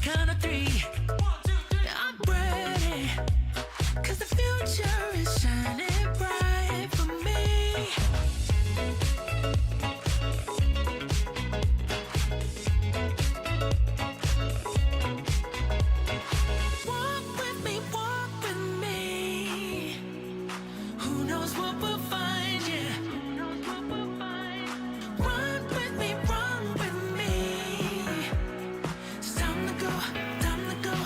count of three. I'm ready, 'cause the future is shining bright for me. Walk with me, walk with me. Who knows what we'll find, yeah. Run with me, run with me. It's time to go, time to go.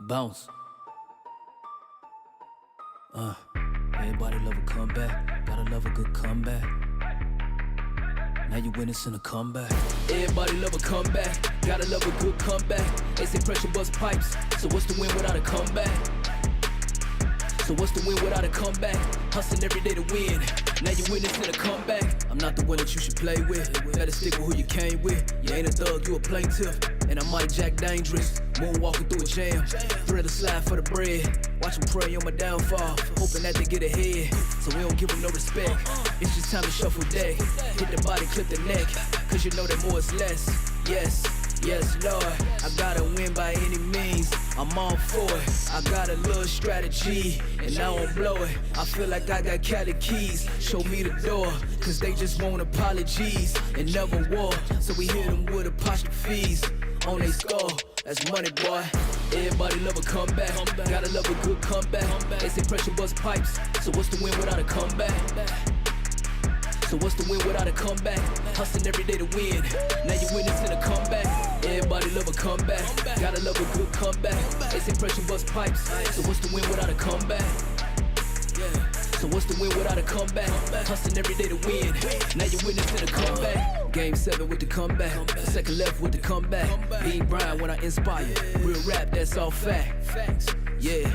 Bounce. Everybody love a comeback. Gotta love a good comeback. Now you witnessing a comeback. Everybody love a comeback. Gotta love a good comeback. They say pressure bust pipes. So what's the win without a comeback? So what's the win without a comeback? Hustling every day to win. Now you witnessing a comeback. I'm not the one that you should play with. Better stick with who you came with. You ain't a thug, you a plaintiff. And I might jack dangerous. Moonwalking through a jam. Thread a slide for the bread. Watch them pray on my downfall. Hoping that they get ahead. So we don't give them no respect. It's just time to shuffle deck. Hit the body, clip the neck. Cause you know that more is less. Yes. Yes, Lord, I gotta win by any means. I'm all for it. I got a little strategy, and I won't blow it. I feel like I got Cali keys. Show me the door, cause they just want apologies and never war. So we hit them with apostrophes on they score. That's money, boy. Everybody love a comeback. Gotta love a good comeback. They say pressure bust pipes. So what's the win without a comeback? So what's the win without a comeback? Hustling every day to win. Now you witnessing a comeback. Everybody love a comeback. Gotta love a good comeback. They say pressure bust pipes. So what's the win without a comeback? So what's the win without a comeback? Hustling every day to win. Now you witnessing a comeback. Game 7 with the comeback. Second left with the comeback. Being Brian when I inspire. Real rap, that's all fact. Yeah.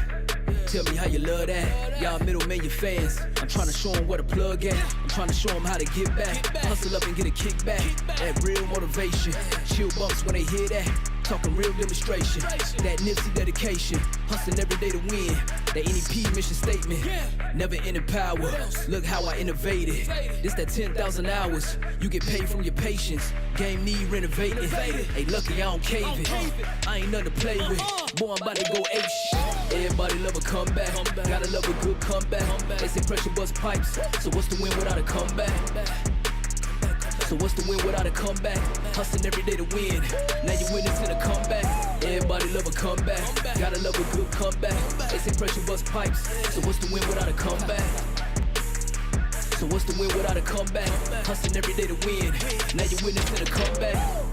Tell me how you love that. Y'all middlemen, your fans. I'm trying to show them where to plug at. I'm trying to show them how to get back. Hustle up and get a kickback. That real motivation. Chill bumps when they hear that. Talking real demonstration. That Nipsey dedication. Hustling every day to win. That NEP mission statement. Never ending power. Look how I innovated. This that 10,000 hours. You get paid from your patience. Game need renovating. Hey, lucky I don't cave it. I ain't nothing to play with. Boy, I'm about to go ape shit. Everybody love a comeback. Gotta love a good comeback. They say pressure bust pipes. So what's the win without a comeback? So what's the win without a comeback? Hustling every day to win. Now you witnessing a comeback. Everybody love a comeback. Gotta love a good comeback. They say pressure bust pipes. So what's the win without a comeback? So what's the win without a comeback? Hustling every day to win. Now you witnessing a comeback.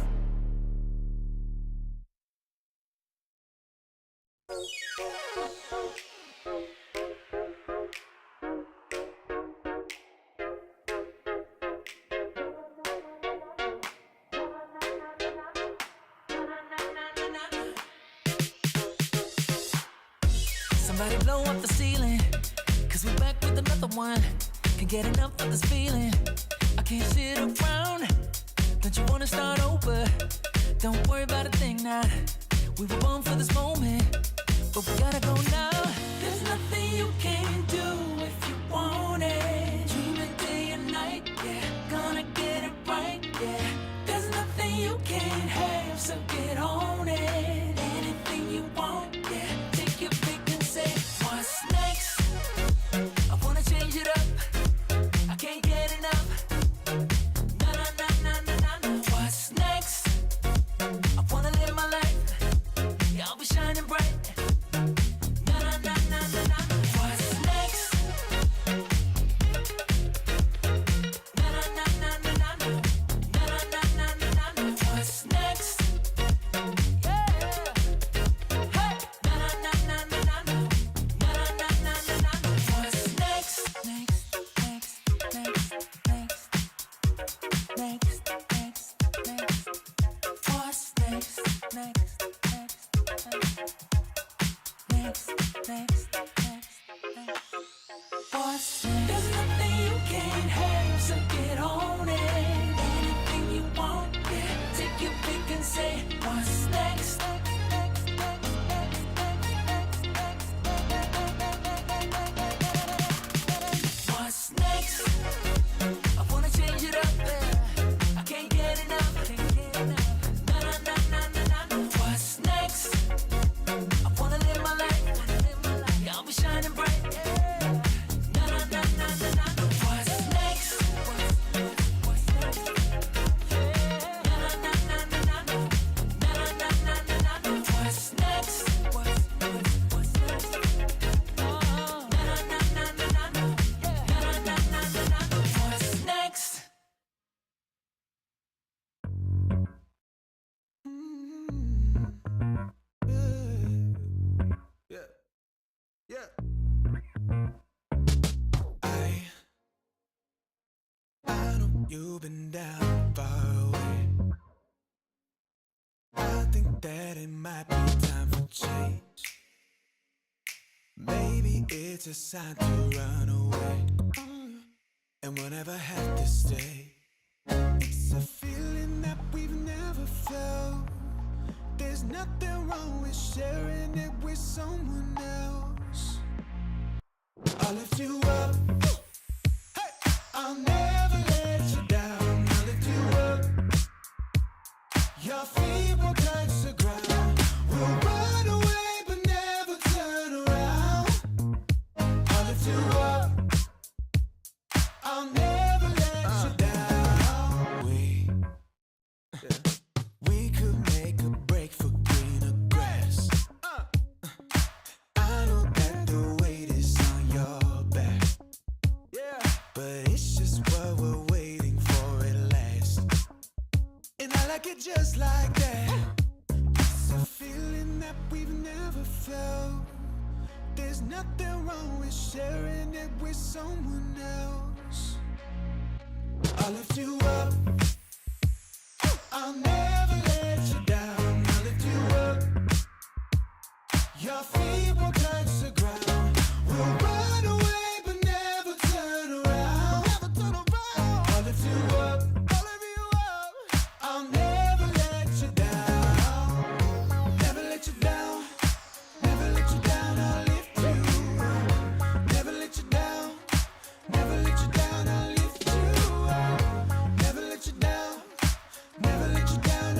Somebody blow up the ceiling, cause we're back with another one. Can't get enough of this feeling. I can't sit around. Don't you wanna start over? Don't worry about a thing now. We were born for this moment, but we gotta go now. There's nothing you can't do if you want it. Dreaming day and night, yeah. Gonna get it right, yeah. There's nothing you can't have, so get on it. Anything you want, yeah. Take your pick and say, what's next? I wanna change it up. I can't get enough. Na na na na na na na. What's next? I wanna live my life. Yeah, I'll be shining bright. Na na na na na na. What's next? Na na na na na na. Na na na na na na. What's next? Yeah. Hey. Na na na na na na. Na na na na na na. What's next? Next, next, next, next, next, next, next. What's next? Next, next, next, next, next, next. What's next? There's nothing you can't have, so get on it. Anything you want, yeah. Take your pick and say, what's next? What's next? I wanna change it up, yeah. I can't get enough. Na na na na na na. What's next? I wanna live my life. that it might be time for change. Maybe it's a sign to run away, and we'll never have to stay. It's a feeling that we've never felt. There's nothing wrong with sharing it with someone else. I'll lift you up. Hey! I'll never let you down. I'll lift you up. Your feet will touch the ground. We'll run away but never turn around. I'll lift you up. I'll never let you down. We could make a break for greener grass. I know that the weight is on your back. But it's just what we're waiting for at last. And I like it just like that. It's a feeling that we've never felt. There's nothing wrong with sharing it with someone else. I'll lift you up. I'll never let you down. I'll lift you up. Your feet will touch the ground. We'll run away but never turn around. Never turn around. I'll lift you up. I'll lift you up. I'll never let you down. Never let you down. Never let you down. I'll lift you up. Never let you down. Never let you down. I'll lift you up. Never let you down. Never let you down.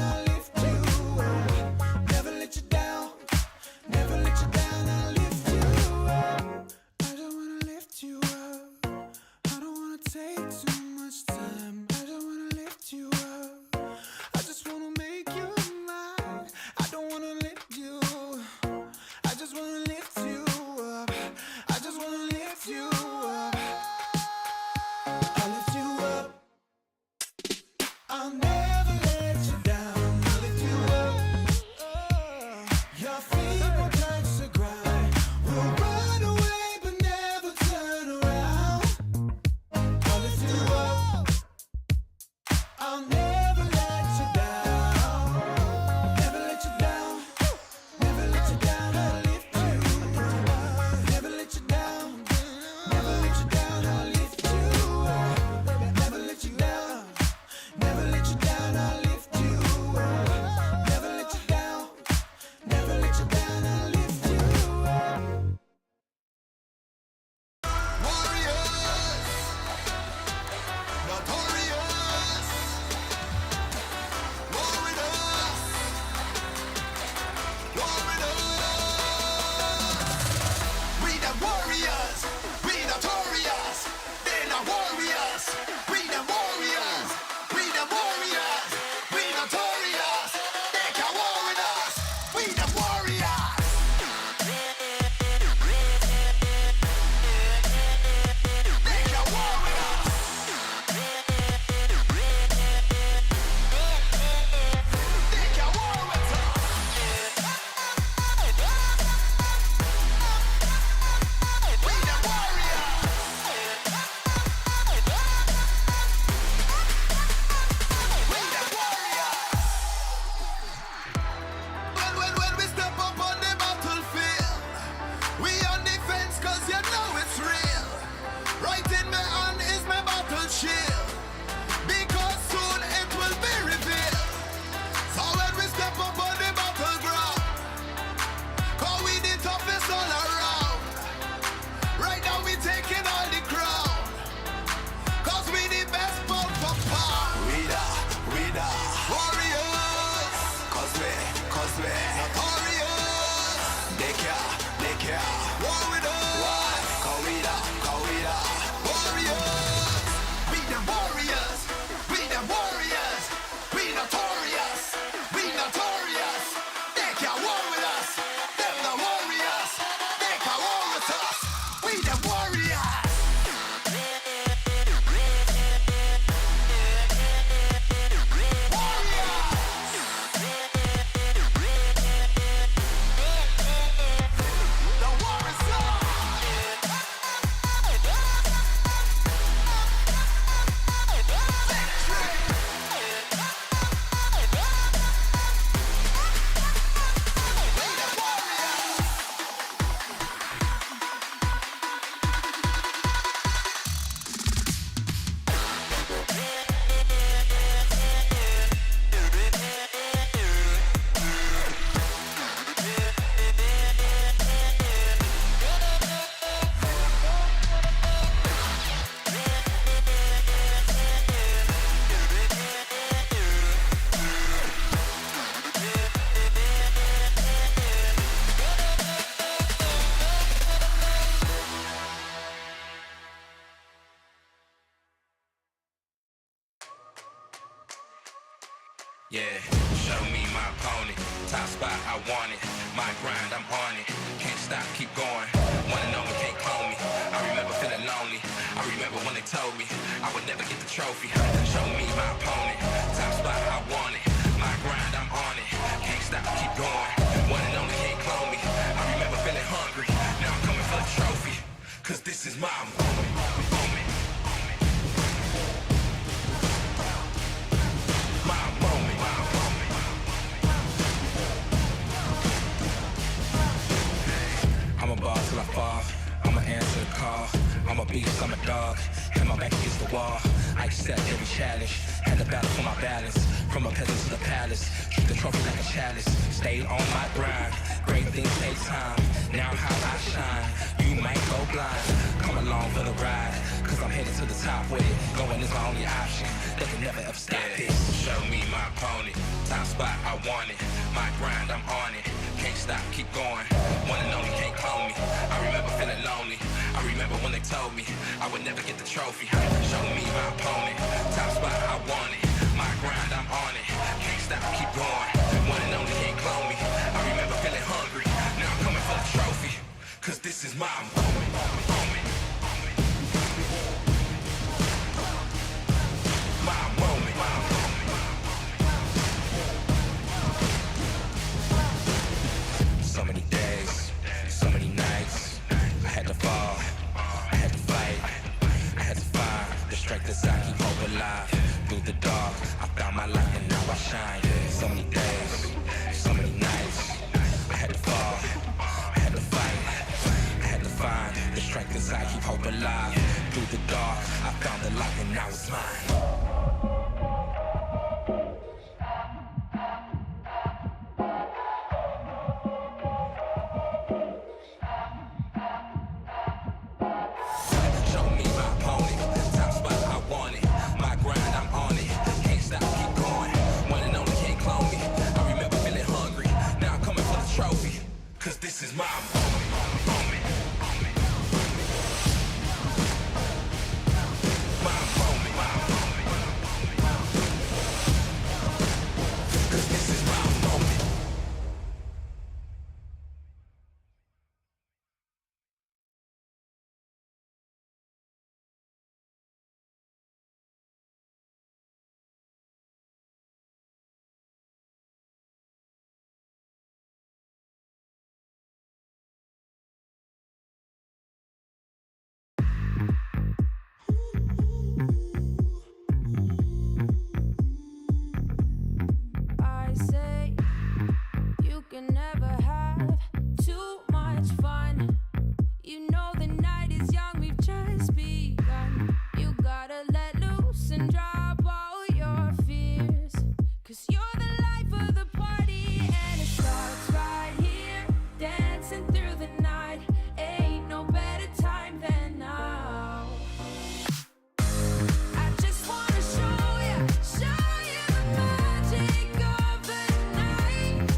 Show me my opponent. Top spot, I want it. My grind, I'm on it. Can't stop, keep going. One and only, can't clone me. I remember feeling lonely. I remember when they told me I would never get the trophy. Show me my opponent. Top spot, I want it. My grind, I'm on it. Can't stop, keep going. One and only, can't clone me. I remember feeling hungry. Now I'm coming for the trophy. Cause this is my moment. My moment. I'm a ball till I fall. I'ma answer the call. I'm a beast, I'm a dog. And my back against the wall. I accept every challenge. Had to battle for my balance. From a peasant to the palace. Treat the trophy like a chalice. Stayed on my grind. Great things take time. Now how I shine. You might go blind. Come along for the ride. Cause I'm headed to the top with it. Going is my only option. They can never ever stop it. Show me my opponent. Top spot, I want it. My grind, I'm on it. Can't stop, keep going. One and only, can't clone me. I remember feeling lonely. I remember when they told me I would never get the trophy. Show me my opponent. Top spot, I want it. My grind, I'm on it. Can't stop, keep going. One and only, can't clone me. I remember feeling hungry. Now I'm coming for the trophy. Cause this is my moment. My moment. So many days, so many nights. I had to fall, I had to fight, I had to find the strength inside, keep hope alive. Through the dark, I found my light and now I shine. So many days, so many nights. I had to fall, I had to fight, I had to find the strength inside, keep hope alive. Through the dark, I found the light and now it's mine. Cause this is my moment. My moment. Cause this is my moment. I say you can never have too much fun. You know the night is young, we've just begun. You gotta let loose and drop all your fears. Cause you're the life of the party and it starts right here. Dancing through the night, ain't no better time than now. I just wanna show you the magic of the night.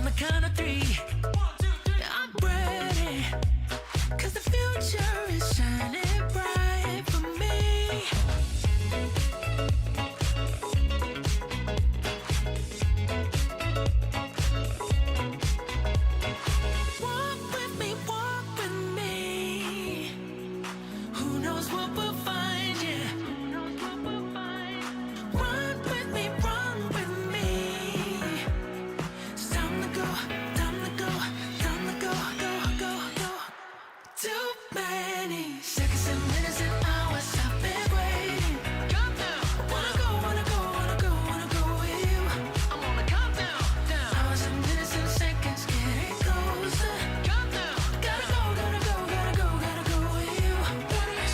the count of three. I'm ready, 'cause the future is shining bright for me. Walk with me. Who knows what we'll find, yeah. Run with me, run with me. It's time to go, time to go, time to go, go. Too many seconds and minutes and hours I've been waiting. Countdown. Wanna go with you. I'm on the countdown. Hours and minutes and seconds getting closer. Countdown. Gotta go with you.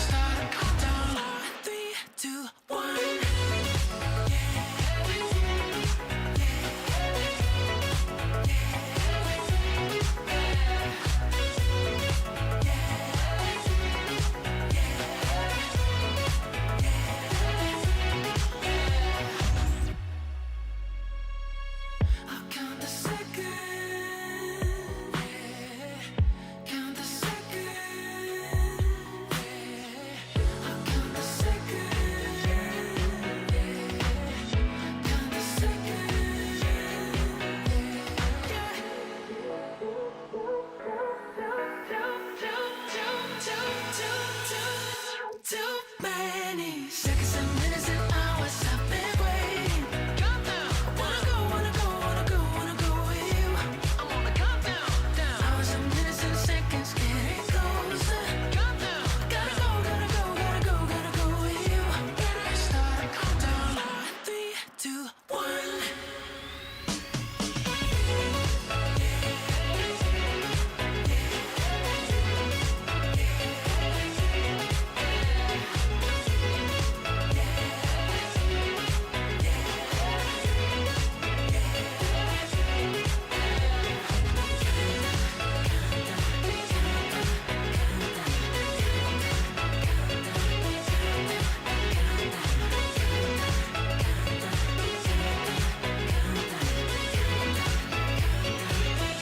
Start a countdown. 4, 3, 2, 1. I'll count the seconds. Count the seconds. I'll count the seconds. Count the seconds. Too many seconds and minutes and hours I've been waiting. Countdown. Wanna go with you. I'm on the countdown. Hours and minutes and seconds getting closer. Countdown. Gotta go with you. Start a countdown. 4, 3, 2, 1.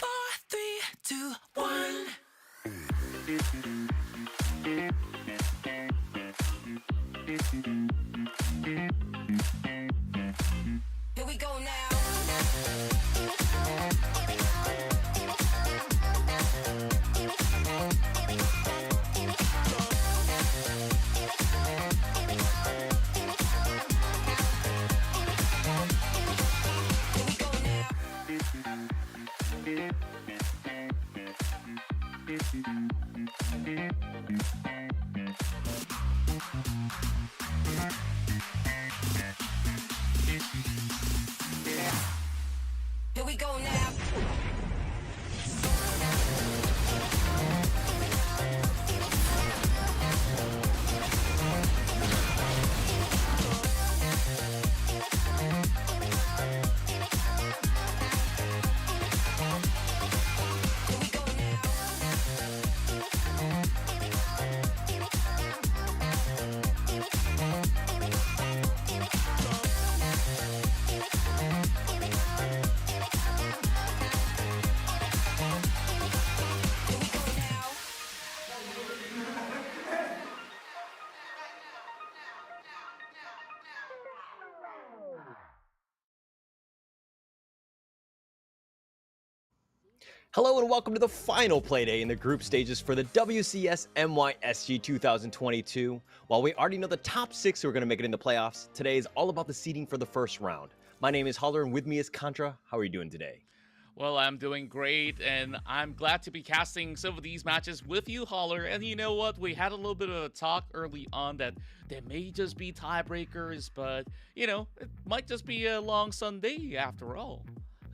Four, three, two, one. Here we go now. Here we go now. Here we go now. Here we go now. Here we go now. Hello and welcome to the final playday in the group stages for the WCS MYSG 2022. While we already know the top 6 who are going to make it in the playoffs, today is all about the seeding for the first round. My name is Holler and with me is Contra. How are you doing today? Well, I'm doing great, and I'm glad to be casting some of these matches with you, Holler. And you know what? We had a little bit of a talk early on that there may just be tiebreakers, but, you know, it might just be a long Sunday after all.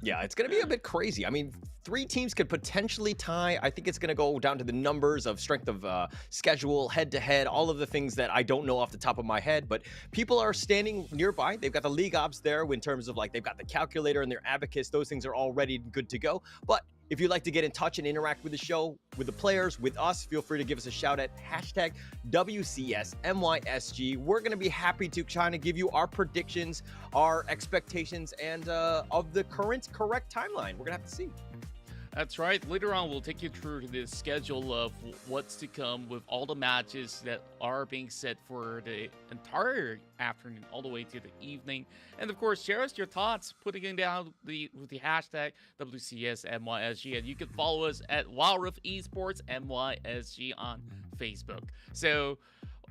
Yeah, it's going to be a bit crazy. I mean, 3 teams could potentially tie. I think it's going to go down to the numbers of strength of schedule, head-to-head, all of the things that I don't know off the top of my head. But people are standing nearby. They've got the league ops there in terms of, like, they've got the calculator and their abacus. Those things are all ready and good to go. But If you'd like to get in touch and interact with the show, with the players, with us, feel free to give us a shout at hashtag WCSMYSG. We're going to be happy to kind of give you our predictions, our expectations, and of the current correct timeline. We're going to have to see. That's right. Later on, we'll take you through the schedule of what's to come with all the matches that are being set for the entire afternoon, all the way to the evening. And of course, share us your thoughts, putting it down with the hashtag WCSMYSG. And you can follow us at Wild Rift Esports MYSG on Facebook. So,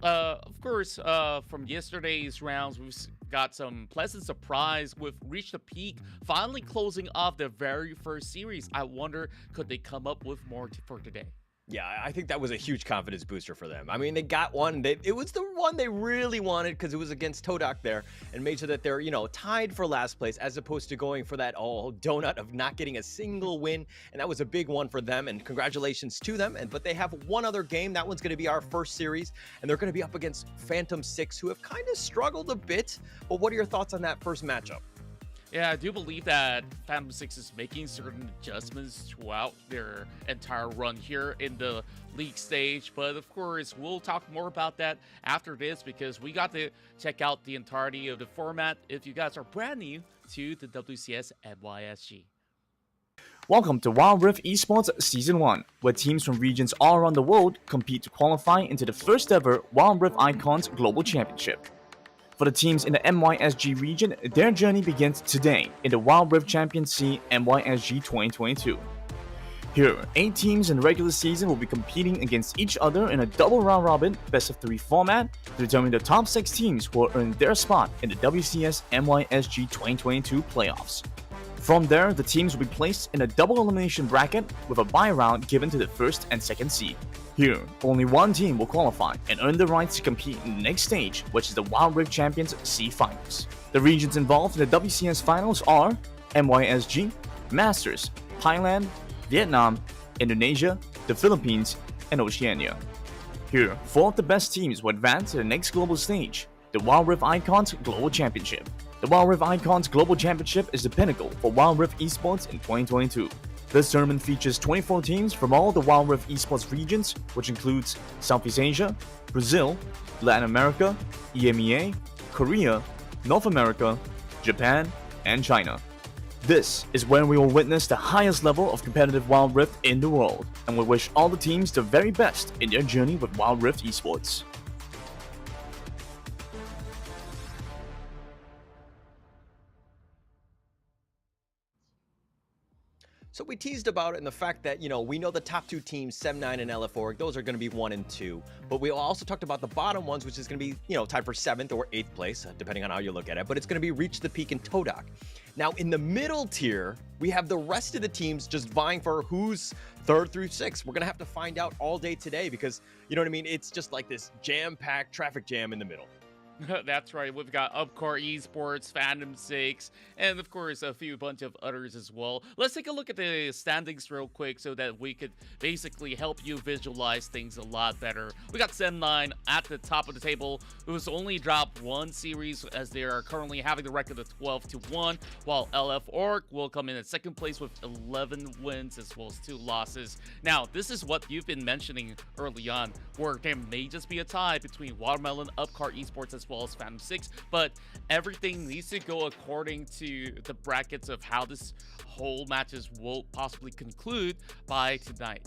of course, from yesterday's rounds, we've got some pleasant surprise with Reach the Peak finally closing off their very first series. I wonder, could they come up with more for today? Yeah, I think that was a huge confidence booster for them. I mean, they got one. It was the one they really wanted because it was against TODAK there and made sure that they're, tied for last place as opposed to going for that donut of not getting a single win. And that was a big one for them. And congratulations to them. But they have one other game. That one's going to be our first series. And they're going to be up against Phantom 6, who have kind of struggled a bit. But what are your thoughts on that first matchup? Yeah, I do believe that Phantom 6 is making certain adjustments throughout their entire run here in the league stage. But of course, we'll talk more about that after this because we got to check out the entirety of the format if you guys are brand new to the WCS MYSG. Welcome to Wild Rift Esports Season 1, where teams from regions all around the world compete to qualify into the first ever Wild Rift Icons Global Championship. For the teams in the MYSG region, their journey begins today in the Wild Rift Champions C MYSG 2022. Here, 8 teams in the regular season will be competing against each other in a double round-robin best-of-3 format to determine the top 6 teams who will earn their spot in the WCS MYSG 2022 playoffs. From there, the teams will be placed in a double elimination bracket with a bye round given to the first and second seed. Here, only one team will qualify and earn the rights to compete in the next stage, which is the Wild Rift Champions C Finals. The regions involved in the WCS Finals are MYSG, Masters, Thailand, Vietnam, Indonesia, the Philippines, and Oceania. Here, 4 of the best teams will advance to the next global stage, the Wild Rift Icons Global Championship. The Wild Rift Icons Global Championship is the pinnacle for Wild Rift Esports in 2022. This tournament features 24 teams from all the Wild Rift Esports regions, which includes Southeast Asia, Brazil, Latin America, EMEA, Korea, North America, Japan, and China. This is where we will witness the highest level of competitive Wild Rift in the world, and we wish all the teams the very best in their journey with Wild Rift Esports. So we teased about it and the fact that, we know the top 2 teams, Sem9 and LF4, those are going to be 1 and 2. But we also talked about the bottom ones, which is going to be, tied for 7th or 8th place, depending on how you look at it. But it's going to be Reach the Peak and TODAK. Now, in the middle tier, we have the rest of the teams just vying for who's 3rd through 6th. We're going to have to find out all day today because, it's just like this jam-packed traffic jam in the middle. That's right. We've got Upcar Esports, Phantom 6, and of course a bunch of others as well. Let's take a look at the standings real quick so that we could basically help you visualize things a lot better. We got Sem9 at the top of the table, who's only dropped 1 series as they are currently having the record of 12-1, while LF Orc will come in at 2nd place with 11 wins as well as 2 losses. Now, this is what you've been mentioning early on, where there may just be a tie between Watermelon, Upcar Esports, as well as Phantom 6, but everything needs to go according to the brackets of how this whole matches will possibly conclude by tonight.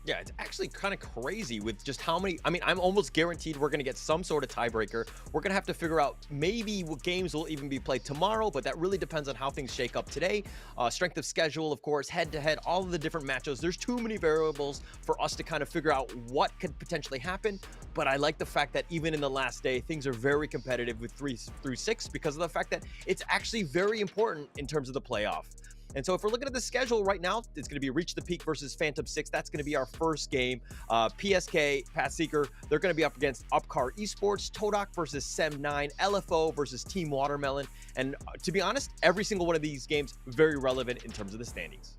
Yeah, it's actually kind of crazy with just how many. I'm almost guaranteed we're going to get some sort of tiebreaker. We're going to have to figure out maybe what games will even be played tomorrow, but that really depends on how things shake up today. Strength of schedule, of course, head-to-head, all of the different matchups. There's too many variables for us to kind of figure out what could potentially happen, but I like the fact that even in the last day, things are very competitive with 3 through 6 because of the fact that it's actually very important in terms of the playoff. And so if we're looking at the schedule right now, it's going to be Reach the Peak versus Phantom 6. That's going to be our first game. PSK, PathSeeker, they're going to be up against Upcar Esports, TODAK versus Sem9, LFO versus Team Watermelon. And to be honest, every single one of these games very relevant in terms of the standings.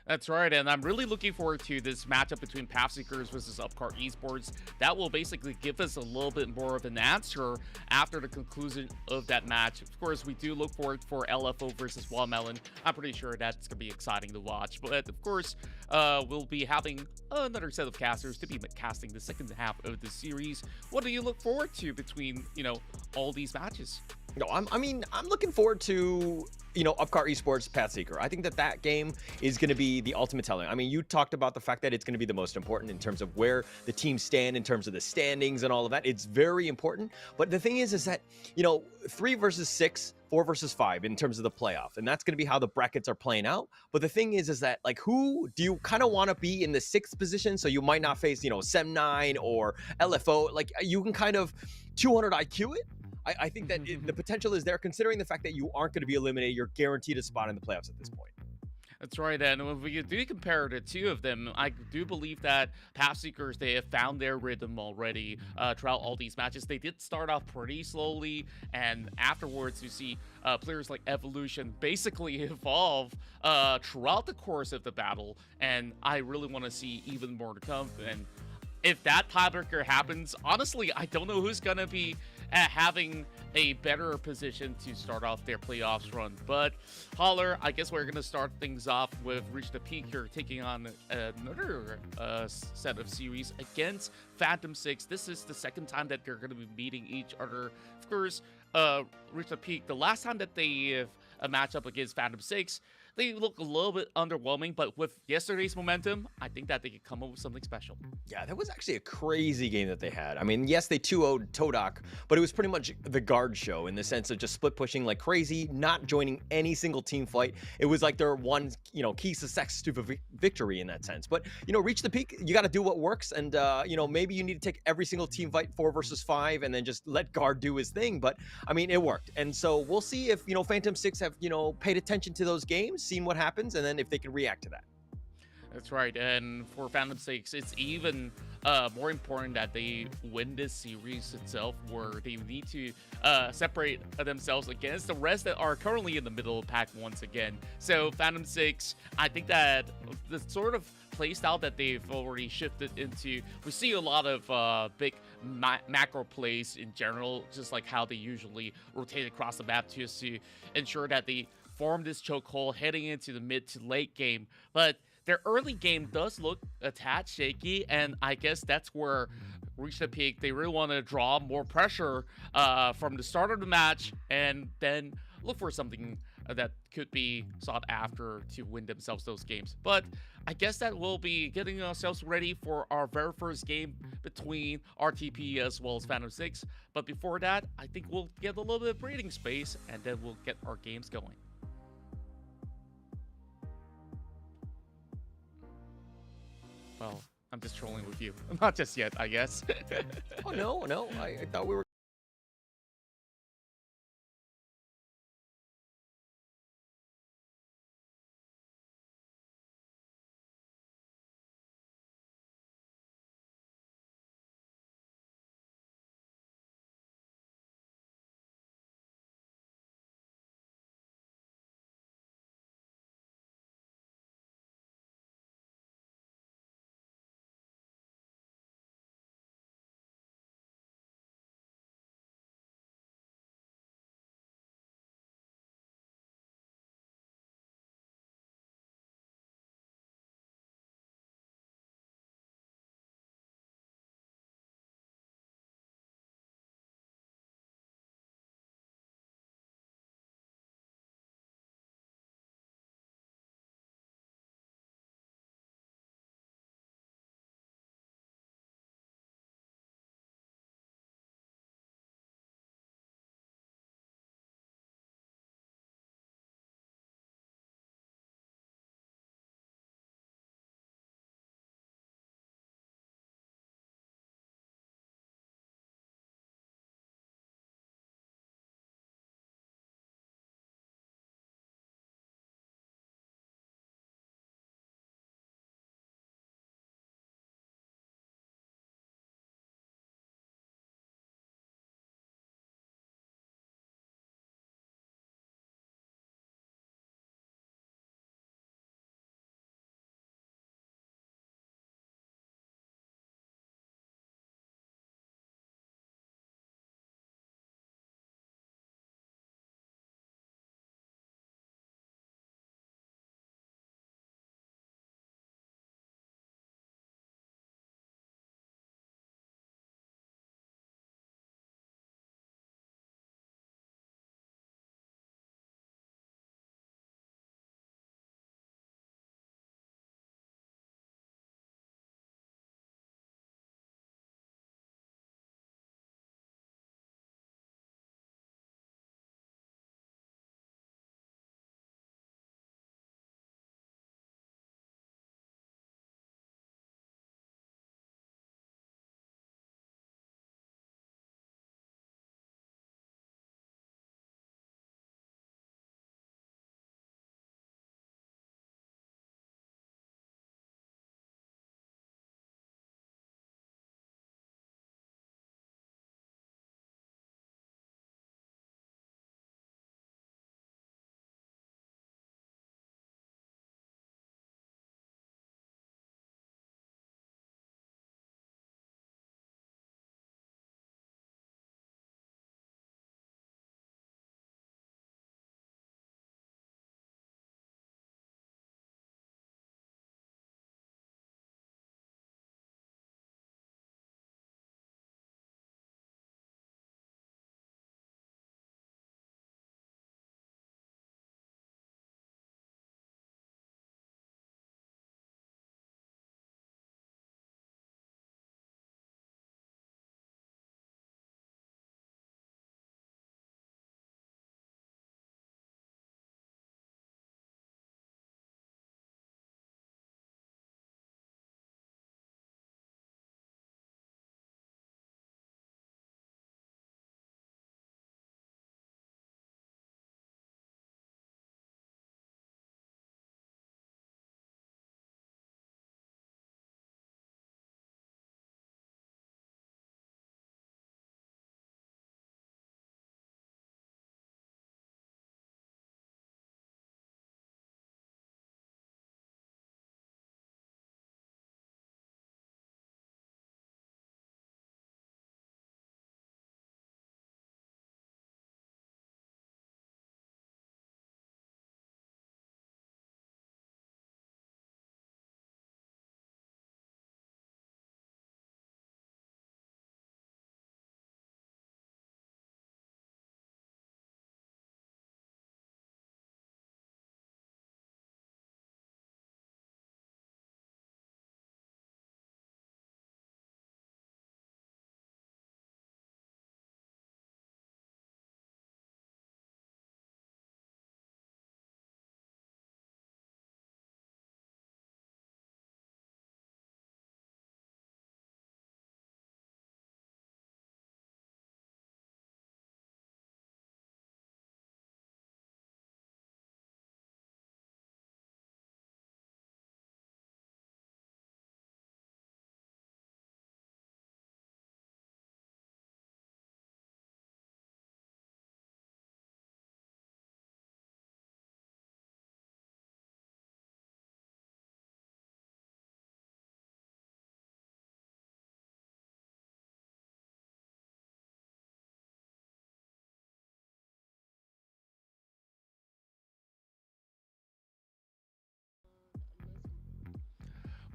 That's right, and I'm really looking forward to this matchup between PathSeekers versus Upcar Esports. That will basically give us a little bit more of an answer after the conclusion of that match. Of course, we do look forward for LFO versus Watermelon. I'm pretty sure that's going to be exciting to watch. But of course, we'll be having another set of casters to be casting the second half of the series. What do you look forward to between, all these matches? No, I'm looking forward to, Upcar Esports PathSeeker. I think that game is going to be the ultimate telling. I mean, you talked about the fact that it's going to be the most important in terms of where the teams stand, in terms of the standings and all of that. It's very important. But the thing is that, 3 versus 6, 4 versus 5 in terms of the playoff. And that's going to be how the brackets are playing out. But the thing is that, like, who do you kind of want to be in the 6th position? So you might not face, Sem9 or LFO. Like, you can kind of 200 IQ it. I think that the potential is there, considering the fact that you aren't going to be eliminated. You're guaranteed a spot in the playoffs at this point. That's right, and when we do compare the two of them, I do believe that PathSeekers, they have found their rhythm already throughout all these matches. They did start off pretty slowly, and afterwards you see players like Evolution basically evolve throughout the course of the battle, and I really want to see even more to come. And if that tiebreaker happens, honestly, I don't know who's going to be having a better position to start off their playoffs run. But Holler, I guess we're going to start things off with Reach the Peak here, taking on another set of series against Phantom 6. This is the second time that they're going to be meeting each other. Of course, Reach the Peak, the last time that they have a matchup against Phantom 6, they look a little bit underwhelming, but with yesterday's momentum, I think that they could come up with something special. Yeah, that was actually a crazy game that they had. I mean, yes, they 2-0'd TODAK, but it was pretty much the guard show in the sense of just split pushing like crazy, not joining any single team fight. It was like their one, key success to victory in that sense. But, Reach the Peak, you got to do what works. And, maybe you need to take every single team fight 4 versus 5 and then just let guard do his thing. But, I mean, it worked. And so we'll see if, Phantom 6 have, paid attention to those games, seen what happens, and then if they can react to that. That's right, and for Phantom 6, it's even more important that they win this series itself, where they need to separate themselves against the rest that are currently in the middle of pack once again. So Phantom 6, I think that the sort of playstyle that they've already shifted into, we see a lot of big macro plays in general, just like how they usually rotate across the map just to ensure that they form this chokehold heading into the mid to late game. But their early game does look a tad shaky, and I guess that's where Reach the Peak, they really want to draw more pressure from the start of the match and then look for something that could be sought after to win themselves those games. But I guess that we'll be getting ourselves ready for our very first game between RTP as well as Phantom 6. But before that, I think we'll get a little bit of breathing space, and then we'll get our games going. Well, I'm just trolling with you. Not just yet, I guess. Oh, no. I thought we were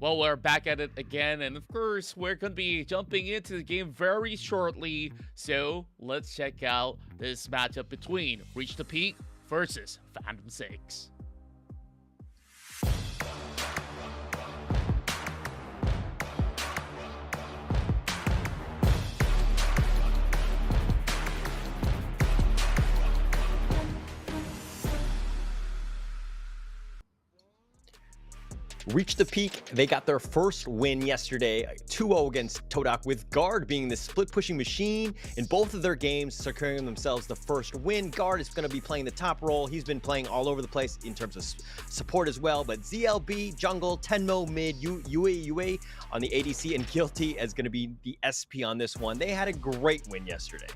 Well, we're back at it again, and of course, we're going to be jumping into the game very shortly. So let's check out this matchup between Reach the Peak versus Phantom 6. Reach the Peak, they got their first win yesterday, 2-0 against TODAK, with Guard being the split-pushing machine in both of their games, securing themselves the first win. Guard is going to be playing the top role. He's been playing all over the place in terms of support as well, but ZLB, jungle, Tenmo, mid, UA on the ADC, and Guilty is going to be the SP on this one. They had a great win yesterday.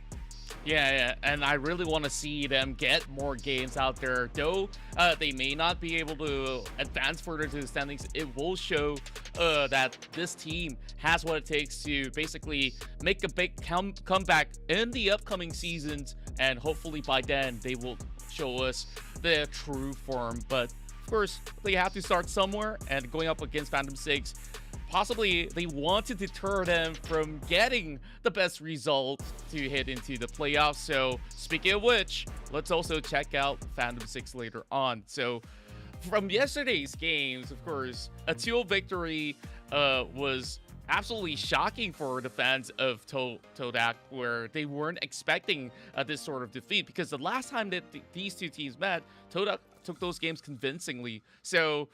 Yeah, and I really want to see them get more games out there. Though they may not be able to advance further to the standings, it will show that this team has what it takes to basically make a big comeback in the upcoming seasons, and hopefully by then they will show us their true form. But of course, they have to start somewhere, and going up against Phantom 6, possibly they want to deter them from getting the best result to head into the playoffs. So speaking of which, let's also check out Phantom 6 later on. So from yesterday's games, of course, a 2-0 victory was absolutely shocking for the fans of TODAK, where they weren't expecting this sort of defeat, because the last time that these two teams met, TODAK took those games convincingly. So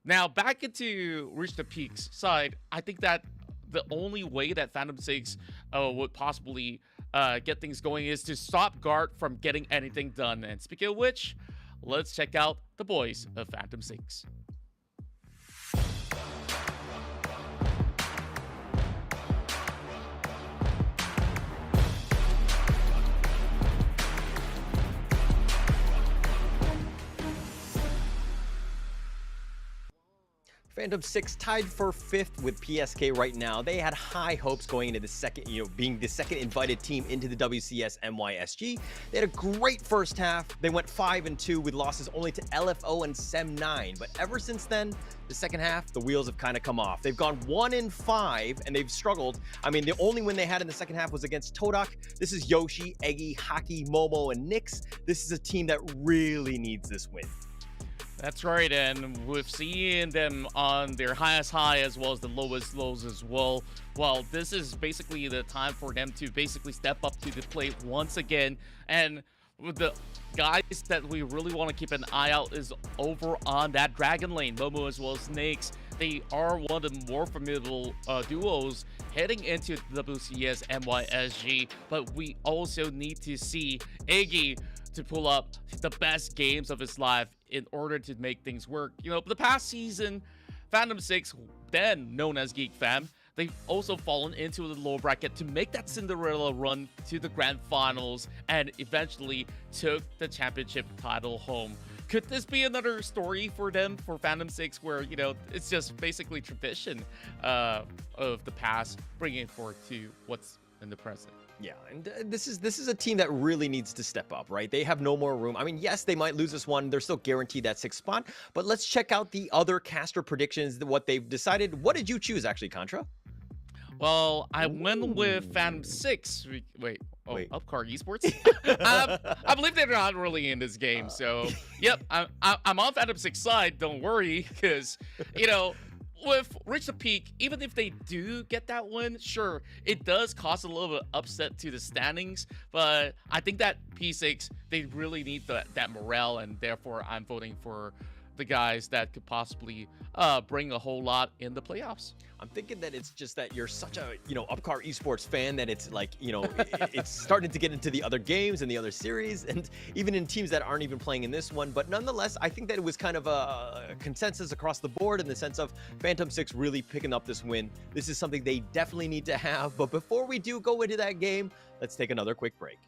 now, back into Reach the Peak's side, I think that the only way that Phantom 6 would possibly get things going is to stop Guard from getting anything done. And speaking of which, let's check out the boys of Phantom 6. Phantom 6 tied for 5th with PSK right now. They had high hopes going into the second, being the second invited team into the WCS MYSG. They had a great first half. They went 5-2 with losses only to LFO and Sem9. But ever since then, the second half, the wheels have kind of come off. They've gone 1-5 and they've struggled. I mean, the only win they had in the second half was against TODAK. This is Yoshi, Eggy, Haki, Momo, and Nyx. This is a team that really needs this win. That's right, and we've seen them on their highest high as well as the lowest lows as well. Well, this is basically the time for them to basically step up to the plate once again. And with the guys that we really want to keep an eye out is over on that Dragon lane, Momo as well as Snakes. They are one of the more formidable duos heading into the WCS MYSG, but we also need to see Eggy to pull up the best games of his life in order to make things work. The past season, Phantom 6, then known as Geek Fam, they've also fallen into the lower bracket to make that Cinderella run to the grand finals and eventually took the championship title home. Could this be another story for them, for Phantom 6, where, it's just basically tradition of the past, bringing it forward to what's in the present? Yeah, and this is a team that really needs to step up, right? They have no more room. I mean, yes, they might lose this one. They're still guaranteed that 6th spot. But let's check out the other caster predictions, what they've decided. What did you choose, actually, Contra? Well, I went with Phantom 6. Wait. Upcar Esports? I believe they're not really in this game. So, yep, I'm on Phantom 6 side. Don't worry, because, with Reach the Peak, even if they do get that win, sure, it does cause a little bit of upset to the standings, but I think that P6, they really need that morale, and therefore I'm voting for the guys that could possibly bring a whole lot in the playoffs. I'm thinking that it's just that you're such a, Upcar Esports fan that it's like, it's starting to get into the other games and the other series, and even in teams that aren't even playing in this one. But nonetheless, I think that it was kind of a consensus across the board in the sense of Phantom 6 really picking up this win. This is something they definitely need to have. But before we do go into that game, let's take another quick break.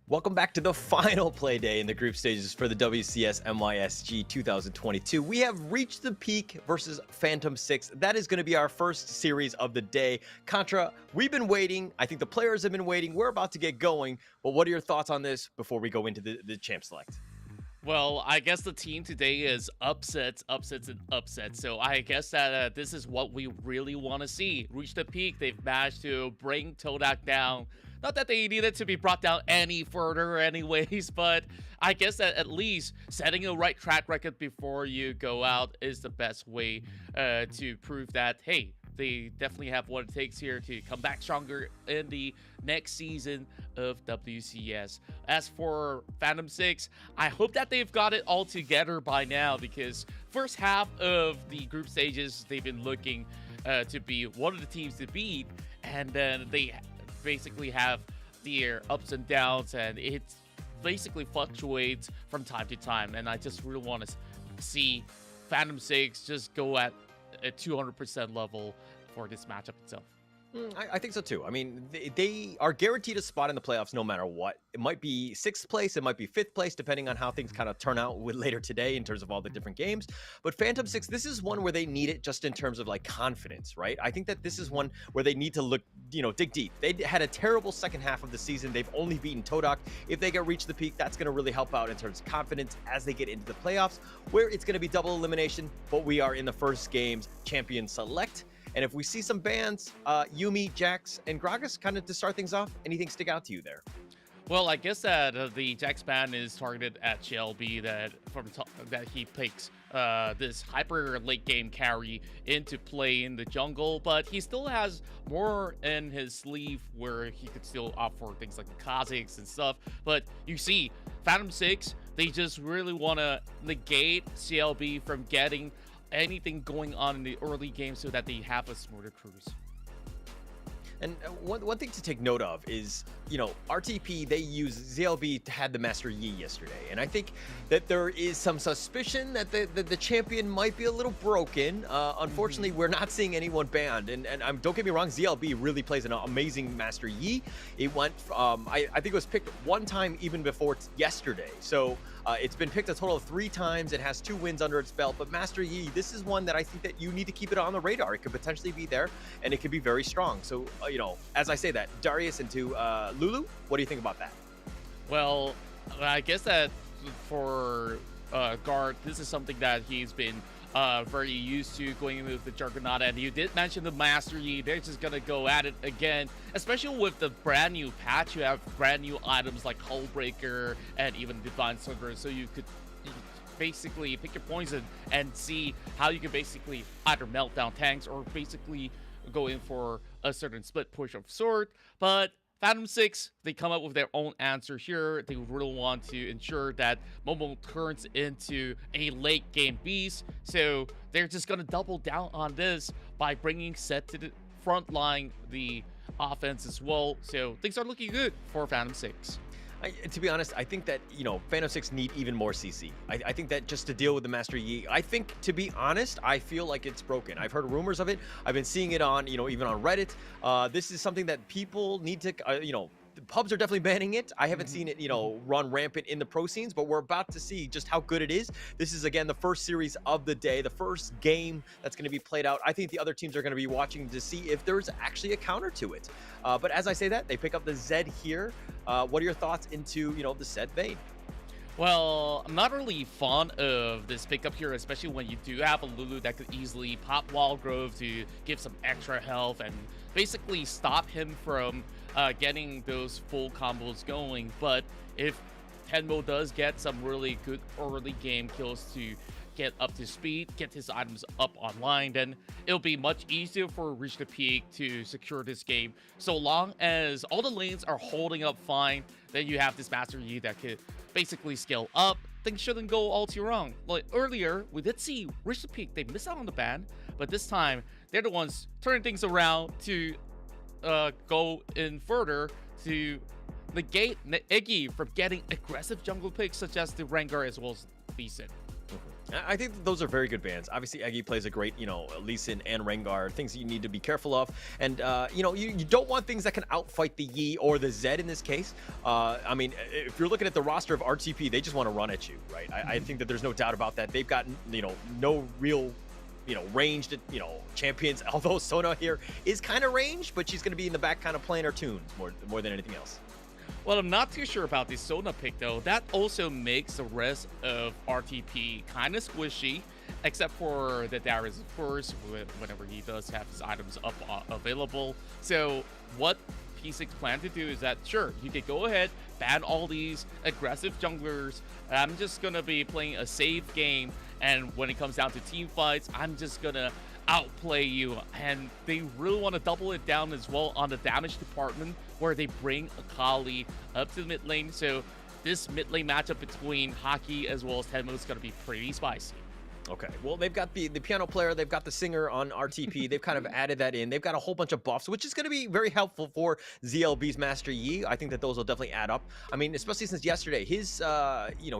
Welcome back to the final play day in the group stages for the WCS MYSG 2022. We have reached the peak versus Phantom 6. That is going to be our first series of the day. Contra, we've been waiting. I think the players have been waiting. We're about to get going. But what are your thoughts on this before we go into the champ select? Well, I guess the team today is upsets, upsets, and upsets. So I guess that this is what we really want to see. Reach the peak. They've managed to bring TODAK down. Not that they needed to be brought down any further anyways, but I guess that at least setting a right track record before you go out is the best way to prove that, hey, they definitely have what it takes here to come back stronger in the next season of WCS. As for Phantom 6, I hope that they've got it all together by now, because first half of the group stages, they've been looking to be one of the teams to beat, and then they basically have their ups and downs, and it basically fluctuates from time to time. And I just really want to see Phantom 6 just go at a 200% level for this matchup itself. I think so too. I mean, they are guaranteed a spot in the playoffs no matter what. It might be 6th place, it might be 5th place, depending on how things kind of turn out later today in terms of all the different games. But Phantom 6, this is one where they need it just in terms of like confidence, right? I think that this is one where they need to look, dig deep. They had a terrible second half of the season. They've only beaten TODAK. If they get reach the peak, that's going to really help out in terms of confidence as they get into the playoffs, where it's going to be double elimination, but we are in the first game's champion select. And if we see some bans, Yuumi, Jax, and Gragas kind of to start things off, anything stick out to you there? Well, I guess that the Jax ban is targeted at JLB, that he picks this hyper late game carry into play in the jungle, but he still has more in his sleeve where he could still opt for things like the Kha'Zix and stuff. But you see, Phantom 6, they just really want to negate CLB from getting anything going on in the early game so that they have a smoother cruise. And one thing to take note of is, RTP, they use ZLB had the Master Yi yesterday. And I think that there is some suspicion that the champion might be a little broken. Unfortunately, we're not seeing anyone banned. And don't get me wrong, ZLB really plays an amazing Master Yi. It went, I think it was picked one time even before yesterday. So it's been picked a total of 3 times. It has 2 wins under its belt. But Master Yi, this is one that I think that you need to keep it on the radar. It could potentially be there, and it could be very strong. So, as I say that, Darius into Lulu, what do you think about that? Well, I guess that for Guard, this is something that he's been very used to going in with the Juggernaut. And you did mention the Master Yi. They're just going to go at it again, especially with the brand new patch. You have brand new items like Hullbreaker and even Divine Sunder. So you could basically pick your poison and see how you can basically either melt down tanks or basically go in for a certain split push of sort. But Phantom 6, they come up with their own answer here. They really want to ensure that Momo turns into a late game beast. So they're just going to double down on this by bringing Set to the front line, the offense as well. So things are looking good for Phantom 6. To be honest, I think that, Phantom 6 need even more CC. I think that just to deal with the Master Yi, I think, to be honest, I feel like it's broken. I've heard rumors of it. I've been seeing it on, even on Reddit. This is something that people need to, the pubs are definitely banning it. I haven't seen it, run rampant in the pro scenes, but we're about to see just how good it is. This is, again, the first series of the day, the first game that's going to be played out. I think the other teams are going to be watching to see if there's actually a counter to it. But as I say that, they pick up the Zed here. What are your thoughts into, the Zed vein? Well, I'm not really fond of this pickup here, especially when you do have a Lulu that could easily pop Wall Grove to give some extra health and basically stop him from getting those full combos going. But if Tenmo does get some really good early game kills to get up to speed, get his items up online, then it'll be much easier for Reach the Peak to secure this game. So long as all the lanes are holding up fine, then you have this Master Yi that could basically scale up. Things shouldn't go all too wrong. Like earlier, we did see Reach the Peak, they missed out on the ban, but this time, they're the ones turning things around to go in further to negate Iggy from getting aggressive jungle picks such as the Rengar as well as Lee Sin. I think that those are very good bans. Obviously, Eggy plays a great, Lee Sin and Rengar, things that you need to be careful of. And, you don't want things that can outfight the Yi or the Zed in this case. I mean, if you're looking at the roster of RTP, they just want to run at you, right? I think that there's no doubt about that. They've got, no real ranged, champions. Although Sona here is kind of ranged, but she's going to be in the back kind of playing her tunes more than anything else. Well, I'm not too sure about the Sona pick, though. That also makes the rest of RTP kind of squishy, except for the Darius, of course, whenever he does have his items up available. So what P6 plan to do is that, sure, you could go ahead, ban all these aggressive junglers. I'm just going to be playing a safe game, and when it comes down to team fights, I'm just going to outplay you. And they really want to double it down as well on the damage department, where they bring Akali up to the mid lane. So this mid lane matchup between Haki as well as Tenmo is going to be pretty spicy. Okay, well, they've got the piano player, they've got the singer on RTP, they've kind of added that in. They've got a whole bunch of buffs, which is going to be very helpful for ZLB's Master Yi. I think that those will definitely add up. I mean, especially since yesterday, his,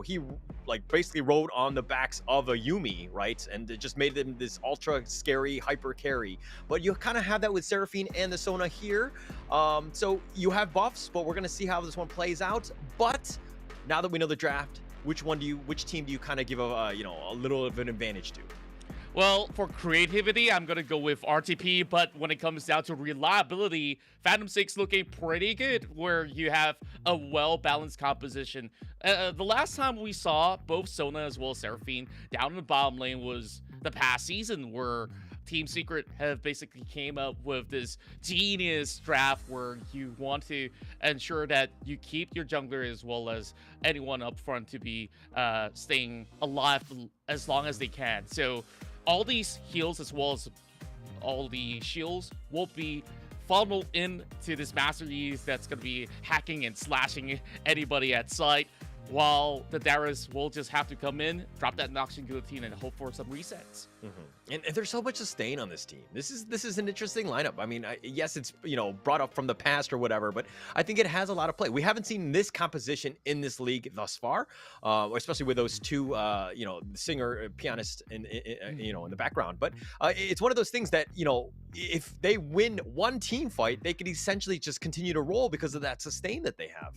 he like basically rode on the backs of a Yumi, right? And it just made them this ultra scary hyper carry. But you kind of have that with Seraphine and the Sona here. So you have buffs, but we're going to see how this one plays out. But now that we know the draft, which team do you kind of give a little of an advantage to? Well, for creativity, I'm going to go with RTP, but when it comes down to reliability, Phantom 6 looking pretty good, where you have a well-balanced composition. The last time we saw both Sona as well as Seraphine down in the bottom lane was the past season, where Team Secret have basically came up with this genius draft where you want to ensure that you keep your jungler as well as anyone up front to be staying alive as long as they can. So all these heals as well as all the shields will be funneled into this Master Yi that's going to be hacking and slashing anybody at sight, while the Darius will just have to come in, drop that Noxian Guillotine, and hope for some resets. And there's so much sustain on this team. This is an interesting lineup. I mean, yes, it's brought up from the past or whatever, but I think it has a lot of play. We haven't seen this composition in this league thus far, especially with those two, singer, pianist, in the background. But it's one of those things that if they win one team fight, they could essentially just continue to roll because of that sustain that they have.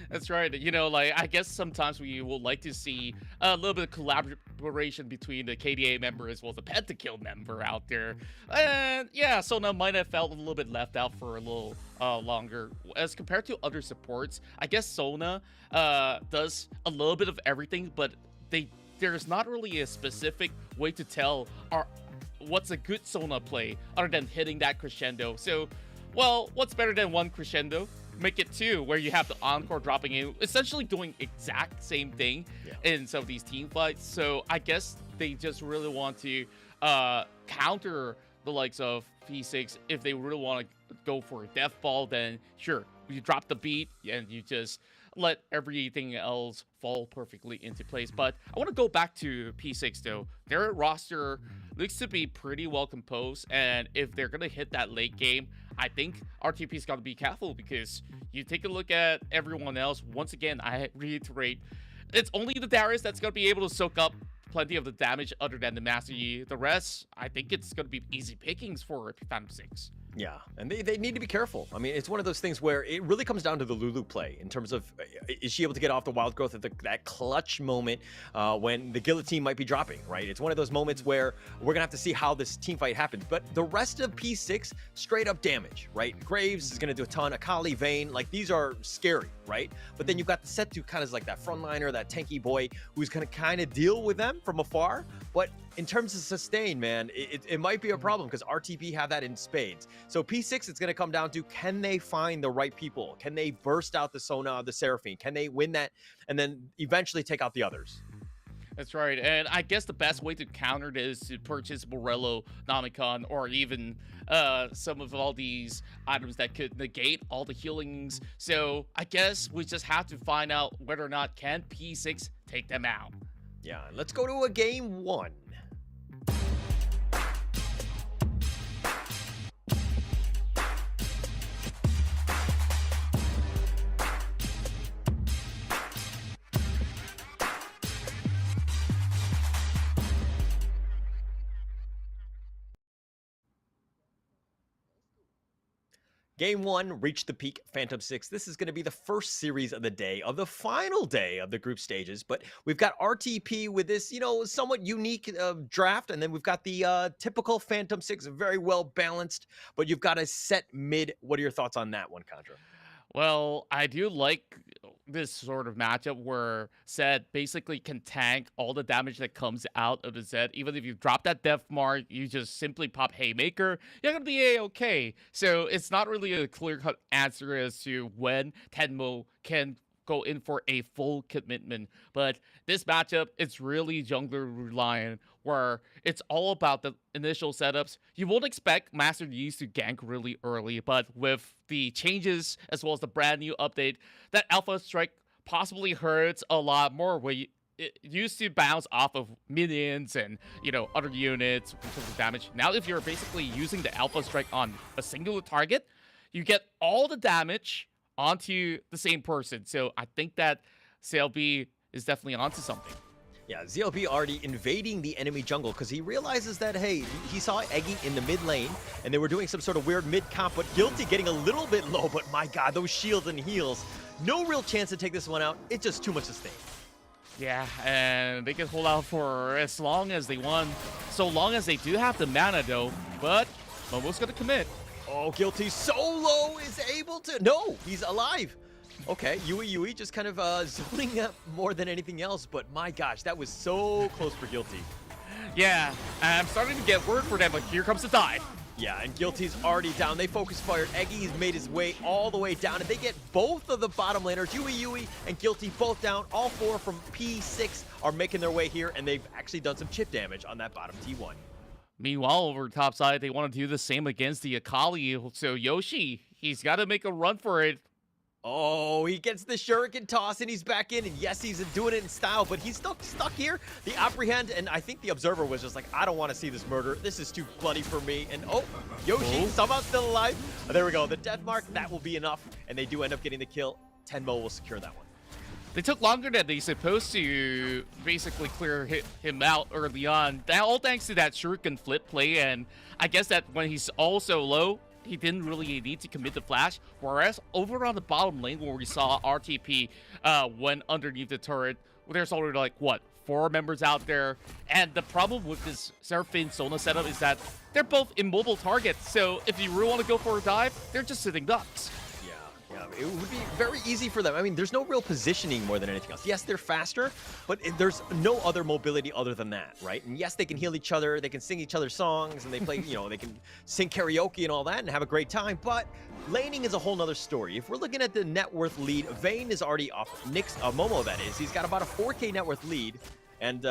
That's right. I guess sometimes we would like to see a little bit of collaboration between the KDA member as well as the Pentakill member out there. And yeah, Sona might have felt a little bit left out for a little longer. As compared to other supports, I guess Sona does a little bit of everything, but there's not really a specific way to tell what's a good Sona play other than hitting that crescendo. So, well, what's better than one crescendo? Make it two, where you have the encore dropping in, essentially doing exact same thing in some of these team fights. So I guess they just really want to counter the likes of P6. If they really want to go for a death ball, then sure, you drop the beat and you just let everything else fall perfectly into place. But I want to go back to P6 though. Their roster looks to be pretty well composed, and if they're gonna hit that late game, I think RTP's got to be careful, because you take a look at everyone else. Once again, I reiterate, it's only the Darius that's going to be able to soak up plenty of the damage other than the Master Yi. The rest, I think it's going to be easy pickings for Phantom 6. Yeah, and they need to be careful. I mean, it's one of those things where it really comes down to the Lulu play in terms of, is she able to get off the wild growth at that clutch moment when the guillotine might be dropping, right? It's one of those moments where we're going to have to see how this team fight happens. But the rest of P6, straight up damage, right? Graves is going to do a ton. Akali, Vayne, like these are scary, right? But then you've got the Setu kind of like that frontliner, that tanky boy who's going to kind of deal with them from afar. But in terms of sustain, man, it might be a problem because RTP have that in spades. So P6, it's going to come down to, can they find the right people? Can they burst out the Sona, the Seraphine? Can they win that and then eventually take out the others? That's right, and I guess the best way to counter this is to purchase Morello, Namicon, or even some of all these items that could negate all the healings. So I guess we just have to find out whether or not can P6 take them out. Yeah, let's go to a game 1. Game 1 reached the peak, Phantom 6. This is going to be the first series of the day, of the final day of the group stages. But we've got RTP with this, somewhat unique draft. And then we've got the typical Phantom 6, very well balanced. But you've got a set mid. What are your thoughts on that one, Contra? Well, I do like this sort of matchup where Zed basically can tank all the damage that comes out of the Zed. Even if you drop that Death Mark, you just simply pop Haymaker, you're going to be A-okay. So it's not really a clear-cut answer as to when Tenmo can go in for a full commitment. But this matchup, it's really jungler reliant, where it's all about the initial setups. You won't expect Master Yi's to gank really early, but with the changes as well as the brand new update, that Alpha Strike possibly hurts a lot more, where it used to bounce off of minions and, other units in terms of damage. Now, if you're basically using the Alpha Strike on a singular target, you get all the damage onto the same person. So I think that CLB is definitely onto something. Yeah, ZLB already invading the enemy jungle because he realizes that, hey, he saw Eggy in the mid lane and they were doing some sort of weird mid comp, but Guilty getting a little bit low. But my God, those shields and heals, no real chance to take this one out. It's just too much to stay. Yeah, and they can hold out for as long as they want, so long as they do have the mana though. But Momo's gonna commit. Oh, Guilty solo is able to... No, he's alive. Okay, Yui just kind of zoning up more than anything else, but my gosh, that was so close for Guilty. Yeah, I'm starting to get word for them, but here comes the dive. Yeah, and Guilty's already down. They focus fired. Eggy's made his way all the way down, and they get both of the bottom laners, Yui and Guilty, both down. All 4 from P6 are making their way here, and they've actually done some chip damage on that bottom T1. Meanwhile, over top side, they want to do the same against the Akali. So Yoshi, he's got to make a run for it. Oh, he gets the shuriken toss and he's back in, and yes, he's doing it in style, but he's still stuck here. The apprehend, and I think the observer was just like, I don't want to see this murder. This is too bloody for me. And oh, Yoshi somehow still alive. Oh, there we go. The death mark, that will be enough, and they do end up getting the kill. Tenmo will secure that one. They took longer than they supposed to basically clear him out early on. All thanks to that shuriken flip play, and I guess that when he's also low, he didn't really need to commit the flash. Whereas over on the bottom lane where we saw RTP went underneath the turret, there's already like, what, 4 members out there. And the problem with this Seraphine Sona setup is that they're both immobile targets. So if you really want to go for a dive, they're just sitting ducks. Yeah, it would be very easy for them. I mean, there's no real positioning more than anything else. Yes, they're faster, but there's no other mobility other than that, right? And yes, they can heal each other, they can sing each other's songs, and they play, they can sing karaoke and all that and have a great time, but laning is a whole nother story. If we're looking at the net worth lead, Vayne is already off Nick's, Momo that is. He's got about a 4K net worth lead, and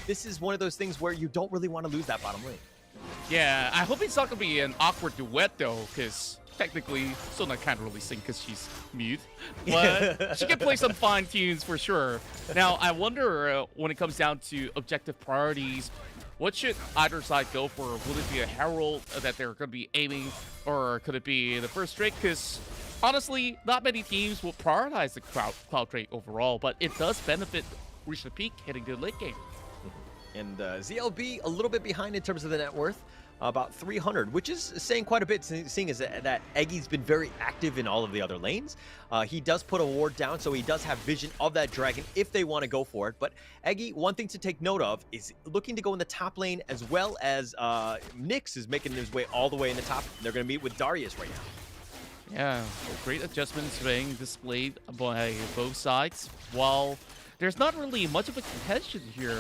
this is one of those things where you don't really want to lose that bottom lane. Yeah, I hope it's not going to be an awkward duet, though, because technically, Sona can't really sing because she's mute, but she can play some fine tunes for sure. Now, I wonder when it comes down to objective priorities, what should either side go for? Will it be a Herald that they're going to be aiming, or could it be the first Drake? Because honestly, not many teams will prioritize the Cloud Drake overall, but it does benefit Reach the Peak hitting the late game. And ZLB a little bit behind in terms of the net worth. About 300, which is saying quite a bit, seeing as that Eggy's been very active in all of the other lanes. He does put a ward down, so he does have vision of that dragon if they want to go for it. But Eggy, one thing to take note of is looking to go in the top lane, as well as Nyx is making his way all the way in the top. They're going to meet with Darius right now. Yeah, great adjustments being displayed by both sides. While there's not really much of a contention here,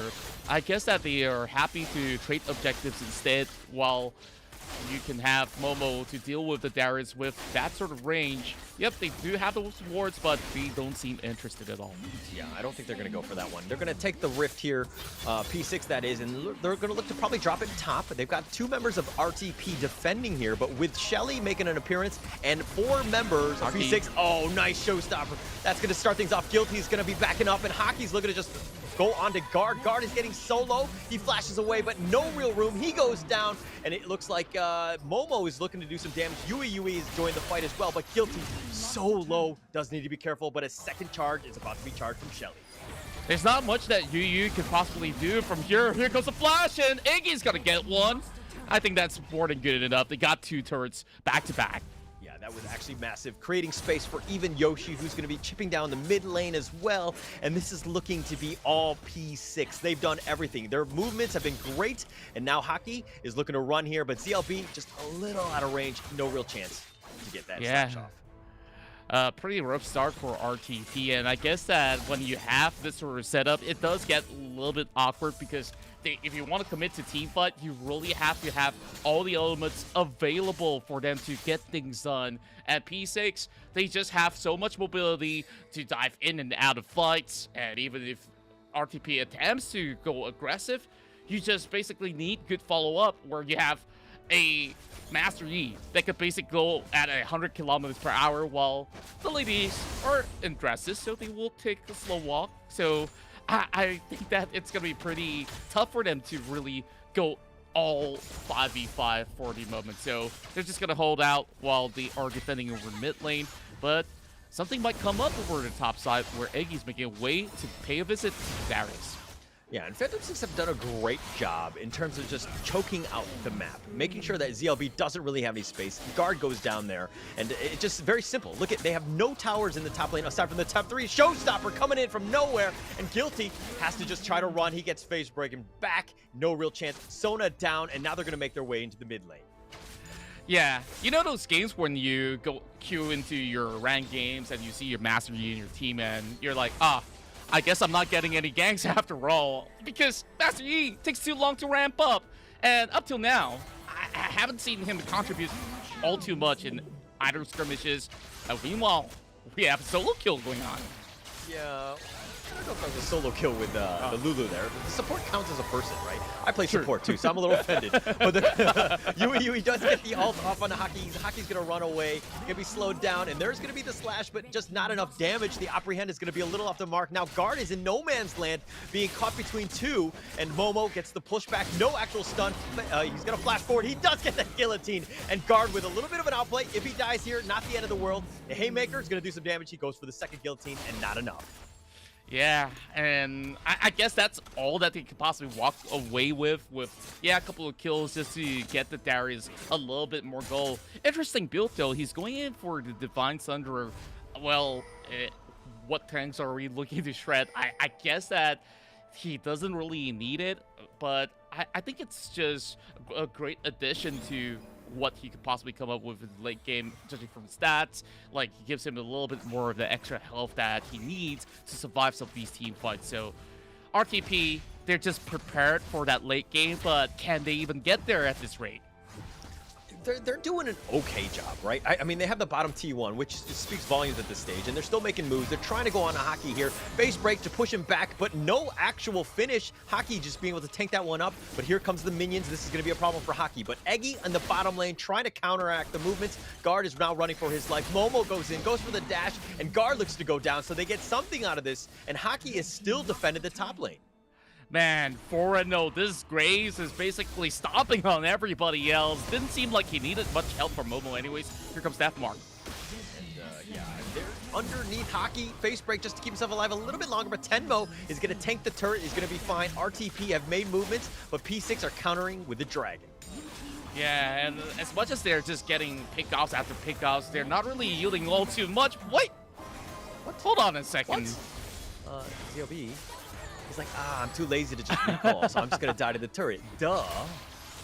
I guess that they are happy to trade objectives instead, while you can have Momo to deal with the Darius with that sort of range. Yep, they do have those wards, but they don't seem interested at all. Yeah, I don't think they're going to go for that one. They're going to take the Rift here, P6 that is, and they're going to look to probably drop it top. They've got 2 members of RTP defending here, but with Shelly making an appearance and 4 members of P6. Oh, nice showstopper. That's going to start things off. Guilty's going to be backing up, and Hockey's looking to just go on to Guard. Guard is getting solo. He flashes away, but no real room. He goes down, and it looks like Momo is looking to do some damage. Yui is joining the fight as well, but Guilty so low. Does need to be careful, but a second charge is about to be charged from Shelly. There's not much that Yu could possibly do from here. Here goes the flash, and Iggy's gonna get one. I think that's more than good enough. They got 2 turrets back to back. Yeah, that was actually massive, creating space for even Yoshi, who's going to be chipping down the mid lane as well. And this is looking to be all P6. They've done everything. Their movements have been great, and now Hockey is looking to run here, but ZLB just a little out of range. No real chance to get that slash off. Pretty rough start for RTP, and I guess that when you have this sort of setup, it does get a little bit awkward because if you want to commit to team fight, you really have to have all the elements available for them to get things done. At P6, they just have so much mobility to dive in and out of fights, and even if RTP attempts to go aggressive, you just basically need good follow-up where you have a Master Yi that could basically go at 100 kilometers per hour while the ladies are in dresses, so they will take a slow walk. So I think that it's going to be pretty tough for them to really go all 5v5 for the moment. So they're just going to hold out while they are defending over mid lane. But something might come up over the top side where Eggy's making a way to pay a visit to Darius. Yeah, and Phantom 6 have done a great job in terms of just choking out the map, making sure that ZLB doesn't really have any space. Guard goes down there, and it's just very simple. Look at, they have no towers in the top lane aside from the top 3. Showstopper coming in from nowhere, and Guilty has to just try to run. He gets phase breaking back, no real chance. Sona down, and now they're going to make their way into the mid lane. Yeah, you know those games when you go queue into your ranked games and you see your Master Yi and your team, and you're like, I guess I'm not getting any ganks after all, because Master Yi takes too long to ramp up. And up till now, I haven't seen him contribute all too much in either skirmishes. Meanwhile, we have a solo kill going on. Yeah, I don't know if that was a solo kill with the Lulu there. The support counts as a person, right? I play support too, so I'm a little offended. But Yui does get the ult off on Hockey. Hockey's going to run away, going to be slowed down, and there's going to be the slash, but just not enough damage. The Apprehend is going to be a little off the mark. Now Guard is in no man's land, being caught between 2, and Momo gets the pushback. No actual stun. He's going to flash forward. He does get the guillotine, and Guard with a little bit of an outplay. If he dies here, not the end of the world. The Haymaker is going to do some damage. He goes for the second guillotine, and not enough. Yeah, and I guess that's all that they could possibly walk away with, yeah, a couple of kills just to get the Darius a little bit more gold. Interesting build, though. He's going in for the Divine Sunderer. Well, what tanks are we looking to shred? I guess that he doesn't really need it, but I think it's just a great addition to what he could possibly come up with in the late game, judging from stats. Like, he gives him a little bit more of the extra health that he needs to survive some of these team fights. So RTP, they're just prepared for that late game, but can they even get there at this rate? They're doing an okay job, right? I mean, they have the bottom T1, which speaks volumes at this stage, and they're still making moves. They're trying to go on to Hockey here. Base break to push him back, but no actual finish. Hockey just being able to tank that one up, but here comes the minions. This is going to be a problem for Hockey, but Eggy in the bottom lane trying to counteract the movements. Guard is now running for his life. Momo goes in, goes for the dash, and Guard looks to go down, so they get something out of this, and Hockey is still defending the top lane. Man, 4-0, this Graves is basically stomping on everybody else. Didn't seem like he needed much help from Momo anyways. Here comes Deathmark. And yeah, they're underneath Hockey. Face break just to keep himself alive a little bit longer, but Tenmo is going to tank the turret. He's going to be fine. RTP have made movements, but P6 are countering with the Dragon. Yeah, and as much as they're just getting pickoffs after pickoffs, they're not really yielding all too much. Wait! What? Hold on a second. What? ZOB. He's like, I'm too lazy to just recall, so I'm just going to die to the turret. Duh.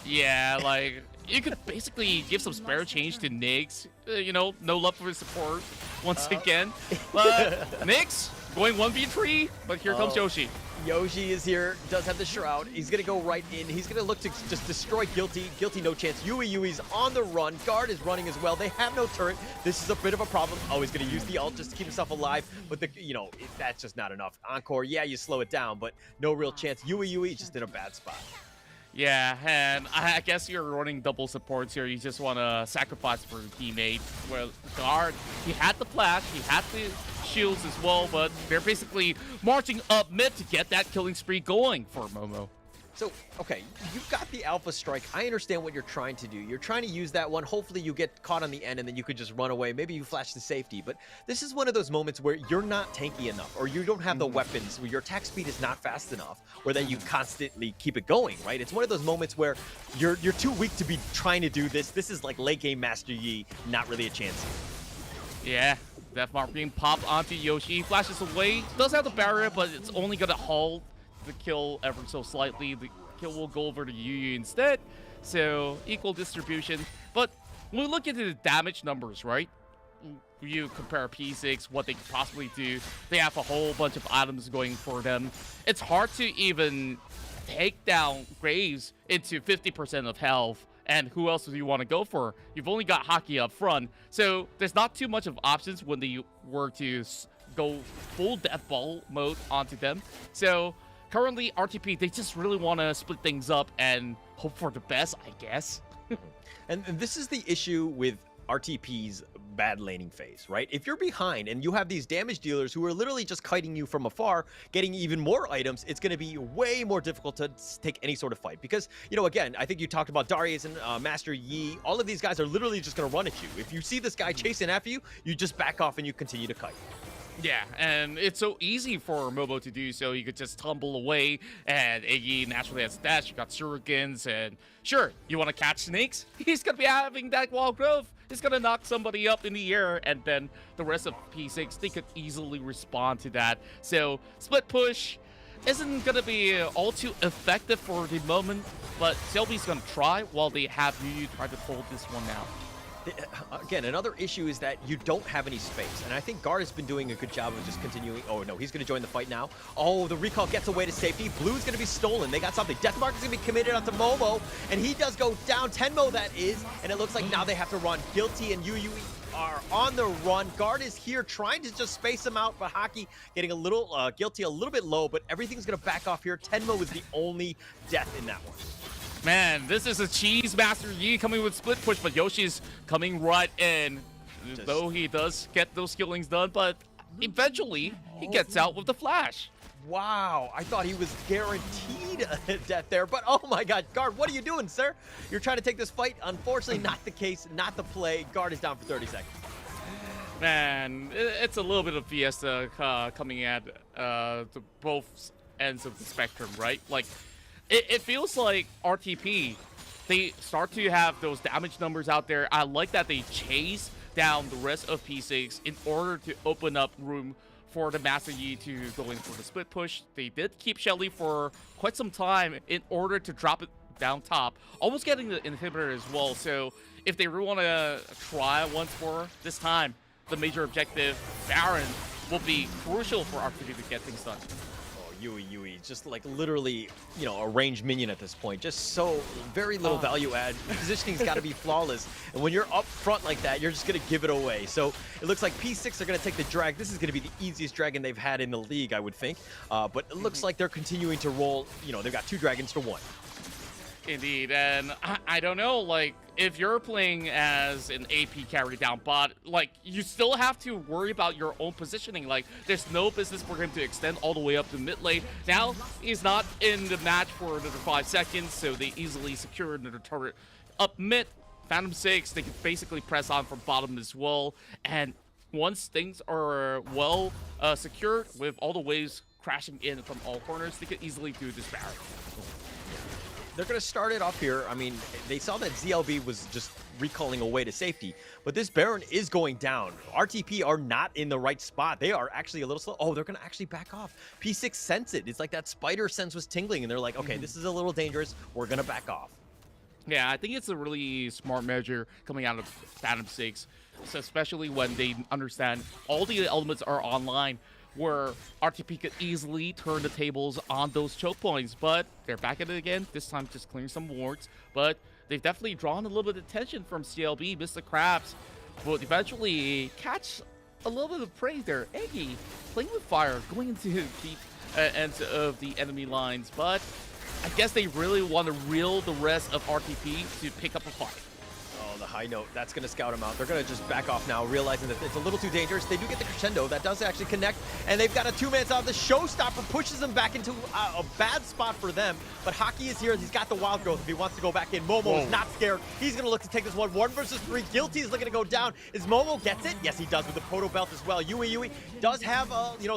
Yeah, like, you could basically give some spare change to Nix. You know, no love for his support once again. But Nix going 1v3, but here comes Yoshi. Yoshi is here, does have the Shroud. He's going to go right in. He's going to look to just destroy Guilty. Guilty, no chance. Yui's on the run. Guard is running as well. They have no turret. This is a bit of a problem. Oh, he's going to use the ult just to keep himself alive. But, that's just not enough. Encore, yeah, you slow it down, but no real chance. Yui just in a bad spot. Yeah, and I guess you're running double supports here. You just want to sacrifice for your teammate. Well, Guard, he had the flash, he had the shields as well, but they're basically marching up mid to get that killing spree going for Momo. So, okay, you've got the Alpha Strike. I understand what you're trying to do. You're trying to use that one. Hopefully you get caught on the end and then you could just run away. Maybe you flash to safety. But this is one of those moments where you're not tanky enough or you don't have the weapons, where your attack speed is not fast enough, or that you constantly keep it going, right? It's one of those moments where you're too weak to be trying to do this. This is like late game Master Yi, not really a chance. Yeah, Death Mark being popped onto Yoshi. Flashes away. Does have the barrier, but it's only going to hold the kill ever so slightly. The kill will go over to Yu instead, so equal distribution. But when we look into the damage numbers, right, you compare P6, what they could possibly do, they have a whole bunch of items going for them. It's hard to even take down Graves into 50% of health, and who else do you want to go for? You've only got Haki up front, so there's not too much of options when they were to go full death ball mode onto them. So currently, RTP, they just really want to split things up and hope for the best, I guess. And this is the issue with RTP's bad laning phase, right? If you're behind and you have these damage dealers who are literally just kiting you from afar, getting even more items, it's going to be way more difficult to take any sort of fight. Because, again, I think you talked about Darius and Master Yi. All of these guys are literally just going to run at you. If you see this guy chasing after you, you just back off and you continue to kite. Yeah, and it's so easy for Momo to do so. You could just tumble away, and Iggy naturally has dash. You got shurikens, and sure, you want to catch snakes? He's going to be having that wall growth. He's going to knock somebody up in the air, and then the rest of P6, they could easily respond to that. So, split push isn't going to be all too effective for the moment, but Selby's going to try while they have Yu try to pull this one out. Again, another issue is that you don't have any space, and I think Guard has been doing a good job of just continuing. Oh no, he's going to join the fight now. Oh, the recall gets away to safety. Blue's going to be stolen. They got something. Deathmark is going to be committed onto Momo, and he does go down. Tenmo that is, and it looks like now they have to run. Guilty and Yui are on the run. Guard is here trying to just space him out, but Haki getting a little Guilty a little bit low, but everything's going to back off here. Tenmo is the only death in that one. Man, this is a cheese Master Yi coming with split push, but Yoshi's coming right in. Though he does get those killings done, but eventually he gets out with the flash. Wow, I thought he was guaranteed a death there, but oh my god, Guard, what are you doing, sir? You're trying to take this fight. Unfortunately, not the case, not the play. Guard is down for 30 seconds. Man, it's a little bit of Fiesta coming at the both ends of the spectrum, right? Like, it feels like RTP, they start to have those damage numbers out there. I like that they chase down the rest of P6 in order to open up room for the Master Yi to go in for the split push. They did keep Shelly for quite some time in order to drop it down top, almost getting the inhibitor as well. So if they really want to try once more, this time the major objective, Baron, will be crucial for RTP to get things done. Yui, just like literally, a ranged minion at this point. Just so very little value add. Positioning's got to be flawless. And when you're up front like that, you're just going to give it away. So it looks like P6 are going to take the drag. This is going to be the easiest dragon they've had in the league, I would think. But it looks like they're continuing to roll. They've got 2 dragons to 1. Indeed, and I don't know, like, if you're playing as an AP carry down bot, like, you still have to worry about your own positioning. Like, there's no business for him to extend all the way up to mid lane. Now, he's not in the match for another 5 seconds, so they easily secure another turret up mid. Phantom 6, they can basically press on from bottom as well, and once things are well secured, with all the waves crashing in from all corners, they can easily do this Baron. They're going to start it off here. I mean, they saw that ZLB was just recalling away to safety, but this Baron is going down. RTP are not in the right spot. They are actually a little slow. Oh, they're going to actually back off. P6 sense it. It's like that spider sense was tingling, and they're like, okay, this is a little dangerous. We're going to back off. Yeah, I think it's a really smart measure coming out of Phantom 6, so especially when they understand all the elements are online where RTP could easily turn the tables on those choke points, but they're back at it again, this time just clearing some wards, but they've definitely drawn a little bit of attention from CLB. Mr. Krabs will eventually catch a little bit of praise there. ENG playing with fire, going into the ends of the enemy lines, but I guess they really want to reel the rest of RTP to pick up a fight. Oh, the high note, that's going to scout him out. They're going to just back off now, realizing that it's a little too dangerous. They do get the crescendo. That does actually connect, and they've got a two-man stop. The showstopper pushes them back into a bad spot for them, but Hockey is here. He's got the wild growth if he wants to go back in. Momo is not scared. He's going to look to take this one. 1 versus 3. Guilty is looking to go down. Is Momo gets it? Yes, he does with the proto belt as well. Yui does have,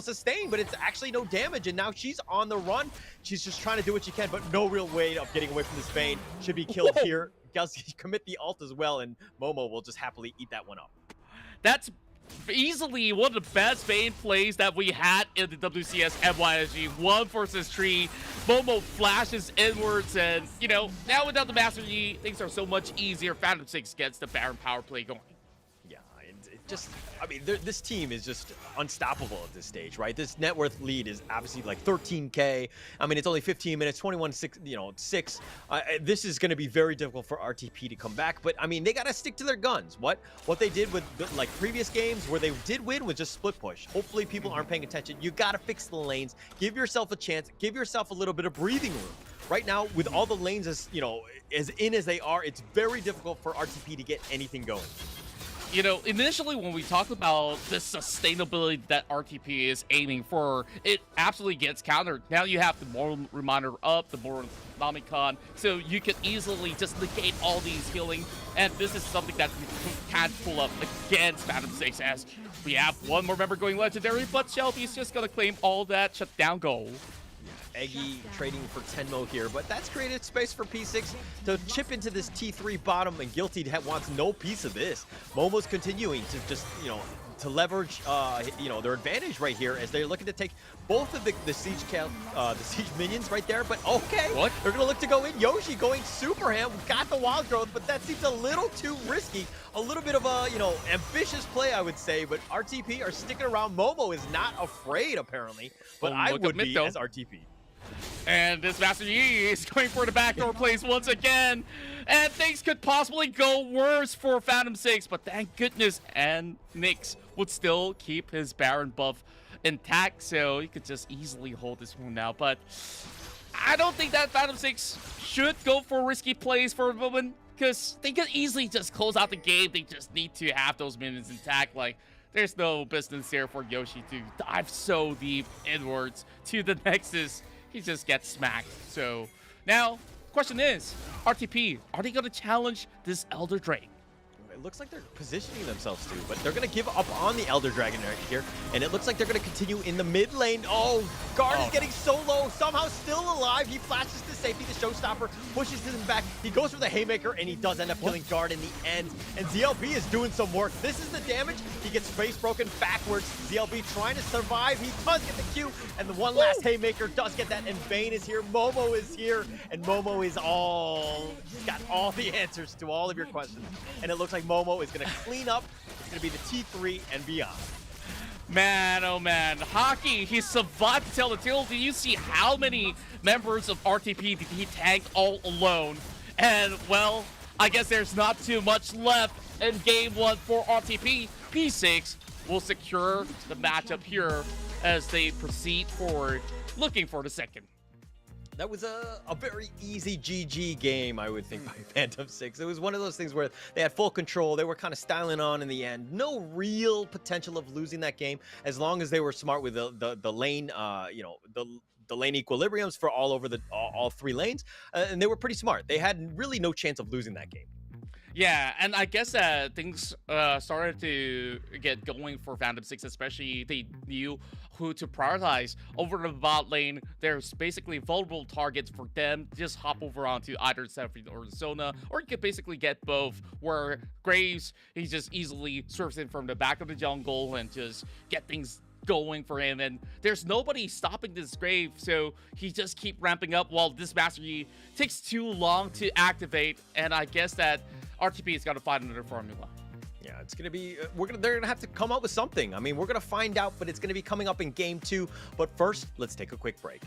sustain, but it's actually no damage, and now she's on the run. She's just trying to do what she can, but no real way of getting away from this Vayne. Should be killed here. Does commit the ult as well, and Momo will just happily eat that one up. That's easily one of the best Vayne plays that we had in the WCS MYSG. 1 versus 3. Momo flashes inwards, and, now without the Master Yi, things are so much easier. Phantom 6 gets the Baron power play going. Yeah, and it just, this team is just unstoppable at this stage, right? This net worth lead is obviously like 13K. It's only 15 minutes, 21-6. This is going to be very difficult for RTP to come back, but they got to stick to their guns. What they did with previous games where they did win was just split push. Hopefully people aren't paying attention. You got to fix the lanes, give yourself a chance, give yourself a little bit of breathing room. Right now, with all the lanes as in as they are, it's very difficult for RTP to get anything going. Initially when we talked about the sustainability that RTP is aiming for, it absolutely gets countered. Now you have the Moral Reminder up, the Moral Nomicon, so you can easily just negate all these healing, and this is something that you can't pull up against Phantom 6, as we have one more member going legendary, but Shelby's just gonna claim all that shutdown gold. ENG trading for Tenmo here, but that's created space for P6 to chip into this T3 bottom, and Guilty wants no piece of this. Momo's continuing to just, to leverage, their advantage right here as they're looking to take both of the siege minions right there, but okay. What? They're going to look to go in. Yoshi going super ham, got the wild growth, but that seems a little too risky. A little bit of a, ambitious play, I would say, but RTP are sticking around. Momo is not afraid, apparently, but I would be as RTP. And this Master Yi is going for the backdoor plays once again. And things could possibly go worse for Phantom 6, but thank goodness, and Nyx would still keep his Baron buff intact, so he could just easily hold this one now. But I don't think that Phantom 6 should go for risky plays for a moment, because they could easily just close out the game. They just need to have those minions intact. There's no business here for Yoshi to dive so deep inwards to the Nexus. He just gets smacked. So now, question is, RTP, are they going to challenge this Elder Drake? It looks like they're positioning themselves to, but they're going to give up on the Elder Dragon right here, and it looks like they're going to continue in the mid lane. Oh, Guard is getting so low, somehow still alive. He flashes to safety. The Showstopper pushes him back. He goes for the Haymaker, and he does end up killing Guard in the end. And ZLB is doing some work. This is the damage. He gets face broken backwards. ZLB trying to survive. He does get the Q, and the one last Haymaker does get that, and Vayne is here. Momo is here, and Momo is he's got all the answers to all of your questions. And it looks like Momo is going to clean up. It's going to be the T3 and beyond. Man, oh man. Hockey, he survived to tell the tale. Do you see how many members of RTP did he tank all alone? And, well, I guess there's not too much left in game 1 for RTP. P6 will secure the matchup here as they proceed forward, looking for the second. That was a very easy GG game, I would think, by Phantom 6. It was one of those things where they had full control. They were kind of styling on in the end. No real potential of losing that game as long as they were smart with the lane, the lane equilibriums for all over all 3 lanes. And they were pretty smart. They had really no chance of losing that game. Yeah, and I guess things started to get going for Phantom 6, especially they knew who to prioritize. Over the bot lane, there's basically vulnerable targets for them. Just hop over onto either Seraphine or Zona, or you could basically get both, where Graves, he just easily surfs in from the back of the jungle and just get things going for him, and there's nobody stopping this Grave, so he just keep ramping up while this Master Yi takes too long to activate, and I guess that RTP has got to find another formula. Yeah, it's gonna be. They're gonna have to come up with something. I mean, we're gonna find out, but it's gonna be coming up in game 2. But first, let's take a quick break.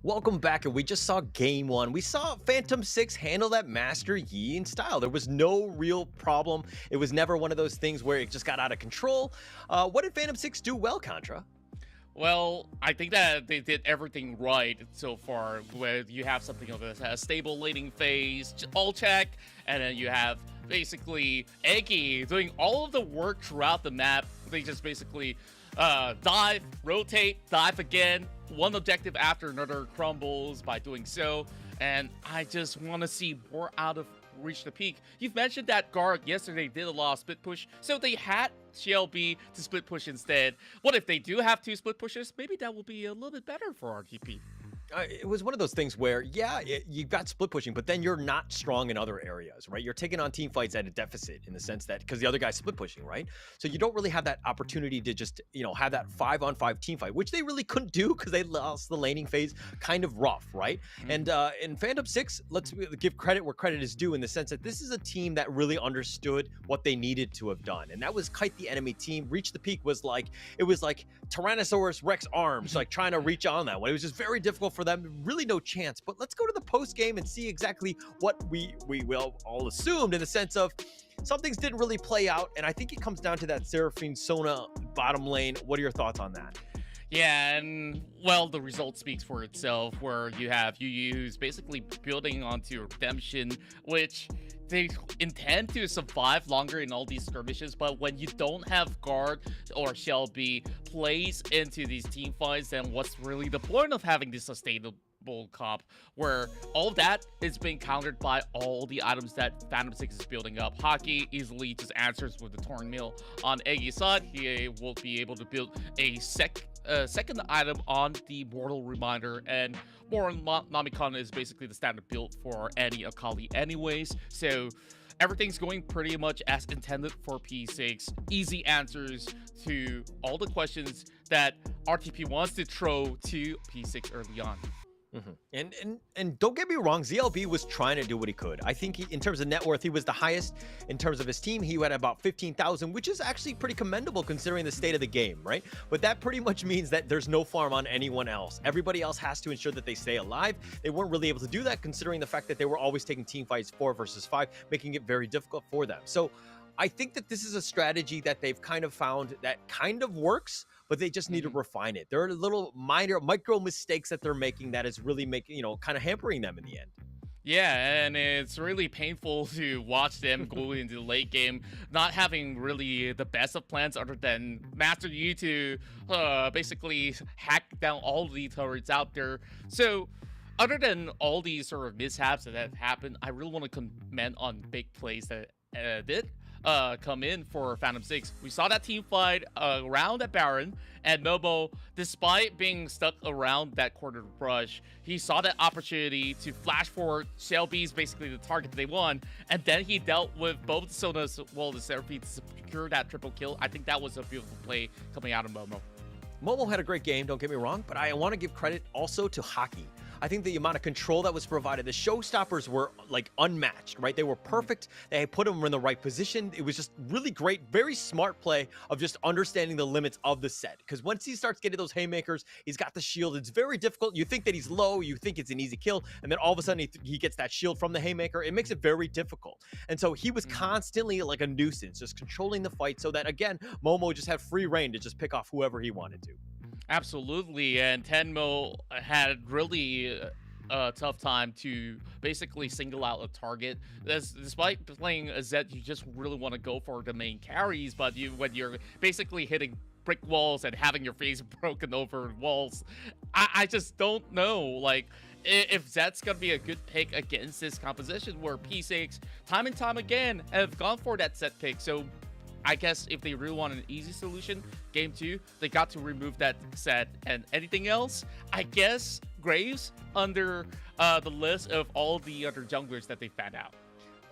Welcome back, and we just saw game 1. We saw Phantom 6 handle that Master Yi in style. There was no real problem. It was never one of those things where it just got out of control. What did Phantom 6 do well, Contra? Well, I think that they did everything right so far, where you have something of a stable laning phase, all check, and then you have basically ENG doing all of the work throughout the map. They just basically dive, rotate, dive again. One objective after another crumbles by doing so, and I just want to see more out of Reach the Peak. You've mentioned that Guard yesterday did a lot of split push, so they had CLB to split push instead. What if they do have 2 split pushes? Maybe that will be a little bit better for RTP. It was one of those things where, yeah, you got split pushing, but then you're not strong in other areas, right? You're taking on team fights at a deficit in the sense that, because the other guy's split pushing, right? So you don't really have that opportunity to just, have that 5-on-5 team fight, which they really couldn't do because they lost the laning phase kind of rough, right? And in Phantom 6, let's give credit where credit is due in the sense that this is a team that really understood what they needed to have done. And that was kite the enemy team. Reach the Peak was like, it was like Tyrannosaurus Rex arms, like trying to reach on that one. It was just very difficult for them, really no chance. But let's go to the post game and see exactly what we will all assumed, in the sense of some things didn't really play out. And I think it comes down to that Seraphine Sona bottom lane. What are your thoughts on that? Yeah, and well, the result speaks for itself, where you have Yu who's basically building onto Redemption, which they intend to survive longer in all these skirmishes, but when you don't have Guard or Shelby plays into these team fights, then what's really the point of having this sustainable comp, where all that is being countered by all the items that Phantom 6 is building up. Hockey easily just answers with the Torn Mill. On Eggy's side, he will be able to build a second item on the Mortal Reminder, and more on Namikon is basically the standard build for any Akali anyways, so everything's going pretty much as intended for P6. Easy answers to all the questions that RTP wants to throw to P6 early on. And don't get me wrong, ZLB was trying to do what he could. I think in terms of net worth, he was the highest in terms of his team. He had about 15,000, which is actually pretty commendable considering the state of the game, right? But that pretty much means that there's no farm on anyone else. Everybody else has to ensure that they stay alive. They weren't really able to do that considering the fact that they were always taking team fights 4 versus 5, making it very difficult for them. So I think that this is a strategy that they've kind of found that kind of works, but they just need to refine it. There are little micro mistakes that they're making that is really making, kind of hampering them in the end. Yeah, and it's really painful to watch them go into the late game, not having really the best of plans other than Master Yi to basically hack down all the turrets out there. So other than all these sort of mishaps that have happened, I really want to comment on big plays that did come in for Phantom 6. We saw that team fight around at Baron, and Momo, despite being stuck around that corner brush, he saw that opportunity to flash forward. Shelby's basically the target that they won, and then he dealt with both Sonas as well as Seraphine to secure that triple kill. I think that was a beautiful play coming out of Momo. Momo had a great game, don't get me wrong, but I want to give credit also to Hockey. I think the amount of control that was provided, the showstoppers were like unmatched, right? They were perfect. They put him in the right position. It was just really great, very smart play of just understanding the limits of the set. Because once he starts getting those haymakers, he's got the shield. It's very difficult. You think that he's low, you think it's an easy kill, and then all of a sudden he gets that shield from the haymaker. It makes it very difficult. And so he was constantly like a nuisance, just controlling the fight so that, again, Momo just had free reign to just pick off whoever he wanted to. Absolutely, and Tenmo had really a tough time to basically single out a target. Despite playing a Zed, you just really want to go for the main carries, but when you're basically hitting brick walls and having your face broken over walls, I just don't know, like, if Zed's gonna be a good pick against this composition where P6 time and time again have gone for that set pick. So I guess if they really want an easy solution, game 2, they got to remove that set. And anything else, I guess Graves under the list of all the other junglers that they found out.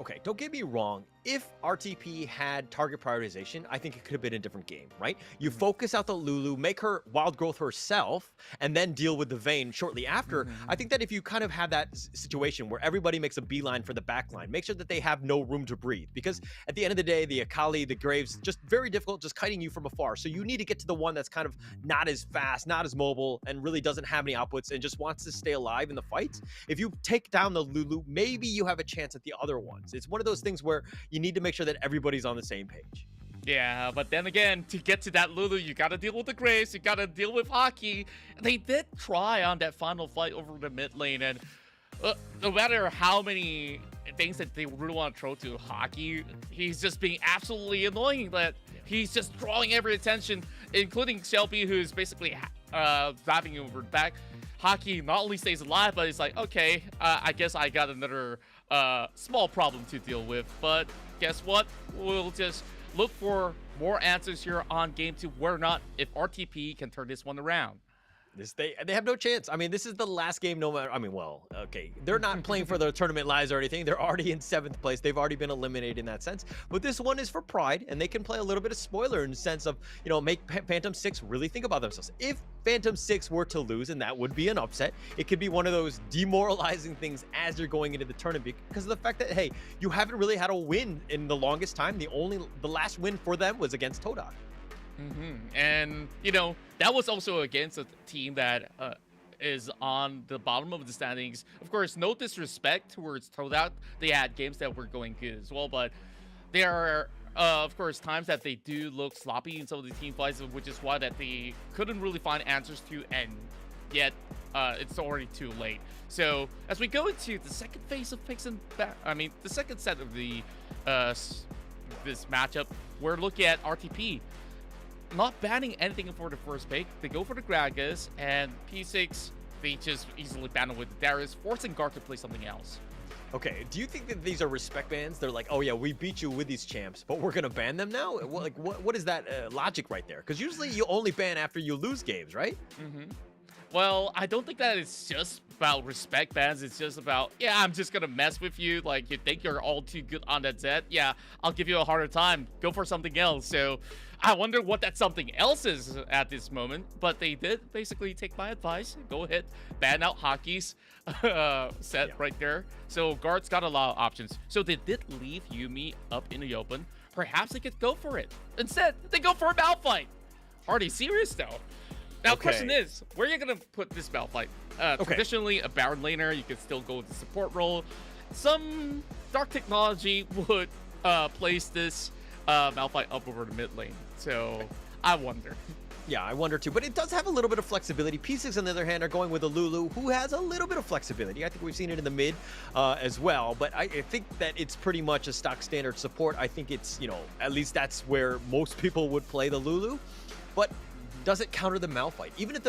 Okay, don't get me wrong. If RTP had target prioritization, I think it could have been a different game, right? You focus out the Lulu, make her wild growth herself, and then deal with the Vayne shortly after. I think that if you kind of have that situation where everybody makes a beeline for the backline, make sure that they have no room to breathe. Because at the end of the day, the Akali, the Graves, just very difficult, just kiting you from afar. So you need to get to the one that's kind of not as fast, not as mobile, and really doesn't have any outputs and just wants to stay alive in the fight. If you take down the Lulu, maybe you have a chance at the other ones. It's one of those things where you need to make sure that everybody's on the same page. Yeah, but then again, to get to that Lulu, you gotta deal with the Graves, you gotta deal with Hockey. They did try on that final fight over the mid lane, and no matter how many things that they really want to throw to Hockey, he's just being absolutely annoying. That he's just drawing every attention, including Shelby, who's basically diving over the back. Hockey not only stays alive, but it's like, okay, I guess I got another small problem to deal with. But guess what? We'll just look for more answers here on game 2, where or not if RTP can turn this one around. They have no chance. I mean, this is the last game no matter. I mean, well, okay. They're not playing for their tournament lives or anything. They're already in 7th place. They've already been eliminated in that sense. But this one is for pride, and they can play a little bit of spoiler in the sense of, make Phantom 6 really think about themselves. If Phantom 6 were to lose, and that would be an upset, it could be one of those demoralizing things as you're going into the tournament because of the fact that, hey, you haven't really had a win in the longest time. The last win for them was against TODAK. And, that was also against a team that is on the bottom of the standings. Of course, no disrespect towards TODAK. They had games that were going good as well, but there are, of course, times that they do look sloppy in some of the team fights, which is why that they couldn't really find answers to, and yet it's already too late. So as we go into the second phase of picks and the second set of the this matchup, we're looking at RTP not banning anything for the first pick. They go for the Gragas, and P6, they just easily ban it with Darius, forcing Guard to play something else. Okay, do you think that these are respect bans? They're like, oh yeah, we beat you with these champs, but we're gonna ban them now? What is that logic right there? Because usually you only ban after you lose games, right? Well, I don't think that it's just about respect bans. It's just about, yeah, I'm just gonna mess with you. Like, you think you're all too good on that Zed? Yeah, I'll give you a harder time. Go for something else. So I wonder what that something else is at this moment. But they did basically take my advice. Go ahead, ban out Hockey's set right there. So Guard's got a lot of options. So they did leave Yuumi up in the open. Perhaps they could go for it. Instead, they go for a Malphite. Are they serious though? Now, the question is, where are you going to put this Malphite? Traditionally, a Baron laner, you can still go with the support role. Some Dark Technology would place this Malphite up over the mid lane. So, I wonder. Yeah, I wonder too. But it does have a little bit of flexibility. P6, on the other hand, are going with a Lulu, who has a little bit of flexibility. I think we've seen it in the mid as well. But I think that it's pretty much a stock standard support. I think it's, at least that's where most people would play the Lulu. But does it counter the Malphite? Even if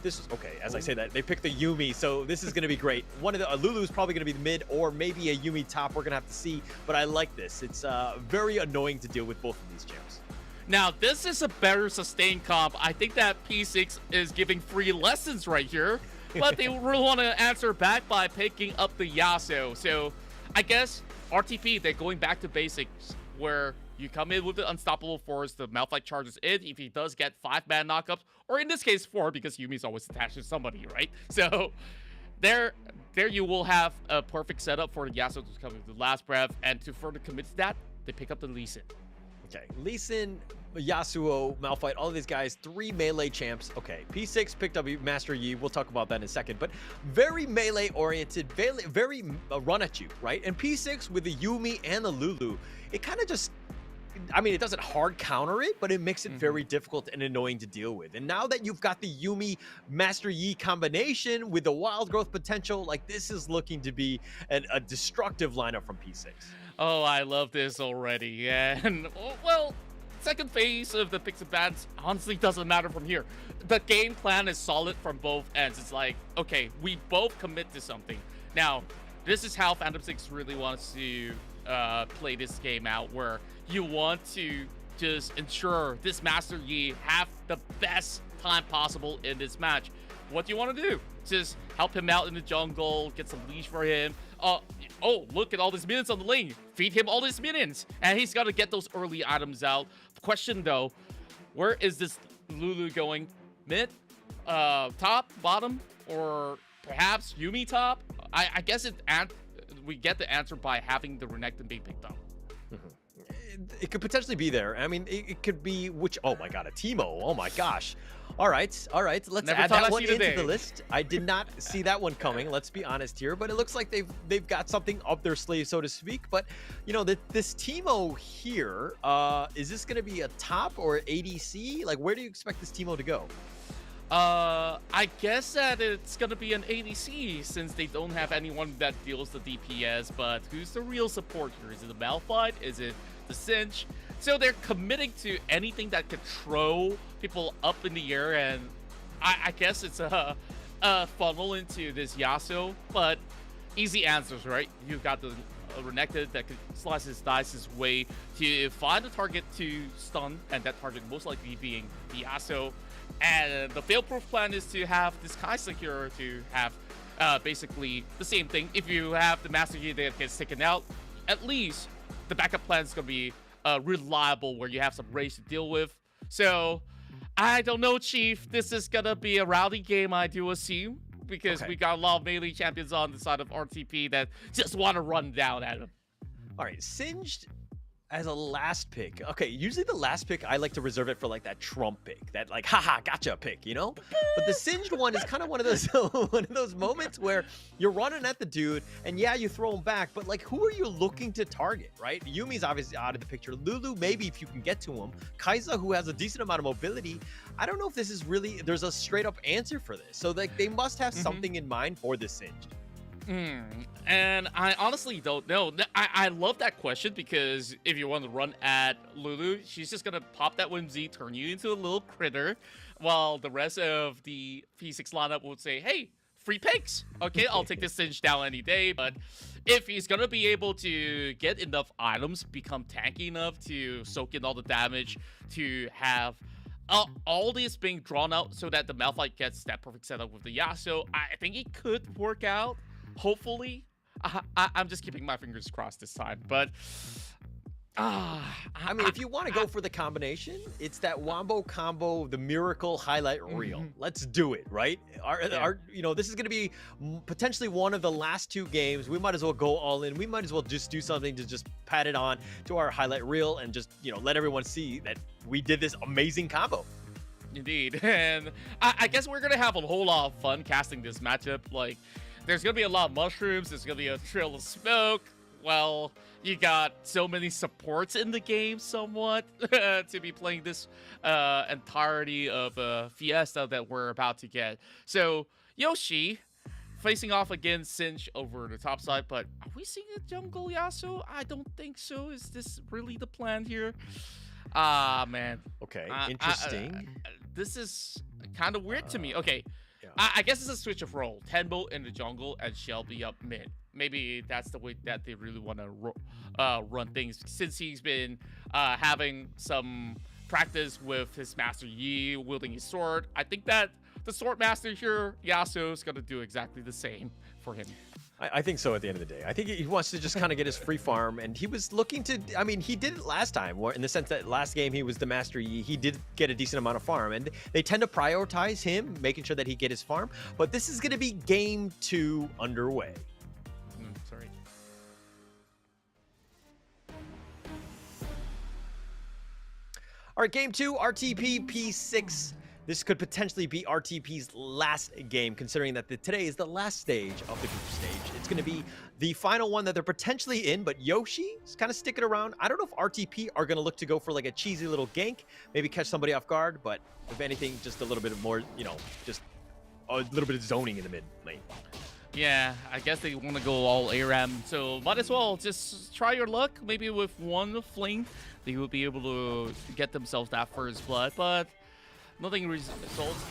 this is okay, as I say that, they picked the Yuumi, so this is going to be great. One of the Lulu is probably going to be the mid, or maybe a Yuumi top. We're going to have to see, but I like this. It's very annoying to deal with both of these champs. Now, this is a better sustained comp. I think that P6 is giving free lessons right here, but they really want to answer back by picking up the Yasuo. So I guess RTP, they're going back to basics, where you come in with the Unstoppable Force, the Malphite charges in. If he does get 5-man knockups, or in this case 4, because Yumi's always attached to somebody, right? So there you will have a perfect setup for the Yasuo to come with the last breath, and to further commit to that, they pick up the Lee Sin. Okay, Lee Sin, Yasuo, Malphite, all of these guys, 3 melee champs. Okay, P6 picked up Master Yi. We'll talk about that in a second, but very melee oriented, very run at you, right? And P6 with the Yuumi and the Lulu, it kind of just, it doesn't hard counter it, but it makes it very difficult and annoying to deal with. And now that you've got the Yuumi Master Yi combination with the wild growth potential, like, this is looking to be a destructive lineup from P6. Oh, I love this already. And, well, second phase of the picks and bans honestly doesn't matter from here. The game plan is solid from both ends. It's like, okay, we both commit to something. Now, this is how Phantom 6 really wants to play this game out, where you want to just ensure this Master Yi have the best time possible in this match. What do you want to do? Just help him out in the jungle, get some leash for him. Oh, look at all these minions on the lane. Feed him all these minions. And he's got to get those early items out. Question, though, where is this Lulu going? Mid? Top? Bottom? Or perhaps Yuumi top? I guess we get the answer by having the Renekton being picked up. It could potentially be there. It could be oh my god, a Teemo. Oh my gosh. All right. Let's add that one into the list. I did not see that one coming. Let's be honest here, but it looks like they've got something up their sleeve, so to speak. But this Teemo here, is this going to be a top or ADC? Like, where do you expect this Teemo to go? I guess that it's gonna be an ADC, since they don't have anyone that deals the DPS. But who's the real support here? Is it the Malphite? Is it the Cinch? So they're committing to anything that could throw people up in the air, and I guess it's a funnel into this Yasuo. But easy answers, right? You've got the Renekton that could slice his dice way to find a target to stun, and that target most likely being the Yasuo. And the fail-proof plan is to have this Kaisa here to have basically the same thing. If you have the Master Yi that gets taken out, at least the backup plan is going to be reliable, where you have some rage to deal with. So, I don't know, Chief. This is going to be a rowdy game, I do assume, because we got a lot of melee champions on the side of RTP that just want to run down at him. All right, Singed As a last pick, okay, usually the last pick, I like to reserve it for like that Trump pick, that like, haha, gotcha pick, you know? But the Singed one is kind of one of those one of those moments where you're running at the dude, and yeah, you throw him back, but like, who are you looking to target, right? Yumi's obviously out of the picture. Lulu, maybe if you can get to him. Kai'Sa, who has a decent amount of mobility. I don't know if this is really, there's a straight up answer for this. So like, they must have something in mind for this Singed. And I honestly don't know. I love that question because if you want to run at Lulu, she's just gonna pop that whimsy, turn you into a little critter, while the rest of the P6 lineup would say, hey, free picks. Okay, I'll take this Singe down any day. But if he's gonna be able to get enough items, become tanky enough to soak in all the damage, to have all this being drawn out so that the Malphite gets that perfect setup with the Yasuo, I think it could work out. Hopefully, I'm just keeping my fingers crossed this time. But I mean, if you want to go for the combination, it's that Wombo combo, the miracle highlight reel. Let's do it, right? You know, this is going to be potentially one of the last 2 games. We might as well go all in. We might as well just do something to just pat it on to our highlight reel and just, you know, let everyone see that we did this amazing combo. Indeed. And I guess we're going to have a whole lot of fun casting this matchup. Like, there's going to be a lot of mushrooms. There's going to be a trail of smoke. Well, you got so many supports in the game somewhat to be playing this entirety of Fiesta that we're about to get. So, Yoshi facing off against Singe over the top side, but are we seeing a jungle Yasuo? I don't think so. Is this really the plan here? Man. Okay, interesting. This is kind of weird to me. Okay. I guess it's a switch of role. Tenbo in the jungle and Shelby up mid. Maybe that's the way that they really want to run things. Since he's been having some practice with his Master Yi wielding his sword, I think that the Sword Master here, Yasuo, is going to do exactly the same for him. I think so at the end of the day. I think he wants to just kind of get his free farm, and he was looking to, I mean, he did it last time, in the sense that last game he was the Master Yi. He did get a decent amount of farm, and they tend to prioritize him, making sure that he get his farm. But this is going to be game 2 underway. Sorry. All right, game 2, RTP P6. This could potentially be RTP's last game, considering that today is the last stage of the group stage. It's going to be the final one that they're potentially in, but Yoshi is kind of sticking around. I don't know if RTP are going to look to go for like a cheesy little gank, maybe catch somebody off guard, but if anything, just a little bit of more, you know, just a little bit of zoning in the mid lane. Yeah, I guess they want to go all ARAM, so might as well just try your luck. Maybe with one fling, they will be able to get themselves that first blood, but nothing results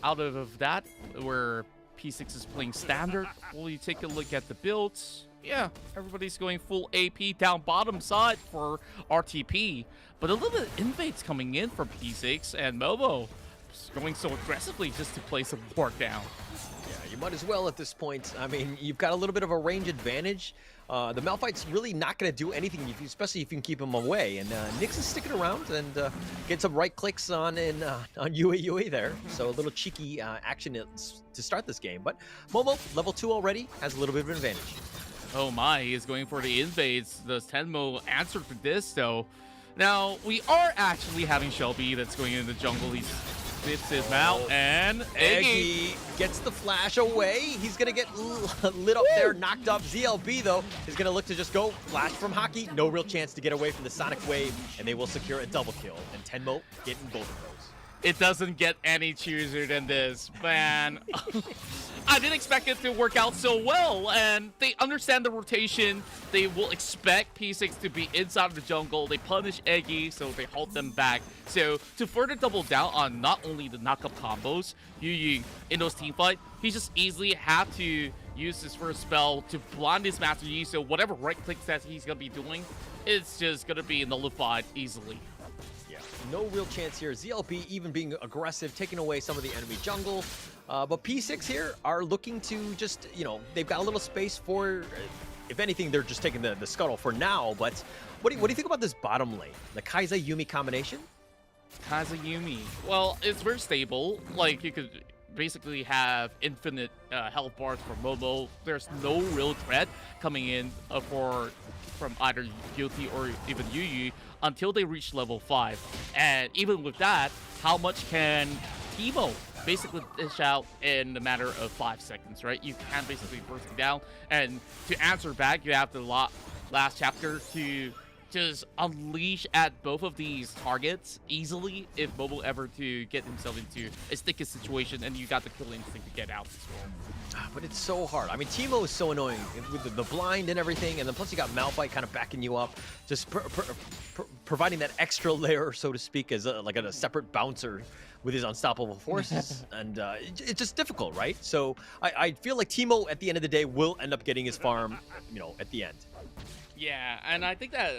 out of that, where P6 is playing standard. Will you take a look at the builds? Yeah, everybody's going full AP down bottom side for RTP, but a little bit of invades coming in from P6, and Momo going so aggressively just to place a ward down. Yeah, you might as well at this point. I mean, you've got a little bit of a range advantage. The Malphite's really not going to do anything, especially if you can keep him away. And Nyx is sticking around and get some right clicks on Yue there. So a little cheeky action to start this game. But Momo, level 2 already, has a little bit of an advantage. Oh my, he is going for the invades. Does Tenmo answer to this, though? Now, we are actually having Shelby that's going into the jungle. He's fits his mount, and Eggy gets the flash away. He's going to get lit up there, knocked up. ZLB, though, is going to look to just go flash from Hockey. No real chance to get away from the Sonic Wave, and they will secure a double kill. And Tenmo getting both of those. It doesn't get any cheesier than this, man. I didn't expect it to work out so well, and they understand the rotation. They will expect P6 to be inside of the jungle. They punish Eggy, so they hold them back. So to further double down on not only the knockup combos, Yu in those team fight, he just easily have to use his first spell to blind his Master Yi, so whatever right clicks that he's going to be doing, it's just going to be nullified easily. No real chance here. ZLB even being aggressive, taking away some of the enemy jungle. But P6 here are looking to just, you know, they've got a little space for, if anything, they're just taking the scuttle for now. But what do you think about this bottom lane? The Kai'Sa Yuumi combination? Kai'Sa Yuumi. Well, it's very stable. Like, you could basically have infinite health bars for Momo. There's no real threat coming in from either Guilty or even Yu until they reach level 5. And even with that, how much can Teemo basically dish out in a matter of 5 seconds, right? You can basically burst it down. And to answer back, you have the last chapter to just unleash at both of these targets easily if Momo ever to get himself into a sticky situation, and you got the kill instinct to get out as well. But it's so hard. I mean, Teemo is so annoying with the blind and everything, and then plus you got Malphite kind of backing you up, just providing that extra layer, so to speak, as like a separate bouncer with his unstoppable forces, and it's just difficult, right? So I feel like Teemo, at the end of the day, will end up getting his farm, at the end. Yeah, and I think that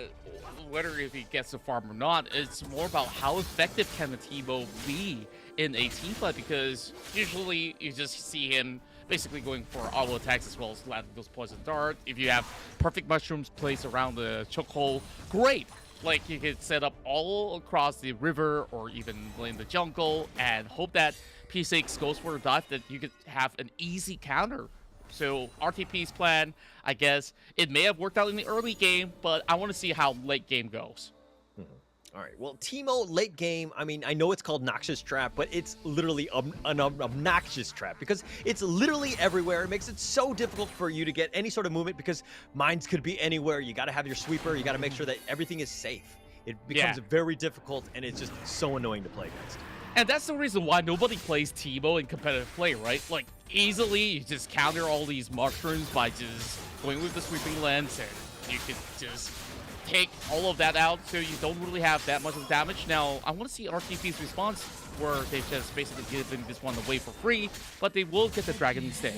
whether if he gets the farm or not, it's more about how effective can the Teemo be in a team fight, because usually you just see him basically going for auto attacks as well as landing those poison darts. If you have perfect mushrooms placed around the chokehold, great. Like, you could set up all across the river or even in the jungle and hope that P6 goes for a dive, that you could have an easy counter. So RTP's plan, I guess, it may have worked out in the early game, but I want to see how late game goes. All right, well, Teemo late game, I mean, I know it's called Noxious Trap, but it's literally an obnoxious trap because it's literally everywhere. It makes it so difficult for you to get any sort of movement because mines could be anywhere. You got to have your sweeper. You got to make sure that everything is safe. It becomes very difficult, and it's just so annoying to play against. And that's the reason why nobody plays Teemo in competitive play, right? Like, easily, you just counter all these mushrooms by just going with the sweeping lens, and you could just take all of that out, so you don't really have that much of damage. Now, I want to see RTP's response, where they just basically giving this one away for free, but they will get the dragon instead.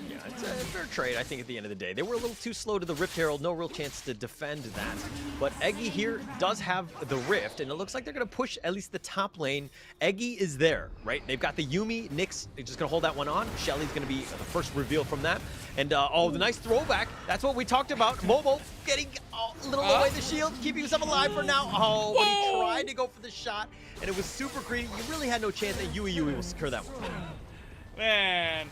Yeah, it's a fair trade, I think, at the end of the day. They were a little too slow to the Rift Herald, no real chance to defend that. But Eggy here does have the Rift, and it looks like they're going to push at least the top lane. Eggy is there, right? They've got the Yuumi, Nyx, they're just going to hold that one on. Shelly's going to be the first reveal from that. And, oh, the nice throwback. That's what we talked about. Momo getting a little away the shield, keeping himself alive for now. Oh, but he tried to go for the shot, and it was super greedy. You really had no chance that Yui will secure that one. Man,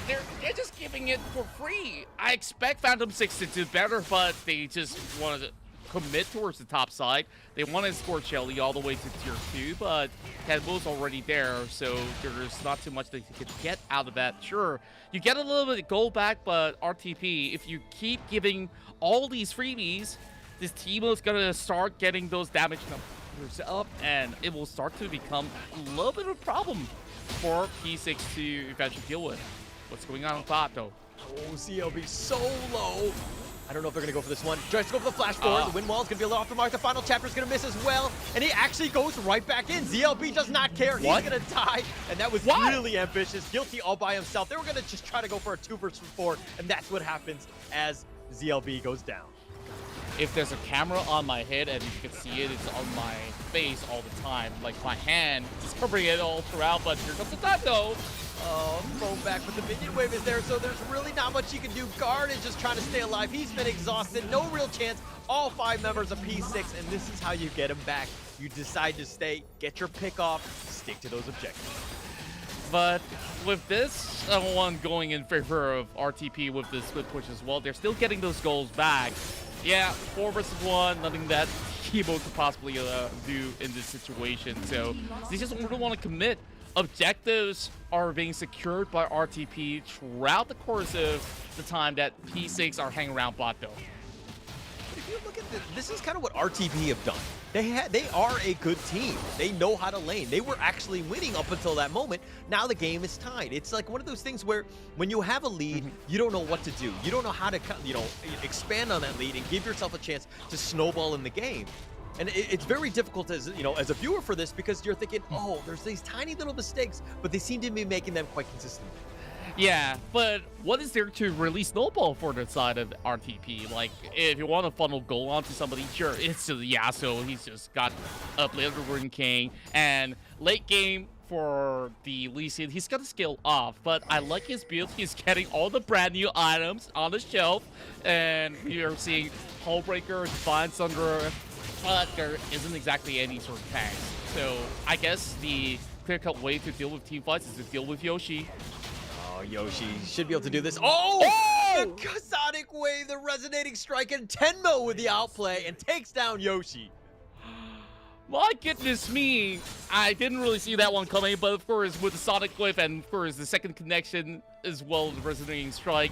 they're just giving it for free. I expect Phantom 6 to do better, but they just wanted to commit towards the top side. They want to escort Shelly all the way to tier 2, but Kenbo's already there, so there's not too much that you can get out of that. Sure, you get a little bit of gold back, but RTP, if you keep giving all these freebies, this Teemo is going to start getting those damage numbers up, and it will start to become a little bit of a problem for P6 to eventually deal with. What's going on with bot, though? Oh, CLB so low. I don't know if they're going to go for this one. Tries to go for the flash forward. The wind wall is going to be a little off the mark. The final chapter is going to miss as well. And he actually goes right back in. ZLB does not care. He's going to die. And that was really ambitious. Guilty all by himself. They were going to just try to go for a 2 versus 4. And that's what happens as ZLB goes down. If there's a camera on my head and you can see it, it's on my face all the time. Like my hand is covering it all throughout, but here comes the time though. Oh, throwback, but the minion wave is there, so there's really not much you can do. Guard is just trying to stay alive. He's been exhausted, no real chance. All 5 members of P6, and this is how you get him back. You decide to stay, get your pick off, stick to those objectives. But with this one going in favor of RTP with the split push as well, they're still getting those goals back. Yeah, 4 versus 1, nothing that Teemo could possibly do in this situation. So they just don't want to commit. Objectives are being secured by RTP throughout the course of the time that P6 are hanging around bot though. If you look at this is kind of what RTP have done. They are a good team. They know how to lane. They were actually winning up until that moment. Now the game is tied. It's like one of those things where when you have a lead, you don't know what to do. You don't know how to, expand on that lead and give yourself a chance to snowball in the game. And it's very difficult as a viewer for this because you're thinking, oh, there's these tiny little mistakes, but they seem to be making them quite consistently. Yeah, but what is there to really snowball for the side of RTP? Like, if you want to funnel goal onto somebody, sure, it's just Yasuo. He's just got a Blazing King. And late game for the Lee Sin, he's got to scale off. But I like his build. He's getting all the brand new items on the shelf. And you're seeing Hullbreaker, Divine Sunder, but there isn't exactly any sort of tags. So I guess the clear-cut way to deal with team fights is to deal with Yoshi. Oh, Yoshi should be able to do this. Oh! The Sonic Wave, the resonating strike, and Tenmo with the outplay and takes down Yoshi. My goodness me, I didn't really see that one coming, but of course with the Sonic Wave and of course the second connection as well, the resonating strike,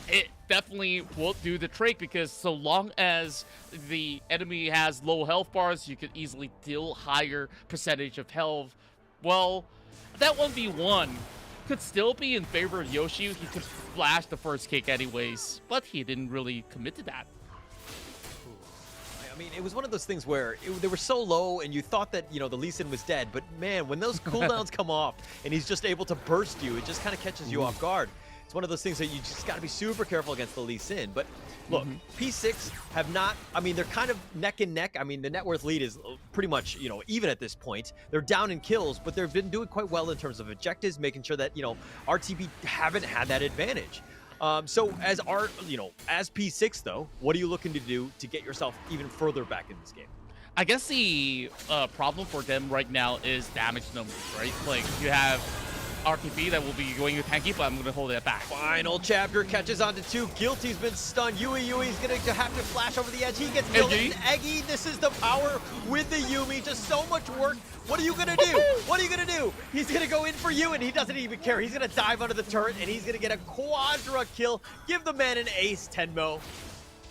it definitely will do the trick, because so long as the enemy has low health bars, you could easily deal higher percentage of health. Well, that 1v1 could still be in favor of Yoshi. He could flash the first kick anyways, but he didn't really commit to that. I mean, it was one of those things where they were so low and you thought that, you know, the Lee Sin was dead. But man, when those cooldowns come off and he's just able to burst you, it just kind of catches you off guard. It's one of those things that you just got to be super careful against the Lee Sin. But look, P6 have not, I mean, they're kind of neck and neck. I mean, the net worth lead is pretty much, you know, even at this point. They're down in kills, but they've been doing quite well in terms of objectives, making sure that, you know, RTP haven't had that advantage. So as as P6 though, what are you looking to do to get yourself even further back in this game? I guess the problem for them right now is damage numbers, right? Like, you have RTP that will be going with tanky, but I'm going to hold that back. Final chapter catches onto 2. Guilty's been stunned. Yui's going to have to flash over the edge. He gets killed. Eggy, this is the power with the Yuumi. Just so much work. What are you going to do? What are you going to do? He's going to go in for you, and he doesn't even care. He's going to dive under the turret, and he's going to get a quadra kill. Give the man an ace, Tenmo.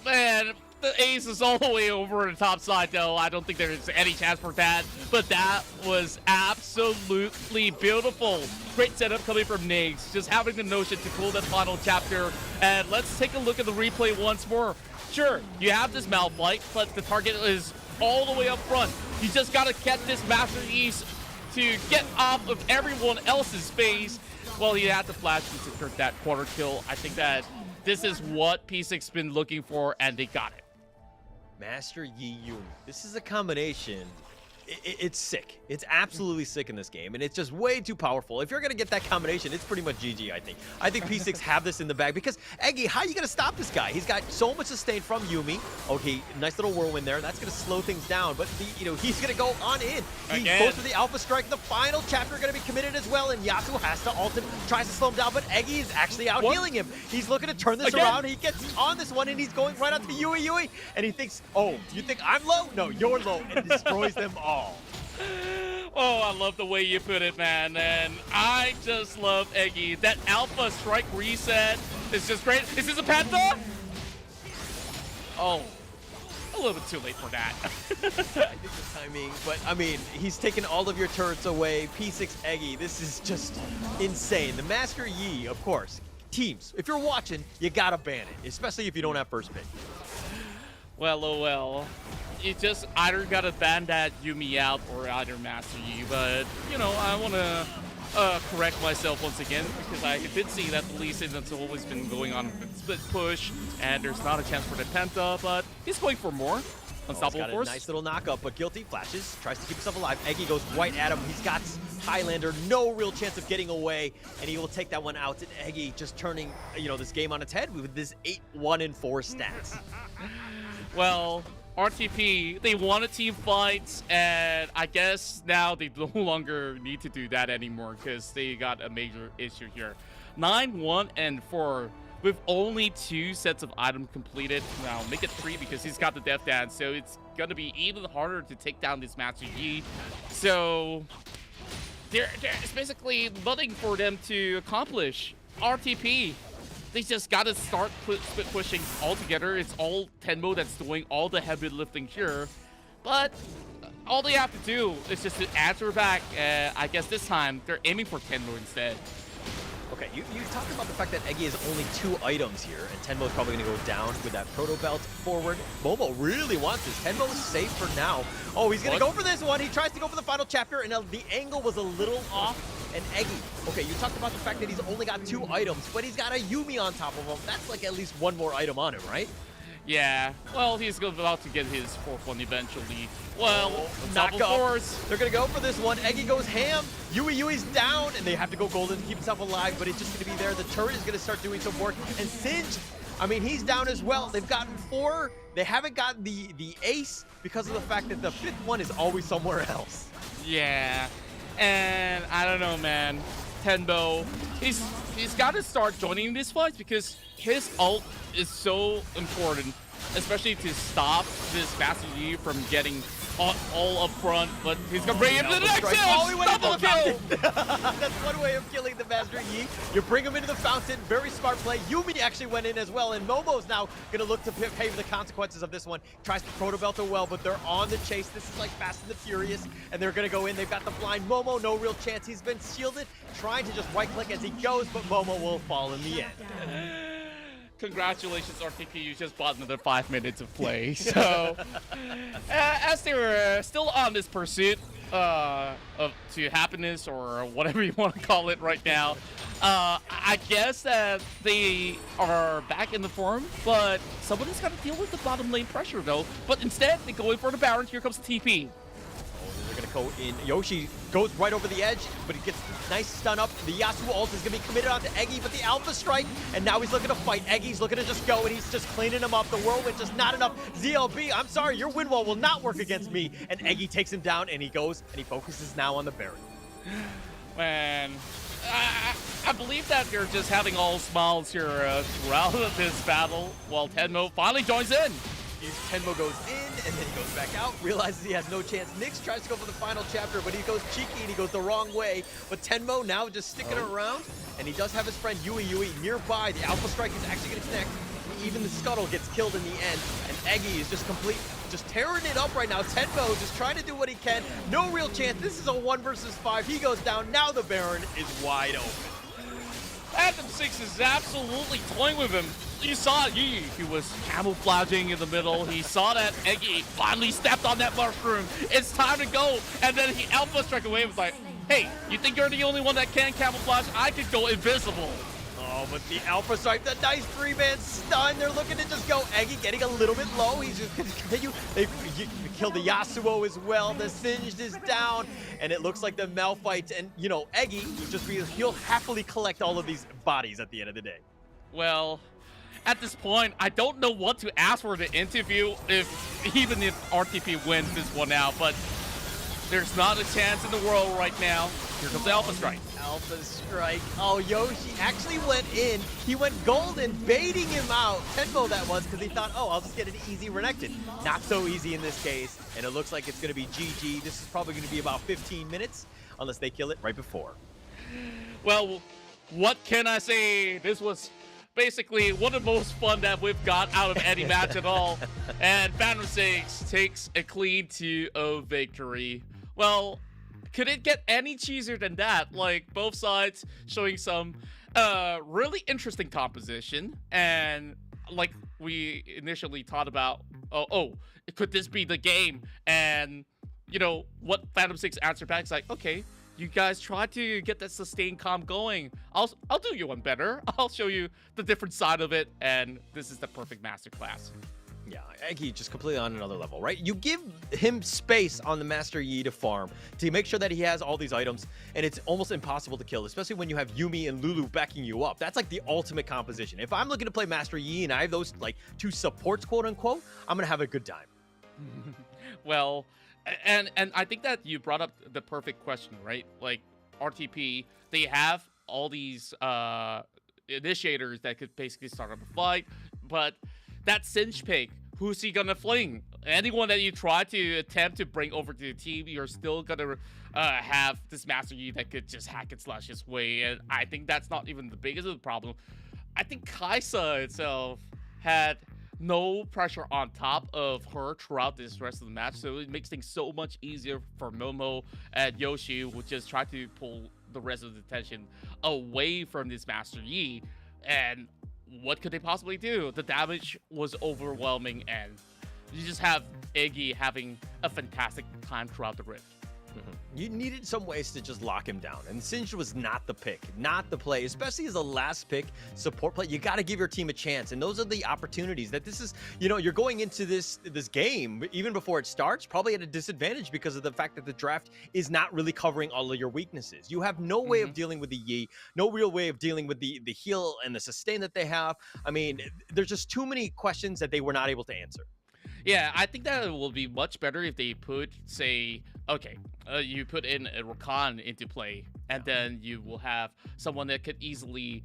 Man, the ace is all the way over the top side, though. I don't think there's any chance for that, but that was absolutely beautiful. Great setup coming from Nags, just having the notion to pull that final chapter. And let's take a look at the replay once more. Sure, you have this Malphite, but the target is all the way up front. You just got to get this Master East to get off of everyone else's face. Well, he had to flash to secure that quarter kill. I think that this is what P6 been looking for, and they got it. Master Yi Yuumi. This is a combination. It's sick. It's absolutely sick in this game, and it's just way too powerful. If you're going to get that combination, it's pretty much GG, I think. I think P6 have this in the bag, because, Eggy, how are you going to stop this guy? He's got so much sustain from Yuumi. Okay, nice little whirlwind there. That's going to slow things down, but, he's going to go on in. He goes for the Alpha Strike. The final chapter going to be committed as well, and Yasuo has to ult him, tries to slow him down, but Eggy is actually out healing him. He's looking to turn this around. He gets on this one, and he's going right onto Yui, and he thinks, oh, you think I'm low? No, you're low, and destroys them all. Oh, I love the way you put it, man, and I just love Eggy. That Alpha Strike reset is just great. Is this a Panther? Oh, a little bit too late for that. I think the timing, but I mean, he's taken all of your turrets away. P6 Eggy, this is just insane. The Master Yi, of course, teams, if you're watching, you gotta ban it, especially if you don't have first pick. Well, oh well. You just either gotta ban that Yuumi out or either Master Yi, but, I want to correct myself once again, because I did see that the Lee Sin has always been going on split push, and there's not a chance for the Penta, but he's going for more. Unstoppable Force. Nice little knockup, but Guilty flashes, tries to keep himself alive. Eggy goes right at him. He's got Highlander, no real chance of getting away, and he will take that one out. And Eggy just turning, this game on its head with this 8-1-4 stats. Well, RTP, they wanted team fights, and I guess now they no longer need to do that anymore because they got a major issue here. 9-1-4 with only 2 sets of items completed. Now, make it 3 because he's got the Death Dance, so it's going to be even harder to take down this Master Yi. So, there's basically nothing for them to accomplish. RTP, they just got to start split pushing all together. It's all Tenmo that's doing all the heavy lifting here. But all they have to do is just to answer back. I guess this time they're aiming for Tenmo instead. Okay, you talked about the fact that Eggy has only 2 items here, and Tenmo's probably going to go down with that Proto Belt forward. Momo really wants this. Tenmo is safe for now. Oh, he's going to go for this one. He tries to go for the final chapter, and the angle was a little off. And Eggy, okay, you talked about the fact that he's only got 2 items, but he's got a Yuumi on top of him. That's like at least 1 more item on him, right? Yeah, well, he's about to get his 4th one eventually. Well, knock of course. They're going to go for this one. Eggy goes ham. Yui's down, and they have to go golden to keep himself alive, but it's just going to be there. The turret is going to start doing some work. And Singe, I mean, he's down as well. They've gotten 4. They haven't gotten the ace because of the fact that the 5th one is always somewhere else. Yeah. And I don't know, man. Tenbo, he's got to start joining these fights because his ult is so important, especially to stop this Master Yi from getting all up front. But he's gonna bring him to the next hill. Oh, he went into Double the kill. fountain. That's one way of killing the Master Yi. You bring him into the fountain. Very smart play. Yumi actually went in as well, and Momo's now gonna look to pay for the consequences of this one. Tries to proto belt her well, but they're on the chase. This is like Fast and the Furious, and they're gonna go in. They've got the blind Momo. No real chance. He's been shielded, trying to just right click as he goes, but Momo will fall in the end. Congratulations, RTP, you just bought another 5 minutes of play. So, as they were still on this pursuit to happiness, or whatever you want to call it right now, I guess that they are back in the form, but somebody's got to deal with the bottom lane pressure, though. But instead, they go in for the Baron. Here comes the TP. They're gonna go in. Yoshi goes right over the edge, but he gets a nice stun up. The Yasuo ult is gonna be committed onto Eggy, but the Alpha Strike, and now he's looking to fight. Eggy's looking to just go, and he's just cleaning him up. The Whirlwind just not enough. ZLB, I'm sorry, your wind wall will not work against me. And Eggy takes him down, and he goes, and he focuses now on the Baron. Man, I believe that they're just having all smiles here throughout this battle, while Tenmo finally joins in. Tenmo goes in, and then he goes back out, realizes he has no chance. Nyx tries to go for the final chapter, but he goes cheeky, and he goes the wrong way. But Tenmo now just sticking around, and he does have his friend Yui nearby. The Alpha Strike is actually going to connect. Even the Scuttle gets killed in the end, and Eggy is just tearing it up right now. Tenmo just trying to do what he can. No real chance. This is a 1 versus 5. He goes down. Now the Baron is wide open. Phantom6 is absolutely toying with him. You saw Yi, he was camouflaging in the middle. He saw that Eggy finally stepped on that mushroom. It's time to go. And then he Alpha Strike away and was like, hey, you think you're the only one that can camouflage? I could go invisible. Oh, but the Alpha Strike, the nice 3-man stun. They're looking to just go. Eggy getting a little bit low. He's just going to continue. They killed the Yasuo as well. The Singed is down. And it looks like the Malphite. And, you know, Eggy, he'll happily collect all of these bodies at the end of the day. Well, at this point, I don't know what to ask for the interview, even if RTP wins this one out. But there's not a chance in the world right now. Here comes the Alpha Strike. Alpha Strike. Oh, Yoshi actually went in. He went golden, baiting him out. Tenmo that was, because he thought, oh, I'll just get an easy Renekton. Not so easy in this case, and it looks like it's going to be GG. This is probably going to be about 15 minutes, unless they kill it right before. Well, what can I say? This was basically one of the most fun that we've got out of any match at all. And Phantom6 takes a clean 2-0 victory. Well, could it get any cheesier than that? Like, both sides showing some really interesting composition. And like we initially thought about, could this be the game? And, you know, what Phantom6 answered back is like, okay, you guys try to get that sustained comp going. I'll do you one better. I'll show you the different side of it, and this is the perfect masterclass. Yeah, Eggy just completely on another level, right? You give him space on the Master Yi to farm, to make sure that he has all these items, and it's almost impossible to kill, especially when you have Yumi and Lulu backing you up. That's like the ultimate composition. If I'm looking to play Master Yi and I have those like 2 supports, quote unquote, I'm gonna have a good time. Well, and I think that you brought up the perfect question, right? Like, RTP, they have all these initiators that could basically start up a fight, but that Singe pick, who's he gonna fling? Anyone that you try to attempt to bring over to the team, you're still gonna have this Master Yi that could just hack and slash his way, and I think that's not even the biggest of the problem. I think Kaisa itself had no pressure on top of her throughout this rest of the match, so it makes things so much easier for Momo and Yoshi, who just try to pull the rest of the tension away from this Master Yi. And what could they possibly do? The damage was overwhelming, and you just have Iggy having a fantastic time throughout the rift. You needed some ways to just lock him down, and Singe was not the pick, not the play, especially as a last pick support play. You got to give your team a chance, and those are the opportunities that this is, you know, you're going into this game, even before it starts, probably at a disadvantage because of the fact that the draft is not really covering all of your weaknesses. You have no way of dealing with the Yi, no real way of dealing with the heal and the sustain that they have. I mean, there's just too many questions that they were not able to answer. Yeah, I think that it will be much better if they put, say, okay, you put in a Rakan into play, and then you will have someone that could easily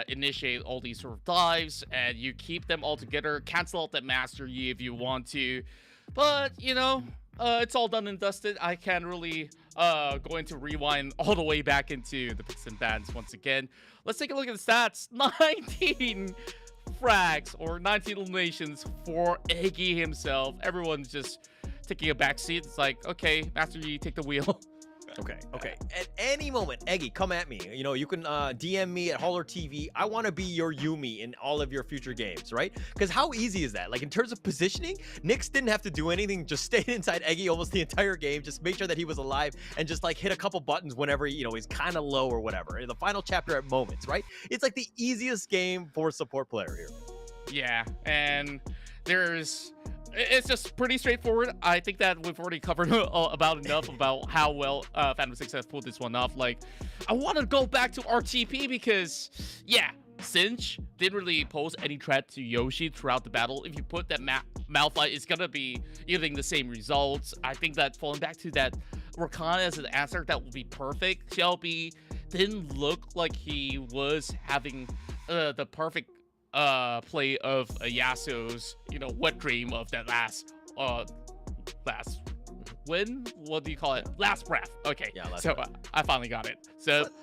initiate all these sort of dives, and you keep them all together, cancel out that Master Yi if you want to. But, you know, it's all done and dusted. I can't really go into rewind all the way back into the picks and bans once again. Let's take a look at the stats. 19 frags or 19 eliminations for Eggy himself. Everyone's just taking a back seat. It's like, okay, Master Yi, take the wheel. Okay. At any moment, Eggy, come at me. You know, you can DM me at Holler TV. I want to be your Yumi in all of your future games, right? Because how easy is that? Like, in terms of positioning, Nyx didn't have to do anything. Just stayed inside Eggy almost the entire game. Just make sure that he was alive and just, like, hit a couple buttons whenever, you know, he's kind of low or whatever. In the final chapter at moments, right? It's like the easiest game for a support player here. Yeah, and it's just pretty straightforward. I think that we've already covered about enough about how well Phantom 6 has pulled this one off. Like, I want to go back to RTP because, yeah, Sinch didn't really pose any threat to Yoshi throughout the battle. If you put that Malphite, it's going to be yielding the same results. I think that falling back to that Rakan as an answer, that would be perfect. Shelby didn't look like he was having the perfect play of Yasuo's, you know, wet dream of that last win? What do you call it? Last breath. Okay. Yeah, last breath. I finally got it. So, but,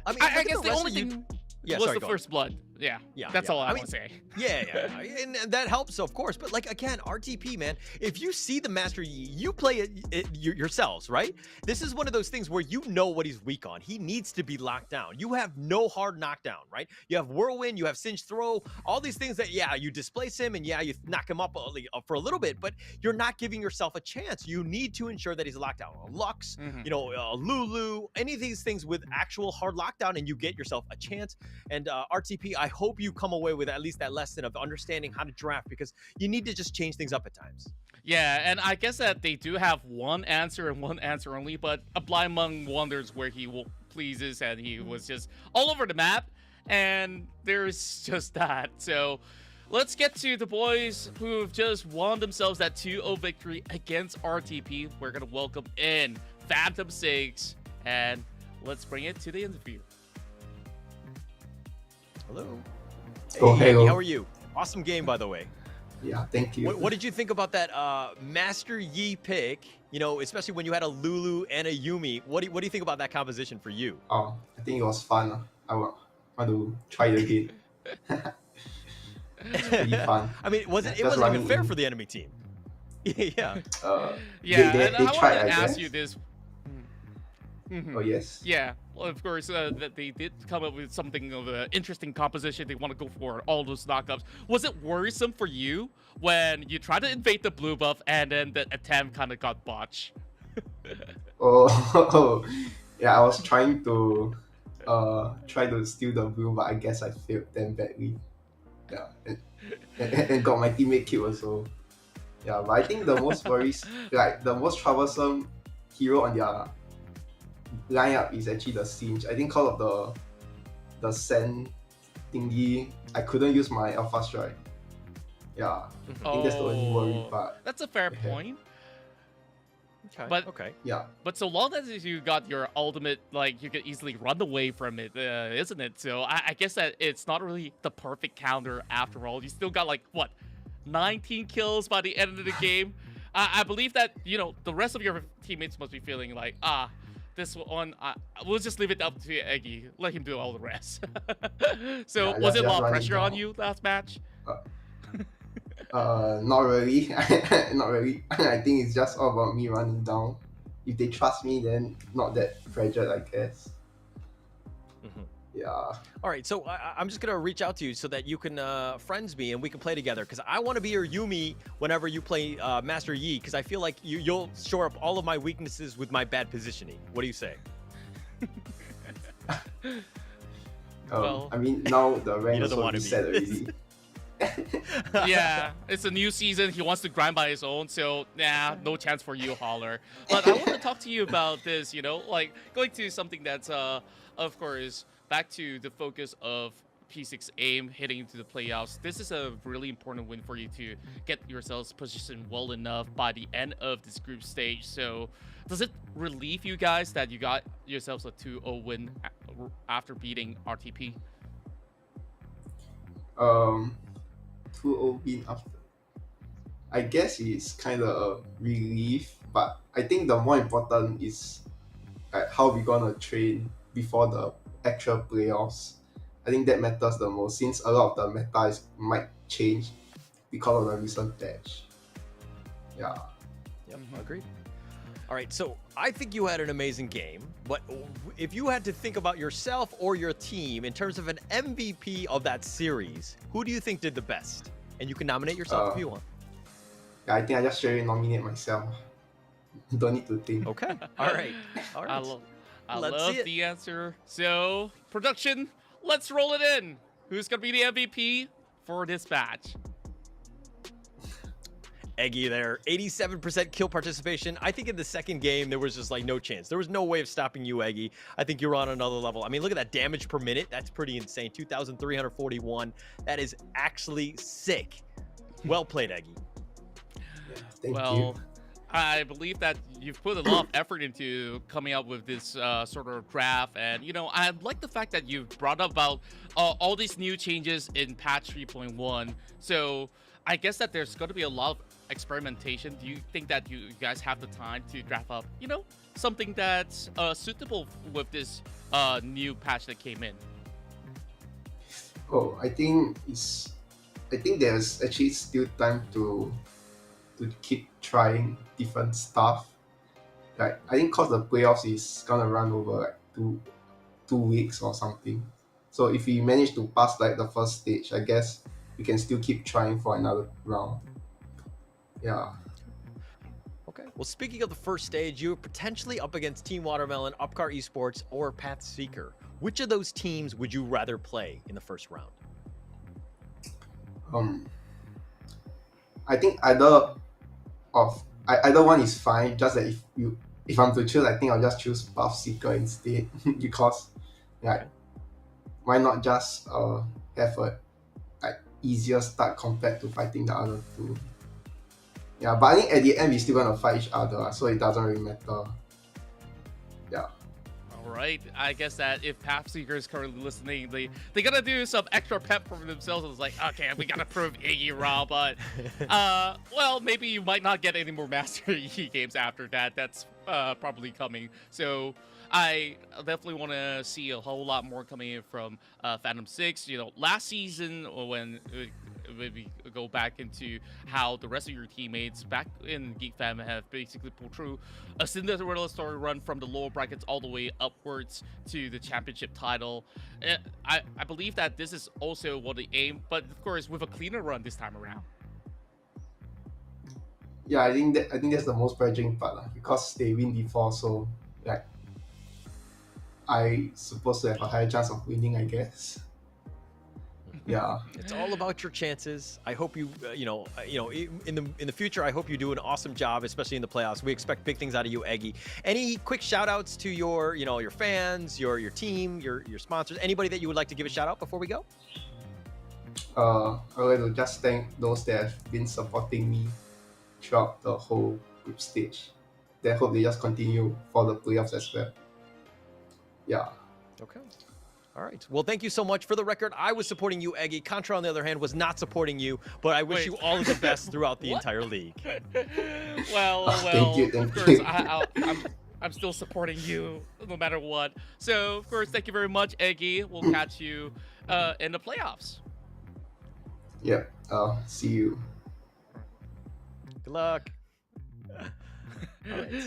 I mean, I guess the only thing was the first blood. Yeah, that's all I want to say. Yeah, and that helps, of course. But like again, RTP, man, if you see the Master Yi, you play it yourselves, right? This is one of those things where you know what he's weak on. He needs to be locked down. You have no hard knockdown, right? You have Whirlwind, you have Singe Throw, all these things that, yeah, you displace him and yeah, you knock him up for a little bit, but you're not giving yourself a chance. You need to ensure that he's locked down. Lux, you know, Lulu, any of these things with actual hard lockdown, and you get yourself a chance. And RTP, I hope you come away with at least that lesson of understanding how to draft, because you need to just change things up at times. Yeah, and I guess that they do have one answer and one answer only, but a blind man wonders where he pleases, and he was just all over the map, and there's just that. So let's get to the boys who've just won themselves that 2-0 victory against RTP. We're going to welcome in Phantom 6, and let's bring it to the interview. Hello. Hey, Andy, how are you? Awesome game, by the way. Yeah, thank you. What did you think about that Master Yi pick? You know, especially when you had a Lulu and a Yumi. What do you think about that composition for you? Oh, I think it was fun. I want to try it again. It's pretty fun. I mean, it wasn't even fair for the enemy team. Yeah. They I tried, want to ask you this. Oh, yes. Yeah, well, of course, that they did come up with something of an interesting composition. They want to go for all those knockups. Was it worrisome for you when you tried to invade the blue buff and then the attempt kind of got botched? Yeah, I was trying to steal the blue, but I guess I failed them badly. Yeah, and got my teammate killed also. Yeah, but I think the most the most troublesome hero on their lineup is actually the Singe. I think because of the sand thingy, I couldn't use my Alpha Strike. Yeah, I think that's the only worry part. That's a fair point. Okay. But yeah. But so long as you got your ultimate, like, you could easily run away from it, isn't it? So I guess that it's not really the perfect counter after all. You still got like what, 19 kills by the end of the game. I believe that, you know, the rest of your teammates must be feeling like, this one, we'll just leave it up to Eggy. Let him do all the rest. So yeah, was it a lot of pressure on you last match? Not really. Not really. I think it's just all about me running down. If they trust me, then not that fragile, I guess. Yeah. All right, so I'm just gonna reach out to you so that you can friends me and we can play together, because I want to be your Yumi whenever you play Master Yi, because I feel like you'll shore up all of my weaknesses with my bad positioning. What do you say? Well, I mean, now the rank is reset already. Yeah, it's a new season. He wants to grind by his own, so no chance for you, Holler. But I want to talk to you about this, you know, like going to something that's, of course, back to the focus of P6 aim heading into the playoffs. This is a really important win for you to get yourselves positioned well enough by the end of this group stage. So does it relieve you guys that you got yourselves a 2-0 win after beating RTP? 2-0 win after. I guess it's kind of a relief, but I think the more important is like how we're gonna train before the actual playoffs. I think that matters the most, since a lot of the meta might change because of the recent patch. Yeah. Yep, agreed. All right, so I think you had an amazing game, but if you had to think about yourself or your team in terms of an MVP of that series, who do you think did the best? And you can nominate yourself if you want. I think I just straight nominate myself. Don't need to think. Okay. All right. All right. I Let's love see it. the answer. So, production, let's roll it in. Who's going to be the MVP for this match? Eggy there, 87% kill participation. I think in the second game, there was just like no chance. There was no way of stopping you, Eggy. I think you're on another level. I mean, look at that damage per minute. That's pretty insane. 2,341. That is actually sick. Well played, Eggy. Thank you. I believe that you've put a lot of effort into coming up with this sort of graph, and I like the fact that you've brought up about all these new changes in patch 3.1. So I guess that there's going to be a lot of experimentation. Do you think that you guys have the time to draft up, something that's suitable with this new patch that came in? Oh, I think there's actually still time to keep trying different stuff. Like I think cause the playoffs is gonna run over like two weeks or something. So if we manage to pass like the first stage, I guess we can still keep trying for another round. Yeah. Okay. Well, speaking of the first stage, you're potentially up against Team Watermelon, Upcar Esports, or PathSeeker. Which of those teams would you rather play in the first round? I think either one is fine. Just that if I'm to choose, I think I'll just choose PathSeeker instead because why not just have a easier start compared to fighting the other two. Yeah, but I think at the end we're still gonna fight each other, so it doesn't really matter. Yeah. All right, I guess that if PathSeeker is currently listening, they gotta do some extra pep for themselves. It's like, okay, we gotta prove Iggy wrong, but well, maybe you might not get any more Master Yi games after that. That's probably coming. So I definitely want to see a whole lot more coming in from Phantom 6. Last season when we go back into how the rest of your teammates back in Geek Fam have basically pulled through a Cinderella story run from the lower brackets all the way upwards to the championship title. I believe that this is also what they aim, but of course with a cleaner run this time around. Yeah, I think that's the most frustrating part because they win before, so I supposed to have a higher chance of winning, I guess. Yeah, it's all about your chances. I hope you, in the future, I hope you do an awesome job, especially in the playoffs. We expect big things out of you, Eggy. Any quick shout outs to your fans, your team, your sponsors, anybody that you would like to give a shout out before we go? I would like to just thank those that have been supporting me throughout the whole group stage. I hope they just continue for the playoffs as well. Yeah. Okay. All right. Well, thank you so much. For the record, I was supporting you, Eggy. Contra, on the other hand, was not supporting you, but I wish you all of the best throughout the entire league. Well, thank you. Of course, I'm still supporting you no matter what. So, of course, thank you very much, Eggy. We'll catch you in the playoffs. Yep. See you. Good luck. All right.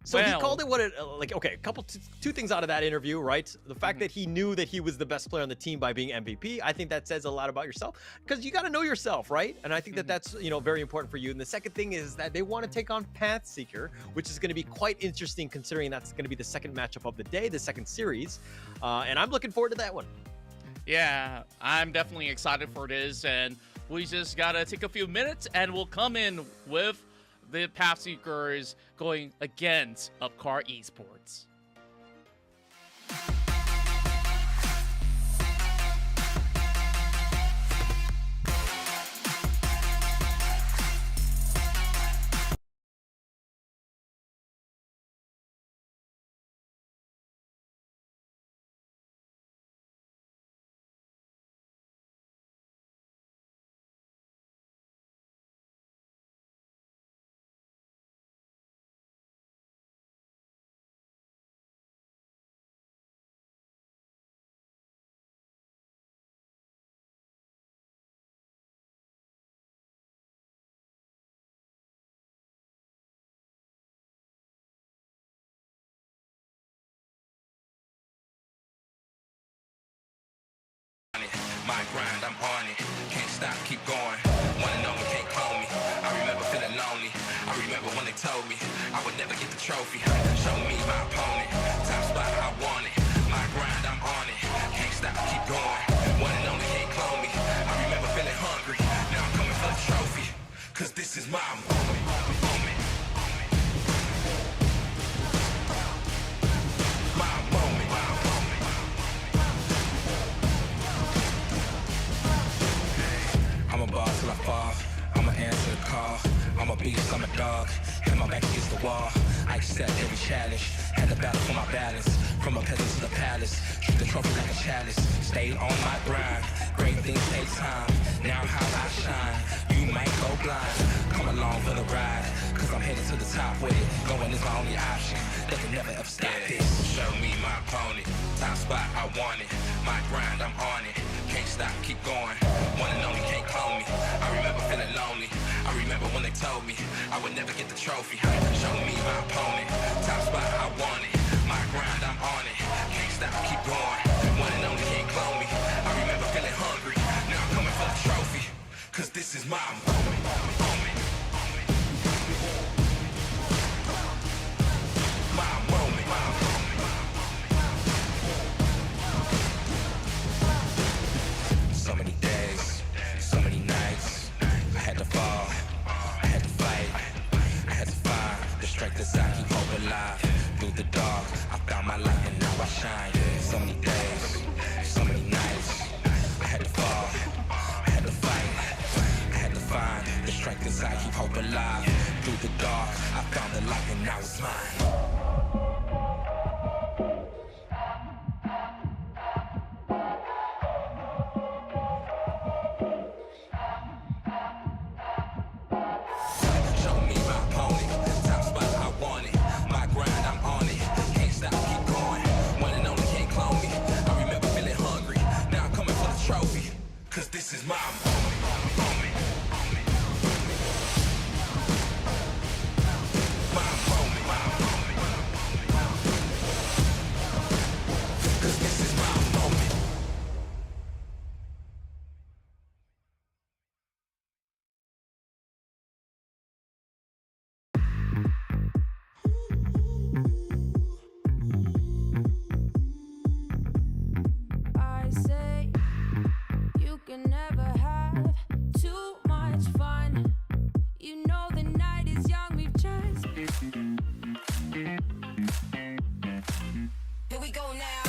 So he called it what it okay, two things out of that interview, right? The fact that he knew that he was the best player on the team by being MVP, I think that says a lot about yourself because you got to know yourself, right? And I think that that's, very important for you. And the second thing is that they want to take on PathSeeker, which is going to be quite interesting considering that's going to be the second matchup of the day, the second series. And I'm looking forward to that one. Yeah, I'm definitely excited for this. And we just got to take a few minutes and we'll come in with the PathSeekers going against Upcar Esports. My grind, I'm on it. Can't stop, keep going. Wanna know me, can't clone me. I remember feeling lonely. I remember when they told me I would never get the trophy. Show me my opponent. Top spot, I want it. My grind, I'm on it. Can't stop, keep going. Wanna know me, can't clone me. I remember feeling hungry. Now I'm coming for the trophy. Cause this is my moment. My moment. I'm a boss till I fall. I'ma answer the call. I'm a beast, I'm a dog. And my back against the wall. I accept every challenge. Had to battle for my balance. From a peasant to the palace. Treat the trophy like a chalice. Stayed on my grind. Great things take time. Now how I shine. You might go blind. Come along for the ride. Cause I'm headed to the top with it. Going is my only option. They can never ever stop it. Show me my opponent. Top spot, I want it. My grind, I'm on it. Can't stop, keep going. One and only, can't clone me. I remember feeling lonely. I remember when they told me I would never get the trophy. Show me my opponent. Top spot, I want it. My grind, I'm on it. Can't stop, keep going. One and only, can't clone me. I remember feeling hungry. Now I'm coming for the trophy. Cause this is my moment. My moment. So many days, so many nights. I had to fall, I had to fight, I had to find the strength inside, keep hope alive. Through the dark, I found my light and now I shine. So many days, so many nights. I had to fall, I had to fight, I had to find the strength inside, keep hope alive. Through the dark, I found the light and now it's mine. Cause this is my moment. My moment. Cause this is my moment. I say you can never have too much fun. You know the night is young, we've just. Here we go now.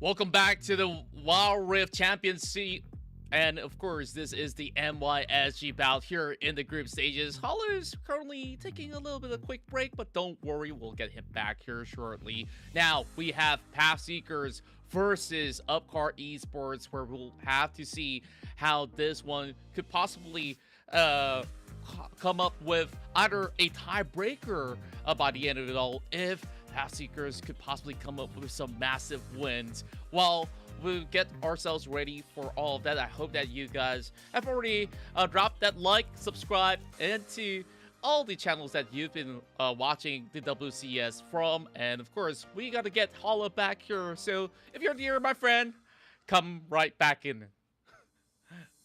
Welcome back to the Wild Rift Championship. And of course, this is the MYSG bout here in the group stages. Holler's currently taking a little bit of a quick break, but don't worry, we'll get him back here shortly. Now, we have PathSeekers versus Upcar Esports, where we'll have to see how this one could possibly come up with either a tiebreaker by the end of it all, if PathSeekers could possibly come up with some massive wins. Well, we'll get ourselves ready for all of that. I hope that you guys have already dropped that like, subscribe, and to all the channels that you've been watching the WCS from. And of course, we got to get Holla back here. So if you're here, my friend, come right back in.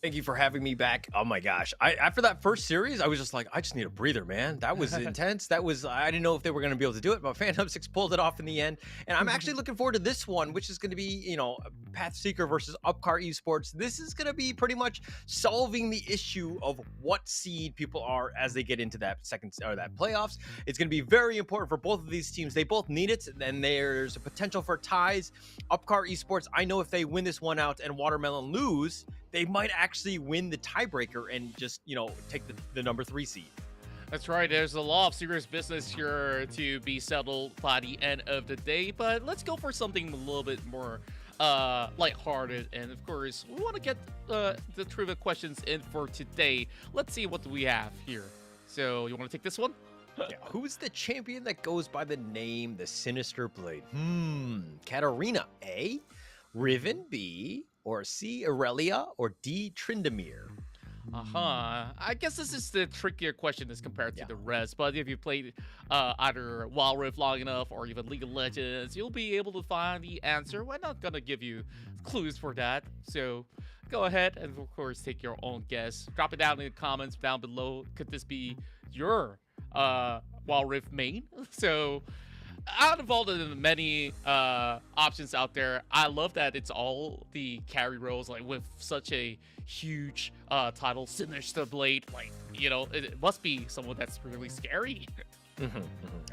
Thank you for having me back. Oh my gosh. After that first series, I was just like, I just need a breather, man. That was intense. I didn't know if they were going to be able to do it, but Phantom 6 pulled it off in the end. And I'm actually looking forward to this one, which is going to be, PathSeeker versus Upcar Esports. This is going to be pretty much solving the issue of what seed people are as they get into that that playoffs. It's going to be very important for both of these teams. They both need it, and there's a potential for ties. Upcar Esports, I know if they win this one out and Watermelon lose, they might actually win the tiebreaker and just, take the number 3 seed. That's right. There's a lot of serious business here to be settled by the end of the day. But let's go for something a little bit more lighthearted, and of course, we want to get the trivia questions in for today. Let's see what we have here. So, you want to take this one? Yeah, who's the champion that goes by the name the Sinister Blade? Katarina, A, Riven, B, or C, Aurelia, or D, Tryndamere? I guess this is the trickier question as compared to the rest, but if you played either Wild Rift long enough or even League of Legends, you'll be able to find the answer. We're not gonna give you clues for that, so go ahead and of course take your own guess. Drop it down in the comments down below. Could this be your Wild Rift main? So out of all the many options out there, I love that it's all the carry roles, like with such a huge title, Sinister Blade. Like, you know, it must be someone that's really scary.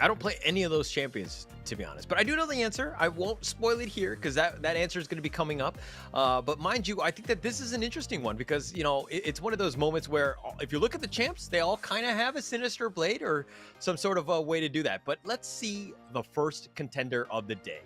I don't play any of those champions, to be honest, but I do know the answer. I won't spoil it here because that answer is going to be coming up. But mind you, I think that this is an interesting one because, you know, it's one of those moments where if you look at the champs, they all kind of have a Sinister Blade or some sort of a way to do that. But let's see the first contender of the day.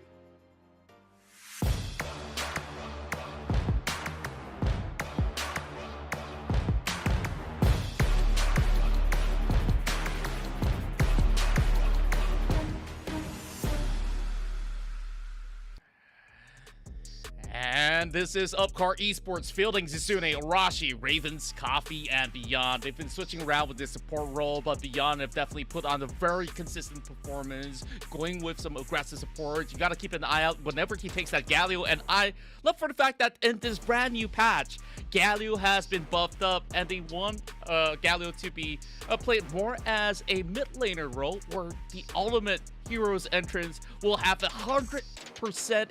And this is Upcar Esports fielding Zizune, Arashi, Ravens, Coffee, and Beyond. They've been switching around with this support role, but Beyond have definitely put on a very consistent performance, going with some aggressive support. You got to keep an eye out whenever he takes that Galio, and I love for the fact that in this brand new patch, Galio has been buffed up, and they want Galio to be played more as a mid laner role, where the ultimate hero's entrance will have 100%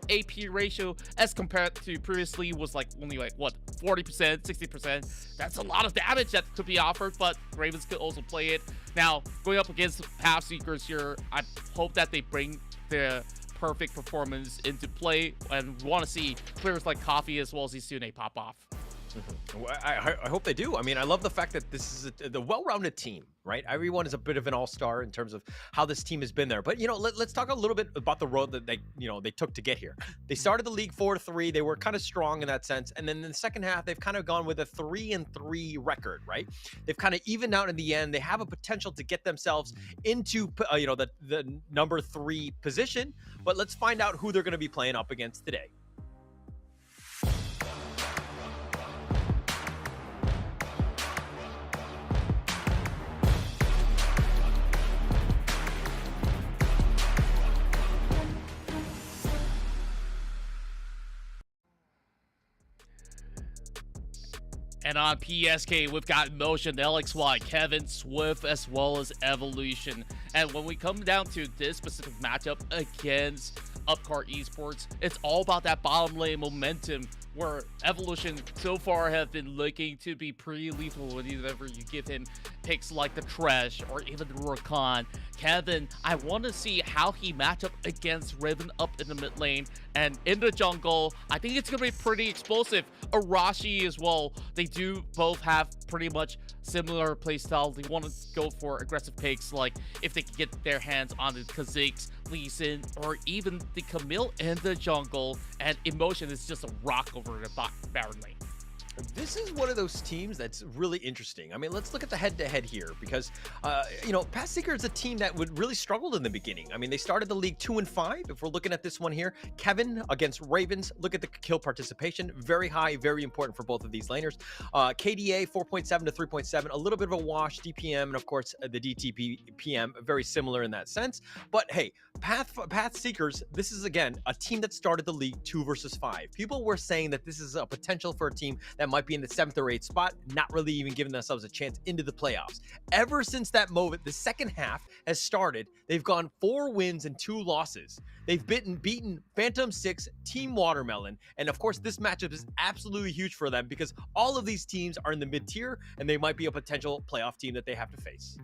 AP ratio as compared to previously was like only like what 40%, 60%. That's a lot of damage that could be offered, but Ravens could also play it. Now going up against PathSeekers here, I hope that they bring the perfect performance into play, and want to see players like Coffee as well as Izune pop off. I hope they do. I mean, I love the fact that this is the well-rounded team, right? Everyone is a bit of an all-star in terms of how this team has been there. But, you know, let's talk a little bit about the road that they took to get here. They started the league 4-3. They were kind of strong in that sense. And then in the second half, they've kind of gone with a 3-3 record, right? They've kind of evened out in the end. They have a potential to get themselves into, the number 3 position. But let's find out who they're going to be playing up against today. And on PSK, we've got Motion, LXY, Kevin, Swift, as well as Evolution. And when we come down to this specific matchup against Upcar Esports, it's all about that bottom lane momentum, where Evolution so far have been looking to be pretty lethal whenever you give him picks like the Trash or even the Rakan. Kevin, I want to see how he match up against Riven up in the mid lane, and in the jungle, I think it's going to be pretty explosive. Arashi as well, they do both have pretty much similar playstyle. They want to go for aggressive picks, like if they can get their hands on the Kha'Zix, Lee Sin, or even the Camille in the jungle, and Emotion is just a rock over the Baron lane. This is one of those teams that's really interesting. I mean, let's look at the head-to-head here because, PathSeeker is a team that would really struggled in the beginning. I mean, they started the league 2-5. If we're looking at this one here, Kevin against Ravens, look at the kill participation. Very high, very important for both of these laners. KDA 4.7 to 3.7, a little bit of a wash. DPM, and of course, the DTP PM, very similar in that sense. But hey, PathSeekers, this is again a team that started the league 2 versus 5. People were saying that this is a potential for a team that might be in the 7th or 8th spot, not really even giving themselves a chance into the playoffs. Ever since that moment, the second half has started, they've gone 4 wins and 2 losses. They've beaten Phantom 6, Team Watermelon, and of course this matchup is absolutely huge for them because all of these teams are in the mid-tier and they might be a potential playoff team that they have to face.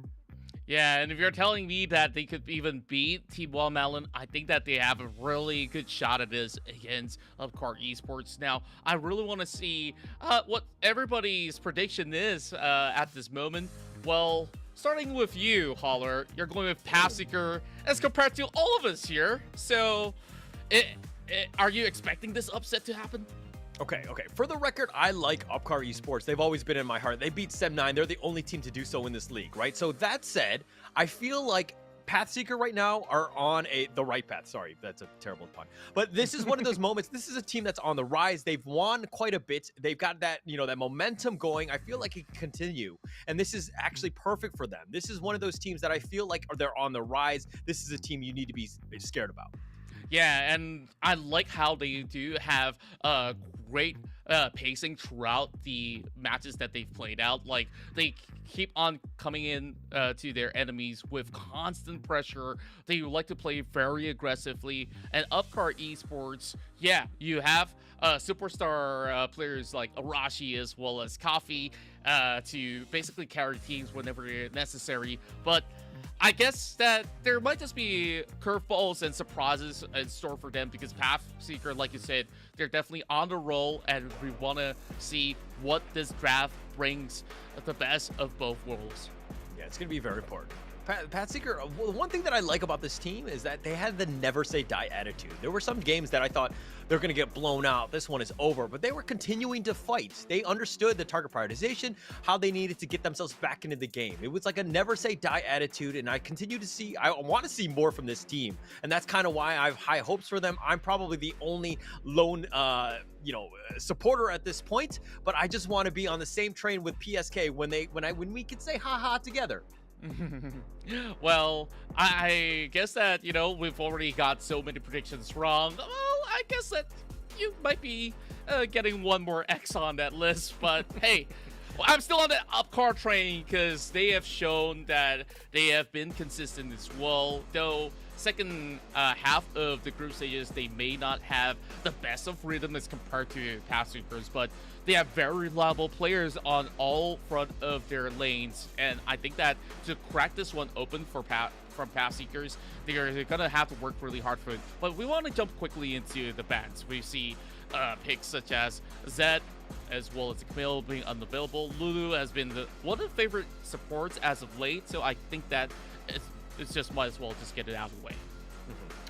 Yeah, and if you're telling me that they could even beat Team Watermelon, I think that they have a really good shot at this against Upcar Esports. Now, I really want to see what everybody's prediction is at this moment. Well, starting with you, Holler, you're going with PathSeeker as compared to all of us here. So, are you expecting this upset to happen? Okay. For the record, I like Upcar Esports. They've always been in my heart. They beat Sem9. They're the only team to do so in this league, right? So that said, I feel like PathSeeker right now are on the right path. Sorry, that's a terrible pun. But this is one of those moments. This is a team that's on the rise. They've won quite a bit. They've got that, that momentum going. I feel like it can continue. And this is actually perfect for them. This is one of those teams that I feel like they're on the rise. This is a team you need to be scared about. Yeah, and I like how they do have great pacing throughout the matches that they've played out. Like, they keep on coming in to their enemies with constant pressure. They like to play very aggressively. And Upcar Esports, yeah, you have superstar players like Arashi as well as Coffee to basically carry teams whenever necessary. But I guess that there might just be curveballs and surprises in store for them because PathSeeker, like you said, they're definitely on the roll, and we want to see what this draft brings, the best of both worlds. Yeah, it's going to be very important. PathSeeker, one thing that I like about this team is that they had the never say die attitude. There were some games that I thought they're going to get blown out. This one is over, but they were continuing to fight. They understood the target prioritization, how they needed to get themselves back into the game. It was like a never say die attitude, and I want to see more from this team, and that's kind of why I have high hopes for them. I'm probably the only lone supporter at this point, but I just want to be on the same train with PSK when we can say haha together. Well, I guess that, we've already got so many predictions wrong. Well, I guess that you might be getting one more X on that list, but hey, I'm still on the Upcar train because they have shown that they have been consistent as well. Though second half of the group stages, they may not have the best of rhythm as compared to PathSeekers, but they have very reliable players on all front of their lanes, and I think that to crack this one open from PathSeekers, they're gonna have to work really hard for it. But we want to jump quickly into the bans. We see picks such as Zed, as well as Camille being unavailable. Lulu has been one of the favorite supports as of late, so I think that it's just might as well just get it out of the way.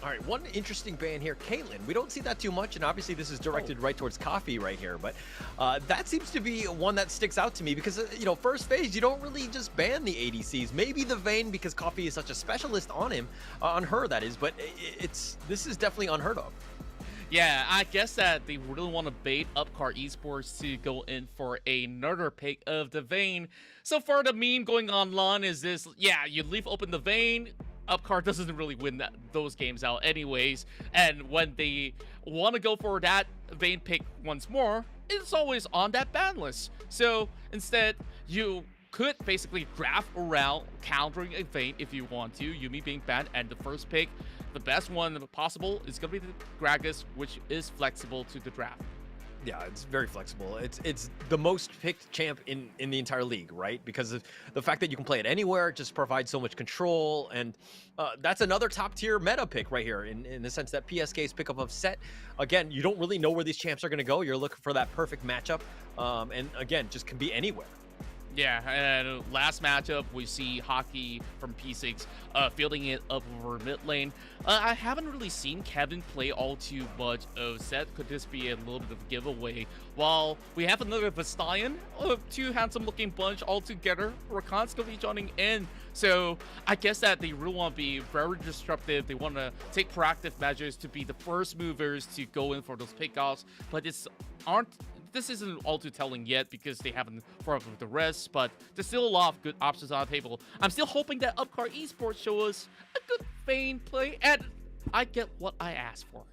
All right, one interesting ban here, Caitlyn. We don't see that too much, and obviously this is directed right towards Coffee right here, but that seems to be one that sticks out to me because, first phase, you don't really just ban the ADCs. Maybe the Vayne because Coffee is such a specialist on her, that is, but this is definitely unheard of. Yeah, I guess that they really want to bait Upcar Esports to go in for another pick of the Vayne. So far, the meme going online is this, yeah, you leave open the Vayne, Upcar doesn't really win those games out anyways, and when they want to go for that Vayne pick once more, it's always on that ban list. So instead, you could basically draft around countering a Vayne if you want to, Yuumi being banned, and the first pick, the best one possible, is going to be the Gragas, which is flexible to the draft. Yeah, it's very flexible. It's the most picked champ in the entire league, right? Because of the fact that you can play it anywhere, it just provides so much control, and that's another top tier meta pick right here in the sense that PSK's pickup of Set, again, you don't really know where these champs are going to go. You're looking for that perfect matchup, and again, just can be anywhere. Yeah, and last matchup, we see Hockey from P6 fielding it up over mid lane. I haven't really seen Kevin play all too much of Set. Could this be a little bit of a giveaway? While we have another Vastallion, two handsome-looking bunch all together. Rakan's going to be joining in. So I guess that they really want to be very disruptive. They want to take proactive measures to be the first movers to go in for those pickoffs. But this isn't all too telling yet because they haven't fought with the rest, but there's still a lot of good options on the table. I'm still hoping that Upcar Esports show us a good Vayne play, and I get what I asked for.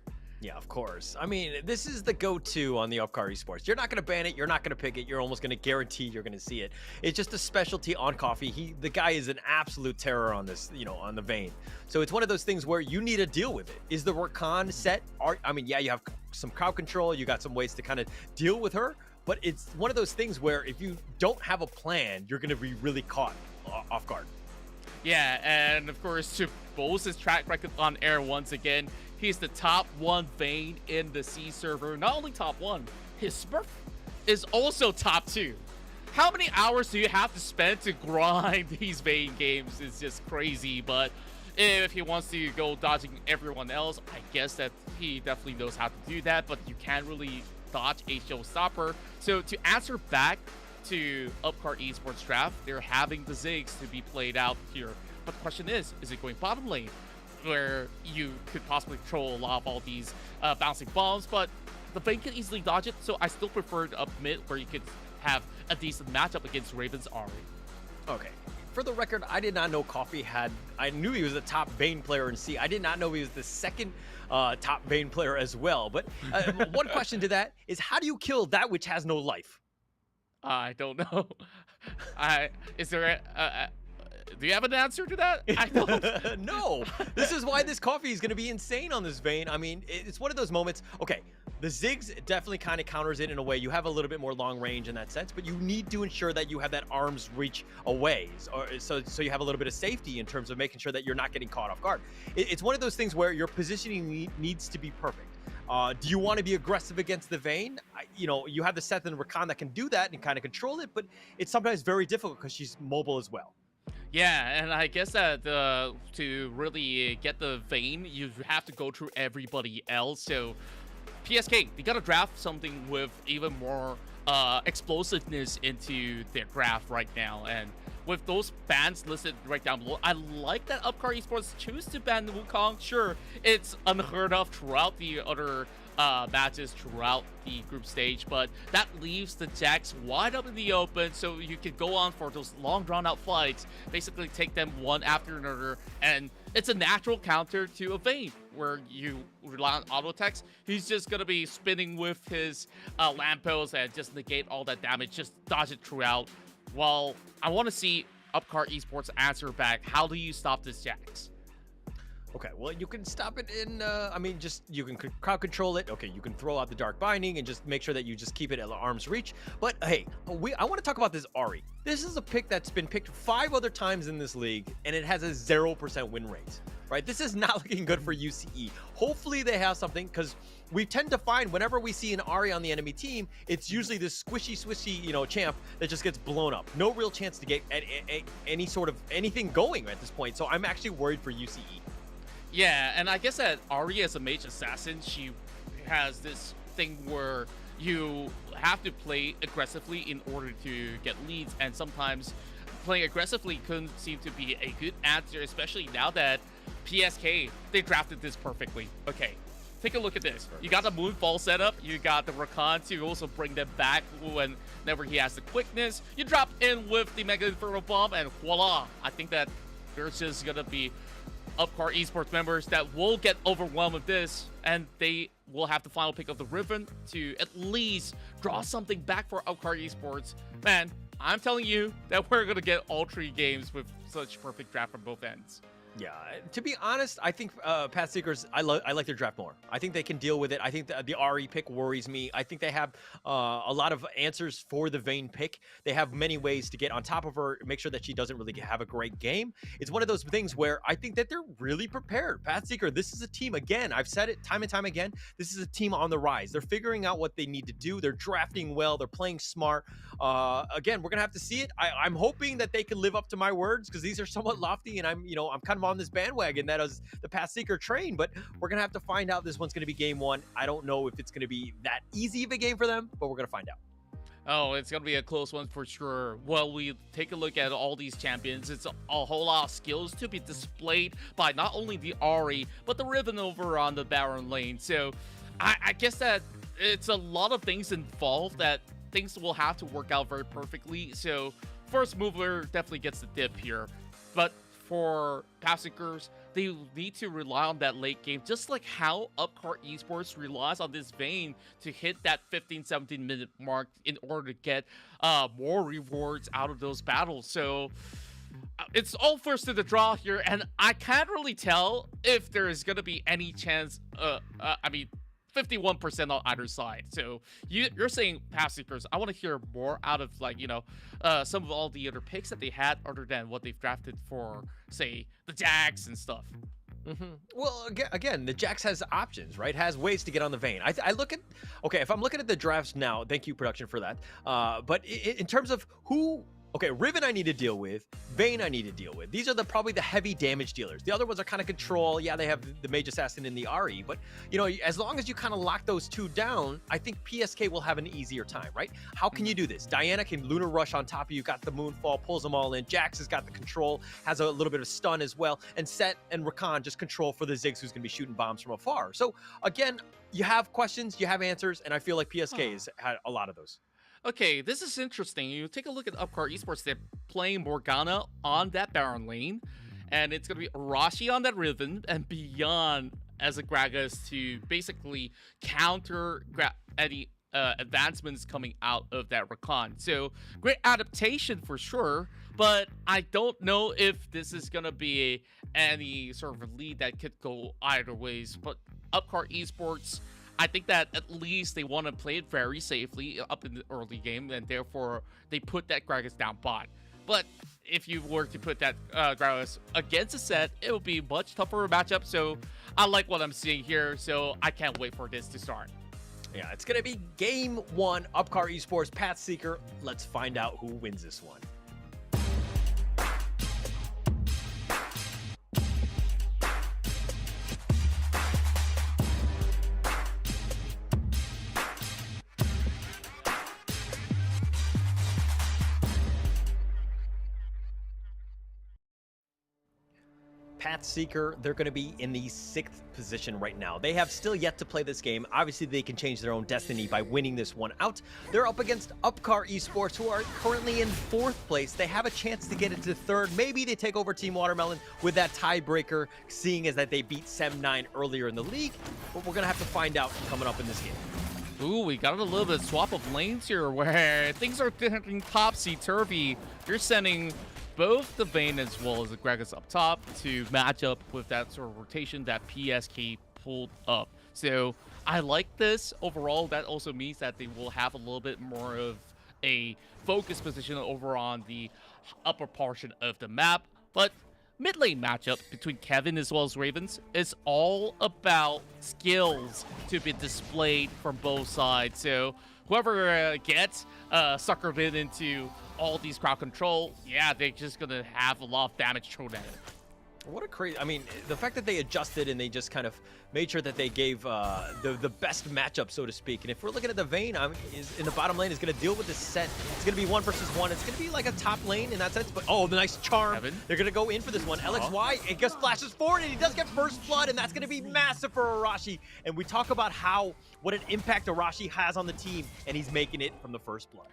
Yeah, of course. I mean, this is the go-to on the Upcar Esports. You're not going to ban it. You're not going to pick it. You're almost going to guarantee you're going to see it. It's just a specialty on Coffee. The guy is an absolute terror on this, on the Vayne. So it's one of those things where you need to deal with it. Is the Rakan set? Yeah, you have some crowd control. You got some ways to kind of deal with her. But it's one of those things where if you don't have a plan, you're going to be really caught off guard. Yeah, and of course, to boast his track record on air once again, he's the top 1 Vayne in the C server. Not only top 1, his Smurf is also top 2. How many hours do you have to spend to grind these Vayne games? It's just crazy, but if he wants to go dodging everyone else, I guess that he definitely knows how to do that, but you can't really dodge a showstopper. So to answer back to Upcar Esports draft, they're having the Ziggs to be played out here. But the question is it going bottom lane, where you could possibly control a lot of all these bouncing bombs, but the Vayne can easily dodge it, so I still prefer up mid, where you could have a decent matchup against Raven's Ahri. Okay. For the record, I did not know Coffee had... I knew he was the top Vayne player in C. I did not know he was the second top Vayne player as well. But one question to that is, how do you kill that which has no life? I don't know. Is there do you have an answer to that? I don't. No. This is why this Coffee is going to be insane on this Vayne. I mean, it's one of those moments. Okay, the Ziggs definitely kind of counters it in a way. You have a little bit more long range in that sense, but you need to ensure that you have that arm's reach away, so you have a little bit of safety in terms of making sure that you're not getting caught off guard. It's one of those things where your positioning needs to be perfect. Do you want to be aggressive against the Vayne? You have the Seth and Rakan that can do that and kind of control it, but it's sometimes very difficult because she's mobile as well. Yeah, and I guess that to really get the Vayne, you have to go through everybody else. So PSK, they gotta draft something with even more explosiveness into their draft right now. And with those bans listed right down below, I like that Upcar Esports choose to ban the Wukong. Sure, it's unheard of throughout the other matches throughout the group stage, but that leaves the Jax wide up in the open, so you can go on for those long drawn-out fights, basically take them one after another, and it's a natural counter to a Vayne, where you rely on auto attacks. He's just gonna be spinning with his lamppost and just negate all that damage, just dodge it throughout. Well, I want to see Upcar Esports answer back. How do you stop this Jax? Okay, well, you can stop it in, you can crowd control it. Okay, you can throw out the Dark Binding and just make sure that you just keep it at arm's reach. But hey, I want to talk about this Ahri. This is a pick that's been picked 5 other times in this league, and it has a 0% win rate, right? This is not looking good for UCE. Hopefully they have something, because we tend to find whenever we see an Ahri on the enemy team, it's usually this squishy, champ that just gets blown up. No real chance to get any sort of anything going at this point. So I'm actually worried for UCE. Yeah, and I guess that Ahri as a mage assassin, she has this thing where you have to play aggressively in order to get leads, and sometimes playing aggressively couldn't seem to be a good answer, especially now that PSK, they drafted this perfectly. Okay, take a look at this. You got the Moonfall setup, you got the Rakan to also bring them back whenever he has the quickness. You drop in with the Mega Inferno Bomb, and voila! I think that there's just gonna be Upcar Esports members that will get overwhelmed with this, and they will have the final pick of the Riven to at least draw something back for Upcar Esports. Man, I'm telling you that we're gonna get all 3 games with such perfect draft from both ends. Yeah, to be honest, I think PathSeekers, I like their draft more. I think they can deal with it. I think the Ahri pick worries me. I think they have a lot of answers for the Vayne pick. They have many ways to get on top of her, make sure that she doesn't really have a great game. It's one of those things where I think that they're really prepared. PathSeeker, this is a team, again, I've said it time and time again, this is a team on the rise. They're figuring out what they need to do. They're drafting well. They're playing smart. Again, we're going to have to see it. I'm hoping that they can live up to my words, because these are somewhat lofty, and I'm kind of on this bandwagon that is the PathSeeker train, but we're gonna have to find out. This one's gonna be game 1. I don't know if it's gonna be that easy of a game for them, but we're gonna find out. Oh, it's gonna be a close one for sure. Well, we take a look at all these champions. It's a whole lot of skills to be displayed by not only the Ahri, but the Riven over on the Baron lane. So I guess that it's a lot of things involved that things will have to work out very perfectly. So first mover definitely gets the dip here, but for PathSeekers, they need to rely on that late game, just like how Upcar Esports relies on this Vayne to hit that 15-17 minute mark in order to get more rewards out of those battles. So it's all first to the draw here, and I can't really tell if there is going to be any chance. 51% on either side. So you're saying PathSeekers. I want to hear more out of some of all the other picks that they had, other than what they've drafted for, say, the Jax and stuff. Well, again, the Jax has options, right? Has ways to get on the Vayne. I look at, okay, if I'm looking at the drafts now, thank you, production, for that. But in terms of who Okay, Riven I need to deal with. Vayne I need to deal with. These are probably the heavy damage dealers. The other ones are kind of control. Yeah, they have the Mage Assassin and the Ahri, but you know, as long as you kind of lock those two down, I think PSK will have an easier time, right? How can you do this? Diana can Lunar Rush on top of you, got the Moonfall, pulls them all in. Jax has got the control, has a little bit of stun as well, and Set and Rakan just control for the Ziggs, who's going to be shooting bombs from afar. So again, you have questions, you have answers, and I feel like PSK has had a lot of those. Okay, this is interesting. You take a look at Upcar Esports. They're playing Morgana on that Baron lane, and it's going to be Arashi on that Riven, and Beyond as a Gragas to basically counter any advancements coming out of that Rakan. So, great adaptation for sure, but I don't know if this is going to be any sort of lead that could go either ways. But Upcar Esports, I think that at least they want to play it very safely up in the early game, and therefore they put that Gragas down bot. But if you were to put that Gragas against a Set, it would be much tougher matchup. So I like what I'm seeing here, so I can't wait for this to start. Yeah, it's going to be game 1, Upcar Esports, PathSeeker. Let's find out who wins this one. PathSeeker, they're going to be in the 6th position right now. They have still yet to play this game. Obviously, they can change their own destiny by winning this one out. They're up against Upcar Esports, who are currently in 4th place. They have a chance to get into 3rd. Maybe they take over Team Watermelon with that tiebreaker, seeing as that they beat Sem9 earlier in the league. But we're going to have to find out coming up in this game. Ooh, we got a little bit of swap of lanes here where things are getting topsy-turvy. You're sending both the Vayne as well as the Gragas up top to match up with that sort of rotation that PSK pulled up. So I like this. Overall, that also means that they will have a little bit more of a focus position over on the upper portion of the map. But mid lane matchup between Kevin as well as Ravens is all about skills to be displayed from both sides. So whoever gets suckered into all these crowd control, yeah, they're just gonna have a lot of damage thrown at it. What a crazy, I mean, the fact that they adjusted and they just kind of made sure that they gave the best matchup, so to speak. And if we're looking at the Vayne, is in the bottom lane is going to deal with this Set. It's going to be 1 versus 1. It's going to be like a top lane in that sense. But oh, the nice charm. Kevin. They're going to go in for this one. LXY, it just flashes forward, and he does get first blood, and that's going to be massive for Arashi. And we talk about what an impact Arashi has on the team, and he's making it from the first blood.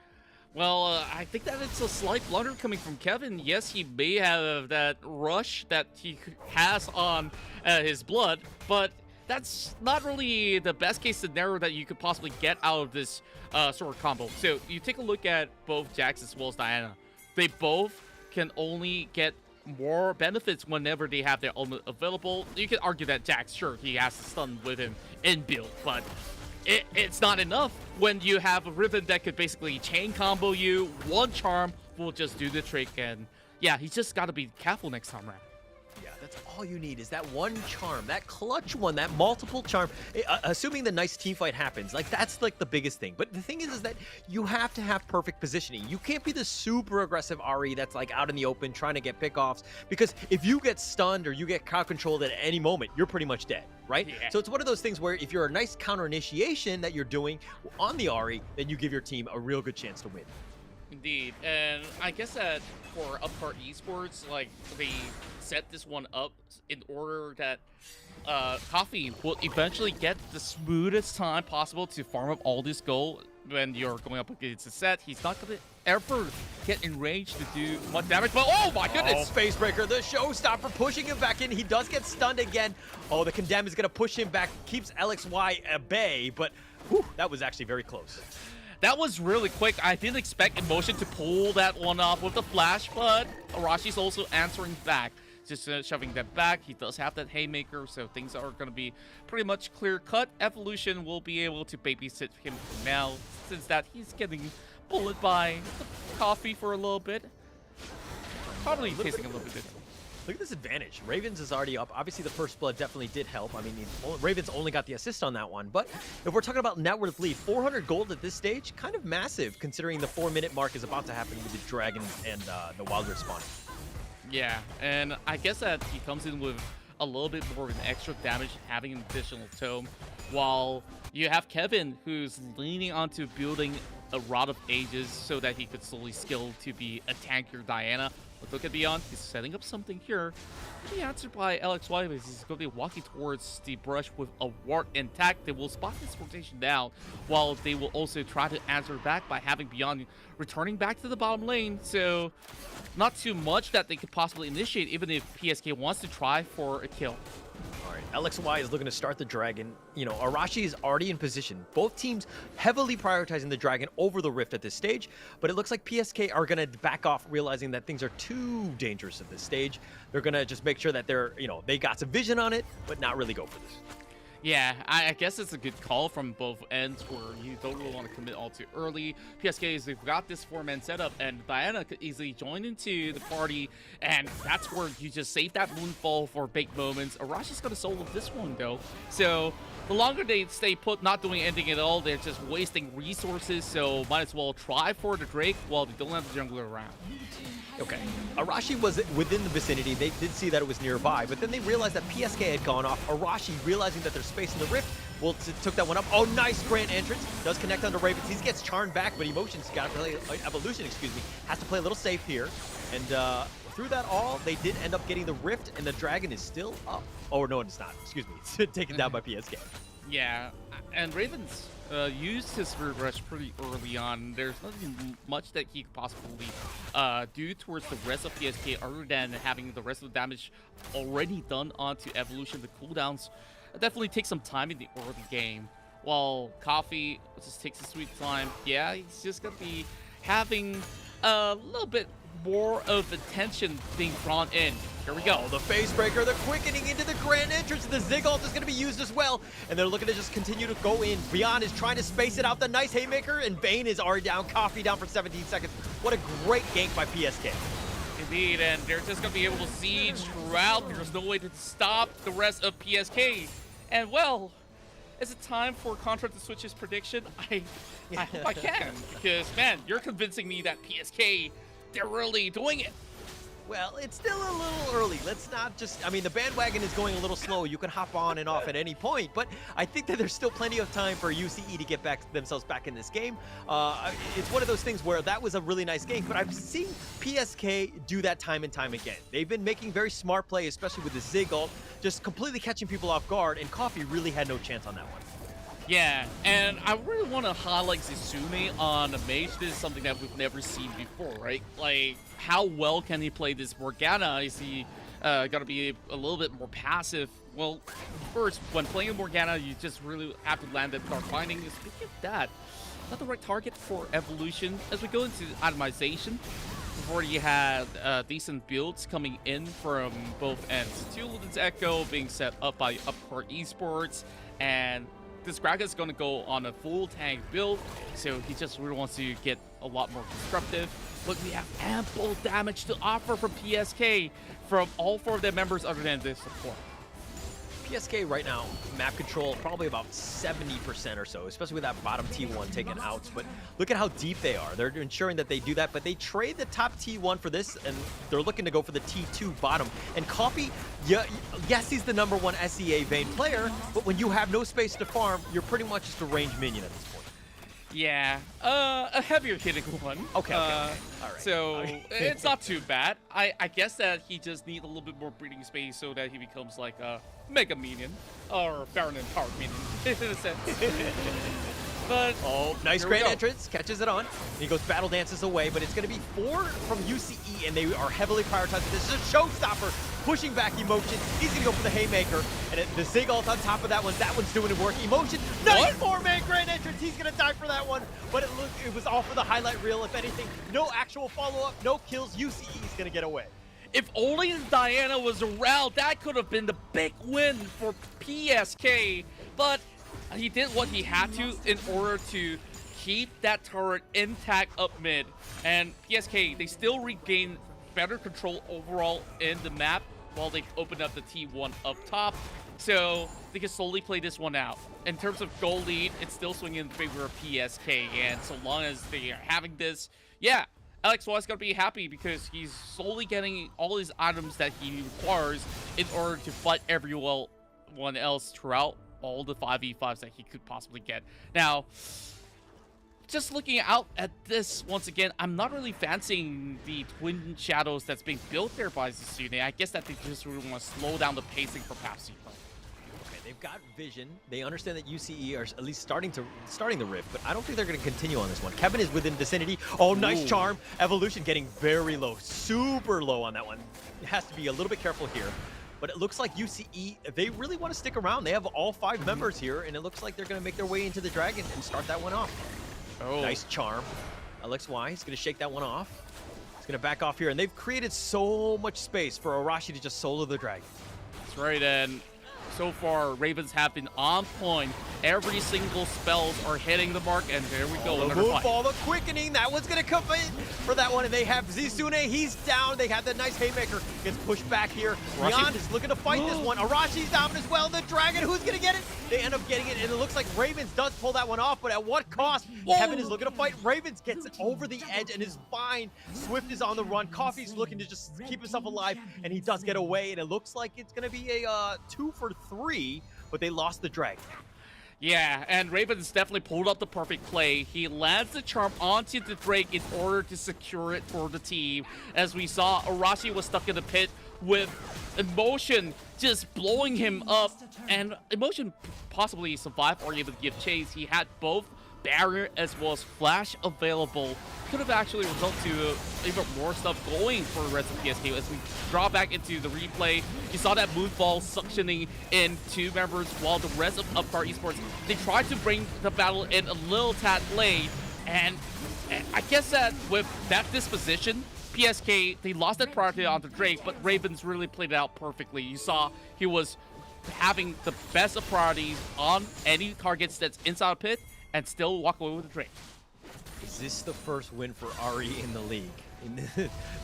Well, I think that it's a slight blunder coming from Kevin. Yes, he may have that rush that he has on his blood, but that's not really the best case scenario that you could possibly get out of this sort of combo. So you take a look at both Jax as well as Diana. They both can only get more benefits whenever they have their ultimate available. You can argue that Jax, sure, he has to stun with him in build, but it's not enough when you have a Riven that could basically chain combo you. One charm will just do the trick, and yeah, he's just got to be careful next time around. Yeah, that's all you need is that one charm, that clutch one, that multiple charm. Assuming the nice team fight happens, like that's like the biggest thing. But the thing is that you have to have perfect positioning. You can't be the super aggressive Ahri that's like out in the open trying to get pickoffs, because if you get stunned or you get crowd controlled at any moment, you're pretty much dead, right? Yeah. So it's one of those things where if you're a nice counter initiation that you're doing on the Ahri, then you give your team a real good chance to win. Indeed, and I guess that for Upcar Esports, like, they set this one up in order that Coffee will eventually get the smoothest time possible to farm up all this gold when you're going up against a Set. He's not going to ever get in range to do much damage, but oh my goodness! Oh, Facebreaker, the showstopper, pushing him back in. He does get stunned again. Oh, the Condemn is going to push him back, keeps LXY at bay, but whew, that was actually very close. That was really quick. I didn't expect Emotion to pull that one off with the flash, but Arashi's also answering back. Just shoving that back. He does have that Haymaker, so things are going to be pretty much clear-cut. Evolution will be able to babysit him now, since that he's getting bullied by the Coffee for a little bit. Probably tasting a little bit different. Look at this advantage. Ravens is already up. Obviously, the first blood definitely did help. I mean, Ravens only got the assist on that one. But if we're talking about net worth lead, 400 gold at this stage, kind of massive considering the 4-minute mark is about to happen with the Dragon and the Wild Rift spawning. Yeah, and I guess that he comes in with a little bit more of an extra damage, having an additional tome, while you have Kevin, who's leaning onto building a Rod of Ages so that he could slowly skill to be a tankier Diana. But look at Beyond, he's setting up something here. He answered by LXY, but he's going to be walking towards the brush with a ward intact. They will spot this rotation down, while they will also try to answer back by having Beyond returning back to the bottom lane. So not too much that they could possibly initiate, even if PSK wants to try for a kill. All right, LXY is looking to start the Dragon. You know, Arashi is already in position. Both teams heavily prioritizing the Dragon over the Rift at this stage, but it looks like PSK are going to back off, realizing that things are too dangerous at this stage. They're going to just make sure that they're, you know, they got some vision on it, but not really go for this. Yeah, I guess it's a good call from both ends where you don't really want to commit all too early. PSK is they've got this 4-man setup, and Diana could easily join into the party, and that's where you just save that Moonfall for big moments. Arashi's going to solo this one, though. So the longer they stay put, not doing anything at all, they're just wasting resources, so might as well try for the Drake while they don't have the jungler around. Okay, Arashi was within the vicinity. They did see that it was nearby, but then they realized that PSK had gone off. Arashi, realizing that there's space in the Rift, well, took that one up. Oh, nice Grand Entrance. Does connect onto Ravens. He gets charmed back, but Emotion's got to play, Evolution, excuse me, has to play a little safe here. And through that all, they did end up getting the Rift, and the Dragon is still up. Oh, no, it's not. Excuse me. It's taken down by PSK. Yeah, and Ravens used his Spirit Rush pretty early on. There's nothing much that he could possibly do towards the rest of PSK other than having the rest of the damage already done onto Evolution. The cooldowns definitely take some time in the early game. While Coffee just takes his sweet time, yeah, he's just going to be having a little bit more of attention being drawn in. Here we go. Oh, the face breaker, the quickening into the Grand Entrance. The Zig ult is going to be used as well. And they're looking to just continue to go in. Beyond is trying to space it out. The nice haymaker, and Bane is already down. Coffee down for 17 seconds. What a great gank by PSK. Indeed, and they're just going to be able to siege throughout. There's no way to stop the rest of PSK. And well, is it time for Contra to switch his prediction? I hope I can, because man, you're convincing me that PSK, they're really doing it. Well, it's still a little early. Let's not just, I mean, the bandwagon is going a little slow. You can hop on and off at any point, but I think that there's still plenty of time for UCE to get themselves back in this game. It's one of those things where that was a really nice game, but I've seen PSK do that time and time again. They've been making very smart play, especially with the Zig ult, just completely catching people off guard, and Coffee really had no chance on that one. Yeah, and I really want to highlight Zizumi on a mage. This is something that we've never seen before, right? Like, how well can he play this Morgana? Is he gonna be a little bit more passive? Well, first, when playing Morgana, you just really have to land that Dark Binding. Speaking of that, not the right target for Evolution. As we go into itemization, we've already had decent builds coming in from both ends. Luden's Echo being set up by Upcar Esports, and this Graga is going to go on a full tank build, so he just really wants to get a lot more constructive. Look, we have ample damage to offer from PSK from all 4 of their members other than this support. PSK right now, map control probably about 70% or so, especially with that bottom T1 taken out. But look at how deep they are. They're ensuring that they do that, but they trade the top T1 for this, and they're looking to go for the T2 bottom. And Coffee, yes, he's the #1 SEA Vayne player, but when you have no space to farm, you're pretty much just a ranged minion at this point. Yeah, a heavier hitting one. Okay. All right. So it's not too bad. I guess that he just needs a little bit more breathing space so that he becomes like a mega minion or Baron empowered minion in a sense. But oh, nice Grand Entrance, catches it on. He goes Battle Dances away, but it's going to be 4 from UCE, and they are heavily prioritizing. This is a showstopper, pushing back Emotion. He's going to go for the haymaker, and the Zig ult on top of that one. That one's doing the work. Emotion, nice 4-man Grand Entrance. He's going to die for that one, but it was all for the highlight reel. If anything, no actual follow-up, no kills. UCE is going to get away. If only Diana was around, that could have been the big win for PSK, but he did what he had to in order to keep that turret intact up mid. And PSK, they still regain better control overall in the map, while they open up the T1 up top. So they can slowly play this one out. In terms of goal lead, it's still swinging in favor of PSK. And so long as they are having this, yeah, LXY is going to be happy because he's slowly getting all his items that he requires in order to fight everyone else throughout all the 5v5s that he could possibly get. Now, just looking out at this once again, I'm not really fancying the twin shadows that's being built there by Zasune. I guess that they just really want to slow down the pacing for PathSeeker. Okay, they've got vision. They understand that UCE are at least starting the rift, but I don't think they're going to continue on this one. Kevin is within vicinity. Oh, nice charm. Evolution getting very low, super low on that one. Has to be a little bit careful here. But it looks like UCE, they really want to stick around. They have all 5 members here, and it looks like they're going to make their way into the Dragon and start that one off. Oh. Nice charm. LXY is going to shake that one off. He's going to back off here, and they've created so much space for Arashi to just solo the Dragon. That's right, and so far, Ravens have been on point. Every single spells are hitting the mark, and there we go. The moonfall, the quickening, that one's going to come in for that one, and they have Zasune, he's down. They have that nice haymaker, gets pushed back here. Beyond is looking to fight this one. Arashi's down as well. The Dragon, who's going to get it? They end up getting it, and it looks like Ravens does pull that one off, but at what cost? Kevin is looking to fight. Ravens gets it over the edge and is fine. Swift is on the run. Coffee's looking to just keep himself alive, and he does get away, and it looks like it's going to be a 2 for 3, but they lost the Dragon. Yeah, and Ravens definitely pulled up the perfect play. He lands the charm onto the Drake in order to secure it for the team. As we saw, Arashi was stuck in the pit with Emotion just blowing him up, and Emotion possibly survived or even give chase. He had both barrier as well as flash available. Could have actually resulted to even more stuff going for the rest of PSK. As we draw back into the replay, you saw that moonfall suctioning in 2 members, while the rest of Upcar Esports, they tried to bring the battle in a little tad late, and I guess that with that disposition, PSK, they lost that priority onto Drake, but Ravens really played it out perfectly. You saw he was having the best of priorities on any targets that's inside a pit, and still walk away with the Drake. Is this the first win for Ari in the league? In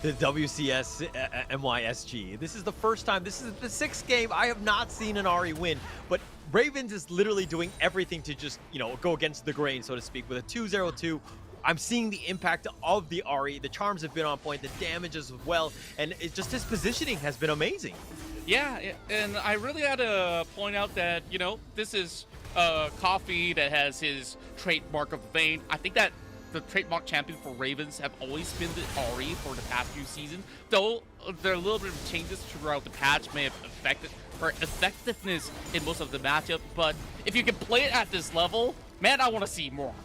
the WCS MYSG. This is the first time. This is the 6th game. I have not seen an Ari win, but Ravens is literally doing everything to just, go against the grain, so to speak, with a 2-0-2. I'm seeing the impact of the Ari. The charms have been on point, the damage as well, and it's just his positioning has been amazing. Yeah, and I really had to point out that, this is Coffee that has his trademark of the vein. I think that the trademark champion for Ravens have always been the Ari for the past few seasons, though there are a little bit of changes throughout the patch may have affected her effectiveness in most of the matchup, but if you can play it at this level, man, I want to see more.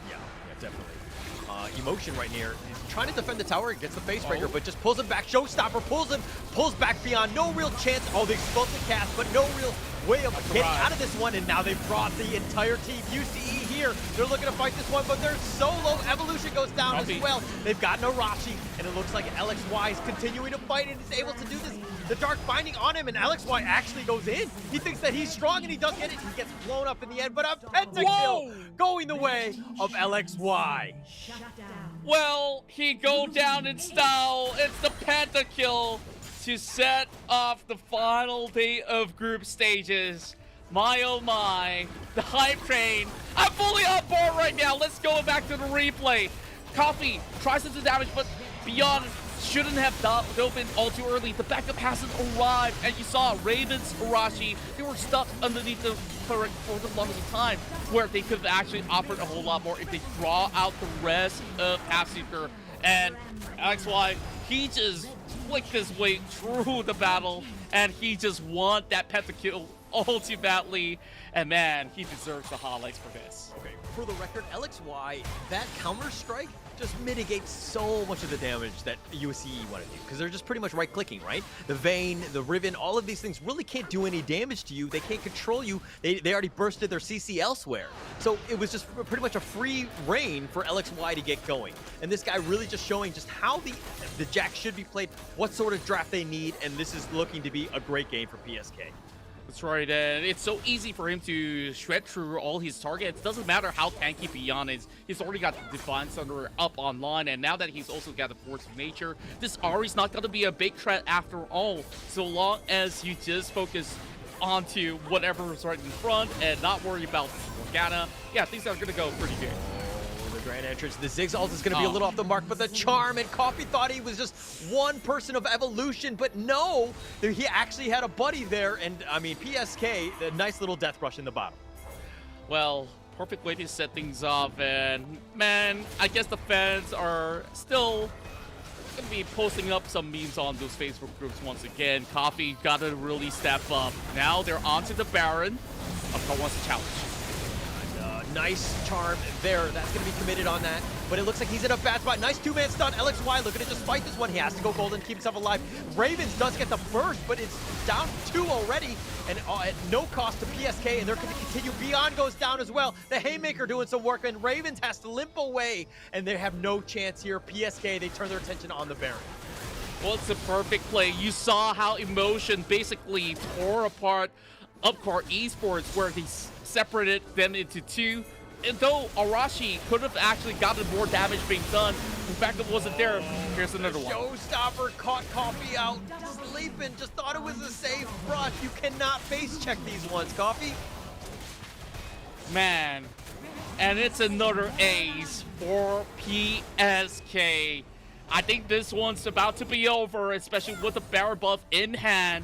Yeah, definitely. Emotion right here is trying to defend the tower, gets the face breaker, but just pulls him back. Showstopper pulls back beyond. No real chance. Oh, they explosive cast, but no real way of getting out of this one, and now they've brought the entire team. UCE here, they're looking to fight this one, but they're so low. Evolution goes down as well. They've got Arashi, and it looks like LXY is continuing to fight and is able to do this. The Dark Binding on him, and LXY actually goes in. He thinks that he's strong, and he does get it. He gets blown up in the end, but a pentakill going the way of LXY. Well, he go down in style. It's the pentakill to set off the final day of group stages. My oh my, the hype train. I'm fully on board right now. Let's go back to the replay. Coffee tries to do damage, but Beyond shouldn't have dove in all too early. The backup hasn't arrived, and you saw Ravens, Arashi, they were stuck underneath the turret for the longest time, where they could have actually offered a whole lot more if they draw out the rest of PathSeeker. And XY, he just flicked his way through the battle, and he just won that pentakill ultimately. And man, he deserves the highlights for this. Okay, for the record, LXY, that counter strike just mitigates so much of the damage that UCE want to do, because they're just pretty much right-clicking, right? The Vein, the Riven, all of these things really can't do any damage to you. They can't control you. They already bursted their CC elsewhere. So it was just pretty much a free reign for LXY to get going. And this guy really just showing just how the Jack should be played, what sort of draft they need, and this is looking to be a great game for PSK. That's right, and it's so easy for him to shred through all his targets. Doesn't matter how tanky Beyond is. He's already got the Divine Thunder up online, and now that he's also got the Force of Nature, this Ahri's not going to be a big threat after all, so long as you just focus onto whatever's right in front and not worry about Morgana. Yeah, things are going to go pretty good. The grand entrance. The Ziggs ult is going to be a little off the mark, but the charm, and Coffee thought he was just one person of evolution, but no, he actually had a buddy there, and I mean, PSK, a nice little death rush in the bottom. Well, perfect way to set things off, and man, I guess the fans are still gonna be posting up some memes on those Facebook groups once again. Coffee gotta really step up. Now they're onto the Baron. Upcar wants to challenge. Nice charm there. That's going to be committed on that. But it looks like he's in a bad spot. Nice two-man stun. LXY looking to just fight this one. He has to go golden, keep himself alive. Ravens does get the first, but it's down 2 already. And at no cost to PSK, and they're going to continue. Beyond goes down as well. The Haymaker doing some work, and Ravens has to limp away, and they have no chance here. PSK, they turn their attention on the Baron. Well, it's a perfect play. You saw how Emotion basically tore apart Upcar Esports, where he separated them into 2. And though Arashi could have actually gotten more damage being done, the fact that it wasn't there, here's another one. Showstopper caught Coffee out, sleeping, just thought it was a safe rush. You cannot face check these ones, Coffee. Man, and it's another ace for PSK. I think this one's about to be over, especially with the Baron buff in hand.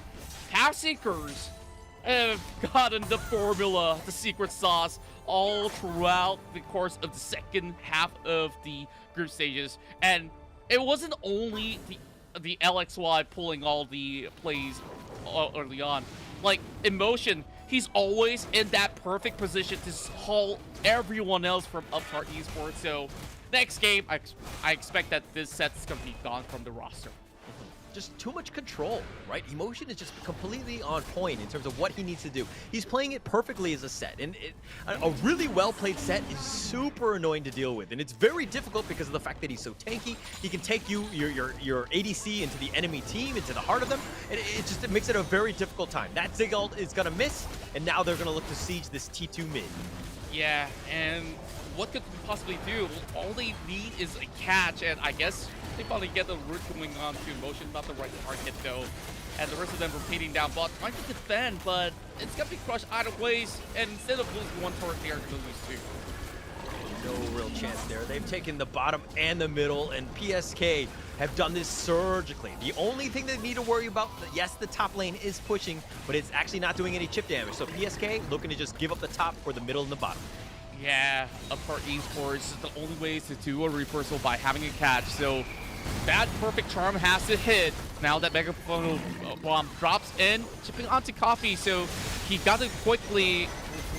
PathSeekers have gotten the formula, the secret sauce, all throughout the course of the second half of the group stages. And it wasn't only the LXY pulling all the plays early on. Like, Emotion, he's always in that perfect position to haul everyone else from Upcar Esports. So next game, I expect that this set's going to be gone from the roster. Just too much control, right? Emotion is just completely on point in terms of what he needs to do. He's playing it perfectly as a set, and a really well-played set is super annoying to deal with, and it's very difficult because of the fact that he's so tanky. He can take your ADC into the enemy team, into the heart of them, and it makes it a very difficult time. That Zig ult is gonna miss, and now they're gonna look to siege this T2 mid. Yeah, and what could we possibly do? All they need is a catch, and I guess they probably get the root going on to Emotion, not the right target though. And the rest of them repeating down bot, trying to defend, but it's gonna be crushed either ways, and instead of losing one turret, they are gonna lose 2. No real chance there. They've taken the bottom and the middle, and PSK have done this surgically. The only thing they need to worry about, yes, the top lane is pushing, but it's actually not doing any chip damage. So PSK looking to just give up the top for the middle and the bottom. Yeah, Upcar Esports is the only way to do a reversal by having a catch. So that perfect charm has to hit. Now that Mega Bomb drops in, chipping onto Coffee, so he got to quickly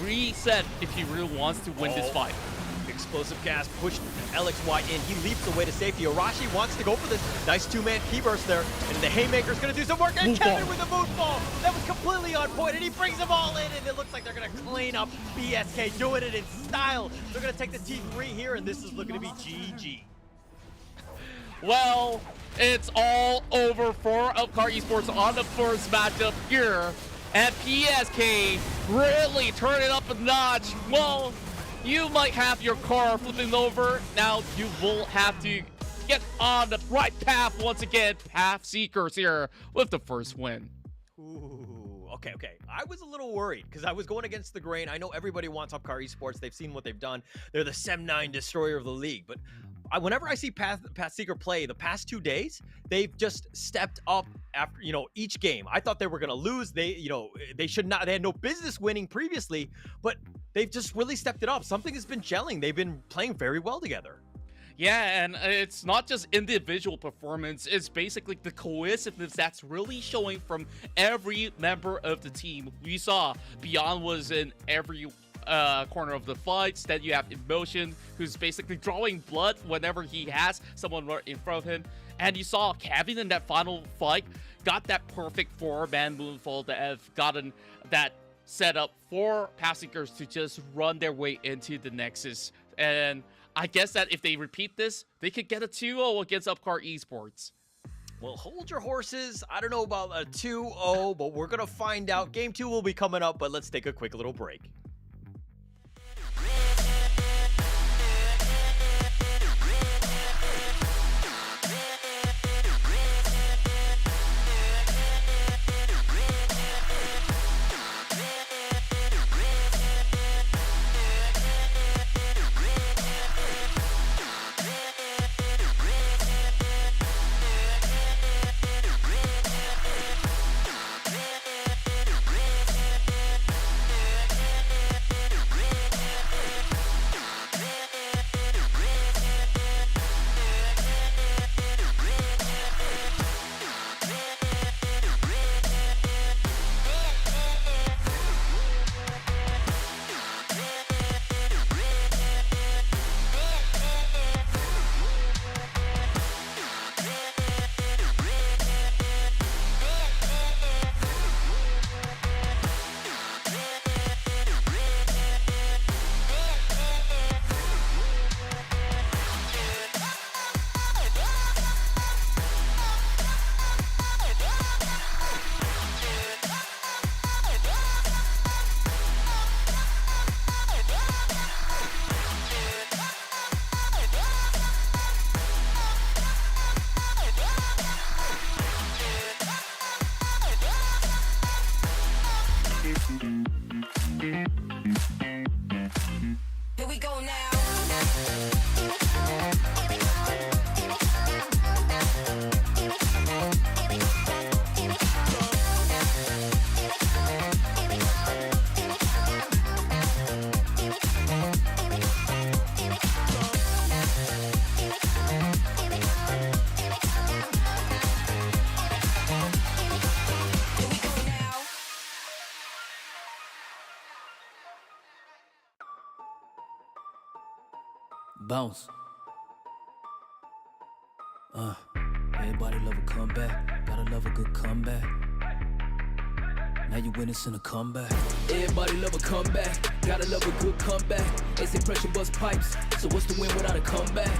reset if he really wants to win this fight. Explosive gas pushed LXY in. He leaps away to safety. Arashi wants to go for this nice two-man key burst there, and the Haymaker's gonna do some work. And Kevin with the moonfall. That was completely on point, and he brings them all in, and it looks like they're gonna clean up BSK, doing it in style. They're gonna take the T3 here, and this is looking to be GG. Well, it's all over for Upcar Esports on the first matchup here, and PSK really turn it up a notch. Well, you might have your car flipping over. Now you will have to get on the right path once again. PathSeekers here with the first win. Ooh, okay. I was a little worried because I was going against the grain. I know everybody wants Upcar Esports. They've seen what they've done. They're the Sem9 destroyer of the league. But whenever I see PathSeeker play the past 2 days, they've just stepped up after, each game. I thought they were going to lose. They had no business winning previously, but they've just really stepped it up. Something has been gelling. They've been playing very well together. Yeah, and it's not just individual performance, it's basically the cohesiveness that's really showing from every member of the team. We saw Beyond was in every corner of the fights. Then you have Emotion, who's basically drawing blood whenever he has someone right in front of him. And you saw Kevin in that final fight got that perfect 4-man moonfall that have gotten that set up for PathSeekers to just run their way into the Nexus. And I guess that if they repeat this, they could get a 2-0 against Upcar Esports. Well, hold your horses. I don't know about a 2-0, but we're going to find out. Game 2 will be coming up, but let's take a quick little break. Here we go now. Bounce. Everybody love a comeback. Gotta love a good comeback. Now you witnessing a comeback. Everybody love a comeback. Gotta love a good comeback. They say pressure bust pipes. So what's the win without a comeback?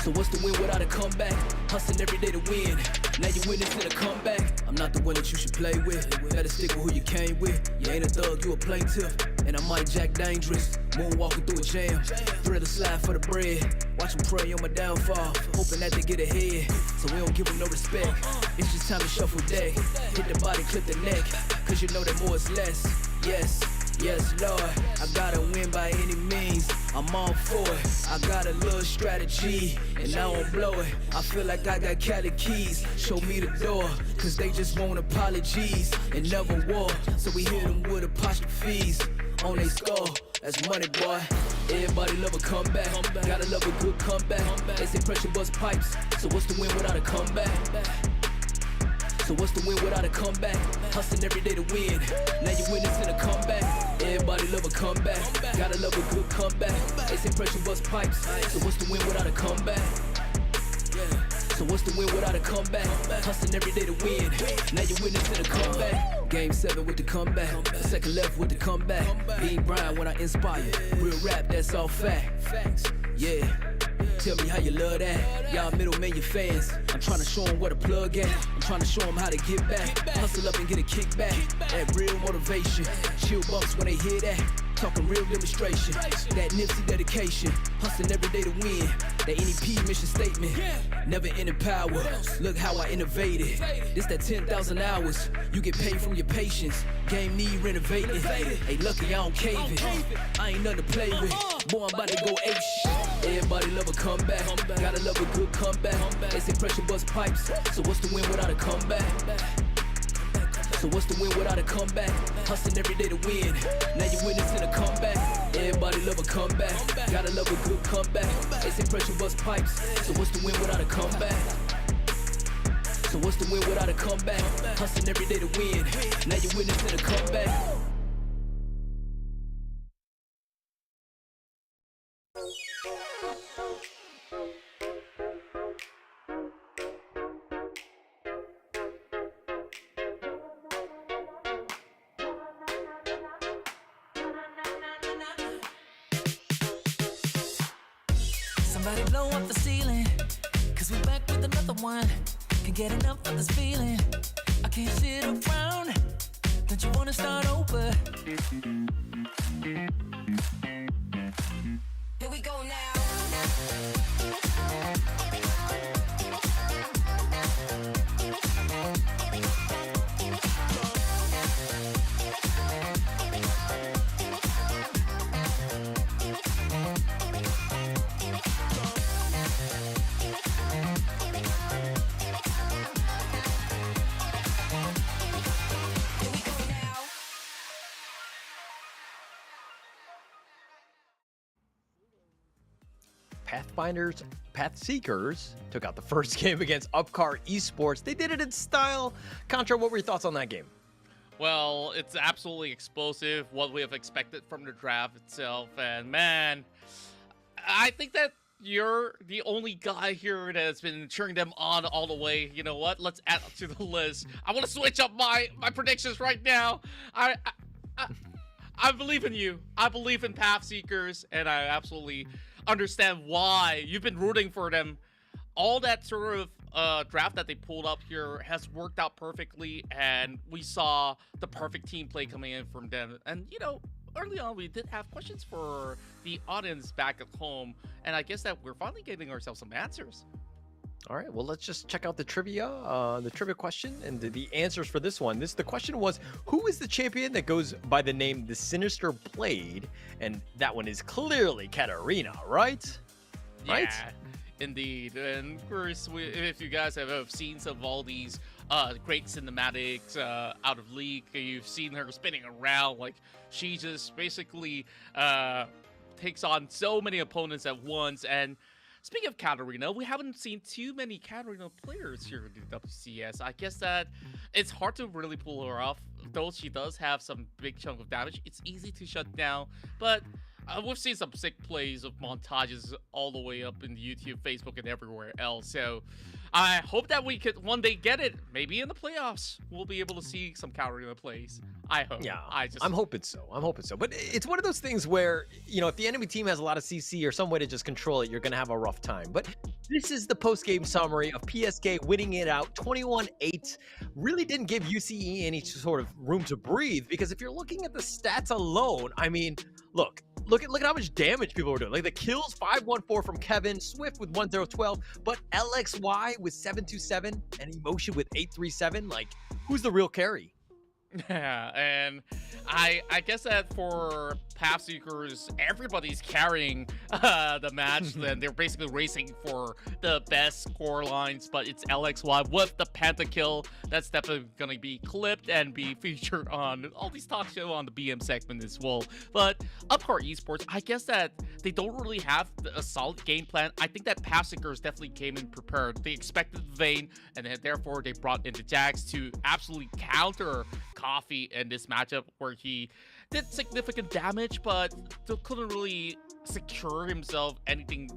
So what's the win without a comeback? Hustling every day to win. Now you witnessing a comeback. I'm not the one that you should play with. Better stick with who you came with. You ain't a thug, you a plaintiff. And I might jack dangerous. Moonwalking through a jam. Thriller slide for the bread. Watch them pray on my downfall. Hoping that they get ahead. So we don't give them no respect. It's just time to shuffle deck. Hit the body, clip the neck. Cause you know that more is less. Yes. Yes, Lord, I gotta win by any means. I'm all for it. I got a little strategy, and I won't blow it. I feel like I got Cali keys. Show me the door, cause they just want apologies and never war. So we hit them with apostrophes on they score. That's money, boy. Everybody love a comeback. Gotta love a good comeback. They say pressure bust pipes. So what's the win without a comeback? So what's the win without a comeback? Hustling every day to win. Now you witnessing a comeback. Everybody love a comeback. Gotta love a good comeback. They say pressure bust pipes. So what's the win without a comeback? So what's the win without a comeback? Hustling every day to win. Now you witnessing a comeback. Game 7 with the comeback. Second left with the comeback. Being Brian when I inspire. Real rap, that's all fact. Yeah. Tell me how you love that. Y'all middlemen, your fans. I'm trying to show them where to plug at. I'm trying to show them how to get back. Hustle up and get a kickback. That real motivation. Chill bumps when they hear that. Talking real demonstration. That Nipsey dedication. Hustling every day to win. That NEP mission statement. Never ending power. Look how I innovated. This that 10,000 hours. You get paid from your patience. Game need renovating. Hey, lucky I don't cave it. I ain't nothing to play with. Boy, I'm about to go ape shit. Everybody love a comeback. Gotta love a good comeback. They say pressure bust pipes. So what's the win without a comeback? So what's the win without a comeback? Hustling every day to win. Now you witnessing a comeback. Everybody love a comeback. Gotta love a good comeback. They say pressure bust pipes. So what's the win without a comeback? So what's the win without a comeback? Hustling every day to win. Now you witnessing a comeback. Somebody blow up the ceiling, 'cause Cause we're back with another one. Can't get enough of this feeling. I can't sit around. Don't you wanna start over? Here we go now. PathSeekers took out the first game against Upcar Esports. They did it in style. Contra, what were your thoughts on that game? Well, it's absolutely explosive, what we have expected from the draft itself. And man, I think that you're the only guy here that has been cheering them on all the way. You know what? Let's add to the list. I want to switch up my predictions right now. I believe in you. I believe in PathSeekers, and I absolutely understand why you've been rooting for them. All that sort of draft that they pulled up here has worked out perfectly, and we saw the perfect team play coming in from them. And you know, early on we did have questions for the audience back at home, and I guess that we're finally getting ourselves some answers. All right, well, let's just check out the trivia question and the answers for this one. The question was, who is the champion that goes by the name The Sinister Blade? And that one is clearly Katarina, right? Right? Yeah, indeed. And of course, if you guys have seen some of all these great cinematics out of League, you've seen her spinning around. Like, she just basically takes on so many opponents at once. And speaking of Katarina, we haven't seen too many Katarina players here in the WCS. I guess that it's hard to really pull her off. Though she does have some big chunk of damage, it's easy to shut down. But we've seen some sick plays of montages all the way up in YouTube, Facebook, and everywhere else. So I hope that we could one day get it. Maybe in the playoffs, we'll be able to see some Katarina plays. I hope. Yeah, I'm hoping so. But it's one of those things where, you know, if the enemy team has a lot of CC or some way to just control it, you're going to have a rough time. But this is the post-game summary of PSK winning it out 21-8. Really didn't give UCE any sort of room to breathe, because if you're looking at the stats alone, I mean, look at how much damage people were doing. Like the kills, 514 from Kevin, Swift with 1012, but LXY with 727 and Emotion with 837. Like, who's the real carry? Yeah, and I guess that for PathSeekers, everybody's carrying the match. And they're basically racing for the best score lines, but it's LXY with the pentakill. That's definitely going to be clipped and be featured on all these talk shows on the BM segment as well. But Upcar Esports, I guess that they don't really have a solid game plan. I think that PathSeekers definitely came in prepared. They expected Vayne, and then therefore they brought in the Jax to absolutely counter Coffee in this matchup, where he did significant damage but couldn't really secure himself anything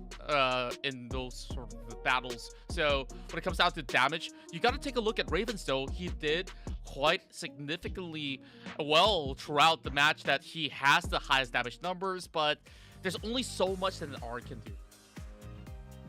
in those sort of battles. So when it comes down to damage, you got to take a look at Ravens though. He did quite significantly well throughout the match, that he has the highest damage numbers, but there's only so much that an Ari can do.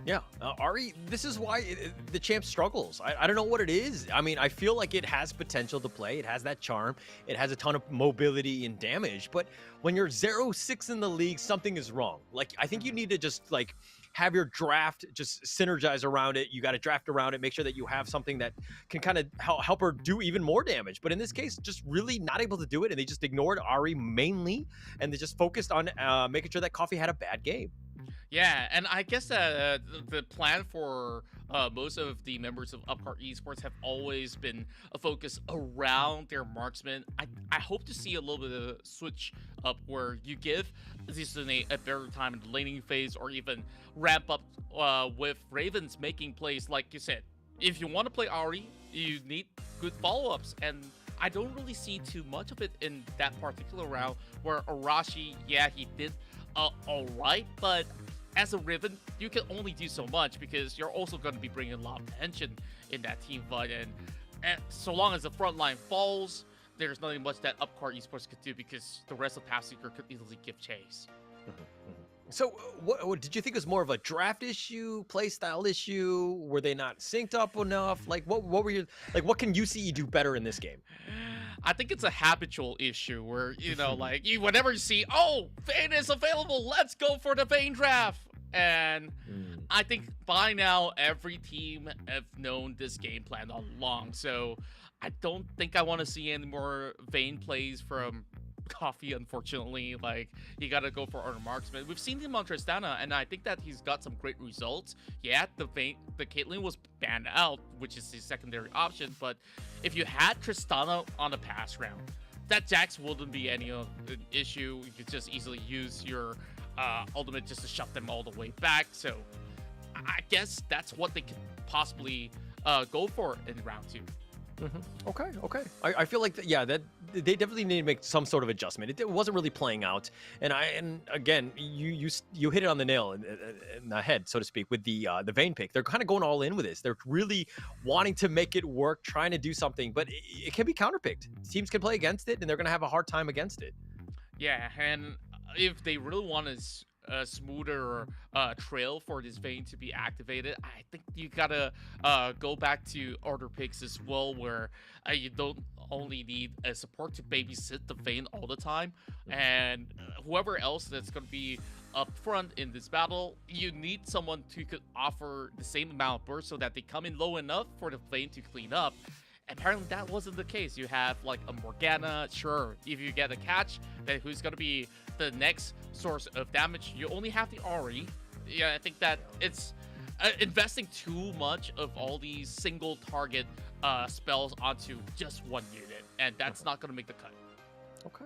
Yeah, Ari, this is why the champ struggles. I don't know what it is. I mean, I feel like it has potential to play. It has that charm. It has a ton of mobility and damage. But when you're 0-6 in the league, something is wrong. Like, I think you need to just, like, have your draft just synergize around it. You got to draft around it. Make sure that you have something that can kind of help her do even more damage. But in this case, just really not able to do it. And they just ignored Ari mainly. And they just focused on making sure that Coffee had a bad game. Yeah, and I guess the plan for most of the members of Upcar Esports have always been a focus around their marksman. I hope to see a little bit of a switch up where you give this a better time in the laning phase, or even ramp up with Ravens making plays. Like you said, if you want to play Ari, you need good follow-ups, and I don't really see too much of it in that particular round, where Arashi, yeah, he did all right, but as a Riven, you can only do so much, because you're also going to be bringing a lot of tension in that team fight, and so long as the front line falls, there's nothing much that Upcar Esports could do, because the rest of PathSeeker could easily give chase. So, what did you think it was more of a draft issue, play style issue? Were they not synced up enough? Like, what were you like? What can UCE do better in this game? I think it's a habitual issue where, you know, like, whenever you see, oh, Vayne is available, let's go for the Vayne draft. And I think by now every team have known this game plan all along. So I don't think I want to see any more Vayne plays from Coffee, unfortunately. Like, you gotta go for Arthur Marksman. We've seen him on Tristana, and I think that he's got some great results. Yeah, the Caitlyn was banned out, which is his secondary option, but if you had Tristana on the pass round, that Jax wouldn't be any issue. You could just easily use your ultimate just to shut them all the way back. So I guess that's what they could possibly go for in round 2. Okay. I feel like that they definitely need to make some sort of adjustment. It wasn't really playing out, and again, you hit it on the nail in the head, so to speak, with the Vayne pick. They're kind of going all in with this. They're really wanting to make it work, trying to do something, but it can be counterpicked. Teams can play against it, and they're going to have a hard time against it. Yeah, and if they really want a smoother trail for this Vayne to be activated, I think you gotta go back to order picks as well, where you don't only need a support to babysit the Vayne all the time, and whoever else that's gonna be up front in this battle, you need someone who could offer the same amount of burst so that they come in low enough for the Vayne to clean up. Apparently that wasn't the case. You have like a Morgana, sure, if you get a catch, then who's going to be the next source of damage? You only have the Ahri. Yeah, I think that it's investing too much of all these single target spells onto just one unit, and that's not going to make the cut. Okay.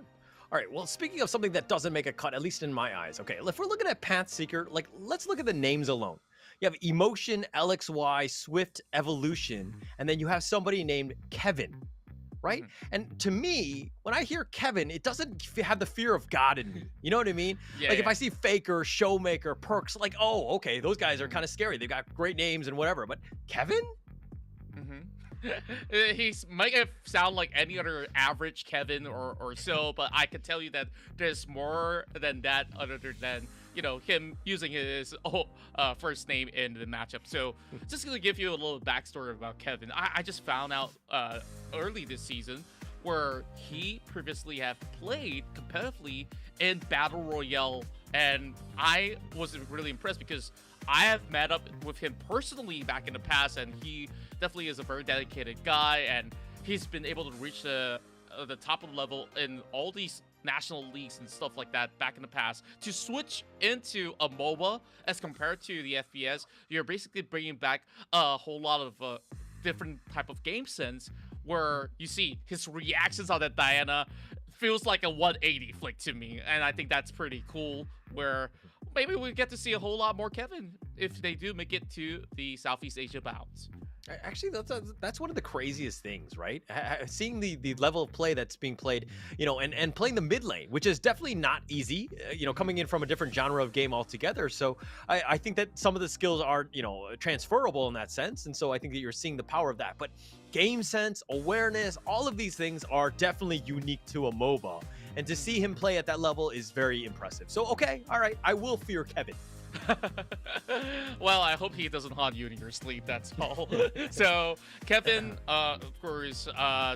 All right, well, speaking of something that doesn't make a cut, at least in my eyes, okay, if we're looking at PathSeeker, like, let's look at the names alone. You have Emotion, LXY, Swift, Evolution, and then you have somebody named Kevin, right? And to me, when I hear Kevin, it doesn't have the fear of God in me. You know what I mean? Yeah, like, if I see Faker, Showmaker, Perks, like, oh, okay, those guys are kind of scary. They've got great names and whatever, but Kevin? He might sound like any other average Kevin or so, but I can tell you that there's more than that other than, you know, him using his first name in the matchup. So just gonna give you a little backstory about Kevin. I just found out early this season where he previously have played competitively in Battle Royale, and I was really impressed because I have met up with him personally back in the past, and he definitely is a very dedicated guy, and he's been able to reach the top of the level in all these national leagues and stuff like that back in the past. To switch into a MOBA as compared to the FPS, you're basically bringing back a whole lot of different type of game sense, where you see his reactions on that Diana feels like a 180 flick to me, and I think that's pretty cool, where maybe we get to see a whole lot more Kevin if they do make it to the Southeast Asia bounds. Actually, that's one of the craziest things, right? Seeing the level of play that's being played, you know, and playing the mid lane, which is definitely not easy, you know, coming in from a different genre of game altogether. So I think that some of the skills are, you know, transferable in that sense. And so I think that you're seeing the power of that. But game sense, awareness, all of these things are definitely unique to a MOBA. And to see him play at that level is very impressive. So, okay, all right, I will fear Kevin. Well, I hope he doesn't haunt you in your sleep, that's all. So Kevin, of course,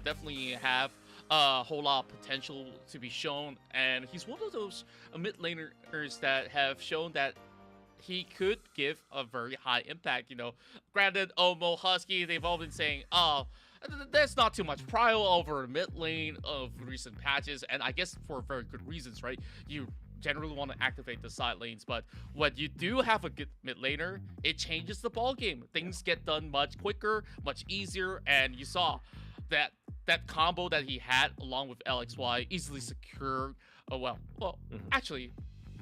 definitely have a whole lot of potential to be shown, and he's one of those mid laners that have shown that he could give a very high impact. You know, granted, Omo, Husky, they've all been saying, oh, there's not too much prio over mid lane of recent patches, and I guess for very good reasons, right? You generally want to activate the side lanes, but when you do have a good mid laner, it changes the ball game. Things get done much quicker, much easier, and you saw that combo that he had along with LXY easily secured. Actually,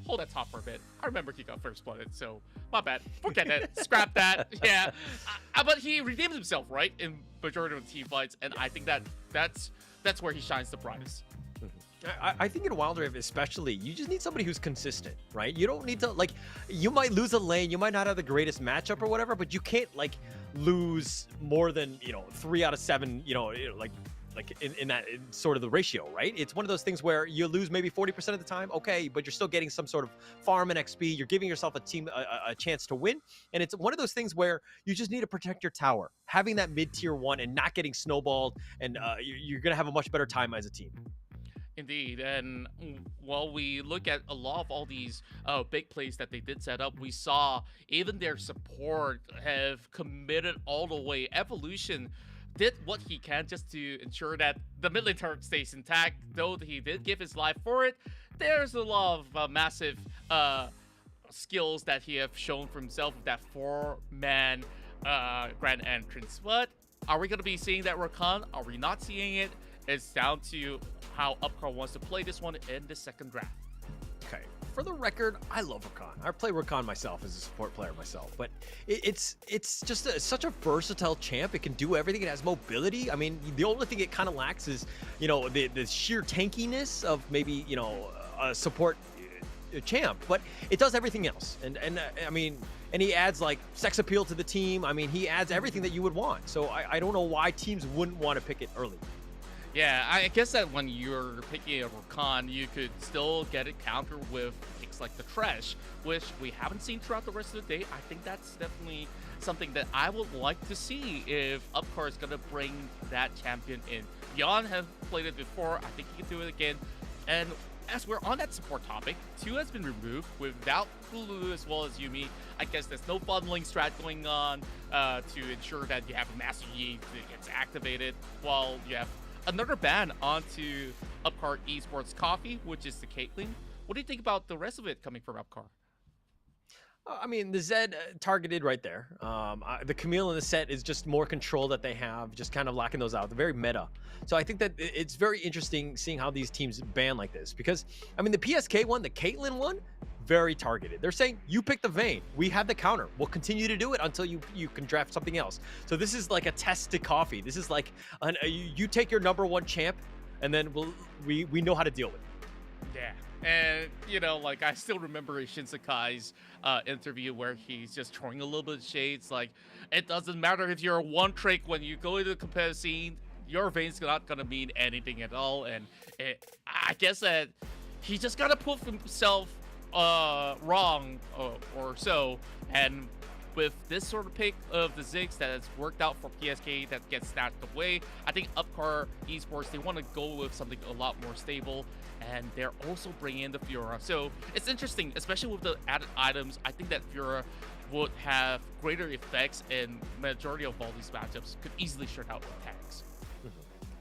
hold that top for a bit. I remember he got first blooded, so my bad. Forget it. Scrap that. Yeah, but he redeemed himself, right, in majority of the team fights, and I think that's where he shines the brightest. I think in Wild Rift especially, you just need somebody who's consistent, right? You don't need to, like, you might lose a lane, you might not have the greatest matchup or whatever, but you can't, like, lose more than, you know, 3 out of 7, you know, like in that in sort of the ratio, right? It's one of those things where you lose maybe 40% of the time, okay, but you're still getting some sort of farm and XP. You're giving yourself a chance to win, and it's one of those things where you just need to protect your tower. Having that mid-tier 1 and not getting snowballed, and you're gonna have a much better time as a team. Indeed, and while we look at a lot of all these big plays that they did set up, we saw even their support have committed all the way. Evolution did what he can just to ensure that the mid lane turret stays intact, though he did give his life for it. There's a lot of massive skills that he have shown for himself with that 4-man grand entrance. But are we going to be seeing that Rakan? Are we not seeing it? It's down to how Upcar wants to play this one in the second draft. Okay, for the record, I love Rakan. I play Rakan myself as a support player myself, but it's just such a versatile champ. It can do everything. It has mobility. I mean, the only thing it kind of lacks is, you know, the sheer tankiness of maybe, you know, a support champ, but it does everything else. And I mean, and he adds like sex appeal to the team. I mean, he adds everything that you would want. So I don't know why teams wouldn't want to pick it early. Yeah, I guess that when you're picking a Rakan, you could still get it countered with picks like the Trash, which we haven't seen throughout the rest of the day. I think that's definitely something that I would like to see if Upcar is going to bring that champion in. Jan has played it before. I think he can do it again. And as we're on that support topic, 2 has been removed without Hulu as well as Yumi. I guess there's no bundling strat going on to ensure that you have a Master Yi that gets activated, while you have another ban onto Upcar Esports Coffee, which is the Caitlyn. What do you think about the rest of it coming from Upcar? I mean, the Zed targeted right there. The Camille in the set is just more control that they have, just kind of lacking those out. They're very meta. So I think that it's very interesting seeing how these teams ban like this, because, I mean, the PSK one, the Caitlyn one, very targeted. They're saying, you pick the Vayne. We have the counter. We'll continue to do it until you can draft something else. So this is like a test to Coffee. This is like, you take your #1 champ, and then we know how to deal with it. Yeah. And, you know, like, I still remember Shinsekai's interview where he's just throwing a little bit of shades. Like, it doesn't matter if you're a one-trick when you go into the competitive scene, your Vayne's not going to mean anything at all. And I guess that he just got to prove himself wrong or so. And with this sort of pick of the Ziggs that has worked out for PSK that gets snatched away, I think Upcar Esports, they want to go with something a lot more stable, and they're also bringing in the Fiora. So it's interesting, especially with the added items. I think that Fiora would have greater effects, and majority of all these matchups could easily shut out with tags.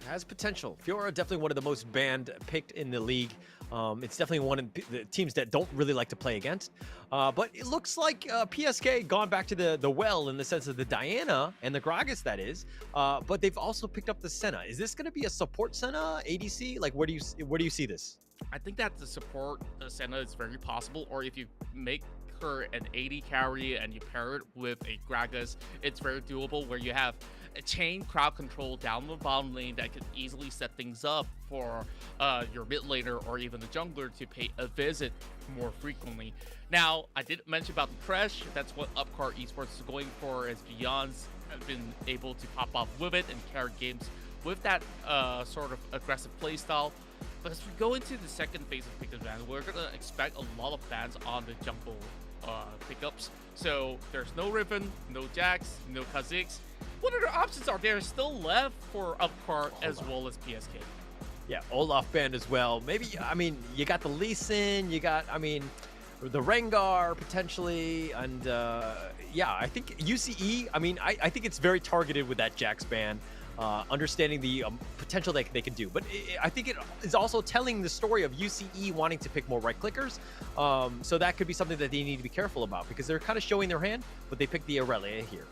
Has potential. Fiora definitely one of the most banned picked in the league. It's definitely one of the teams that don't really like to play against. But it looks like PSK gone back to the well in the sense of the Diana and the Gragas, that is. But they've also picked up the Senna. Is this going to be a support Senna ADC? Like, where do you see this? I think that the support Senna is very possible, or if you make her an AD carry and you pair it with a Gragas, it's very doable, where you have a chain crowd control down the bottom lane that could easily set things up for your mid laner or even the jungler to pay a visit more frequently. Now, I did mention about the Thresh. That's what Upcar Esports is going for, as Beyond's have been able to pop off with it and carry games with that sort of aggressive playstyle. But as we go into the second phase of pick advantage, we're going to expect a lot of bans on the jungle pickups. So there's no Riven, no Jax, no Kha'Zix. What other options are there still left for Upcar as well as PSK? Yeah, Olaf banned as well. Maybe, I mean, you got the Lee Sin, you got, I mean, the Rengar potentially, and yeah, I think UCE, I mean, I think it's very targeted with that Jax ban. Understanding the potential that they can do. But I think it is also telling the story of UCE wanting to pick more right-clickers. So that could be something that they need to be careful about, because they're kind of showing their hand, but they picked the Aurelia here.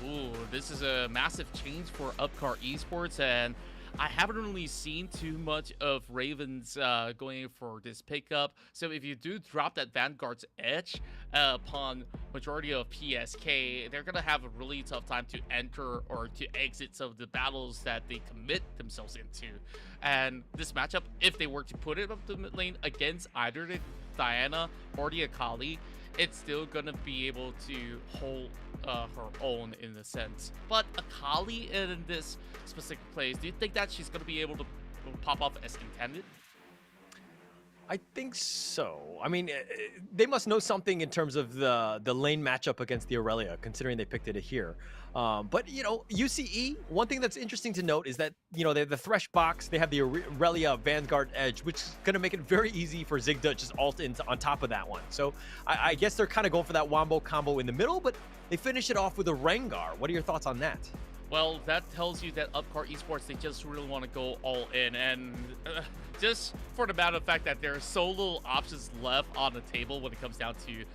Ooh, this is a massive change for Upcar Esports, and I haven't really seen too much of Ravens going for this pickup. So if you do drop that Vanguard's edge upon majority of PSK, they're going to have a really tough time to enter or to exit some of the battles that they commit themselves into. And this matchup, if they were to put it up the mid lane against either the Diana or the Akali, it's still gonna be able to hold her own in a sense. But Akali in this specific place, do you think that she's gonna be able to pop off as intended? I think so. I mean, they must know something in terms of the lane matchup against the Aurelia, considering they picked it here. But, you know, UCE, one thing that's interesting to note is that, you know, they have the Thresh box, they have the Aurelia Vanguard Edge, which is going to make it very easy for Zig to just ult in on top of that one. So I guess they're kind of going for that wombo combo in the middle, but they finish it off with a Rengar. What are your thoughts on that? Well, that tells you that Upcar Esports, they just really want to go all in. And just for the matter of fact that there are so little options left on the table when it comes down to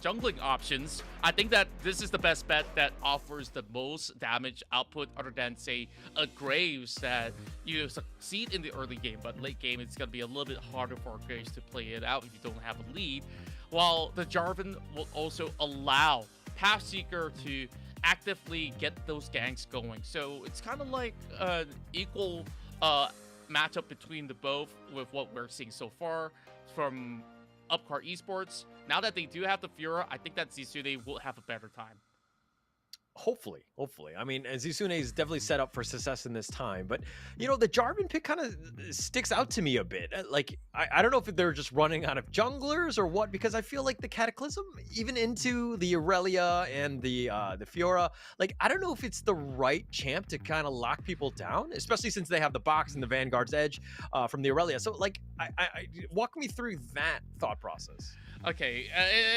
jungling options, I think that this is the best bet that offers the most damage output other than, say, a Graves that you succeed in the early game. But late game, it's going to be a little bit harder for Graves to play it out if you don't have a lead. While the Jarvan will also allow PathSeeker to actively get those ganks going. So it's kind of like an equal matchup between the both with what we're seeing so far from Upcar Esports. Now that they do have the Fiora, I think that Zisune will have a better time. Hopefully. I mean, Zisune is definitely set up for success in this time, but you know, the Jarvan pick kind of sticks out to me a bit. Like, I don't know if they're just running out of junglers or what, because I feel like the Cataclysm, even into the Aurelia and the Fiora, like, I don't know if it's the right champ to kind of lock people down, especially since they have the box and the Vanguard's Edge from the Aurelia. So, like, I walk me through that thought process. Okay,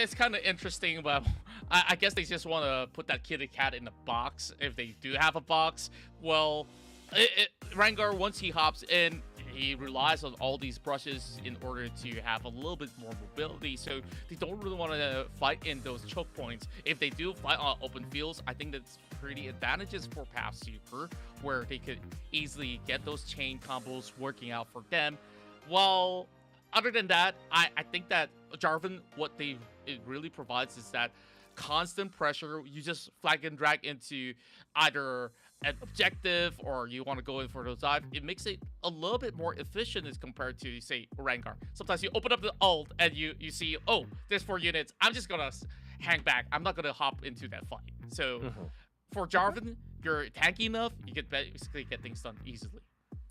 it's kind of interesting, but I guess they just want to put that kitty cat in the box if they do have a box. Well, Rengar, once he hops in, he relies on all these brushes in order to have a little bit more mobility, so they don't really want to fight in those choke points. If they do fight on open fields, I think that's pretty advantageous for PathSeeker, where they could easily get those chain combos working out for them. Well, other than that, I think that Jarvan, what it really provides is that constant pressure. You just flag and drag into either an objective or you want to go in for those dive. It makes it a little bit more efficient as compared to, say, Rengar. Sometimes you open up the ult and you see, oh, there's 4 units. I'm just going to hang back. I'm not going to hop into that fight. So for Jarvan, you're tanky enough, you can basically get things done easily.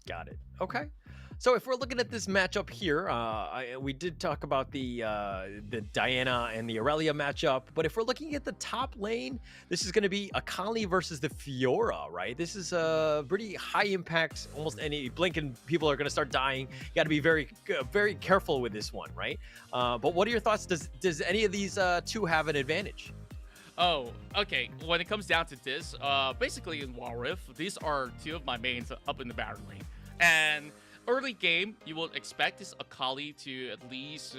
Got it. Okay. So if we're looking at this matchup here, we did talk about the Diana and the Aurelia matchup, but if we're looking at the top lane, this is going to be Akali versus the Fiora, right? This is a pretty high impact, almost any blink and people are going to start dying. You got to be very, very careful with this one, right? But what are your thoughts? Does any of these two have an advantage? Oh, okay. When it comes down to this, basically in Wild Rift, these are 2 of my mains up in the battle lane. And early game, you will expect this Akali to at least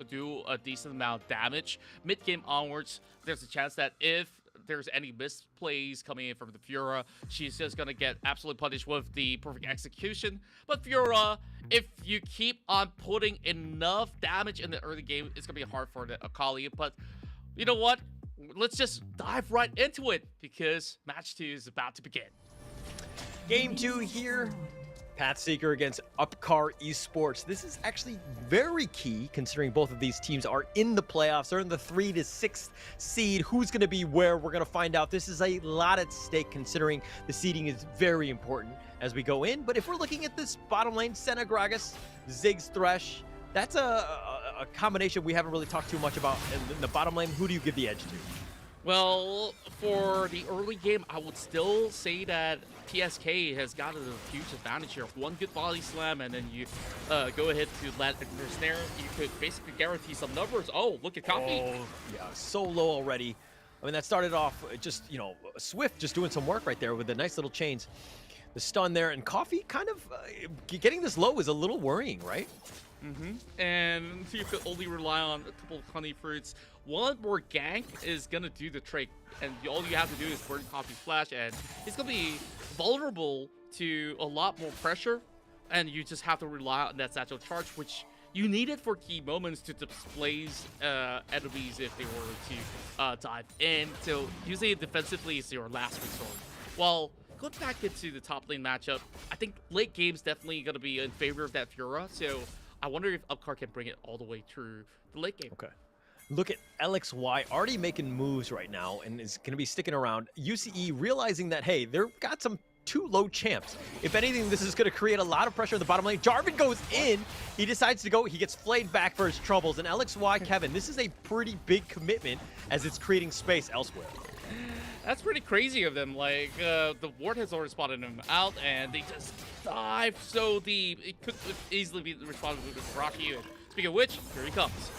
do a decent amount of damage. Mid game onwards, there's a chance that if there's any misplays coming in from the Fiora, she's just gonna get absolutely punished with the perfect execution. But Fiora, if you keep on putting enough damage in the early game, it's gonna be hard for the Akali. But you know what? Let's just dive right into it because match 2 is about to begin. Game 2 here. PathSeeker against Upcar Esports. This is actually very key considering both of these teams are in the playoffs. They're in the 3 to 6 seed. Who's going to be where? We're going to find out. This is a lot at stake considering the seeding is very important as we go in. But if we're looking at this bottom lane, Senna Gragas, Ziggs Thresh, that's a combination we haven't really talked too much about in the bottom lane. Who do you give the edge to? Well, for the early game, I would still say that PSK has got a huge advantage here. One good body slam, and then you go ahead to let a snare. You could basically guarantee some numbers. Oh, look at Coffee. Oh, yeah, so low already. I mean, that started off just, you know, Swift just doing some work right there with the nice little chains. The stun there, and Coffee kind of getting this low is a little worrying, right? And you could only rely on a couple of honey fruits. One more gank is gonna do the trick, and all you have to do is burn Coffee's flash, and it's gonna be vulnerable to a lot more pressure, and you just have to rely on that satchel charge, which you need it for key moments to displace enemies if they were to dive in. So using it defensively is your last resort. Well, going back into the top lane matchup, I think late game's definitely gonna be in favor of that Fiora. So I wonder if Upcar can bring it all the way through the late game. Okay. Look at LXY already making moves right now and is going to be sticking around. UCE realizing that, hey, they've got some 2 low champs. If anything, this is going to create a lot of pressure in the bottom lane. Jarvan goes in. He decides to go. He gets flayed back for his troubles. And LXY, Kevin, this is a pretty big commitment as it's creating space elsewhere. That's pretty crazy of them. Like, the ward has already spotted him out, and they just dive so deep. It could easily be responded with Rocky. Speaking of which, here he comes.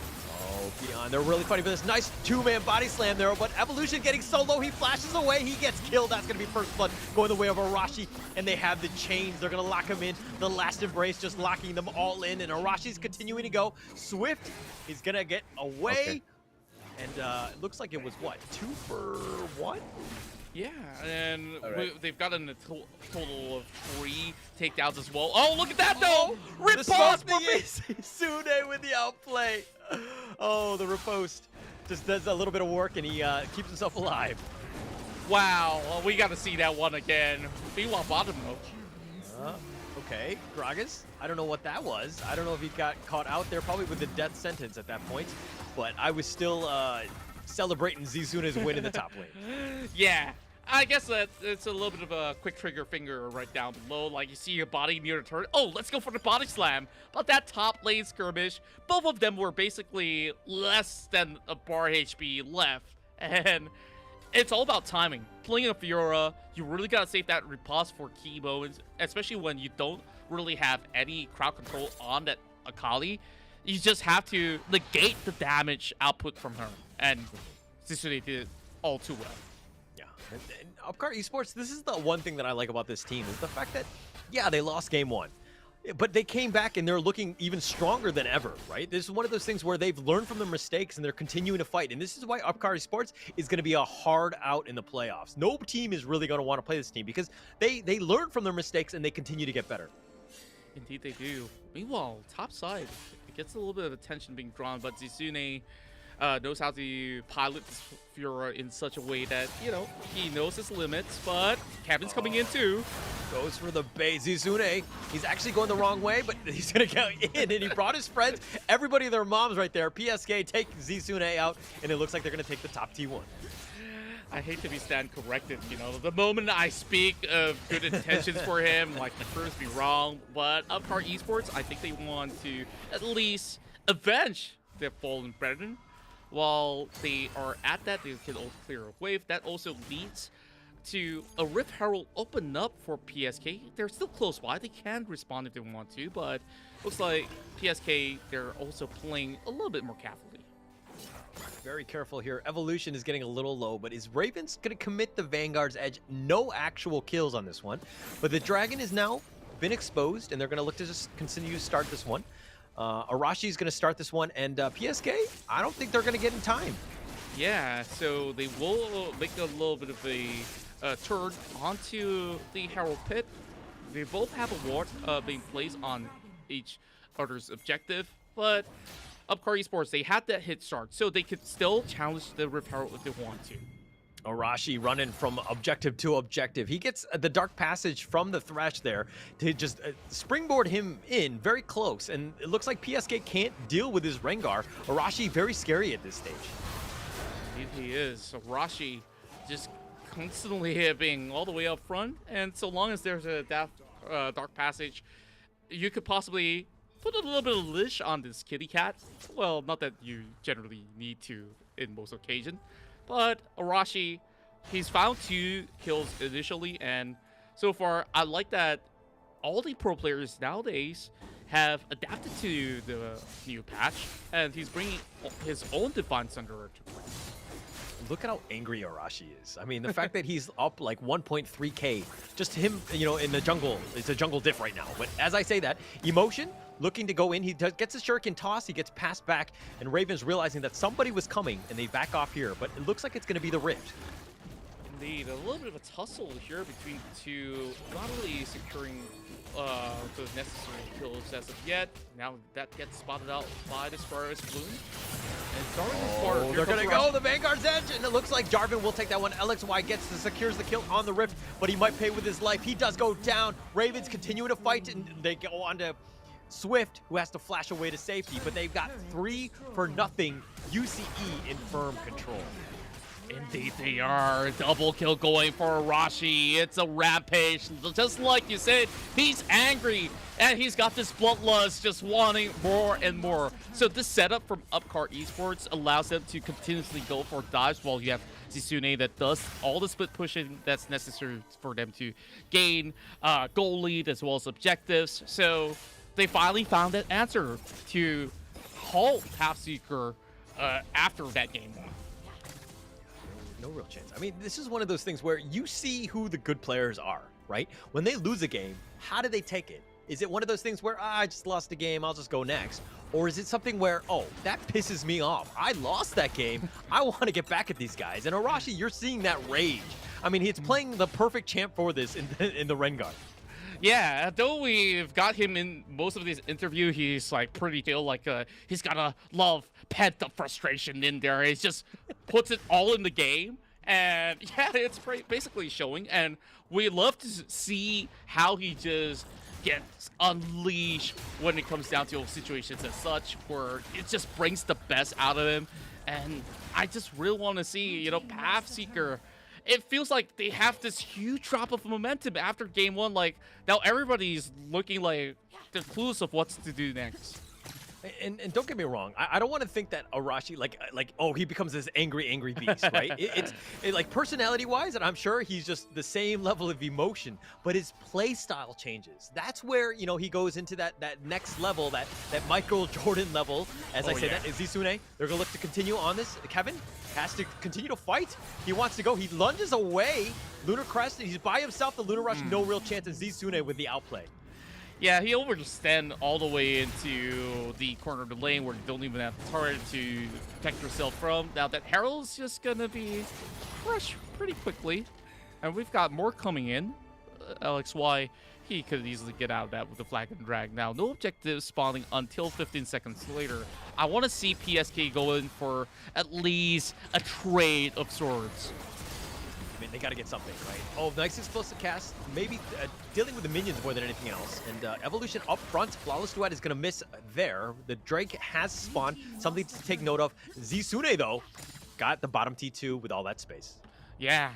Oh, Beyond, they're really fighting for this. Nice 2-man body slam there, but Evolution getting so low, he flashes away, he gets killed. That's going to be first blood going the way of Arashi, and they have the chains. They're going to lock him in. The last embrace just locking them all in, and Arashi's continuing to go. Swift, he's going to get away. Okay. And it looks like it was, what, 2 for 1? Yeah, and right. they've gotten a total of 3 takedowns as well. Oh, look at that, though! The Riposte smoke Sune with the outplay. Oh, the riposte just does a little bit of work, and he keeps himself alive. Wow, well, we got to see that one again. Meanwhile, bottom though. Okay, Gragas, I don't know what that was. I don't know if he got caught out there, probably with the death sentence at that point, but I was still celebrating Zisune's win in the top lane. Yeah, I guess that it's a little bit of a quick trigger finger right down below. Like, you see your body near the turret. Oh, let's go for the body slam. But that top lane skirmish, both of them were basically less than a bar HP left. And it's all about timing. Playing a Fiora, you really gotta save that riposte for key moments, especially when you don't really have any crowd control on that Akali. You just have to negate the damage output from her. And Zisune did it all too well. Yeah, and Upcar Esports, this is the one thing that I like about this team, is the fact that, yeah, they lost game 1. But they came back and they're looking even stronger than ever, right? This is one of those things where they've learned from their mistakes and they're continuing to fight. And this is why Upcar Esports is going to be a hard out in the playoffs. No team is really going to want to play this team because they learn from their mistakes and they continue to get better. Indeed they do. Meanwhile, top side, it gets a little bit of attention being drawn, but Zisune knows how to pilot this Fiora in such a way that, you know, he knows his limits, but Kevin's coming in too. Goes for the bait. Zisune, he's actually going the wrong way, but he's going to go in, and he brought his friends, everybody, their moms right there. PSK take Zisune out, and it looks like they're going to take the top T1. I hate to be stand corrected, you know. The moment I speak of good intentions for him, like, the first be wrong, but Upcar Esports, I think they want to at least avenge their fallen brethren. While they are at that, they can also clear a wave. That also leads to a Rift Herald open up for PSK. They're still close by. They can respond if they want to, but looks like PSK, they're also playing a little bit more carefully. Very careful here. Evolution is getting a little low, but is Ravens going to commit the Vanguard's edge? No actual kills on this one, but the Dragon is now been exposed, and they're going to look to just continue to start this one. Arashi is going to start this one, and PSK, I don't think they're going to get in time. Yeah, so they will make a little bit of a turn onto the Herald Pit. They both have a ward being placed on each other's objective, but Upcar Esports, they had that hit start, so they could still challenge the Rift Herald if they want to. Arashi running from objective to objective. He gets the Dark Passage from the Thresh there to just springboard him in very close. And it looks like PSK can't deal with his Rengar. Arashi very scary at this stage. Indeed he is. So Arashi just constantly hitting all the way up front. And so long as there's a Dark Passage, you could possibly put a little bit of leash on this kitty cat. Well, not that you generally need to in most occasions. But Arashi, he's found 2 kills initially, and so far, I like that all the pro players nowadays have adapted to the new patch, and he's bringing his own Divine Sunderer to play. Look at how angry Arashi is. I mean, the fact that he's up like 1.3k, just him, you know, in the jungle, it's a jungle diff right now. But as I say that, Emotion looking to go in, he gets his shuriken toss, he gets passed back, and Ravens realizing that somebody was coming, and they back off here. But it looks like it's going to be the Rift. Indeed, a little bit of a tussle here between the two, not really securing the necessary kills as of yet. Now that gets spotted out by the Sparrows Bloom. And Jarvan they're going to go the Vanguard's edge, and it looks like Jarvan will take that one. LXY secures the kill on the Rift, but he might pay with his life. He does go down. Ravens continuing to fight, and they go on to Swift, who has to flash away to safety, but they've got 3-0 UCE in firm control. Indeed they are. Double kill going for Arashi. It's a rampage. Just like you said, he's angry. And he's got this bloodlust, just wanting more and more. So this setup from Upcar Esports allows them to continuously go for dives while you have Zisune that does all the split pushing that's necessary for them to gain goal lead as well as objectives. So they finally found that answer to halt PathSeeker after that game one. No real chance. I mean, this is one of those things where you see who the good players are, right? When they lose a game, how do they take it? Is it one of those things where, I just lost a game, I'll just go next? Or is it something where, oh, that pisses me off. I lost that game. I want to get back at these guys. And Arashi, you're seeing that rage. I mean, he's playing the perfect champ for this in the Rengar. Yeah, though we've got him in most of this interview, he's like pretty chill. Like he's got a lot of pent-up frustration in there. He just puts it all in the game, and yeah, it's basically showing. And we love to see how he just gets unleashed when it comes down to situations as such, where it just brings the best out of him. And I just really want to see, you know, PathSeeker. It feels like they have this huge drop of momentum after game one. Like, now everybody's looking like the clues of what to do next. And don't get me wrong, I don't want to think that Arashi, like oh, he becomes this angry beast, right? It's like personality-wise, and I'm sure he's just the same level of emotion, but his play style changes. That's where, you know, he goes into that next level, that Michael Jordan level. As I said, that is Zisune. They're going to look to continue on this. Kevin has to continue to fight. He wants to go. He lunges away. Lunar Crest, he's by himself. The Lunar Rush, no real chance. And Zisune with the outplay. Yeah, he overextend all the way into the corner of the lane where you don't even have the turret to protect yourself from. Now that Herald's just gonna be crushed pretty quickly. And we've got more coming in. LXY, he could easily get out of that with the flag and drag. Now, no objective spawning until 15 seconds later. I want to see PSK go in for at least a trade of swords. I mean, they got to get something, right? Oh, nice explosive cast. Maybe dealing with the minions more than anything else. And Evolution up front. Flawless Duet is going to miss there. The Drake has spawned. Something to take note of. Zisune, though, got the bottom T2 with all that space. Yeah,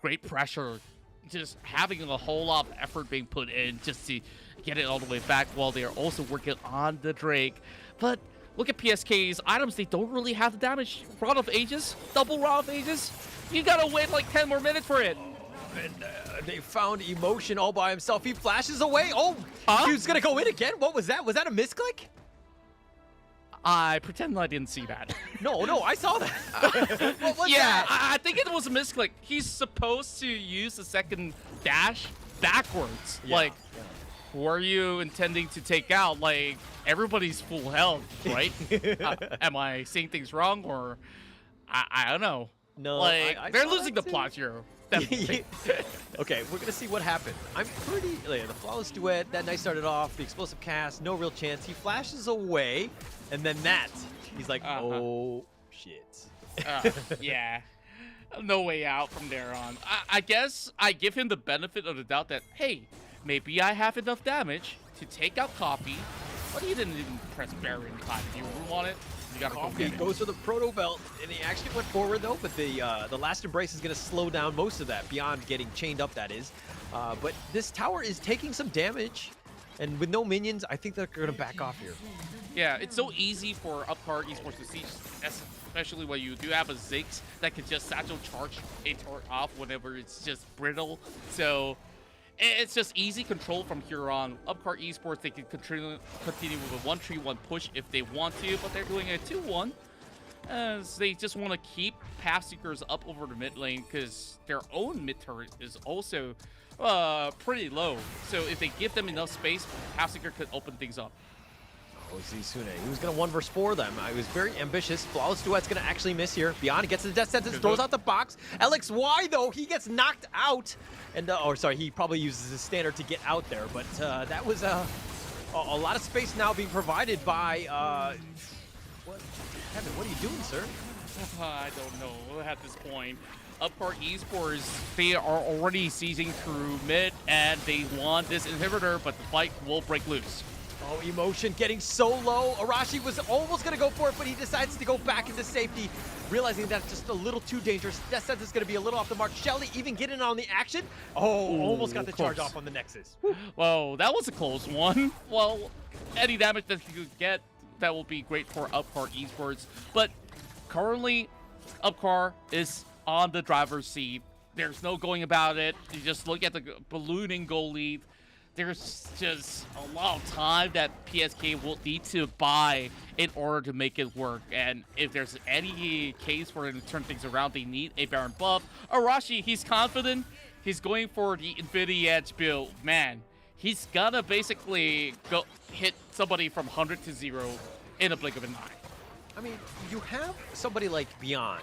great pressure. Just having a whole lot of effort being put in just to get it all the way back while they're also working on the Drake. But look at PSK's items. They don't really have the damage. Rod of Ages, double Rod of Ages. You gotta wait like 10 more minutes for it. And they found emotion all by himself. He flashes away. Oh, he was gonna go in again. What was that? Was that a misclick? I pretend I didn't see that. No, I saw that. What was yeah, that? I think it was a misclick. He's supposed to use the second dash backwards. Yeah, like, were you intending to take out, like, everybody's full health, right? Am I seeing things wrong, or I don't know. No, like, I they're saw losing the that too. plot here. Definitely. Okay, we're gonna see what happened. I'm pretty the Flawless Duet, that nice started off, the explosive cast, no real chance. He flashes away, and then that, he's like, oh shit. Yeah. No way out from there on. I guess I give him the benefit of the doubt that, hey, maybe I have enough damage to take out Copy, but he didn't even press barrier in time. If you want it, you gotta go He get it. goes for the Proto Belt, and he actually went forward though, but the last embrace is gonna slow down most of that, beyond getting chained up, that is. But this tower is taking some damage, and with no minions, I think they're gonna back off here. Yeah, it's so easy for Upcar Esports to see, especially when you do have a Ziggs that can just satchel charge a turret off whenever it's just brittle. So it's just easy control from here on. Upcar Esports, they can continue with a 1-3-1 push if they want to, but they're doing a 2-1 as they just want to keep PathSeekers up over the mid lane because their own mid turret is also pretty low. So if they give them enough space, PathSeeker could open things up. Oh, Zisune, he was going to 1 versus 4 them. I was very ambitious. Flawless Duet's going to actually miss here. Beyond, he gets the death sentence, throws out the box. LXY, though, he gets knocked out. And, sorry, he probably uses his standard to get out there. But that was a lot of space now being provided by... Kevin, what are you doing, sir? I don't know at this point. Upcar Esports, they are already seizing through mid, and they want this inhibitor, but the fight will break loose. Oh, emotion getting so low. Arashi was almost going to go for it, but he decides to go back into safety, realizing that's just a little too dangerous. That sense is going to be a little off the mark. Shelly even getting on the action. Oh, Ooh, almost got the charge close. off on the Nexus. Well, that was a close one. Well, any damage that he could get, that will be great for Upcar Esports. But currently, Upcar is on the driver's seat. There's no going about it. You just look at the ballooning goal lead. There's just a lot of time that PSK will need to buy in order to make it work. And if there's any case for them to turn things around, they need a Baron buff. Arashi, he's confident. He's going for the Infinity Edge build. Man, he's gonna basically go hit somebody from 100 to 0 in a blink of an eye. I mean, you have somebody like Beyond,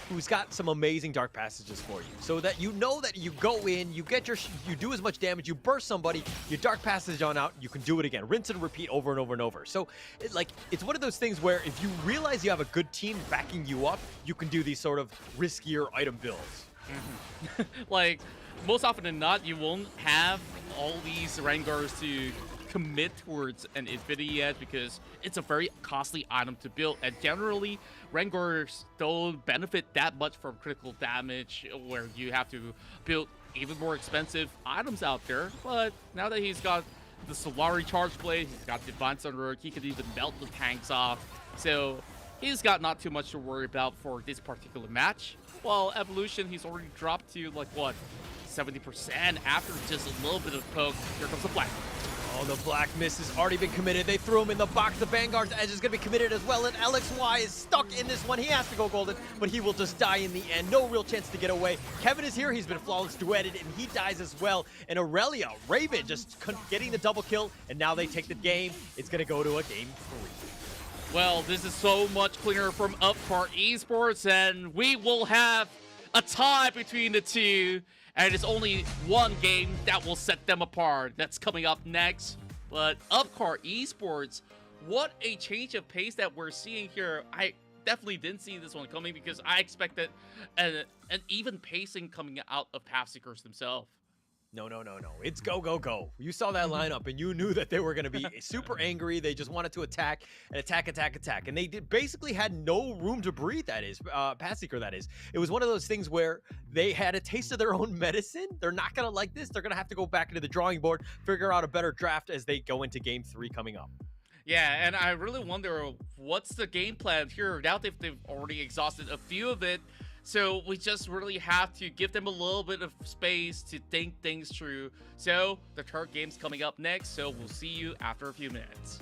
who's got some amazing dark passages for you, so that you know that you go in, you get you do as much damage, you burst somebody, you dark passage on out, you can do it again, rinse and repeat over and over and over. So, it's one of those things where if you realize you have a good team backing you up, you can do these sort of riskier item builds. Like, most often than not, you won't have all these Rengars to commit towards an Infinity Edge because it's a very costly item to build, and generally Rengars don't benefit that much from critical damage where you have to build even more expensive items out there. But now that he's got the Solari Charge Blade, he's got Divine Sunrook, he can even melt the tanks off, so he's got not too much to worry about for this particular match. While Evolution, he's already dropped to like what, 70% after just a little bit of poke. Here comes the Black. Oh, the Black Mist has already been committed. They threw him in the box. The Vanguard's Edge is going to be committed as well, and LXY is stuck in this one. He has to go golden, but he will just die in the end. No real chance to get away. Kevin is here. He's been flawless duetted, and he dies as well. And Aurelia, Raven just getting the double kill, and now they take the game. It's going to go to a game 3. Well, this is so much cleaner from Upcar Esports, and we will have a tie between the two. And it's only one game that will set them apart. That's coming up next. But Upcar Esports, what a change of pace that we're seeing here. I definitely didn't see this one coming because I expected an even pacing coming out of PathSeekers themselves. No. It's go, go, go. You saw that lineup and you knew that they were going to be super angry. They just wanted to attack and attack. And they basically had no room to breathe, that is. PathSeeker, that is. It was one of those things where they had a taste of their own medicine. They're not going to like this. They're going to have to go back into the drawing board, figure out a better draft as they go into game 3 coming up. Yeah, and I really wonder what's the game plan here. I doubt if they've already exhausted a few of it. So we just really have to give them a little bit of space to think things through. So the third game's coming up next, so we'll see you after a few minutes.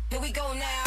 Here we go now.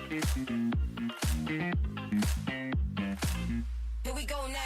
Here we go now.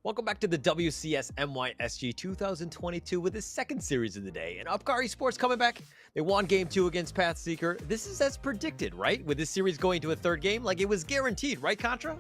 Welcome back to the WCS MYSG 2022 with the second series of the day. And Upcar Esports coming back. They won game 2 against PathSeeker. This is as predicted, right? With this series going to a third game, like it was guaranteed, right, Contra?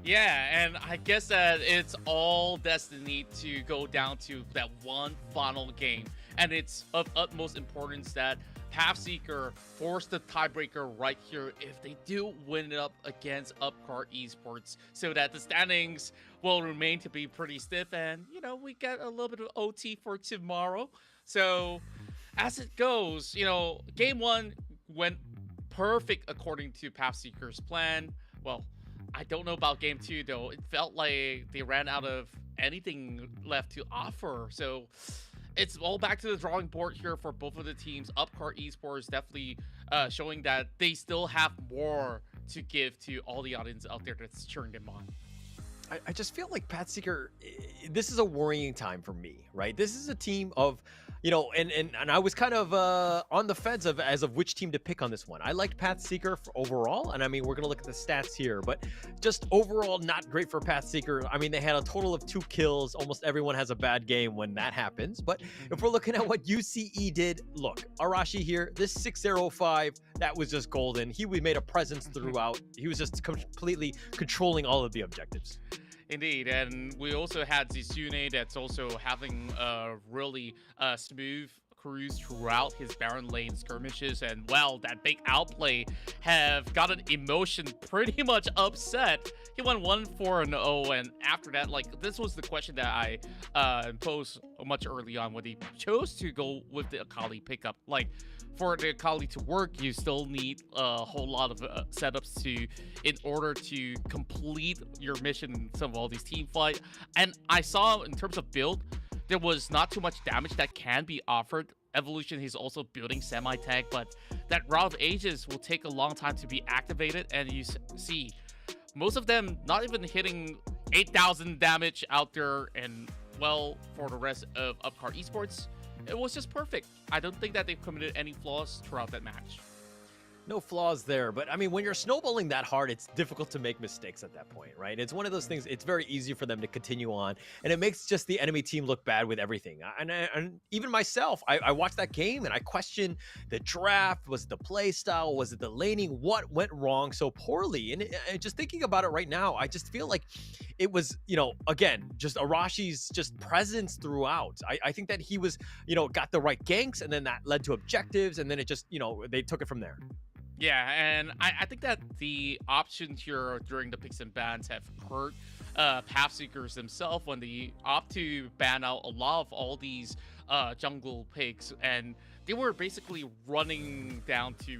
Yeah, and I guess that it's all destiny to go down to that one final game. And it's of utmost importance that PathSeeker force the tiebreaker right here if they do win it up against Upcar Esports, so that the standings will remain to be pretty stiff, and you know, we get a little bit of OT for tomorrow. So as it goes, you know, game 1 went perfect according to PathSeeker's plan. Well, I don't know about game 2 though. It felt like they ran out of anything left to offer. So it's all back to the drawing board here for both of the teams. Upcar Esports definitely showing that they still have more to give to all the audience out there that's cheering them on. I just feel like PathSeeker, this is a worrying time for me, right? This is a team of, you know, and I was kind of on the fence as of which team to pick on this one. I liked PathSeeker for overall, and I mean, we're going to look at the stats here, but just overall not great for PathSeeker. I mean, they had a total of 2 kills. Almost everyone has a bad game when that happens. But if we're looking at what UCE did, look, Arashi here, this 605, that was just golden. He made a presence throughout. He was just completely controlling all of the objectives. Indeed, and we also had Zizune that's also having a really smooth cruise throughout his Baron lane skirmishes, and well, that big outplay have gotten emotion pretty much upset. He went 1-4-0, and after that, like, this was the question that I posed much early on when he chose to go with the Akali pickup. Like, for the Akali to work, you still need a whole lot of setups in order to complete your mission in some of all these team fight. And I saw in terms of build, there was not too much damage that can be offered. Evolution, he's also building semi-tag, but that Rod of Ages will take a long time to be activated, and you see most of them not even hitting 8,000 damage out there. And well, for the rest of Upcar Esports, it was just perfect. I don't think that they've committed any flaws throughout that match. No flaws there, but I mean, when you're snowballing that hard, it's difficult to make mistakes at that point, right? It's one of those things, it's very easy for them to continue on, and it makes just the enemy team look bad with everything. And even myself, I watched that game and I questioned the draft. Was it the play style? Was it the laning? What went wrong so poorly? And just thinking about it right now, I just feel like it was, you know, again, just Arashi's just presence throughout. I think that he was, you know, got the right ganks, and then that led to objectives, and then it just, you know, they took it from there. Yeah, and I think that the options here during the picks and bans have hurt PathSeekers themselves when they opt to ban out a lot of all these jungle picks, and they were basically running down to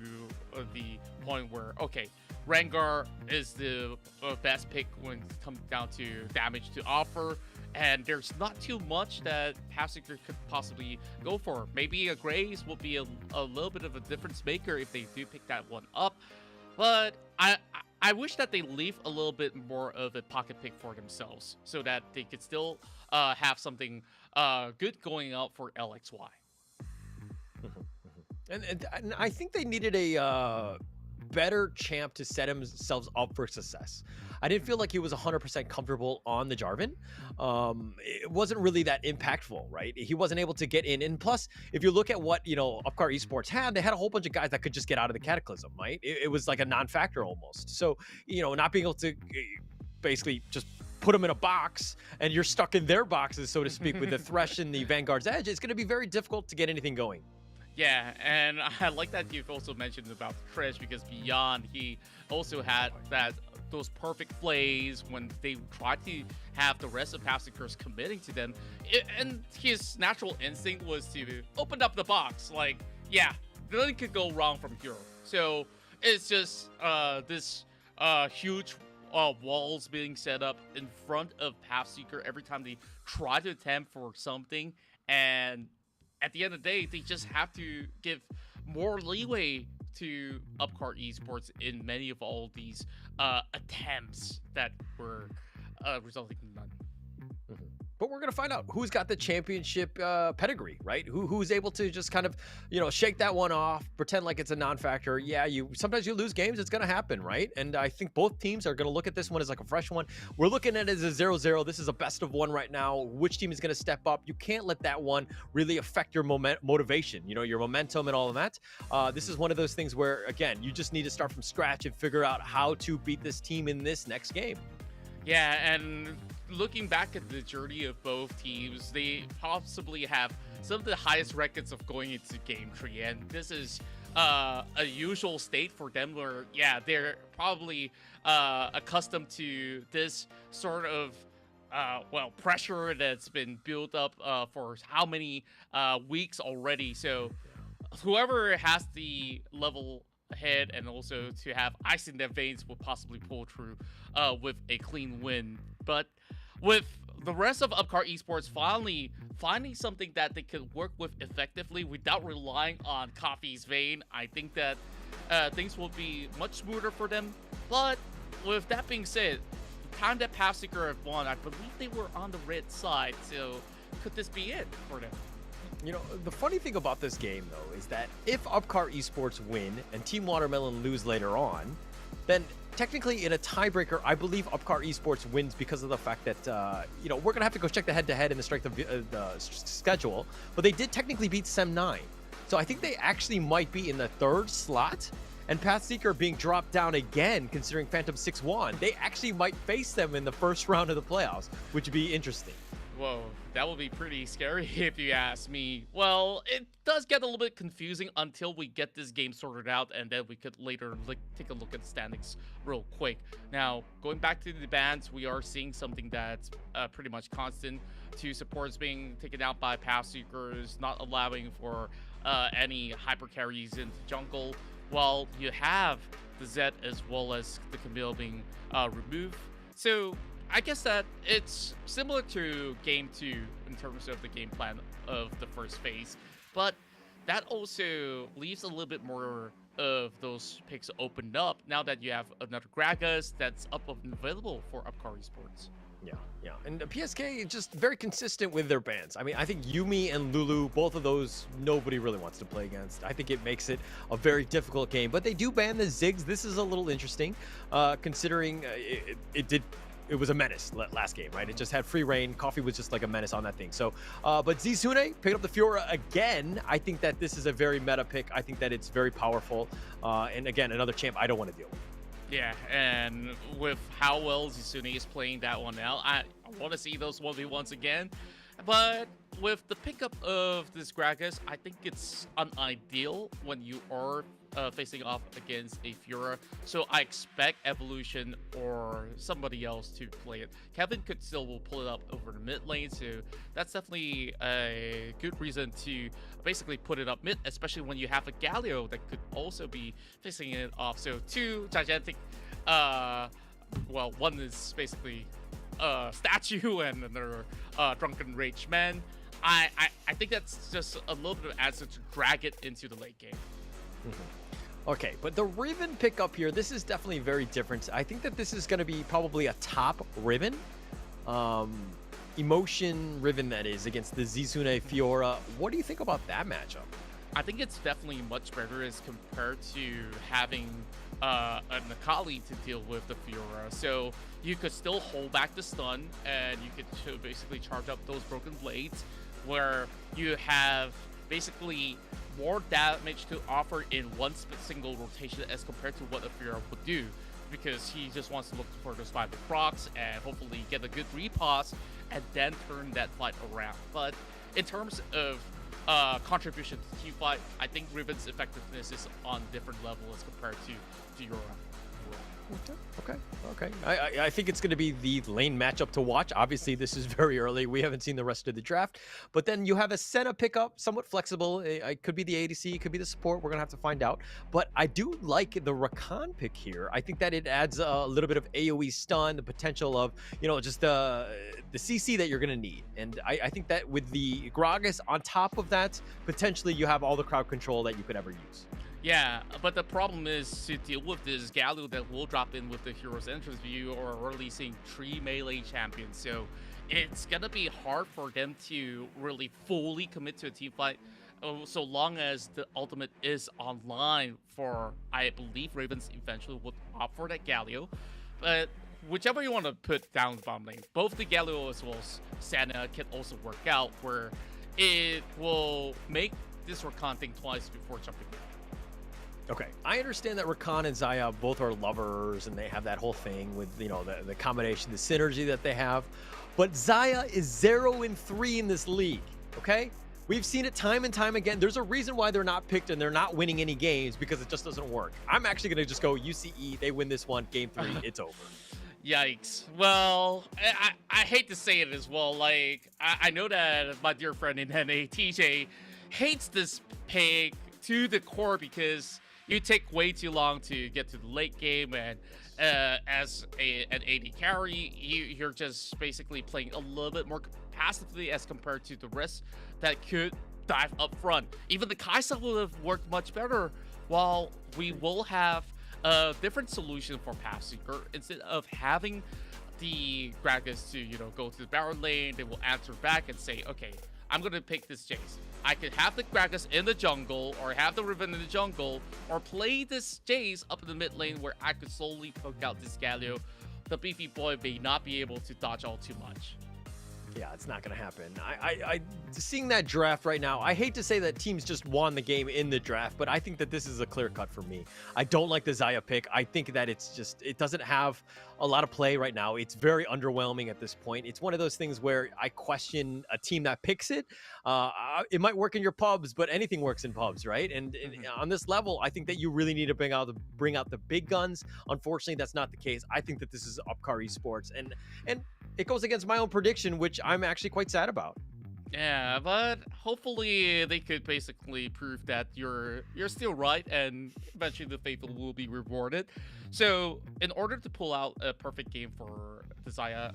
the point where, okay, Rengar is the best pick when it comes down to damage to offer, and there's not too much that PathSeeker could possibly go for. Maybe a Graves will be a little bit of a difference maker if they do pick that one up, but I wish that they leave a little bit more of a pocket pick for themselves so that they could still have something good going out for LXY. And I think they needed a better champ to set themselves up for success. I didn't feel like he was 100% comfortable on the Jarvan. It wasn't really that impactful, right? He wasn't able to get in. And plus, if you look at what, you know, Upcar Esports had, they had a whole bunch of guys that could just get out of the Cataclysm, right? It was like a non-factor almost. So, you know, not being able to basically just put them in a box and you're stuck in their boxes, so to speak, with the Thresh and the Vanguard's Edge, it's going to be very difficult to get anything going. Yeah, and I like that you've also mentioned about Thresh, because beyond, he also had those perfect plays when they tried to have the rest of PathSeekers committing to them, and his natural instinct was to open up the box. Like, yeah, nothing could go wrong from here. So it's just this huge walls being set up in front of PathSeeker every time they try to attempt for something, and at the end of the day, they just have to give more leeway to Upcar Esports in many of all these attempts that were resulting in none. But we're gonna find out who's got the championship pedigree, right? Who's able to just kind of, shake that one off, pretend like it's a non-factor. Yeah, sometimes you lose games, it's gonna happen, right? And I think both teams are gonna look at this one as like a fresh one. We're looking at it as a 0-0. This is a best of one right now. Which team is gonna step up? You can't let that one really affect your motivation, your momentum and all of that. This is one of those things where, again, you just need to start from scratch and figure out how to beat this team in this next game. Yeah, and looking back at the journey of both teams, they possibly have some of the highest records of going into game 3, and this is a usual state for them where, yeah, they're probably accustomed to this sort of pressure that's been built up for how many weeks already. So whoever has the level ahead and also to have ice in their veins will possibly pull through with a clean win. But with the rest of Upcar Esports finally finding something that they could work with effectively without relying on Coffee's vein, I think that things will be much smoother for them. But with that being said, the time that PathSeeker have won, I believe they were on the red side, so could this be it for them? The funny thing about this game, though, is that if Upcar Esports win and Team Watermelon lose later on, then technically in a tiebreaker, I believe Upcar Esports wins because of the fact that, we're going to have to go check the head-to-head and the strength of the schedule, but they did technically beat Sem9. So I think they actually might be in the third slot, and PathSeeker being dropped down again, considering Phantom 6-1, they actually might face them in the first round of the playoffs, which would be interesting. Whoa, that would be pretty scary if you ask me. Well, it does get a little bit confusing until we get this game sorted out, and then we could later take a look at the standings real quick. Now, going back to the bans, we are seeing something that's pretty much constant. 2 supports being taken out by PathSeekers, not allowing for any hyper carries into jungle, while you have the Zed as well as the Camille being removed. So I guess that it's similar to game 2 in terms of the game plan of the first phase, but that also leaves a little bit more of those picks opened up now that you have another Gragas that's up and available for Upcar Esports. Yeah. And PSK just very consistent with their bans. I mean, I think Yumi and Lulu, both of those, nobody really wants to play against. I think it makes it a very difficult game, but they do ban the Ziggs. This is a little interesting, considering it was a menace last game, right? It just had free reign. Coffee was just like a menace on that thing. So, but Zizune picked up the Fiora again. I think that this is a very meta pick. I think that it's very powerful. And again, another champ I don't want to deal with. Yeah, and with how well Zizune is playing that one now, I want to see those 1v1s again. But with the pickup of this Gragas, I think it's unideal when you are facing off against a Fiora. So I expect Evolution or somebody else to play it. Kevin could still will pull it up over the mid lane, so that's definitely a good reason to basically put it up mid, especially when you have a Galio that could also be facing it off. So 2 gigantic, one is basically statue and another drunken rage man. I think that's just a little bit of answer to drag it into the late game. Okay, but the Riven pickup here, this is definitely very different. I think that this is going to be probably a top Riven. Emotion Riven, that is, against the Zizune Fiora. What do you think about that matchup? I think it's definitely much better as compared to having a Nakali to deal with the Fiora. So you could still hold back the stun, and you could basically charge up those broken blades, where you have basically more damage to offer in one single rotation as compared to what a Fiora would do, because he just wants to look for those 5 procs and hopefully get a good repause and then turn that fight around. But in terms of contribution to team fight, I think Riven's effectiveness is on a different level as compared to Fiora. Okay. I think it's going to be the lane matchup to watch. Obviously, this is very early. We haven't seen the rest of the draft. But then you have a Senna pickup, somewhat flexible. It could be the ADC, it could be the support. We're going to have to find out. But I do like the Rakan pick here. I think that it adds a little bit of AoE stun, the potential of, just the CC that you're going to need. And I think that with the Gragas on top of that, potentially you have all the crowd control that you could ever use. Yeah, but the problem is to deal with this Galio that will drop in with the Heroes Entrance View or releasing 3 melee champions. So it's going to be hard for them to really fully commit to a team fight so long as the ultimate is online for, I believe, Ravens eventually would opt for that Galio. But whichever you want to put down the bottom lane, both the Galio as well as Senna can also work out where it will make this Rakan think twice before jumping in. Okay, I understand that Rakan and Xayah both are lovers and they have that whole thing with, the combination, the synergy that they have. But Xayah is 0-3 in this league, okay? We've seen it time and time again. There's a reason why they're not picked and they're not winning any games because it just doesn't work. I'm actually going to just go UCE. They win this one, game 3, it's over. Yikes. Well, I hate to say it as well. Like, I know that my dear friend in NA, TJ, hates this pick to the core because you take way too long to get to the late game, and as an AD carry, you're just basically playing a little bit more passively as compared to the rest that could dive up front. Even the Kaisa would have worked much better, while we will have a different solution for PathSeeker. Instead of having the Gragas to, go to the Baron lane, they will answer back and say, okay, I'm going to pick this Jace. I could have the Gragas in the jungle, or have the Riven in the jungle, or play this Jace up in the mid lane where I could slowly poke out this Galio. The beefy boy may not be able to dodge all too much. Yeah, it's not going to happen. I seeing that draft right now, I hate to say that teams just won the game in the draft, but I think that this is a clear cut for me. I don't like the Xayah pick. I think that it doesn't have a lot of play right now. It's very underwhelming at this point. It's one of those things where I question a team that picks it. It might work in your pubs, but anything works in pubs, right? And on this level, I think that you really need to bring out the big guns. Unfortunately, that's not the case. I think that this is Upcar Esports, and it goes against my own prediction, which I'm actually quite sad about. Yeah, but hopefully they could basically prove that you're still right, and eventually the faithful will be rewarded. So in order to pull out a perfect game for the Xayah,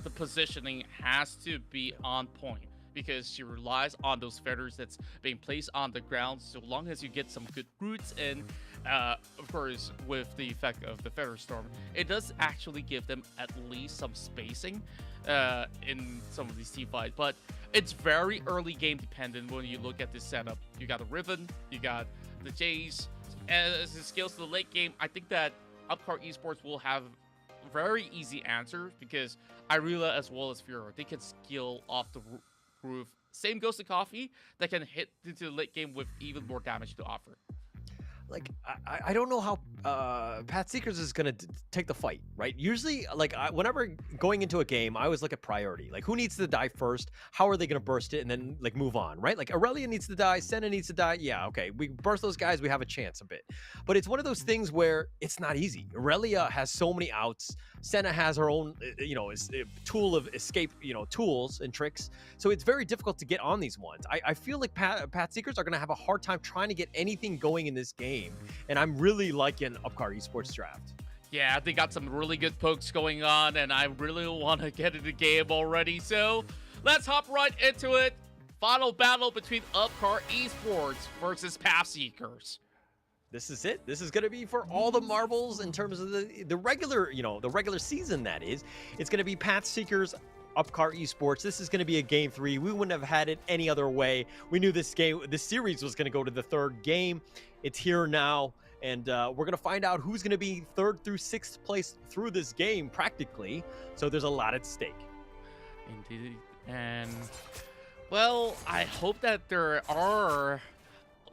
the positioning has to be on point, because she relies on those feathers that's being placed on the ground. So long as you get some good roots, and of course with the effect of the feather storm, it does actually give them at least some spacing in some of these team fights. But it's very early game dependent when you look at this setup. You got the Riven, you got the Jace, as the skills to the late game. I think that Upcar Esports will have very easy answers, because Irila as well as Furo, they can skill off the roof. Same goes to Coffee, that can hit into the late game with even more damage to offer. Like, I don't know how PathSeekers is going to take the fight, right? Usually, like, whenever going into a game, I always look at priority. Like, who needs to die first? How are they going to burst it and then, like, move on, right? Like, Aurelia needs to die. Senna needs to die. Yeah, okay. We burst those guys. We have a chance a bit. But it's one of those things where it's not easy. Aurelia has so many outs. Senna has her own, tool of escape, tools and tricks. So it's very difficult to get on these ones. I feel like PathSeekers are going to have a hard time trying to get anything going in this game. And I'm really liking Upcar Esports draft. Yeah, they got some really good pokes going on, and I really want to get into the game already. So let's hop right into it. Final battle between Upcar Esports versus PathSeekers. This is it. This is going to be for all the marbles in terms of the regular, the regular season, that is. It's going to be PathSeekers, Upcar Esports. This is going to be a game 3. We wouldn't have had it any other way. We knew this series was going to go to the 3rd game. It's here now, and we're going to find out who's going to be 3rd through 6th place through this game, practically. So there's a lot at stake. Indeed. And, well, I hope that there are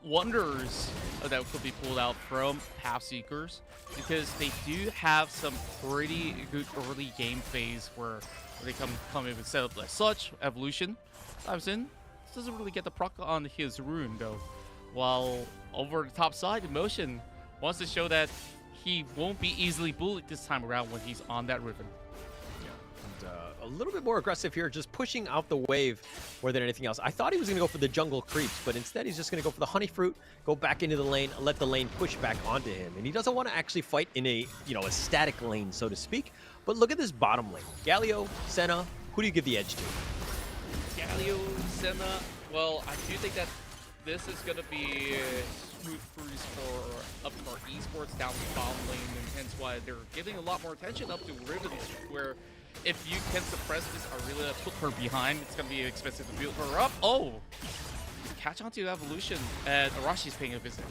wonders that could be pulled out from PathSeekers, because they do have some pretty good early game phase where they come in with setup like such. Evolution dives in. Doesn't really get the proc on his rune though. While over the top side, Emotion wants to show that he won't be easily bullied this time around when he's on that Riven. And, a little bit more aggressive here, just pushing out the wave more than anything else. I thought he was going to go for the jungle creeps, but instead he's just going to go for the honey fruit, go back into the lane, let the lane push back onto him. And he doesn't want to actually fight in a, a static lane, so to speak. But look at this bottom lane. Galio, Senna, who do you give the edge to? Galio, Senna, well, I do think that this is going to be smooth cruise for Upcar Esports down the bottom lane, and hence why they're giving a lot more attention up to Riven, where if you can suppress this Aurelia, put her behind, it's going to be expensive to build her up. Oh! Catch onto Evolution, and Arashi's paying a visit.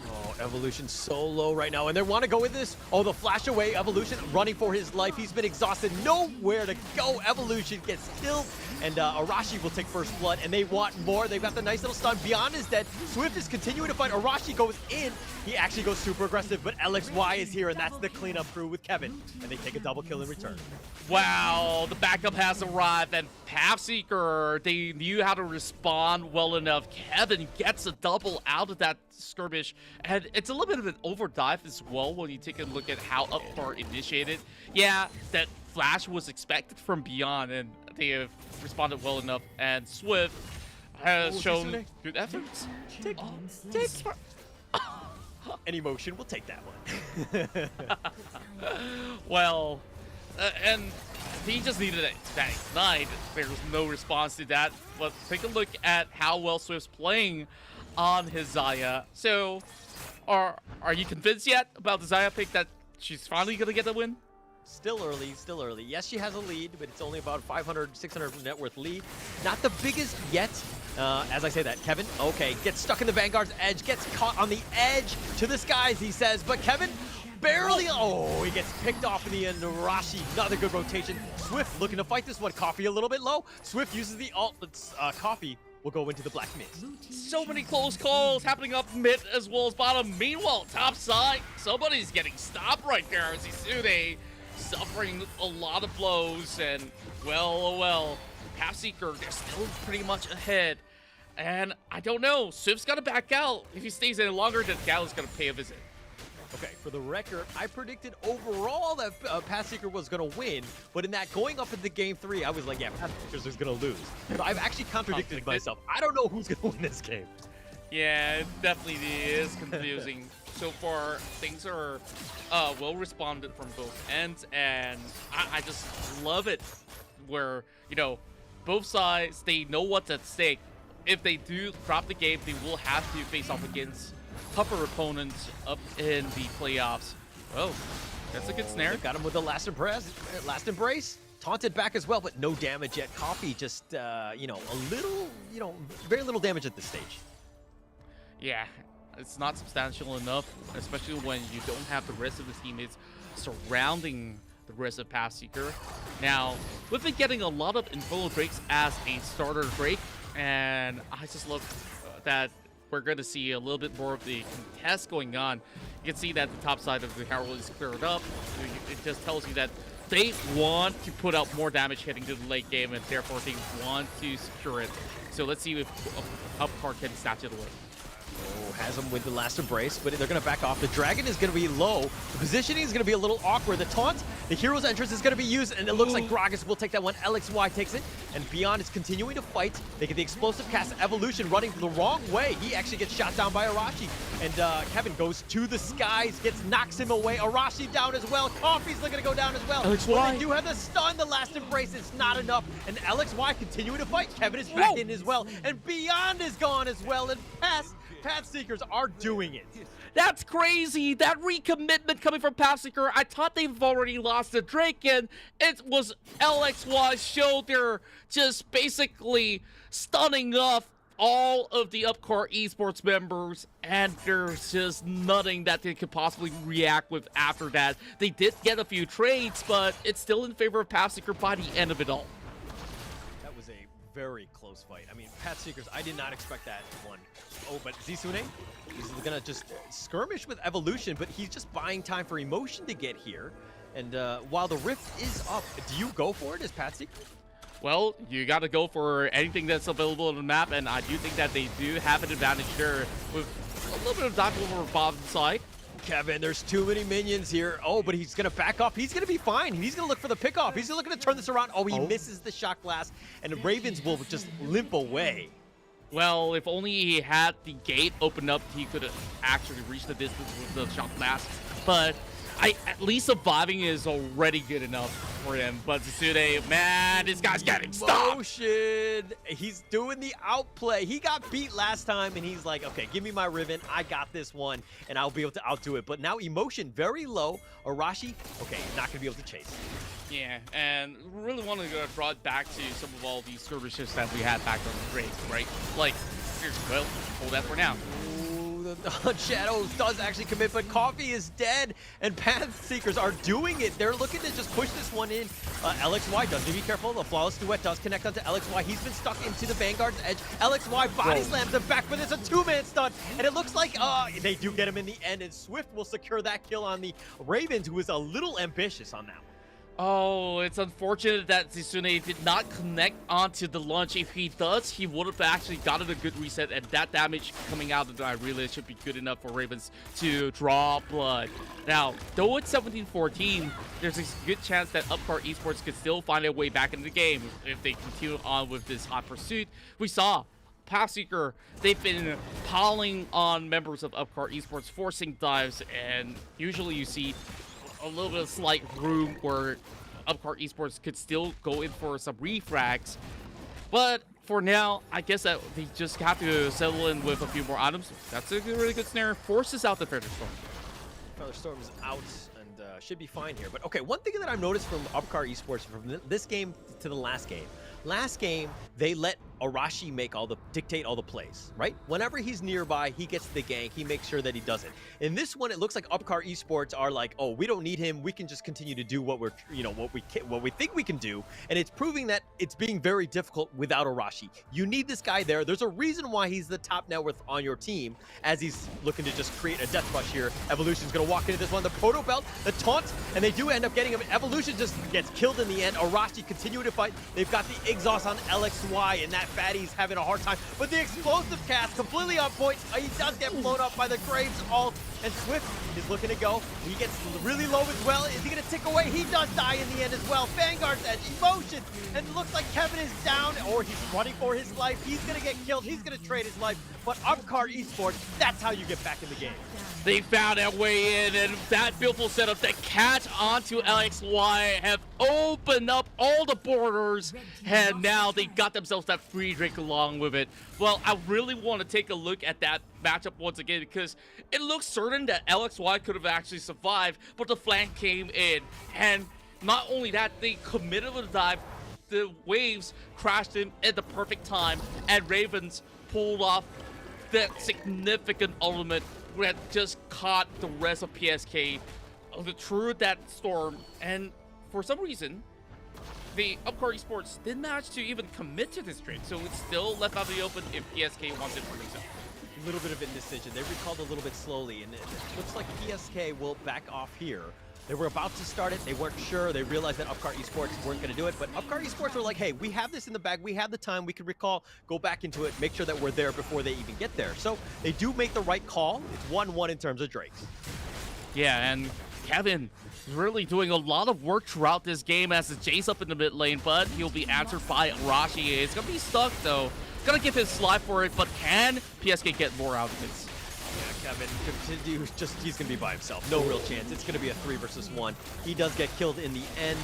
Oh, Evolution so low right now, and they want to go with this. Oh, the flash away, Evolution running for his life. He's been exhausted, nowhere to go. Evolution gets killed, and Arashi will take first blood, and they want more. They've got the nice little stun. Beyond is dead. Swift is continuing to fight. Arashi goes in. He actually goes super aggressive, but LXY is here, and that's the cleanup crew with Kevin, and they take a double kill in return. Wow, the backup has arrived, and PathSeeker, they knew how to respond well enough. Kevin gets a double out of that skirmish, and it's a little bit of an overdive as well when you take a look at how Upcar initiated. Yeah, that flash was expected from beyond, and they have responded well enough, and Swift has shown good efforts. Take Any motion, we'll take that one. Well, and he just needed that ignite. There's no response to that. But take a look at how well Swift's playing on his Xayah. So, are you convinced yet about the Xayah pick that she's finally gonna get the win? Still early, still early. Yes, she has a lead, but it's only about 500, 600 net worth lead. Not the biggest yet. As I say that, Kevin, okay, gets stuck in the Vanguard's edge, gets caught on the edge to the skies, he says, but Kevin barely, he gets picked off in the end. Rashi, another good rotation. Swift looking to fight this one. Coffee a little bit low. Swift uses the ult, but Coffee will go into the black mist. So many close calls happening up mid as well as bottom. Meanwhile, top side, somebody's getting stopped right there. Zisune suffering a lot of blows, and well, PathSeeker, they're still pretty much ahead. And I don't know, Swift's got to back out. If he stays any longer, then Gallo's going to pay a visit. Okay, for the record, I predicted overall that PathSeeker was going to win, but in that going up into game 3, I was like, yeah, PathSeeker is going to lose. But I've actually contradicted myself. I don't know who's going to win this game. Yeah, it definitely is confusing. So far, things are well responded from both ends, and I just love it where, both sides, they know what's at stake. If they do drop the game, they will have to face off against tougher opponents up in the playoffs. Oh, that's a good snare. Got him with the last embrace. Taunted back as well, but no damage yet. Coffee just, a little, very little damage at this stage. Yeah, it's not substantial enough, especially when you don't have the rest of the teammates surrounding the rest of PathSeeker. Now, we've been getting a lot of Infernal Drakes as a starter Drake, and I just love that we're going to see a little bit more of the contest going on. You can see that the top side of the Herald is cleared up. It just tells you that they want to put out more damage heading to the late game, and therefore they want to secure it. So let's see if Upcar can snatch it away. Oh, has him with the last embrace, but they're going to back off. The dragon is going to be low. The positioning is going to be a little awkward. The taunt, the hero's entrance is going to be used, and it looks like Gragas will take that one. LXY takes it, and Beyond is continuing to fight. They get the explosive cast. Evolution running the wrong way. He actually gets shot down by Arashi, and Kevin goes to the skies, knocks him away. Arashi down as well. Coffee's looking to go down as well. LXY. But they do have the stun. The last embrace is not enough, and LXY continuing to fight. Kevin is back in as well, and Beyond is gone as well, and PathSeekers are doing it. That's crazy. That recommitment coming from PathSeeker. I thought they've already lost the Drake, and it was LXY's shoulder just basically stunning off all of the Upcar Esports members, and there's just nothing that they could possibly react with after that. They did get a few trades, but it's still in favor of PathSeeker by the end of it all. That was a very close fight. I mean, PathSeekers, I did not expect that one. Oh, but Zisune, he's gonna just skirmish with Evolution, but he's just buying time for Emotion to get here. And while the Rift is up, do you go for it as PathSeeker? Well, you got to go for anything that's available on the map, and I do think that they do have an advantage there with a little bit of dive over bottom side. Kevin, there's too many minions here. Oh, but he's going to back up. He's going to be fine. He's going to look for the pickoff. He's looking to turn this around. Oh, he misses the shot glass, and Ravens will just limp away. Well, if only he had the gate opened up, he could have actually reached the distance with the shot glass. But at least surviving is already good enough for him. But Tsune, man, this guy's getting stopped. Motion. He's doing the outplay. He got beat last time, and he's like, okay, give me my Riven. I got this one, and I'll be able to outdo it. But now Emotion very low. Arashi, okay, not going to be able to chase. Yeah, and really want to draw it back to some of all these skirmishes that we had back on the race, right? Like, here's, well, hold that for now. Ooh, the Shadows does actually commit, but Coffee is dead, and PathSeekers are doing it. They're looking to just push this one in. LXY does need to be careful. The Flawless Duet does connect onto LXY. He's been stuck into the Vanguard's edge. LXY body slams him back, but it's a two-man stun, and it looks like they do get him in the end, and Swift will secure that kill on the Ravens, who is a little ambitious on that one. Oh, it's unfortunate that Tsune did not connect onto the launch. If he does, he would have actually gotten a good reset, and that damage coming out of the Irelia should be good enough for Ravens to draw blood. Now, though it's 17-14, there's a good chance that Upcar Esports could still find a way back into the game if they continue on with this hot pursuit. We saw PathSeeker, they've been piling on members of Upcar Esports, forcing dives, and usually you see a little bit of slight room where Upcar Esports could still go in for some refrags. But for now, I guess that they just have to settle in with a few more items. That's a really good snare. Forces out the Featherstorm. Featherstorm is out and should be fine here. But okay, one thing that I've noticed from Upcar Esports from this game to the last game, they let Arashi dictate all the plays, right? Whenever he's nearby, he gets the gank. He makes sure that he does it. In this one, it looks like Upcar Esports are like, oh, we don't need him. We can just continue to do what we're, what we think we can do. And it's proving that it's being very difficult without Arashi. You need this guy there. There's a reason why he's the top net worth on your team, as he's looking to just create a death rush here. Evolution's gonna walk into this one. The proto belt, the taunt, and they do end up getting him. Evolution just gets killed in the end. Arashi continuing to fight. They've got the exhaust on LXY, and that fatty's having a hard time. But the explosive cast completely on point. He does get blown up by the Graves ult, and Swift is looking to go. He gets really low as well. Is he gonna tick away? He does die in the end as well. Vanguard's edge, Emotion, and it looks like Kevin is down, or he's running for his life. He's gonna get killed. He's gonna trade his life. But Upcar Esports, that's how you get back in the game. They found their way in, and that beautiful setup that catch onto LXY have opened up all the borders, and now they got themselves that free drink along with it. Well, I really want to take a look at that matchup once again, because it looks certain that LXY could have actually survived, but the flank came in, and not only that, they committed a dive. The waves crashed in at the perfect time, and Ravens pulled off that significant ultimate that just caught the rest of PSK through that storm. And for some reason, the Upcar Esports didn't manage to even commit to this trade, so it's still left out in the open if PSK wants it for themselves. A little bit of indecision. They recalled a little bit slowly, and it looks like PSK will back off here. They were about to start it. They weren't sure. They realized that Upcar Esports weren't going to do it. But Upcar Esports were like, hey, we have this in the bag. We have the time. We can recall, go back into it, make sure that we're there before they even get there. So they do make the right call. It's 1-1 in terms of Drakes. Yeah, and Kevin is really doing a lot of work throughout this game as the Jace up in the mid lane, but he'll be answered by Arashi. It's going to be stuck, though. It's going to give his slide for it, but can PSK get more out of this? Yeah, Kevin continues, he's going to be by himself. No real chance. It's going to be a 3 versus 1. He does get killed in the end.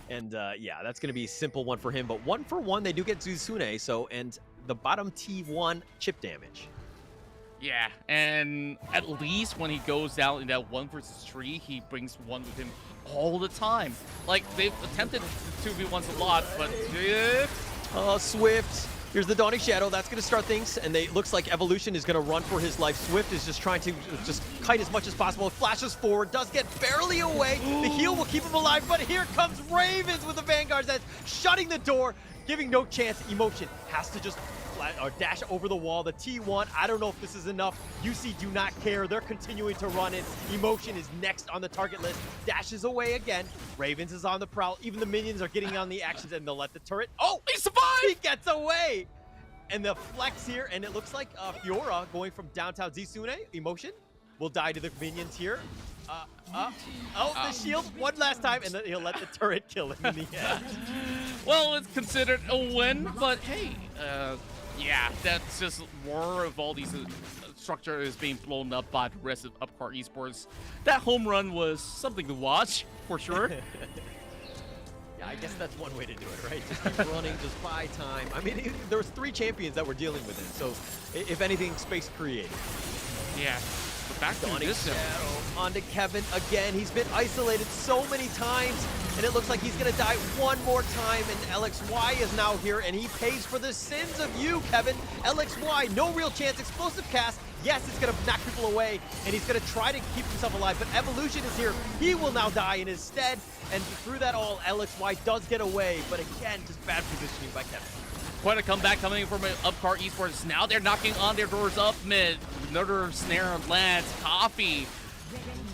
And yeah, that's going to be a simple one for him. But 1 for 1, they do get Zuzune. So, and the bottom T1 chip damage. Yeah, and at least when he goes down in that 1 versus 3, he brings one with him all the time. Like, they've attempted 2v1s a lot, but Swift. Here's the Dawning Shadow. That's going to start things, and it looks like Evolution is going to run for his life. Swift is just trying to just kite as much as possible. Flashes forward, does get barely away. The heal will keep him alive, but here comes Ravens with the Vanguards that's shutting the door, giving no chance. Emotion has to just dash over the wall. The T1, I don't know if this is enough. UC do not care. They're continuing to run it. Emotion is next on the target list. Dashes away again. Ravens is on the prowl. Even the minions are getting on the actions, and they'll let the turret. Oh, he survived! He gets away! And the flex here, and it looks like Fiora going from downtown Zizune. Emotion. will die to the minions here. The shield one last time, and then he'll let the turret kill him in the end. Well, it's considered a win, but hey, yeah, that's just more of all these structure is being blown up by the rest of Upcar Esports. That home run was something to watch, for sure. Yeah, I guess that's one way to do it, right? Just keep running, just buy time. I mean, there was 3 champions that were dealing with it, so if anything, space created. Yeah. But back to this shadow onto Kevin again. He's been isolated so many times, and it looks like he's gonna die one more time. And LXY is now here, and he pays for the sins of you, Kevin. LXY, no real chance. Explosive cast. Yes, it's gonna knock people away, and he's gonna try to keep himself alive. But Evolution is here. He will now die in his stead. And through that all, LXY does get away. But again, just bad positioning by Kevin. Quite a comeback coming from Upcar Esports. Now they're knocking on their doors up mid. Another snare lands. Coffee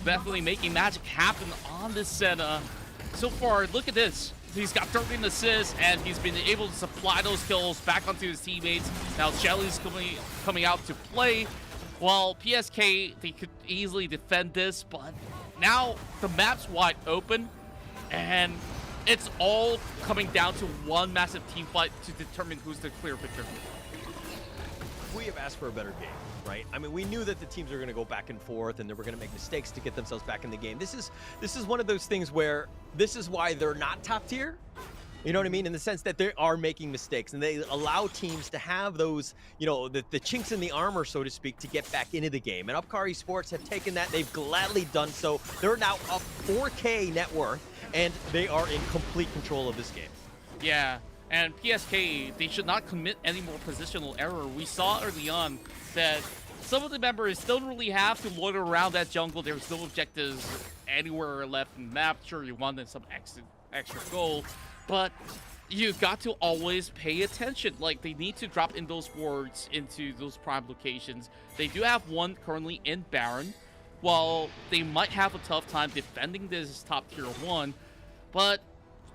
definitely making magic happen on this Senna. So far, look at this. He's got 13 assists, and he's been able to supply those kills back onto his teammates. Now Shelly's coming out to play. While PSK, they could easily defend this, but now the map's wide open, and it's all coming down to one massive team fight to determine who's the clear victor. We have asked for a better game, right? I mean, we knew that the teams are going to go back and forth, and they were going to make mistakes to get themselves back in the game. This is one of those things where this is why they're not top tier. You know what I mean? In the sense that they are making mistakes, and they allow teams to have those, you know, the chinks in the armor, so to speak, to get back into the game. And Upcar Esports have taken that. They've gladly done so. They're now up 4K net worth, and they are in complete control of this game. Yeah, and PSK, they should not commit any more positional error. We saw early on that some of the members don't really have to loiter around that jungle. There's no objectives anywhere left in the map. Sure, you wanted some extra gold, but you got to always pay attention. Like, they need to drop in those wards into those prime locations. They do have one currently in Baron. While they might have a tough time defending this top tier 1, but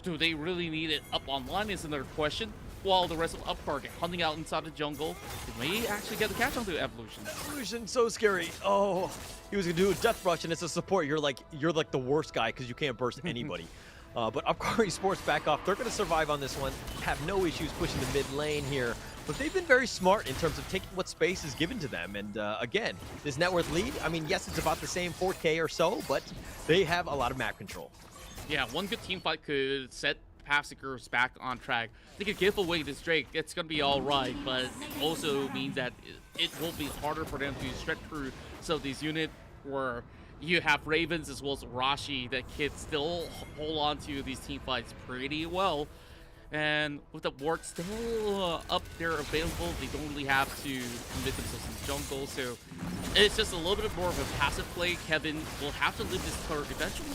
do they really need it up online is another question. While the rest of Upcar get hunting out inside the jungle, they may actually get the catch onto Evolution. Evolution, so scary. Oh, he was gonna do a death rush, and it's a support. You're like the worst guy because you can't burst anybody. But Upcar Esports back off. They're going to survive on this one. Have no issues pushing the mid lane here. But they've been very smart in terms of taking what space is given to them. And again, this net worth lead, I mean, yes, it's about the same 4K or so, but they have a lot of map control. Yeah, one good team fight could set PathSeekers back on track. They could give away this Drake. It's going to be all right, but also means that it will be harder for them to stretch through some of these units where you have Ravens as well as Rashi that can still hold on to these team fights pretty well. And with the ward still up there available, they don't really have to commit themselves in the jungle. So it's just a little bit more of a passive play. Kevin will have to live this turret eventually.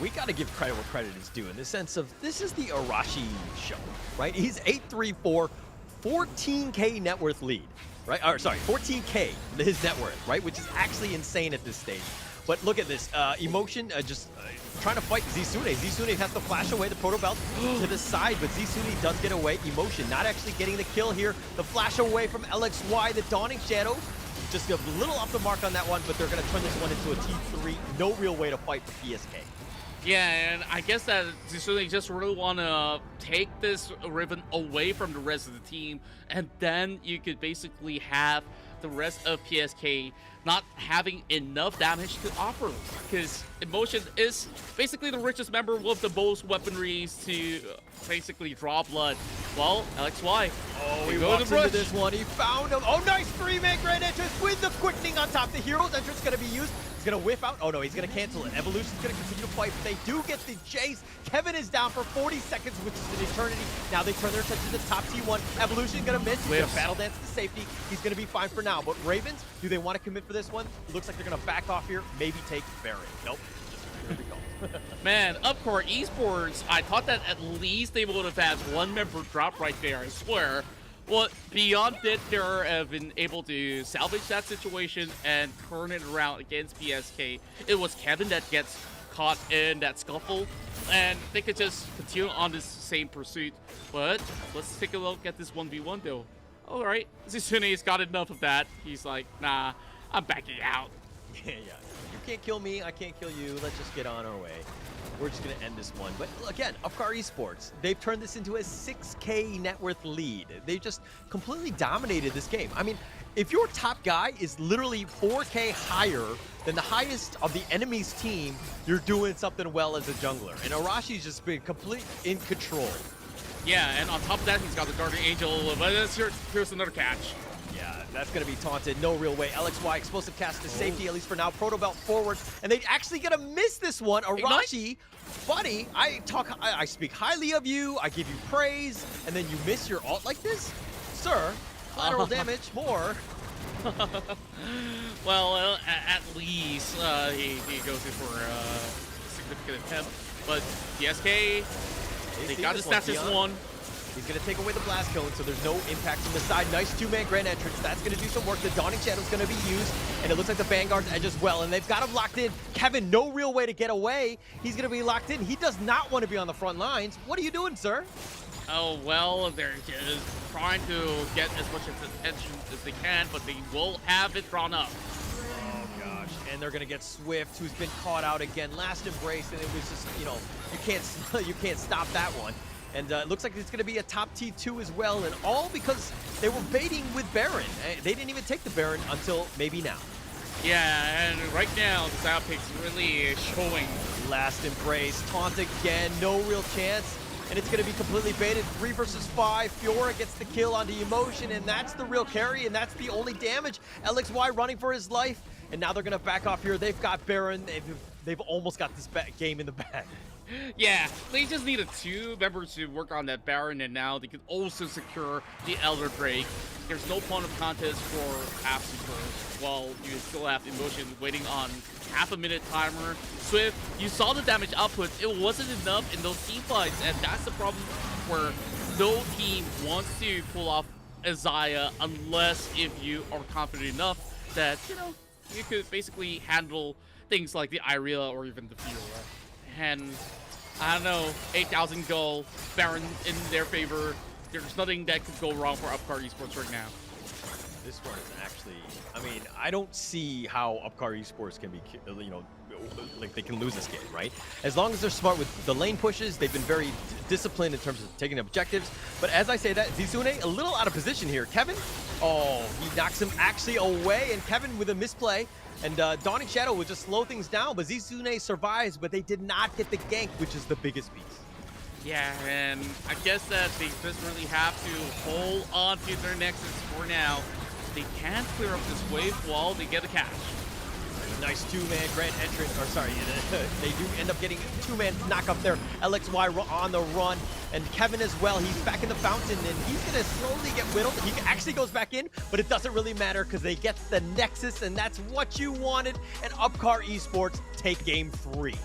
We got to give credit where credit is due in the sense of this is the Arashi show, right? He's 8-3-4, 14K net worth lead. Right? Or, sorry, 14K, his net worth, right? Which is actually insane at this stage. But look at this. Emotion just trying to fight Zisune. Zisune has to flash away the Proto Belt to the side, but Zisune does get away. Emotion not actually getting the kill here. The flash away from LXY, the Dawning Shadow. Just a little off the mark on that one, but they're going to turn this one into a T3. No real way to fight for PSK. Yeah, and I guess that they just really want to take this Riven away from the rest of the team, and then you could basically have the rest of PSK not having enough damage to offer, because Emotion is basically the richest member with the most weaponries to basically draw blood. Well, LXY. Oh, he walks into this one. He found him. Oh, nice 3-man grand entrance with the quickening on top. The hero's entrance going to be used. He's going to whiff out. Oh, no, he's going to cancel it. Evolution's going to continue to fight, but they do get the chase. Kevin is down for 40 seconds, which is an eternity. Now they turn their attention to the top T1. Evolution going to miss. He's going to battle dance to safety. He's going to be fine for now. But Ravens, do they want to commit for this one? It looks like they're going to back off here. Maybe take Baron. Nope. Here we go. Man, Upcar Esports, I thought that at least they would have had one member drop right there, I swear. Well, beyond that, they have been able to salvage that situation and turn it around against PSK. It was Kevin that gets caught in that scuffle, and they could just continue on this same pursuit. But let's take a look at this 1v1 though. All right, Zisune's got enough of that. He's like, nah, I'm backing out. Yeah. You can't kill me, I can't kill you. Let's just get on our way. We're just going to end this one. But again, Upcar Esports, they've turned this into a 6K net worth lead. They just completely dominated this game. I mean, if your top guy is literally 4K higher than the highest of the enemy's team, you're doing something well as a jungler. And Arashi's just been complete in control. Yeah, and on top of that, he's got the Guardian Angel. But here's another catch. Yeah, that's going to be taunted. No real way. LXY, explosive cast to safety, at least for now. Proto Belt forward. And they actually going to miss this one. Arashi, buddy, I speak highly of you. I give you praise. And then you miss your ult like this? Sir, collateral damage, more. Well, at least he goes in for a significant attempt. But DSK, they got to snatch this one. He's going to take away the blast cone, so there's no impact from the side. Nice two-man grand entrance. That's going to do some work. The Dawning Shadow's going to be used, and it looks like the Vanguard's edge as well, and they've got him locked in. Kevin, no real way to get away. He's going to be locked in. He does not want to be on the front lines. What are you doing, sir? Oh, well, they're just trying to get as much attention as they can, but they will have it drawn up. Oh, gosh. And they're going to get Swift, who's been caught out again. Last embrace, and it was just, you can't stop that one. And it looks like it's going to be a top T2 as well, and all because they were baiting with Baron. They didn't even take the Baron until maybe now. Yeah, and right now, the Zao pick's really showing. Last embrace, taunt again, no real chance. And it's going to be completely baited. 3 versus 5. Fiora gets the kill onto Emotion, and that's the real carry, and that's the only damage. LXY running for his life, and now they're going to back off here. They've got Baron. They've almost got this game in the bag. Yeah, they just needed 2 members to work on that Baron, and now they can also secure the Elder Drake. There's no point of contest for PathSeeker while you still have Emotion waiting on half a minute timer. Swift, you saw the damage output. It wasn't enough in those team fights, and that's the problem where no team wants to pull off Isaiah unless if you are confident enough that, you could basically handle things like the Irelia or even the Fiora. And I don't know, 8,000 goal, Baron in their favor. There's nothing that could go wrong for Upcar Esports right now. This one is actually, I mean, I don't see how Upcar Esports can be, like they can lose this game, right? As long as they're smart with the lane pushes, they've been very disciplined in terms of taking objectives. But as I say that, Zizune a little out of position here. Kevin, oh, he knocks him actually away, and Kevin with a misplay. And Dawning Shadow will just slow things down, but Zizune survives, but they did not get the gank, which is the biggest piece. Yeah, and I guess that they just really have to hold on to their Nexus for now. They can't clear up this wave while they get the catch. Nice two-man grand entrance, or sorry, they do end up getting a two-man knock up there. LXY on the run, and Kevin as well. He's back in the fountain, and he's gonna slowly get whittled. He actually goes back in, but it doesn't really matter because they get the Nexus, and that's what you wanted. And Upcar Esports take game 3.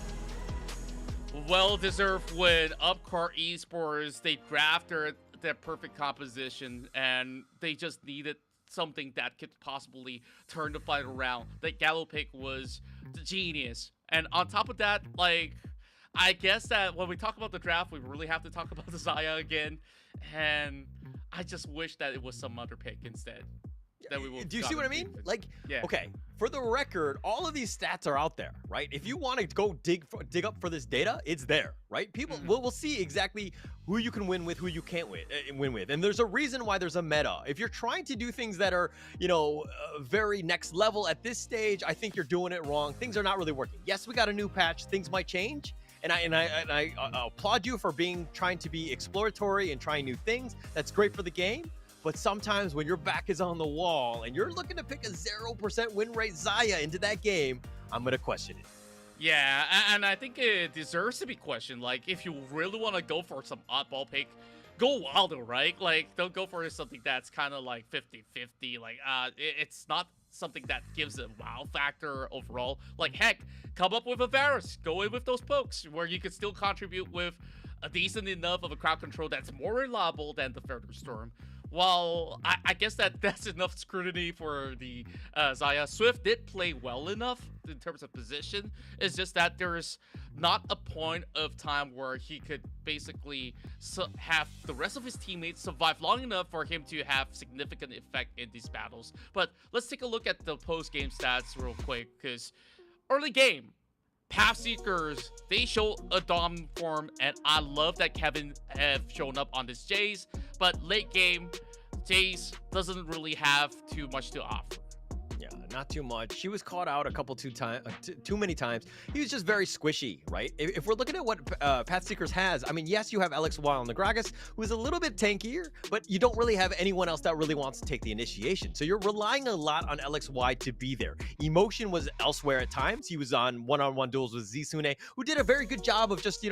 Well-deserved win. Upcar Esports, they drafted their perfect composition, and they just needed something that could possibly turn the fight around. That Gallo pick was the genius. And on top of that, like, I guess that when we talk about the draft, we really have to talk about the Zaya again. And I just wish that it was some other pick instead. That we will. Do you see what I mean? Like, yeah. Okay, for the record, all of these stats are out there, right? If you want to go dig up for this data, it's there, right? People will see exactly who you can win with, who you can't win with. And there's a reason why there's a meta. If you're trying to do things that are, very next level at this stage, I think you're doing it wrong. Things are not really working. Yes, we got a new patch. Things might change. And I applaud you for trying to be exploratory and trying new things. That's great for the game. But sometimes when your back is on the wall and you're looking to pick a 0% win rate Zaya into that game, I'm going to question it. Yeah, and I think it deserves to be questioned. Like, if you really want to go for some oddball pick, go wilder, right? Like, don't go for something that's kind of like 50-50. Like, it's not something that gives a wow factor overall. Like, heck, come up with a Varus. Go in with those pokes where you could still contribute with a decent enough of a crowd control that's more reliable than the Thunderstorm. Well, I guess that's enough scrutiny for the Zaya. Swift did play well enough in terms of position. It's just that there's not a point of time where he could basically have the rest of his teammates survive long enough for him to have significant effect in these battles. But let's take a look at the post-game stats real quick, because early game, PathSeekers, they show a dom form, and I love that Kevin have shown up on this Jace, but late game, Jace doesn't really have too much to offer. Yeah, not too much. She was caught out a couple too many times. He was just very squishy, right? If we're looking at what PathSeekers has, I mean, yes, you have LXY on the Gragas, who is a little bit tankier, but you don't really have anyone else that really wants to take the initiation. So you're relying a lot on LXY to be there. Emotion was elsewhere at times. He was on one-on-one duels with Zisune, who did a very good job of just,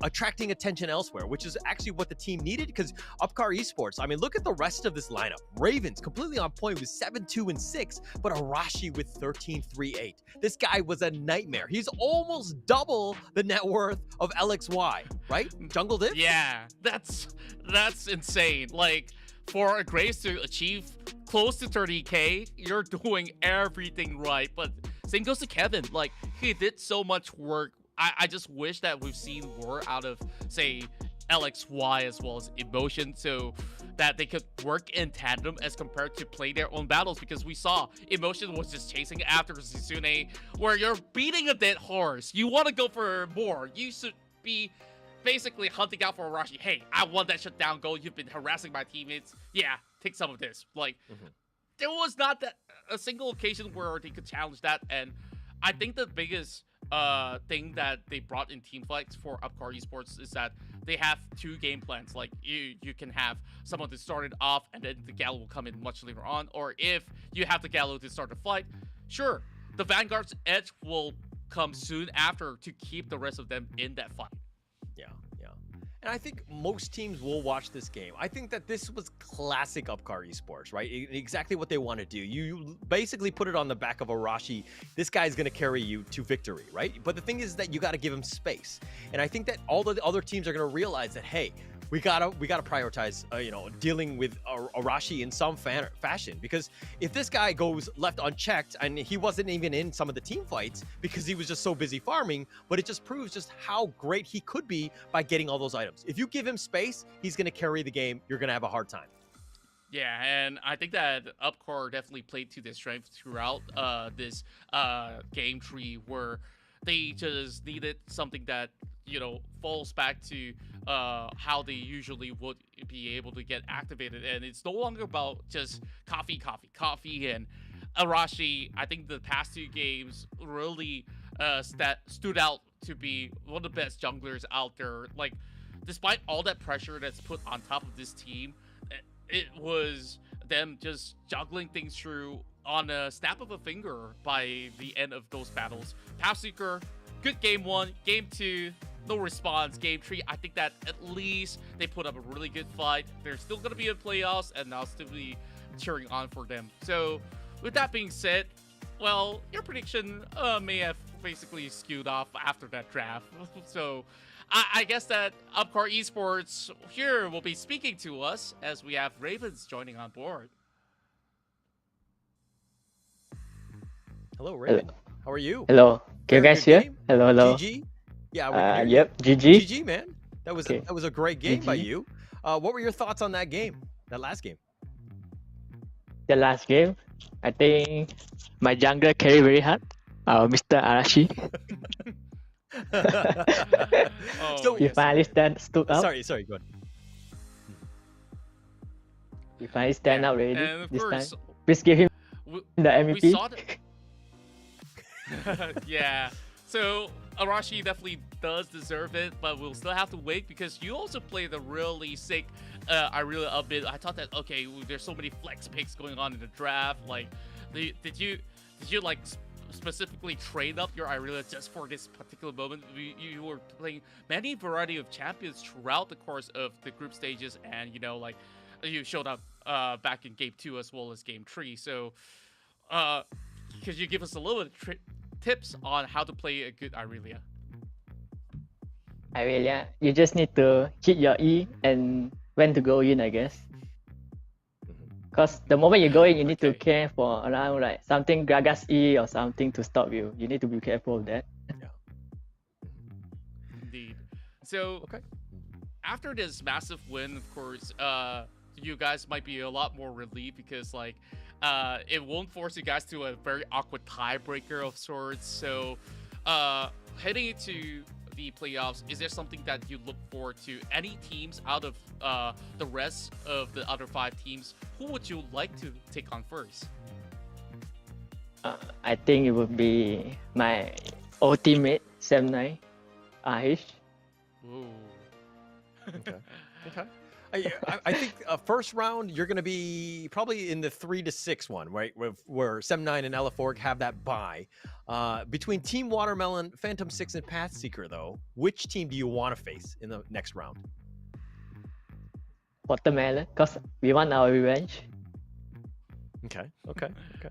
attracting attention elsewhere, which is actually what the team needed, because Upcar Esports, I mean, look at the rest of this lineup. Ravens completely on point with 7-2 and 6. But Arashi with 13-3-8. This guy was a nightmare. He's almost double the net worth of LXY, right? Jungle Div? Yeah, that's insane. Like, for a Graves to achieve close to 30k, you're doing everything right. But same goes to Kevin. Like, he did so much work. I just wish that we've seen more out of, say, LXY as well as Emotion, so that they could work in tandem as compared to play their own battles, because we saw Emotion was just chasing after Zisune, where you're beating a dead horse. You want to go for more. You should be basically hunting out for Arashi. Hey, I want that shutdown goal. You've been harassing my teammates. Yeah, take some of this. Like, there was not a single occasion where they could challenge that, and I think the biggest thing that they brought in team fights for Upcar Esports is that they have two game plans. Like, you can have someone to start it off, and then the Gallo will come in much later on. Or if you have the Gallo to start the fight, sure, the Vanguard's edge will come soon after to keep the rest of them in that fight. Yeah. And I think most teams will watch this game. I think that this was classic Upcar Esports, right? Exactly what they want to do. You basically put it on the back of Arashi. This guy's going to carry you to victory, right? But the thing is that you got to give him space. And I think that all the other teams are going to realize that, hey, we gotta prioritize, dealing with Arashi in some fashion, because if this guy goes left unchecked, and he wasn't even in some of the team fights because he was just so busy farming, but it just proves just how great he could be by getting all those items. If you give him space, he's gonna carry the game. You're gonna have a hard time. Yeah, and I think that Upcar definitely played to their strength throughout this game tree, where they just needed something that falls back to how they usually would be able to get activated. And it's no longer about just coffee. And Arashi, I think the past two games really stood out to be one of the best junglers out there. Like, despite all that pressure that's put on top of this team, it was them just juggling things through on a snap of a finger by the end of those battles. PathSeeker, good game 1. Game 2, no response. Game 3, I think that at least they put up a really good fight. They're still going to be in playoffs, and I'll still be cheering on for them. So with that being said, well, your prediction may have basically skewed off after that draft. So I guess that Upcar Esports here will be speaking to us as we have Ravens joining on board. Hello, Raven. How are you? Hello. Can you Very guys good hear? game. Hello. GG. Yeah, we can hear you. Yep. GG. GG, man. That was Okay. that was a great game by GG. you. What were your thoughts on that game? That last game? The last game, I think my jungler carry very hard. Mr. Arashi. Oh, So- He yes. finally stood up. Sorry, go ahead. He finally stand up already And of this course, time. Please give him we, the we MVP. saw that. Yeah. So Arashi definitely does deserve it, but we'll still have to wait because you also played a really sick Irelia upbid. I thought that, okay, there's so many flex picks going on in the draft. Like, did you like specifically trade up your Irelia just for this particular moment? You were playing many variety of champions throughout the course of the group stages, and like you showed up back in game 2 as well as game 3. So could you give us a little bit of tips on how to play a good Irelia? Irelia, you just need to hit your E and when to go in, I guess. Because the moment you go in, you need to Okay. care for around like something Gragas E or something to stop you. You need to be careful of that. Indeed. So Okay. after this massive win, of course, you guys might be a lot more relieved because like it won't force you guys to a very awkward tiebreaker of sorts. So heading into the playoffs, is there something that you look forward to? Any teams out of the rest of the other 5 teams, who would you like to take on first? I think it would be my old teammate, Sam9, Ahish. Ooh. Okay. Okay. I think first round you're going to be probably in the 3-6 one, right? Where Sem9 and LF4 have that bye. Between Team Watermelon, Phantom 6, and PathSeeker, though, which team do you want to face in the next round? Watermelon, because we want our revenge. Okay. Okay. Okay.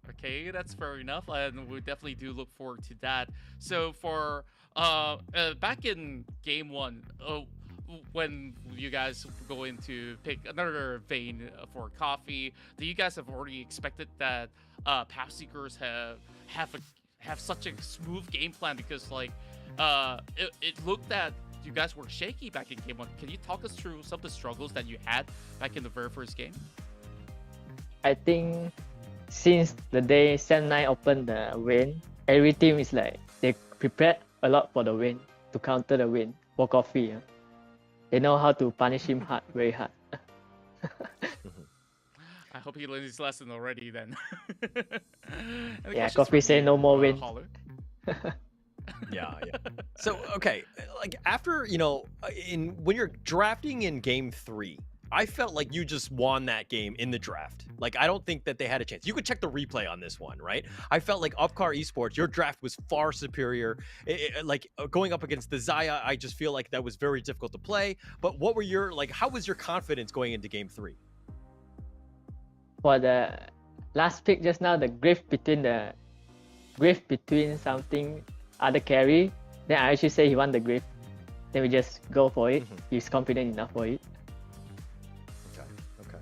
Okay, that's fair enough, and we definitely do look forward to that. So for back in game 1, when you guys go in to pick another vein for coffee, do you guys have already expected that PathSeekers have such a smooth game plan? Because like it looked that you guys were shaky back in game 1. Can you talk us through some of the struggles that you had back in the very first game? I think since the day Sam9 opened the win, every team is like they prepared a lot for the win to counter the win for coffee. They know how to punish him hard, very hard. I hope he learned his lesson already then. Any Yeah, questions coffee for say you, no more win. Holler? Yeah. So, okay, like after, when you're drafting in game 3, I felt like you just won that game in the draft. Like, I don't think that they had a chance. You could check the replay on this one, right? I felt like Upcar Esports, your draft was far superior. Going up against the Zaya, I just feel like that was very difficult to play. But what were how was your confidence going into game 3? For the last pick just now, the grief between something other carry, then I actually say he won the grief. Then we just go for it. He's confident enough for it. Okay.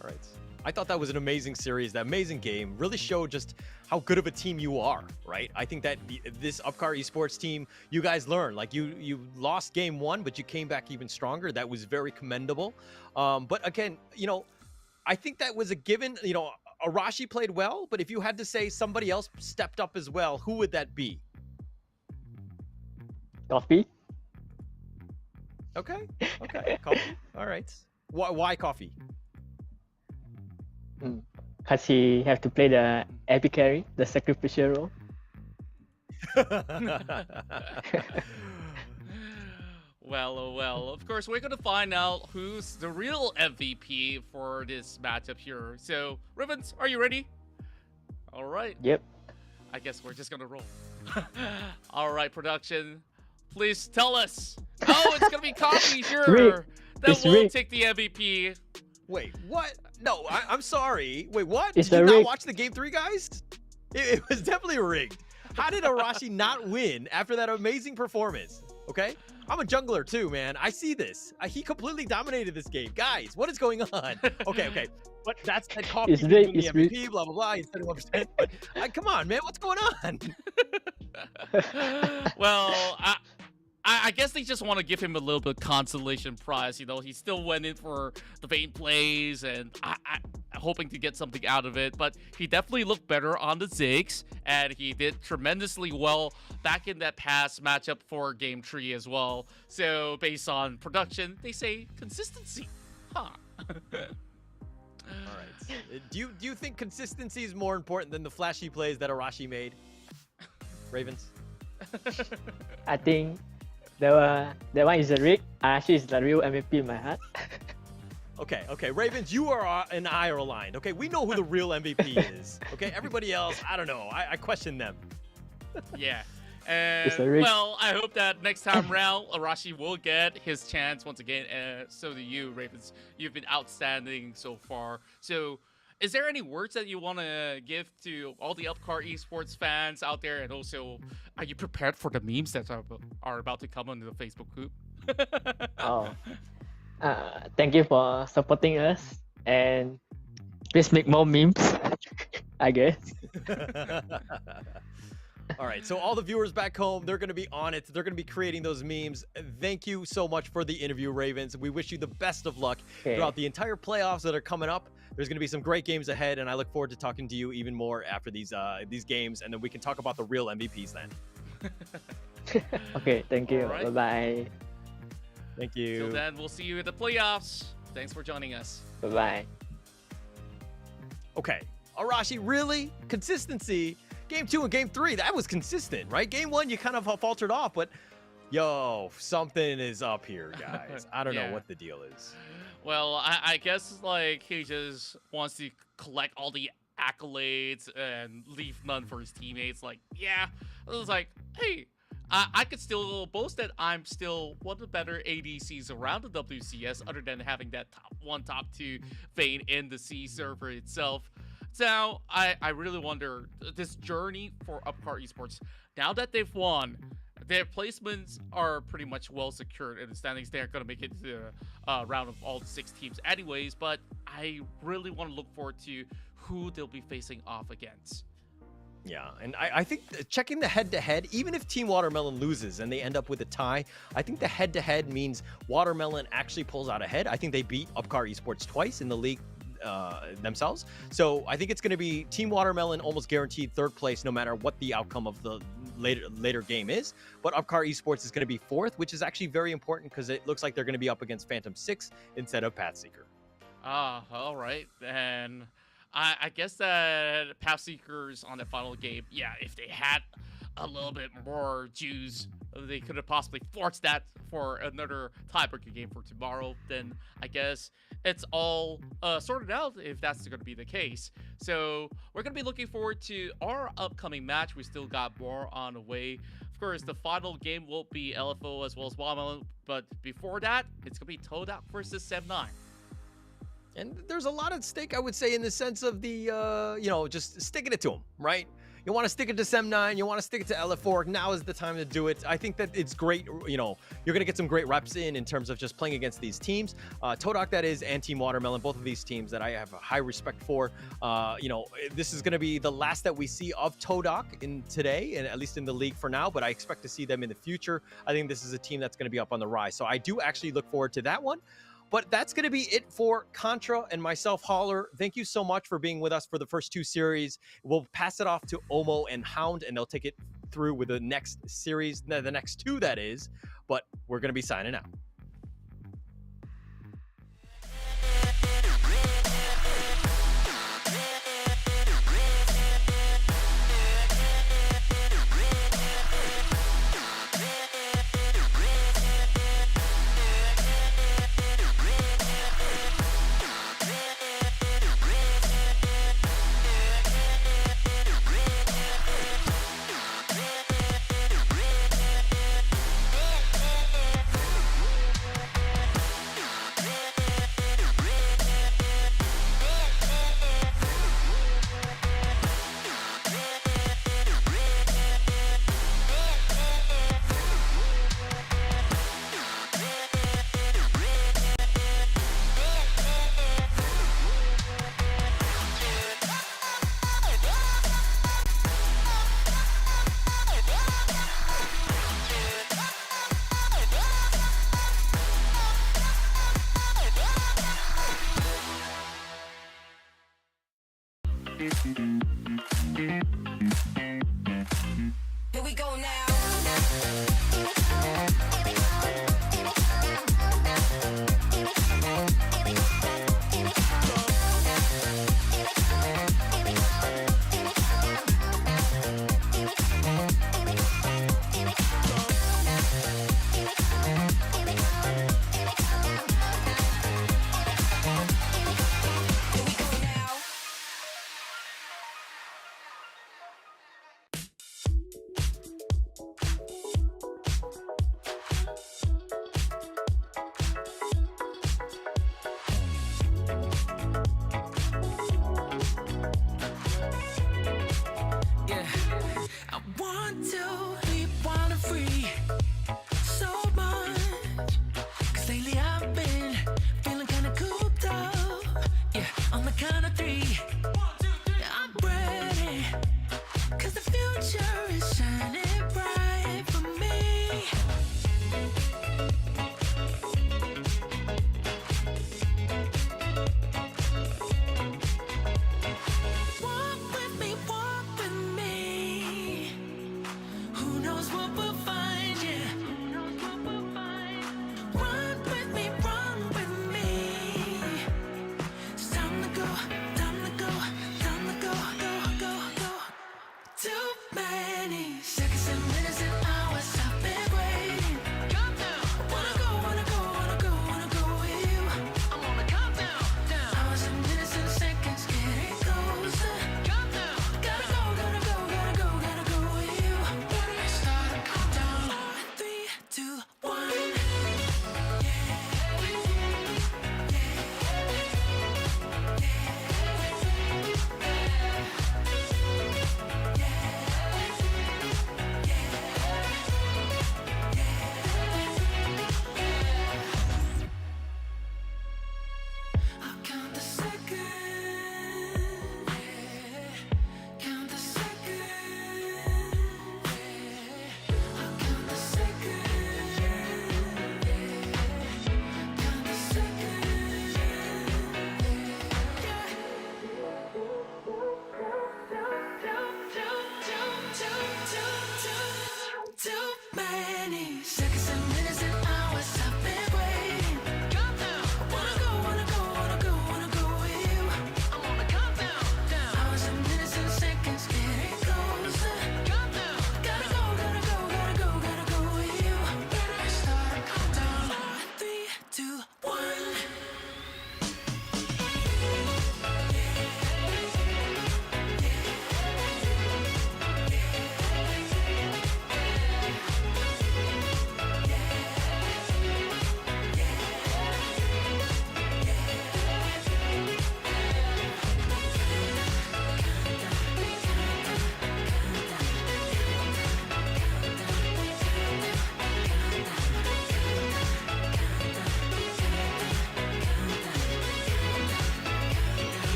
All right. I thought that was an amazing series, that amazing game. Really showed just how good of a team you are, right? I think that this Upcar Esports team, you guys learned. Like you lost game 1, but you came back even stronger. That was very commendable. But again, I think that was a given. Arashi played well, but if you had to say somebody else stepped up as well, who would that be? Coffee? Okay. Coffee. All right. Why coffee? Because he have to play the epic carry, the sacrificial role. Well, of course, we're going to find out who's the real MVP for this matchup here. So, Ribbons, are you ready? All right. Yep. I guess we're just going to roll. All right, production. Please tell us. Oh, it's going to be Coffee here. Rick. That It's will Rick. take the MVP. Wait, what? No, I'm sorry. Wait, what? It's Did you a not rig. watch the game 3, guys? It was definitely rigged. How did Arashi not win after that amazing performance? Okay? I'm a jungler too, man. I see this. He completely dominated this game. Guys, what is going on? Okay. But that's that coffee It's rigged, the it's rigged. MVP, blah, blah, blah. He's 31%. But come on, man. What's going on? Well, I guess they just want to give him a little bit of consolation prize. He still went in for the Vayne plays, and I hoping to get something out of it. But he definitely looked better on the Ziggs, and he did tremendously well back in that past matchup for Game 3 as well. So based on production, they say consistency. Huh. All right. Do you think consistency is more important than the flashy plays that Arashi made? Ravens? I think that one is a rig. Arashi is the real MVP in my heart. Okay. Ravens, you are and I are aligned. Okay, we know who the real MVP is. Okay, everybody else, I don't know. I question them. Yeah. It's a rig. Well, I hope that next time round, Arashi will get his chance once again. So do you, Ravens. You've been outstanding so far. So, is there any words that you want to give to all the Upcar Esports fans out there? And also, are you prepared for the memes that are about to come on the Facebook group? Oh. Thank you for supporting us, and Please make more memes. I guess. All right, so all the viewers back home, they're going to be on it. They're going to be creating those memes. Thank you so much for the interview, Ravens. We wish you the best of luck throughout the entire playoffs that are coming up. There's going to be some great games ahead, and I look forward to talking to you even more after these games, and then we can talk about the real MVPs then. Okay, thank you. All right. Bye-bye. Thank you. Till then, we'll see you at the playoffs. Thanks for joining us. Bye-bye. Okay, Arashi, really? Consistency. Game 2 and Game 3, that was consistent, right? Game 1, you kind of faltered off, but yo, something is up here, guys. I don't know what the deal is. Well, I guess like he just wants to collect all the accolades and leave none for his teammates. Like, yeah, it was like, hey, I could still boast that I'm still one of the better ADCs around the WCS, other than having that top 1, top 2 Vayne in the C server itself. Now, I really wonder, this journey for Upcar Esports, now that they've won, their placements are pretty much well secured in the standings. They're going to make it to the round of all 6 teams anyways, but I really want to look forward to who they'll be facing off against. Yeah, and I think checking the head-to-head, even if Team Watermelon loses and they end up with a tie, I think the head-to-head means Watermelon actually pulls out ahead. I think they beat Upcar Esports twice in the league themselves. So I think it's going to be Team Watermelon almost guaranteed 3rd place no matter what the outcome of the later game is. But Upcar Esports is going to be 4th, which is actually very important because it looks like they're going to be up against Phantom 6 instead of PathSeeker. All right. And I guess that PathSeekers on the final game, yeah, if they had a little bit more juice, they could have possibly forced that for another tiebreaker game for tomorrow. Then I guess it's all sorted out if that's going to be the case. So we're going to be looking forward to our upcoming match. We still got more on the way. Of course, the final game will be LFO as well as Watermelon. But before that, it's going to be TODAK versus 7-9. And there's a lot at stake, I would say, in the sense of the, just sticking it to them, right? You want to stick it to Sem9, you want to stick it to LF4, now is the time to do it. I think that it's great, you're going to get some great reps in terms of just playing against these teams. TODAK, that is, and Team Watermelon, both of these teams that I have a high respect for. This is going to be the last that we see of TODAK in today, and at least in the league for now, but I expect to see them in the future. I think this is a team that's going to be up on the rise. So I do actually look forward to that one. But that's going to be it for Contra and myself, Holler. Thank you so much for being with us for the first 2 series. We'll pass it off to Omo and Hound, and they'll take it through with the next series, the next 2, that is. But we're going to be signing out. Here we go now.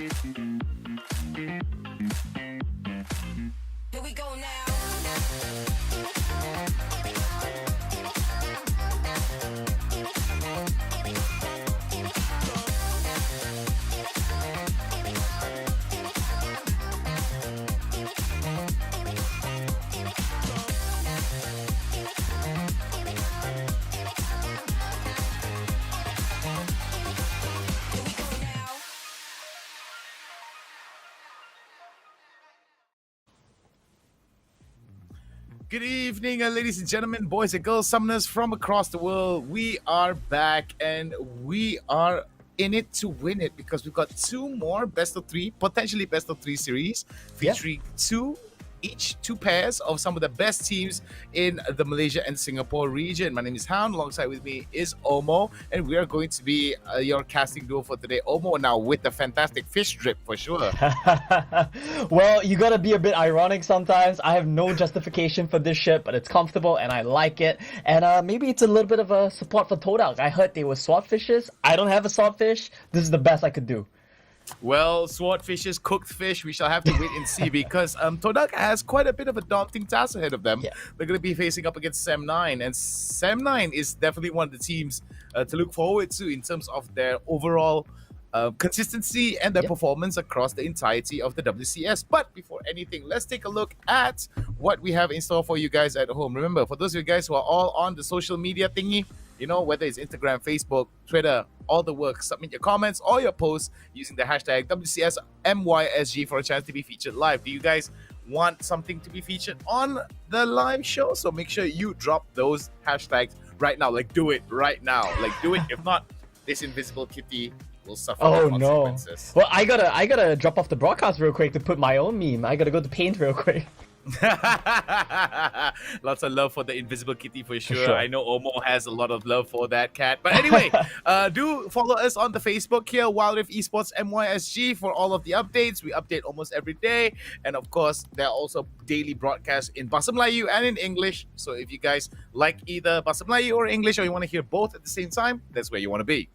Here we go now. Good evening, ladies and gentlemen, boys and girls, summoners from across the world. We are back and we are in it to win it because we've got two more best of three, potentially best of three series featuring two pairs of some of the best teams in the Malaysia and Singapore region. My name is Hound. Alongside with me is Omo, and we are going to be your casting duo for today. Omo now with the fantastic fish drip for sure. Well, you gotta be a bit ironic sometimes. I have no justification for this ship, but it's comfortable and I like it. And maybe it's a little bit of a support for TODAK. I heard they were swordfishes. I don't have a swordfish. This is the best I could do. Well, swordfishes, cooked fish, we shall have to wait and see because TODAK has quite a bit of a daunting task ahead of them. Yeah. They're going to be facing up against SEM9, and SEM9 is definitely one of the teams to look forward to in terms of their overall consistency and their performance across the entirety of the WCS. But before anything, let's take a look at what we have in store for you guys at home. Remember, for those of you guys who are all on the social media thingy, you know, whether it's Instagram, Facebook, Twitter, all the work, submit your comments or your posts using the hashtag WCS MYSG for a chance to be featured live. Do you guys want something to be featured on the live show? So make sure you drop those hashtags right now. Like, do it right now. Like, do it. If not, this invisible kitty will suffer the consequences. Well, I gotta drop off the broadcast real quick to put my own meme. I gotta go to Paint real quick. Lots of love for the invisible kitty for sure. I know Omo has a lot of love for that cat. But anyway, do follow us on the Facebook here, Wild Rift Esports MYSG, for all of the updates. We update almost every day. And of course, there are also daily broadcasts in Bahasa Melayu and in English. So if you guys like either Bahasa Melayu or English, or you want to hear both at the same time, that's where you want to be.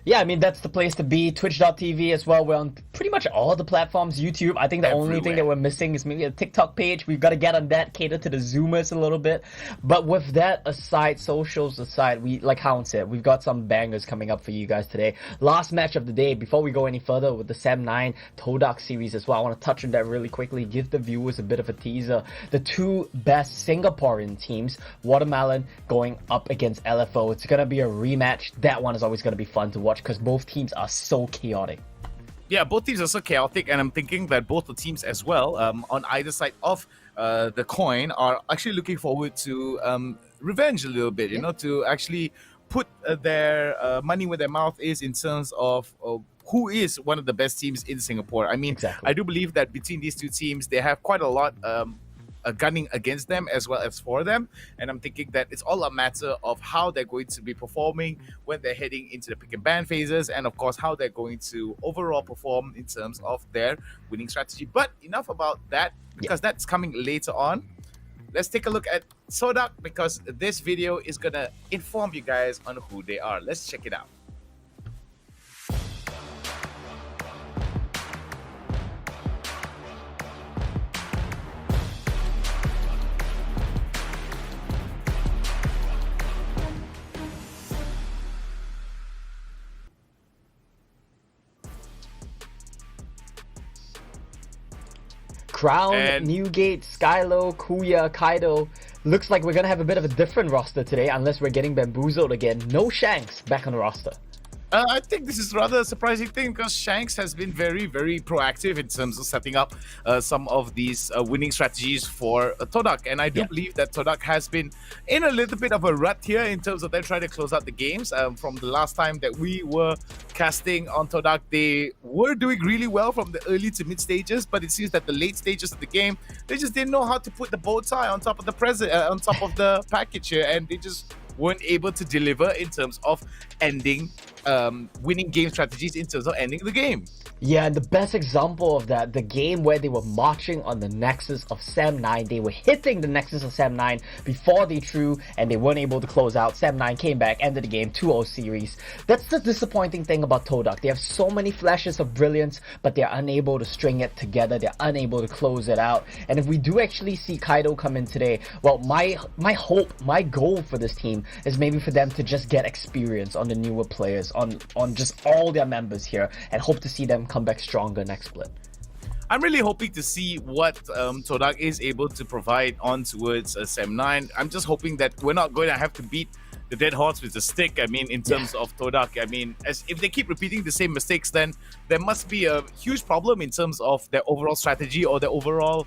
Yeah, I mean, that's the place to be. Twitch.tv as well. We're on pretty much all the platforms. YouTube. I think the only thing that we're missing is maybe a TikTok page. We've got to get on that, cater to the Zoomers a little bit. But with that aside, socials aside, we, like Hound said, we've got some bangers coming up for you guys today. Last match of the day, before we go any further with the SEM9 TODAK series as well, I want to touch on that really quickly, give the viewers a bit of a teaser. The two best Singaporean teams, Watermelon going up against LFO. It's going to be a rematch. That one is always going to be fun to watch, because both teams are so chaotic. Yeah, both teams are so chaotic, and I'm thinking that both the teams as well, on either side of the coin, are actually looking forward to revenge a little bit, you know, to actually put their money where their mouth is in terms of who is one of the best teams in Singapore. I mean, I do believe that between these two teams, they have quite a lot gunning against them as well as for them, and I'm thinking that it's all a matter of how they're going to be performing when they're heading into the pick and ban phases, and of course how they're going to overall perform in terms of their winning strategy. But enough about that, because that's coming later on. Let's take a look at TODAK, because this video is gonna inform you guys on who they are. Let's check it out. Crown, Newgate, Skylo, Kuya, Kaido. Looks like we're going to have a bit of a different roster today, unless we're getting bamboozled again. No Shanks back on the roster. I think this is rather a surprising thing, because Shanks has been very, very proactive in terms of setting up some of these winning strategies for TODAK. And I do believe that TODAK has been in a little bit of a rut here in terms of them trying to close out the games. From the last time that we were casting on TODAK, they were doing really well from the early to mid stages, but it seems that the late stages of the game, they just didn't know how to put the bow tie on top of the on top of the package here, and they just weren't able to deliver in terms of ending winning game strategies in terms of ending the game. Yeah, and the best example of that, the game where they were marching on the nexus of Sam9, they were hitting the nexus of Sam9 before they threw, and they weren't able to close out. Sam9 came back, ended the game, 2-0 series. That's the disappointing thing about TODAK. They have so many flashes of brilliance, but they're unable to string it together. They're unable to close it out. And if we do actually see Kaido come in today, well, my hope, my goal for this team is maybe for them to just get experience on the newer players, on just all their members here, and hope to see them come back stronger next split. I'm really hoping to see what TODAK is able to provide on towards Sam9. I'm just hoping that we're not going to have to beat the dead horse with a stick. I mean, in terms of TODAK, I mean, as if they keep repeating the same mistakes, then there must be a huge problem in terms of their overall strategy or their overall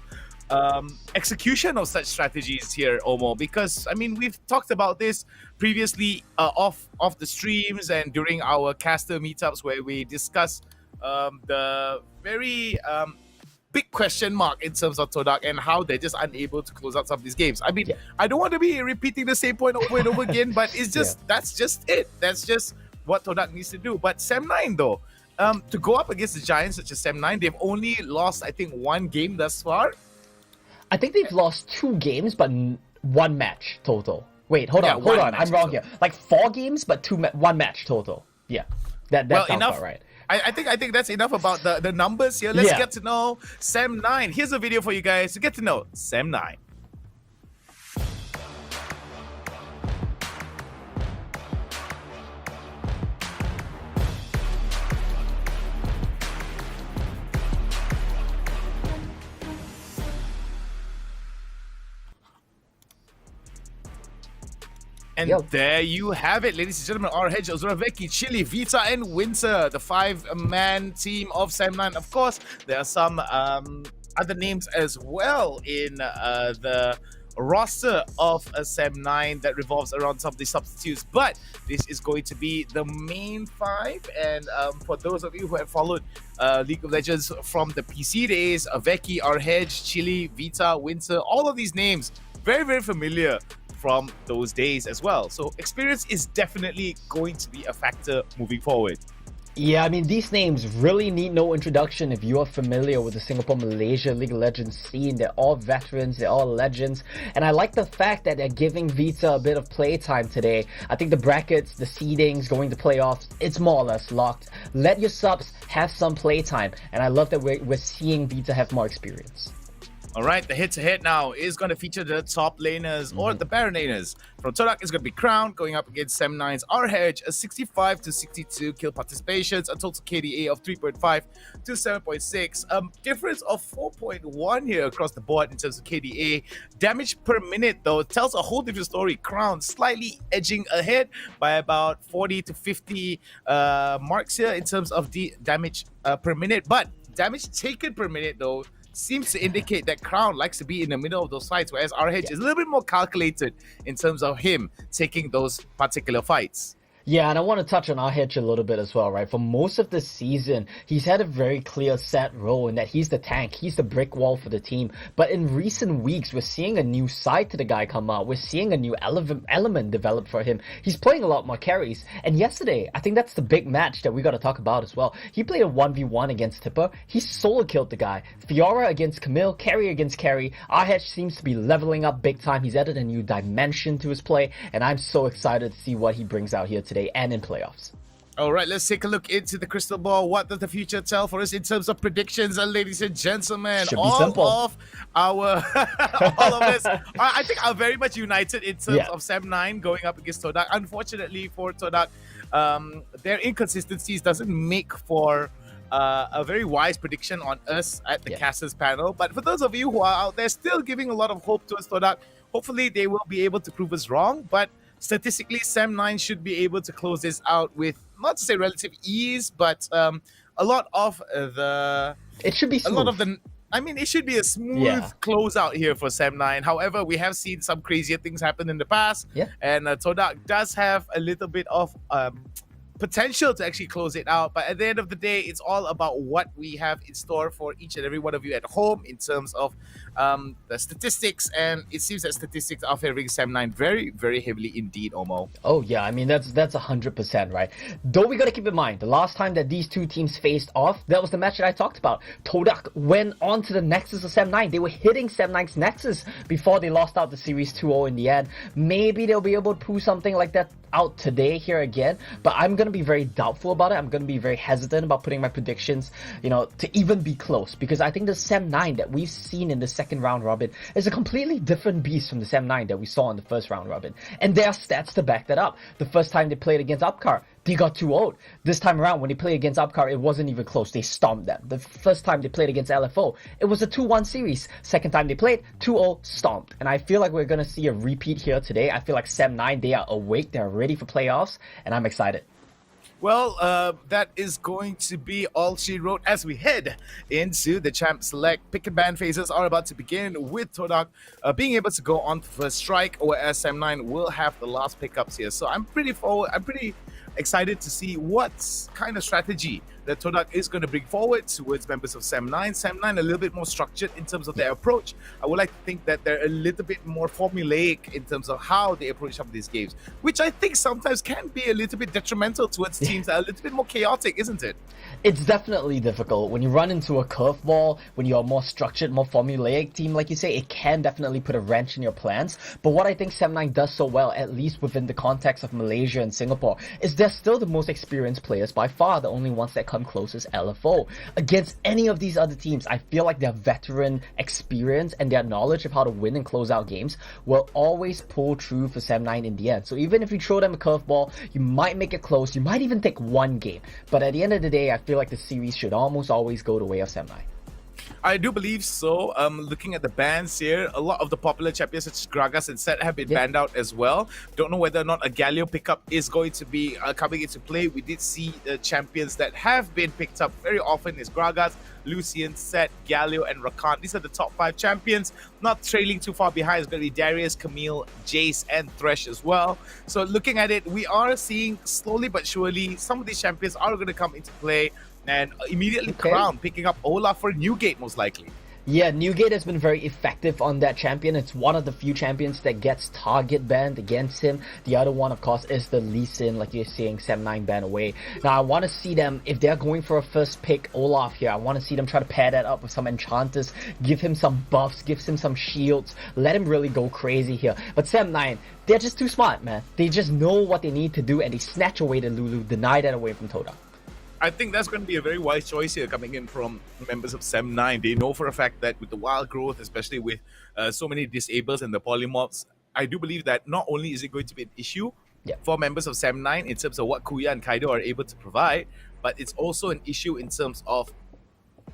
execution of such strategies here, Omo. Because I mean, we've talked about this previously off the streams and during our caster meetups where we discuss the very big question mark in terms of TODAK and how they're just unable to close out some of these games. I mean, I don't want to be repeating the same point over and over again, but it's just that's just it. That's just what TODAK needs to do. But Sam9 though, to go up against the giants such as Sam9, they've only lost, I think, one game thus far. I think they've lost 2 games, but 1 match total. Wait, hold on. I'm wrong here. Like 4 games, but 1 match total. Yeah, that sounds about right. I think that's enough about the numbers here. Let's get to know Sam9. Here's a video for you guys to get to know Sam9. And there you have it, ladies and gentlemen. RH, Ozoraveki, Chili, Vita, and Winter, the 5-man team of Sam9. Of course, there are some other names as well in the roster of Sam9 that revolves around some of the substitutes. But this is going to be the main 5. And for those of you who have followed League of Legends from the PC days, Veki, RH, Chili, Vita, Winter, all of these names, very, very familiar from those days as well. So experience is definitely going to be a factor moving forward. Yeah, I mean, these names really need no introduction if you are familiar with the Singapore-Malaysia League of Legends scene. They're all veterans, they're all legends, and I like the fact that they're giving Vita a bit of playtime today. I think the brackets, the seedings, going to playoffs, it's more or less locked. Let your subs have some playtime, and I love that we're seeing Vita have more experience. All right, the head-to-head now is going to feature the top laners or the Baron laners. From TODAK is going to be Crown going up against Sam9's RH, a 65 to 62 kill participations, a total KDA of 3.5 to 7.6. Difference of 4.1 here across the board in terms of KDA. Damage per minute though tells a whole different story. Crown slightly edging ahead by about 40 to 50 marks here in terms of the damage per minute. But damage taken per minute though seems to indicate that Crown likes to be in the middle of those fights, whereas RH is a little bit more calculated in terms of him taking those particular fights. Yeah, and I want to touch on RH a little bit as well, right? For most of the season, he's had a very clear set role in that he's the tank, he's the brick wall for the team. But in recent weeks, we're seeing a new side to the guy come out. We're seeing a new element develop for him. He's playing a lot more carries. And yesterday, I think that's the big match that we got to talk about as well. He played a 1v1 against Tipper. He solo killed the guy. Fiora against Camille, Carry against Carry. RH seems to be leveling up big time. He's added a new dimension to his play, and I'm so excited to see what he brings out here today and in playoffs. All right, let's take a look into the crystal ball. What does the future tell for us in terms of predictions? And ladies and gentlemen, Should be simple. Of our all of this, I think are very much united in terms of Sam9 going up against TODAK. Unfortunately for TODAK, their inconsistencies doesn't make for a very wise prediction on us at the casters panel. But for those of you who are out there still giving a lot of hope towards TODAK, hopefully they will be able to prove us wrong. But statistically, Sam9 should be able to close this out with, not to say relative ease, but a lot of the... It should be smooth. A lot of the... I mean, it should be a smooth closeout here for Sam9. However, we have seen some crazier things happen in the past. And TODAK does have a little bit of potential to actually close it out. But at the end of the day, it's all about what we have in store for each and every one of you at home in terms of the statistics. And it seems that statistics are favoring Sam9 very, very heavily indeed, Omo. Oh yeah, I mean that's 100%, right? Though we gotta keep in mind, the last time that these two teams faced off, that was the match that I talked about. TODAK went on to the Nexus of Sam9. They were hitting Sam9's Nexus before they lost out the series 2-0 in the end. Maybe they'll be able to pull something like that out today here again, but I'm gonna be very doubtful about it. I'm gonna be very hesitant about putting my predictions, to even be close, because I think the Sam9 that we've seen in the second round robin is a completely different beast from the Sam9 that we saw in the first round robin, and there are stats to back that up. The first time they played against Upcar, they got 2-0. This time around, when they played against Upcar, it wasn't even close. They stomped them. The first time they played against LFO, it was a 2-1 series. Second time they played, 2-0, stomped. And I feel like we're going to see a repeat here today. I feel like Sam9, they are awake, they're ready for playoffs, and I'm excited. Well, that is going to be all she wrote as we head into the Champ Select. Pick and ban phases are about to begin, with TODAK being able to go on first strike, whereas Sam9 will have the last pickups here. So I'm pretty excited to see what kind of strategy that TODAK is going to bring forward towards members of Sam9. Sam9 a little bit more structured in terms of their approach. I would like to think that they're a little bit more formulaic in terms of how they approach some of these games, which I think sometimes can be a little bit detrimental towards teams that are a little bit more chaotic, isn't it? It's definitely difficult. When you run into a curveball, when you're a more structured, more formulaic team, like you say, it can definitely put a wrench in your plans. But what I think Sam9 does so well, at least within the context of Malaysia and Singapore, is they're still the most experienced players by far. The only ones that come close is LFO. Against any of these other teams, I feel like their veteran experience and their knowledge of how to win and close out games will always pull true for Sam9 in the end. So even if you throw them a curveball, you might make it close, you might even take one game. But at the end of the day, I feel like the series should almost always go the way of Sam9. I do believe so. Looking at the bans here, a lot of the popular champions such as Gragas and Set have been banned out as well. Don't know whether or not a Galio pickup is going to be coming into play. We did see champions that have been picked up very often is Gragas, Lucian, Set, Galio, and Rakan. These are the top 5 champions. Not trailing too far behind is going to be Darius, Camille, Jace, and Thresh as well. So looking at it, we are seeing slowly but surely some of these champions are going to come into play and immediately crown, picking up Olaf for Newgate most likely. Yeah, Newgate has been very effective on that champion. It's one of the few champions that gets target banned against him. The other one, of course, is the Lee Sin, like you're seeing Sam9 ban away. Now, I want to see them, if they're going for a first pick Olaf here, I want to see them try to pair that up with some enchanters, give him some buffs, give him some shields, let him really go crazy here. But Sam9, they're just too smart, man. They just know what they need to do, and they snatch away the Lulu, deny that away from TODAK. I think that's going to be a very wise choice here coming in from members of Sam9. They know for a fact that with the wild growth, especially with so many disables and the polymorphs, I do believe that not only is it going to be an issue for members of Sam9 in terms of what Kuya and Kaido are able to provide, but it's also an issue in terms of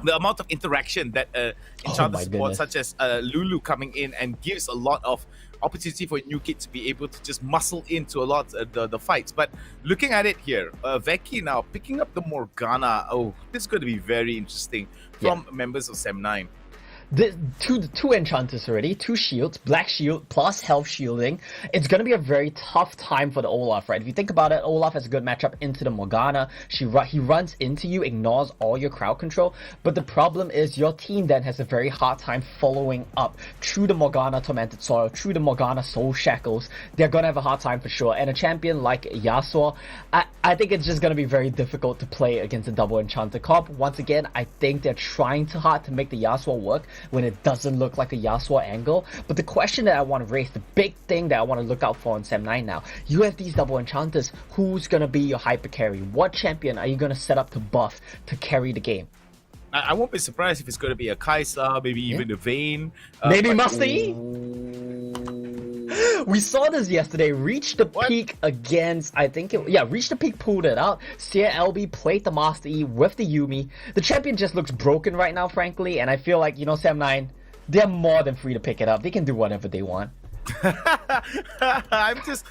the amount of interaction that enchanter support such as Lulu coming in and gives a lot of opportunity for Newgate to be able to just muscle into a lot of the fights. But looking at it here, Veki now picking up the Morgana. Oh, this is going to be very interesting from members of Sam9. The two enchanters already, 2 shields, black shield plus health shielding. It's going to be a very tough time for the Olaf, right? If you think about it, Olaf has a good matchup into the Morgana. He runs into you, ignores all your crowd control. But the problem is your team then has a very hard time following up through the Morgana Tormented Soil, through the Morgana Soul Shackles. They're going to have a hard time for sure. And a champion like Yasuo, I think it's just going to be very difficult to play against a double enchanter comp. Once again, I think they're trying too hard to make the Yasuo work when it doesn't look like a Yasuo angle. But the question that I want to raise, the big thing that I want to look out for on Sam9 now, you have these double enchanters. Who's going to be your hyper carry? What champion are you going to set up to buff to carry the game? I won't be surprised if it's going to be a Kaisa, maybe even a Vayne. Maybe Musty? We saw this yesterday, reached the peak against, reached the peak, pulled it out. Seer LB played the Master E with the Yuumi. The champion just looks broken right now, frankly, and I feel like, Sam9, they're more than free to pick it up. They can do whatever they want. I'm just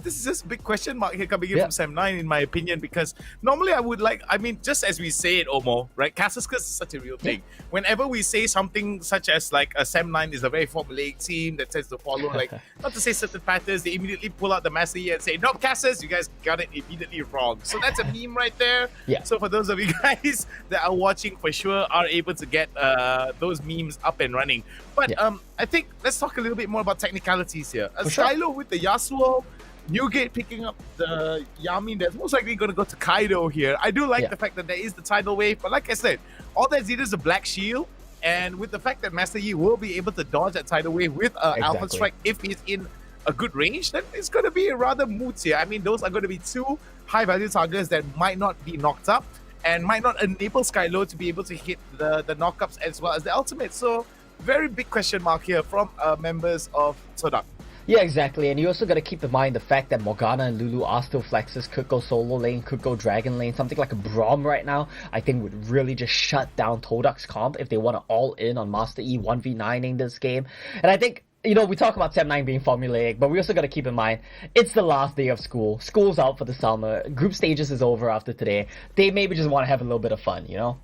this is just a big question mark here coming in from Sam 9 in my opinion, because normally I would like, I mean, just as we say it, Omo, right? Kazakhstan is such a real thing. Whenever we say something such as like a Sam 9 is a very formulaic team that tends to follow like not to say certain patterns, they immediately pull out the Master Yi and say, no, Kazakhstan, you guys got it immediately wrong. So that's a meme right there. So for those of you guys that are watching, for sure are able to get those memes up and running. But I think let's talk a little bit more about technicalities here. Skylo with the Yasuo, Newgate picking up the Yamin, that's most likely going to go to Kaido here. I do like the fact that there is the tidal wave, but like I said, all that's needed is a black shield. And with the fact that Master Yi will be able to dodge that tidal wave with Alpha Strike if he's in a good range, then it's going to be a rather moods here. I mean, those are going to be two high-value targets that might not be knocked up and might not enable Skylo to be able to hit the knockups as well as the ultimate. So, very big question mark here from members of TODAK. Yeah, exactly. And you also got to keep in mind the fact that Morgana and Lulu are still flexes, could go solo lane, could go dragon lane. Something like a Braum right now, I think would really just shut down TODAK's comp if they want to all in on Master Yi 1v9ing this game. And I think, you know, we talk about Sam 9 being formulaic, but we also got to keep in mind, it's the last day of school. School's out for the summer. Group stages is over after today. They maybe just want to have a little bit of fun, you know?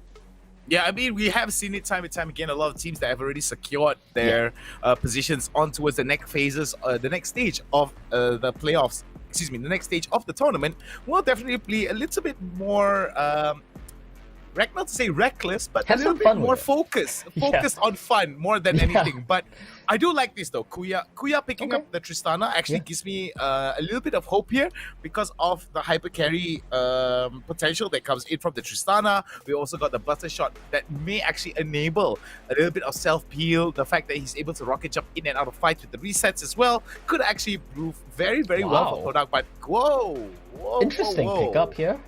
Yeah, I mean, we have seen it time and time again. A lot of teams that have already secured their positions on towards the next phases, the next stage of the playoffs. Excuse me, the next stage of the tournament will definitely be a little bit more, not to say reckless, but have a little bit more focused on fun more than anything. But I do like this though. Kuya picking up the Tristana actually gives me a little bit of hope here because of the hyper carry potential that comes in from the Tristana. We also got the Butter Shot that may actually enable a little bit of self-peel. The fact that he's able to rocket jump in and out of fights with the resets as well could actually prove very, very well for TODAK. But whoa, interesting pickup here.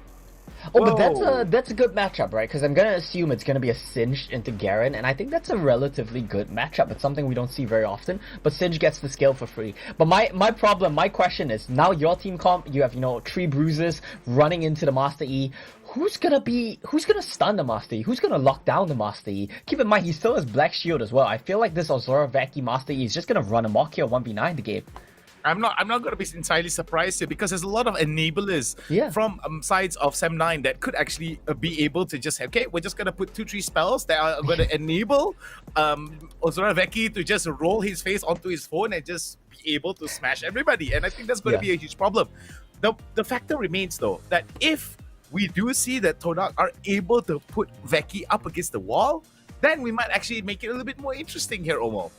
Oh, but that's a good matchup, right? Because I'm going to assume it's going to be a Singe into Garen, and I think that's a relatively good matchup. It's something we don't see very often, but Singe gets the skill for free. But my question is, now your team comp, you have, you know, 3 bruises running into the Master Yi. Who's gonna stun the Master Yi? Who's gonna lock down the Master Yi? Keep in mind, he still has Black Shield as well. I feel like this Ozora Vaki Master Yi is just gonna run amok here 1v9 the game. I'm not going to be entirely surprised here because there's a lot of enablers from sides of Sam 9 that could actually be able to just okay, we're just going to put 2-3 spells that are going to enable Ozora Veki to just roll his face onto his phone and just be able to smash everybody. And I think that's going to be a huge problem. The factor remains though that if we do see that TODAK are able to put Veki up against the wall, then we might actually make it a little bit more interesting here, Omo.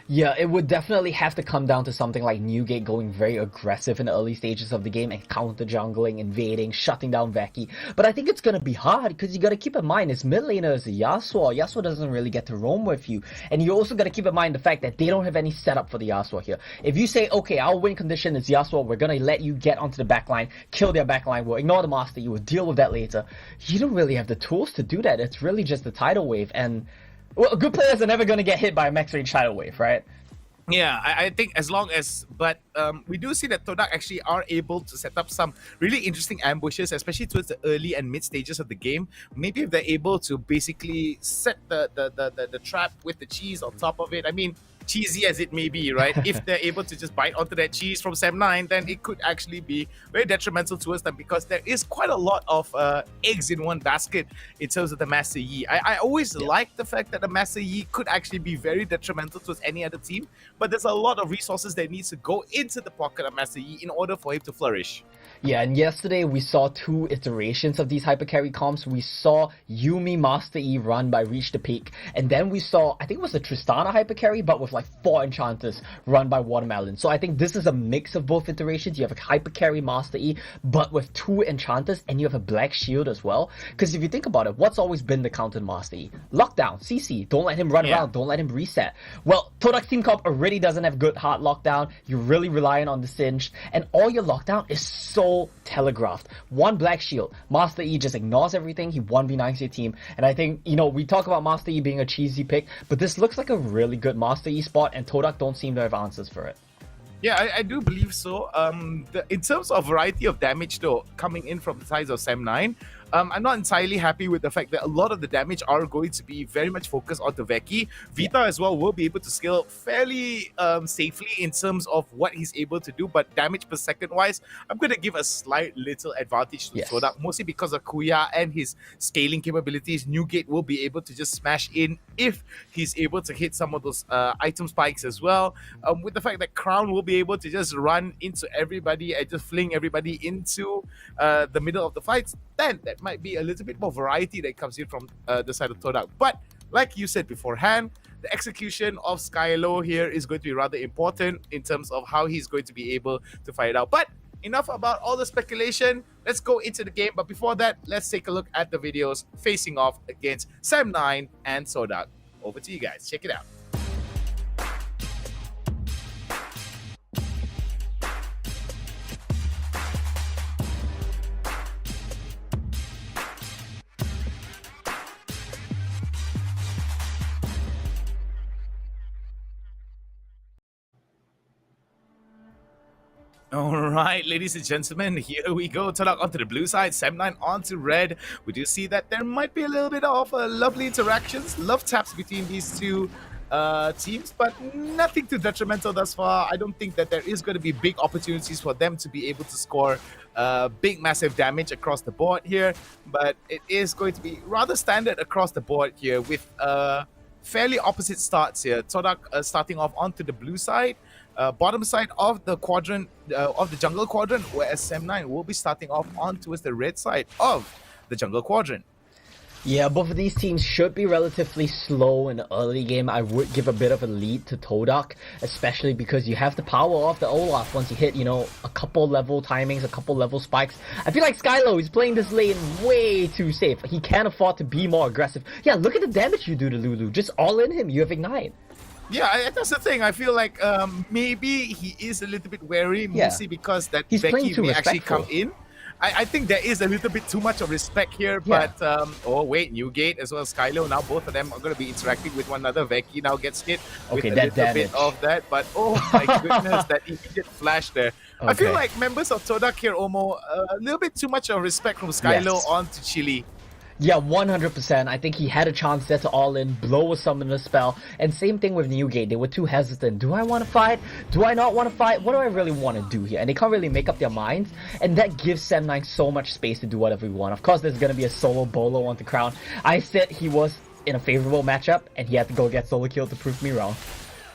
Yeah, it would definitely have to come down to something like Newgate going very aggressive in the early stages of the game and counter-jungling, invading, shutting down Veki. But I think it's going to be hard because you got to keep in mind his mid laner is Yasuo. Yasuo doesn't really get to roam with you. And you also got to keep in mind the fact that they don't have any setup for the Yasuo here. If you say, okay, our win condition is Yasuo, we're going to let you get onto the backline, kill their backline, we'll ignore the Master, you will deal with that later. You don't really have the tools to do that. It's really just the tidal wave. And well, good players are never going to get hit by a max range tidal wave, right? Yeah, I think as long as, but we do see that TODAK actually are able to set up some really interesting ambushes, especially towards the early and mid stages of the game. Maybe if they're able to basically set the trap with the cheese on top of it. I mean, cheesy as it may be, right? If they're able to just bite onto that cheese from Sam 9, then it could actually be very detrimental towards them because there is quite a lot of eggs in one basket in terms of the Master Yi. I always like the fact that the Master Yi could actually be very detrimental towards any other team, but there's a lot of resources that needs to go into the pocket of Master Yi in order for him to flourish. Yeah, and yesterday we saw 2 iterations of these hypercarry comps. We saw Yuumi Master Yi run by Reach the Peak, and then we saw, I think it was the Tristana hypercarry, but with like 4 enchanters run by Watermelon. So I think this is a mix of both iterations. You have a hypercarry Master Yi, but with 2 enchanters, and you have a Black Shield as well. Because if you think about it, what's always been the counter Master Yi? Lockdown, CC, don't let him run around, don't let him reset. Well, TODAK's team comp already doesn't have good hard lockdown. You're really relying on the Singe, and all your lockdown is so telegraphed. 1 Black Shield, Master Yi just ignores everything, he 1v9s your team, and I think, you know, we talk about Master Yi being a cheesy pick, but this looks like a really good Master Yi spot, and TODAK don't seem to have answers for it. Yeah, I do believe so. In terms of variety of damage though, coming in from the sides of Sam 9, I'm not entirely happy with the fact that a lot of the damage are going to be very much focused onto Veki. Vita as well will be able to scale fairly safely in terms of what he's able to do, but damage per second wise, I'm going to give a slight little advantage to TODAK, mostly because of Kuya and his scaling capabilities. Newgate will be able to just smash in if he's able to hit some of those item spikes as well. With the fact that Crown will be able to just run into everybody and just fling everybody into the middle of the fights, then that might be a little bit more variety that comes in from the side of TODAK. But like you said beforehand, the execution of Skylo here is going to be rather important in terms of how he's going to be able to fight it out. But enough about all the speculation. Let's go into the game. But before that, let's take a look at the videos facing off against Sam9 and TODAK. Over to you guys. Check it out. All right, ladies and gentlemen, here we go. TODAK onto the blue side, Sam9 onto red. We do see that there might be a little bit of lovely interactions, love taps between these two teams, but nothing too detrimental thus far. I don't think that there is going to be big opportunities for them to be able to score big, massive damage across the board here, but it is going to be rather standard across the board here with fairly opposite starts here. TODAK starting off onto the blue side, bottom side of the quadrant, of the jungle quadrant, whereas Sam9 will be starting off on towards the red side of the jungle quadrant. Yeah, both of these teams should be relatively slow in the early game. I would give a bit of a lead to TODAK, especially because you have the power of the Olaf once you hit, you know, a couple level timings, a couple level spikes. I feel like Skylo is playing this lane way too safe. He can't afford to be more aggressive. Yeah, look at the damage you do to Lulu. Just all in him, you have Ignite. Yeah, that's the thing. I feel like maybe he is a little bit wary, mostly because that Veki may actually come in. I think there is a little bit too much of respect here, but oh wait, Newgate as well as Skylo, now both of them are going to be interacting with one another. Veki now gets hit with a little bit of that, but oh my goodness, that immediate flash there. I feel like members of TODAK here, Omo, a little bit too much of respect from Skylo onto Chili. Yeah, 100%. I think he had a chance there to all in, blow a summoner spell, and same thing with Newgate. They were too hesitant. Do I want to fight? Do I not want to fight? What do I really want to do here? And they can't really make up their minds, and that gives Sam9 so much space to do whatever we want. Of course, there's going to be a solo bolo onto Crown. I said he was in a favorable matchup, and he had to go get solo kill to prove me wrong.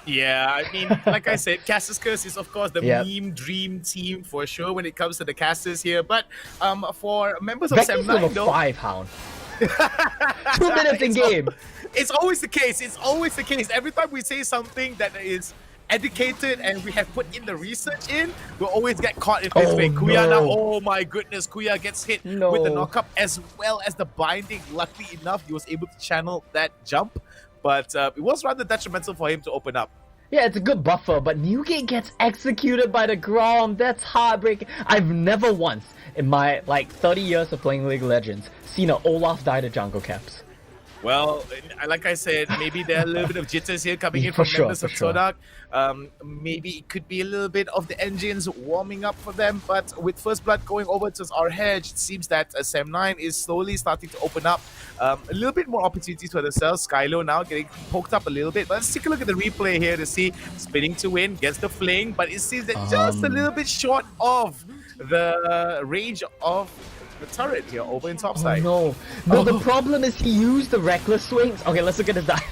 Yeah, I mean, like I said, Casters Curse is of course the meme dream team for sure when it comes to the casters here. But for members of Sam9, level 5 Hound. 2 minutes in game. It's always the case. It's always the case. Every time we say something that is educated and we have put in the research in, we'll always get caught in this way. Kuya now, oh my goodness, Kuya gets hit with the knock-up as well as the binding. Luckily enough, he was able to channel that jump, but it was rather detrimental for him to open up. Yeah, it's a good buffer, but Newgate gets executed by the Grom. That's heartbreaking. I've never once, in my 30 years of playing League of Legends, seen an Olaf die to jungle caps. Well, like I said, maybe there are a little bit of jitters here coming in from members of TODAK. Maybe it could be a little bit of the engines warming up for them, but with First Blood going over to our hedge, it seems that Sam9 is slowly starting to open up a little bit more opportunities for themselves. Skylo now getting poked up a little bit, but let's take a look at the replay here to see spinning to win, gets the fling, but it seems that just a little bit short of the range of the turret here over in top side. No, the problem is he used the reckless swings. Okay, let's look at the dive.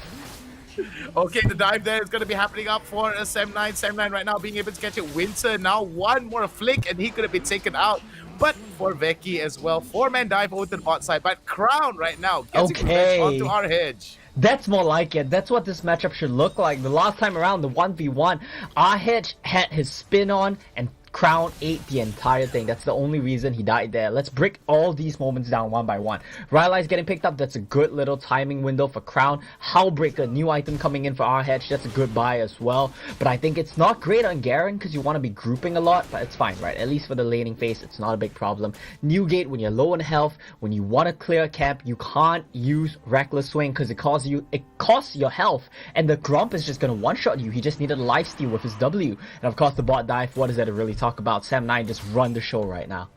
Okay, the dive there is going to be happening up for Sam9. Sam9 right now being able to catch it. Winter now one more flick and he could have been taken out. But for Veki as well, 4-man dive over to the bot side. But Crown right now gets onto our hedge. That's more like it. That's what this matchup should look like. The last time around, the 1v1, our hedge had his spin on and Crown ate the entire thing. That's the only reason he died there. Let's break all these moments down one by one. Rylai's getting picked up. That's a good little timing window for Crown. Howlbreaker, new item coming in for our hedge. That's a good buy as well. But I think it's not great on Garen because you want to be grouping a lot, but it's fine, right? At least for the laning phase, it's not a big problem. Newgate, when you're low on health, when you want to clear a camp, you can't use Reckless Swing because it costs your health. And the Gromp is just going to one-shot you. He just needed a lifesteal with his W. And of course, the bot dive, what is there to really talk about? Sam9 just run the show right now.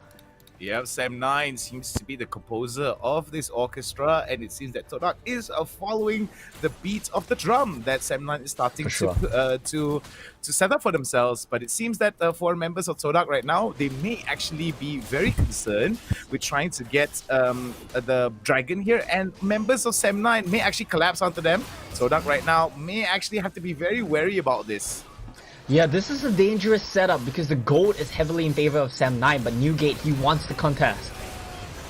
Yeah, Sam9 seems to be the composer of this orchestra, and it seems that TODAK is following the beat of the drum that Sam9 is starting to set up for themselves. But it seems that for members of TODAK right now, they may actually be very concerned with trying to get the dragon here, and members of Sam9 may actually collapse onto them. TODAK right now may actually have to be very wary about this. Yeah, this is a dangerous setup because the gold is heavily in favor of Sam9, but Newgate, he wants the contest.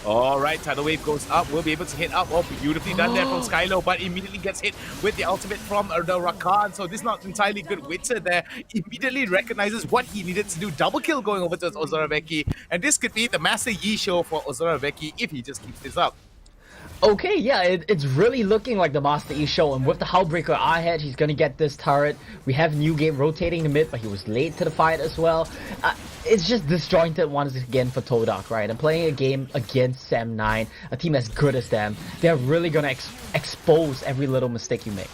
All right, tidal wave goes up. We'll be able to hit up. Oh, beautifully done there from Skylo, but immediately gets hit with the ultimate from the Rakan. So this is not entirely good. Winter there immediately recognizes what he needed to do. Double kill going over to Ozoraveki. And this could be the Master Yi show for Ozoraveki if he just keeps this up. Okay, yeah, it's really looking like the Master Yi show, and with the Hullbreaker R-Hedge, he's gonna get this turret. We have Newgate rotating the mid, but he was late to the fight as well. It's just disjointed once again for TODAK, right? And playing a game against Sam9, a team as good as them, they're really gonna expose every little mistake you make.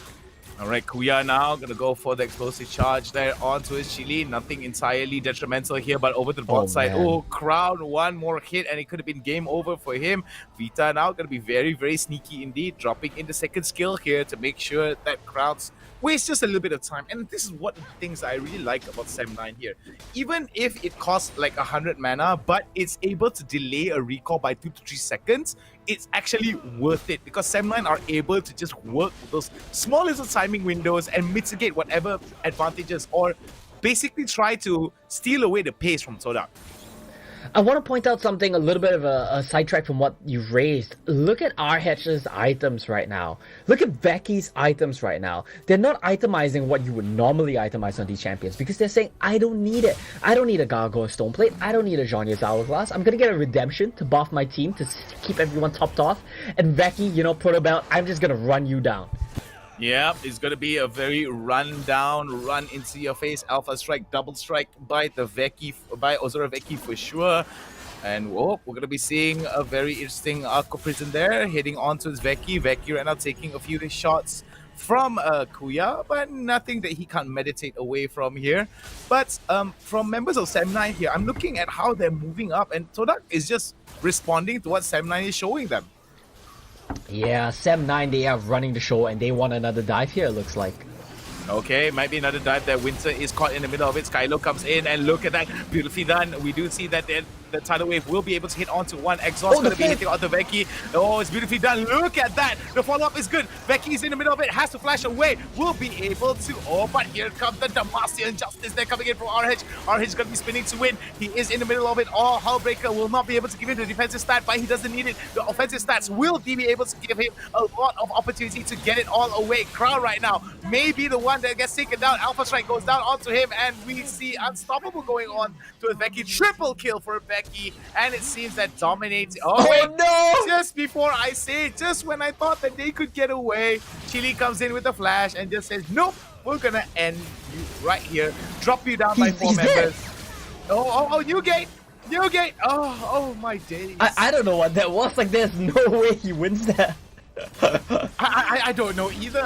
All right, Kuya now gonna go for the explosive charge there onto his Chili. Nothing entirely detrimental here, but over to the bot side. Man. Oh, Crown, one more hit and it could have been game over for him. Vita now gonna be very, very sneaky indeed, dropping in the second skill here to make sure that Crown's waste just a little bit of time. And this is what the things I really like about Sam9 here. Even if it costs like 100 mana, but it's able to delay a recall by 2 to 3 seconds, it's actually worth it because Sam9 are able to just work with those small little timing windows and mitigate whatever advantages or basically try to steal away the pace from TODAK. I want to point out something, a little bit of a sidetrack from what you've raised. Look at R-Hedge's items right now. Look at Becky's items right now. They're not itemizing what you would normally itemize on these champions because they're saying, I don't need it. I don't need a Gargoyle Stoneplate. I don't need a Zhonya's Hourglass. I'm going to get a Redemption to buff my team to keep everyone topped off. And Becky, you know, put about, I'm just going to run you down. Yeah, it's going to be a very run into your face Alpha Strike, double strike by Ozoraveki for sure. And we're going to be seeing a very interesting Arco Prison there, heading on to his Veki. Veki right now taking a few shots from Kuya, but nothing that he can't meditate away from here. But from members of Sam9 here, I'm looking at how they're moving up, and TODAK is just responding to what Sam9 is showing them. Yeah, Sam9, they are running the show and they want another dive here, it looks like. Okay, might be another dive there. Winter is caught in the middle of it. Skylo comes in and look at that. Beautifully done. We do see that the tidal wave will be able to hit onto one. Exhaust going to be hitting onto Veki. Oh, it's beautifully done. Look at that. The follow-up is good. Veki is in the middle of it. Has to flash away. Will be able to. Oh, but here comes the Demacian Justice. They're coming in from R-Hedge. R-Hedge is going to be spinning to win. He is in the middle of it. Oh, Hullbreaker will not be able to give him the defensive stat, but he doesn't need it. The offensive stats will be able to give him a lot of opportunity to get it all away. Crown right now may be the one that gets taken down. Alpha Strike goes down onto him, and we see Unstoppable going on to a Veki. Triple kill for Veki, and it seems that dominates. Oh, wait, no! Just before I say it, just when I thought that they could get away, Chili comes in with a flash and just says, nope, we're gonna end you right here. Drop you down by 4 members. Dead. Oh, Newgate! Newgate! Oh my days. I don't know what that was. Like, there's no way he wins that. I don't know either.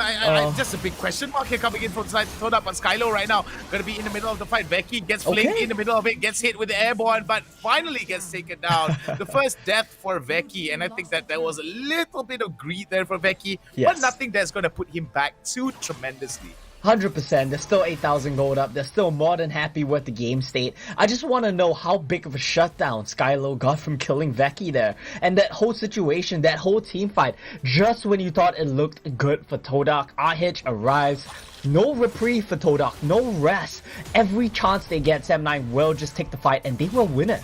Just a big question mark here coming in from the side of TODAK, but Skylo right now gonna be in the middle of the fight. Veki gets flamed in the middle of it, gets hit with the airborne, but finally gets taken down. The first death for Veki, and I think that there was a little bit of greed there for Veki, but nothing that's gonna put him back too tremendously. 100%. There's still 8,000 gold up. They're still more than happy with the game state. I just want to know how big of a shutdown Skylo got from killing Veki there. And that whole situation, that whole team fight, just when you thought it looked good for TODAK, R-Hedge arrives. No reprieve for TODAK, no rest. Every chance they get, Sam9 will just take the fight and they will win it.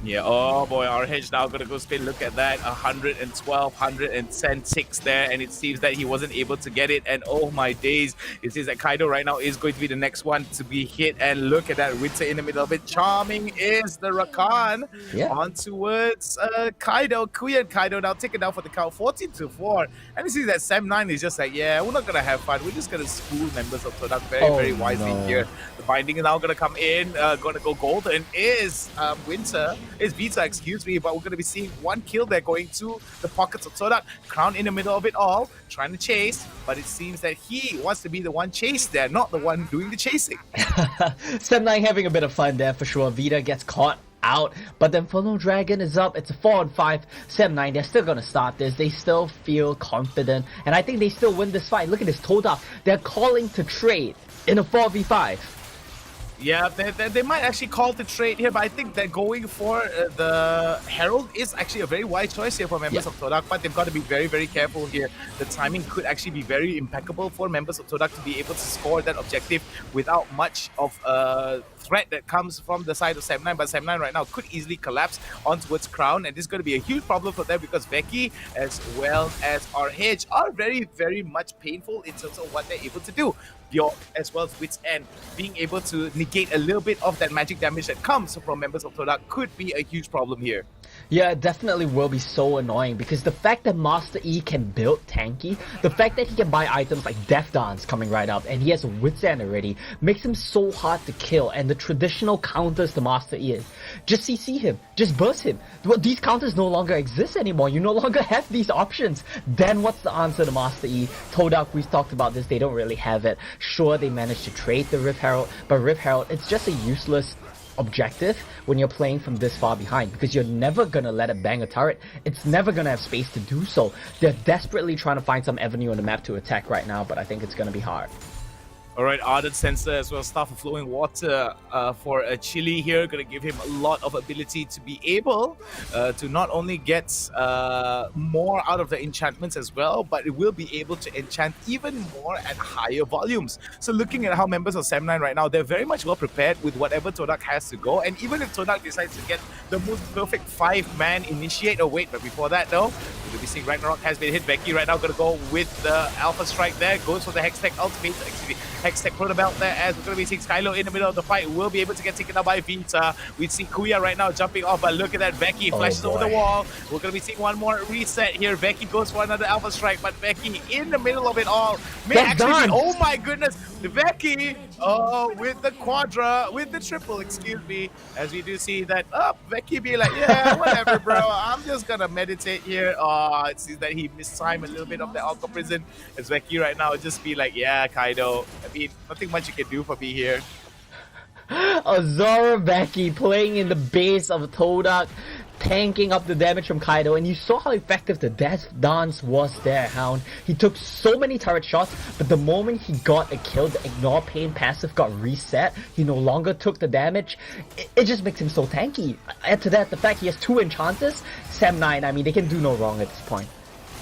Yeah, oh boy, R-Hedge now gonna go spin. Look at that, 112, 110 ticks there, and it seems that he wasn't able to get it. And oh my days, it seems that Kaido right now is going to be the next one to be hit. And look at that, Winter in the middle of it. Charming is the Rakan on towards Kaido. Kuya and Kaido now taken down for the count, 14-4. And it seems that Sam9 is just like, yeah, we're not gonna have fun. We're just gonna school members of TODAK very wisely here. The binding is now gonna come in, gonna go golden is Winter. Is Vita, excuse me, but we're going to be seeing one kill there going to the pockets of TODAK. Crown in the middle of it all, trying to chase, but it seems that he wants to be the one chased there, not the one doing the chasing. Sam9 having a bit of fun there for sure. Vita gets caught out. But then Inferno Dragon is up. It's a 4-on-5. 7-9. They're still gonna start this. They still feel confident, and I think they still win this fight. Look at this TODAK. They're calling to trade in a 4v5. Yeah, they might actually call to trade here, but I think that going for the Herald is actually a very wise choice here for members of TODAK, but they've got to be very, very careful here. The timing could actually be very impeccable for members of TODAK to be able to score that objective without much of a threat that comes from the side of 7-9, but 7-9 right now could easily collapse on towards Crown, and this is going to be a huge problem for them because Becky as well as RH are very, very much painful in terms of what they're able to do. Bjork as well as Wits End being able to negate a little bit of that magic damage that comes from members of TODAK could be a huge problem here. Yeah, it definitely will be so annoying because the fact that Master E can build tanky, the fact that he can buy items like Death Dance coming right up, and he has a Wits End already, makes him so hard to kill. And the traditional counters to Master E is just CC him, just burst him. Well, these counters no longer exist anymore. You no longer have these options. Then what's the answer to Master E? TODAK, we've talked about this, they don't really have it. Sure, they managed to trade the Rift Herald, but Rift Herald, it's just a useless objective when you're playing from this far behind because you're never gonna let it bang a turret. It's never gonna have space to do so. They're desperately trying to find some avenue on the map to attack right now, but I think it's gonna be hard. Alright, Ardent Sensor as well, Staff of Flowing Water for Chili here, going to give him a lot of ability to be able to not only get more out of the enchantments as well, but it will be able to enchant even more at higher volumes. So looking at how members of 7-9 right now, they're very much well prepared with whatever TODAK has to go, and even if TODAK decides to get the most perfect 5-man initiate, oh wait, but before that though, we're be seeing Ragnarok has been hit. Becky right now going to go with the Alpha Strike there, goes for the Hextech Ultimate, Hextech Proto Belt there, as we're going to be seeing Skylo in the middle of the fight. Will be able to get taken out by Vita. We see Kuya right now jumping off, but look at that. Becky flashes over the wall. We're going to be seeing one more reset here. Becky goes for another Alpha Strike, but Becky in the middle of it all. May actually be, oh my goodness, Becky with the quadra, with the triple, excuse me, as we do see that, Becky be like, yeah, whatever, bro. I'm just going to meditate here. It seems that he missed time a little bit of the Alpha Prison. As Becky right now just be like, yeah, Kaido. I mean, nothing much you can do for me here. Azora Becky playing in the base of TODAK, tanking up the damage from Kaido, and you saw how effective the Death Dance was there, Hound. He took so many turret shots, but the moment he got a kill, the Ignore Pain passive got reset. He no longer took the damage. It just makes him so tanky. Add to that the fact he has 2 enchanters. 7-9, I mean, they can do no wrong at this point.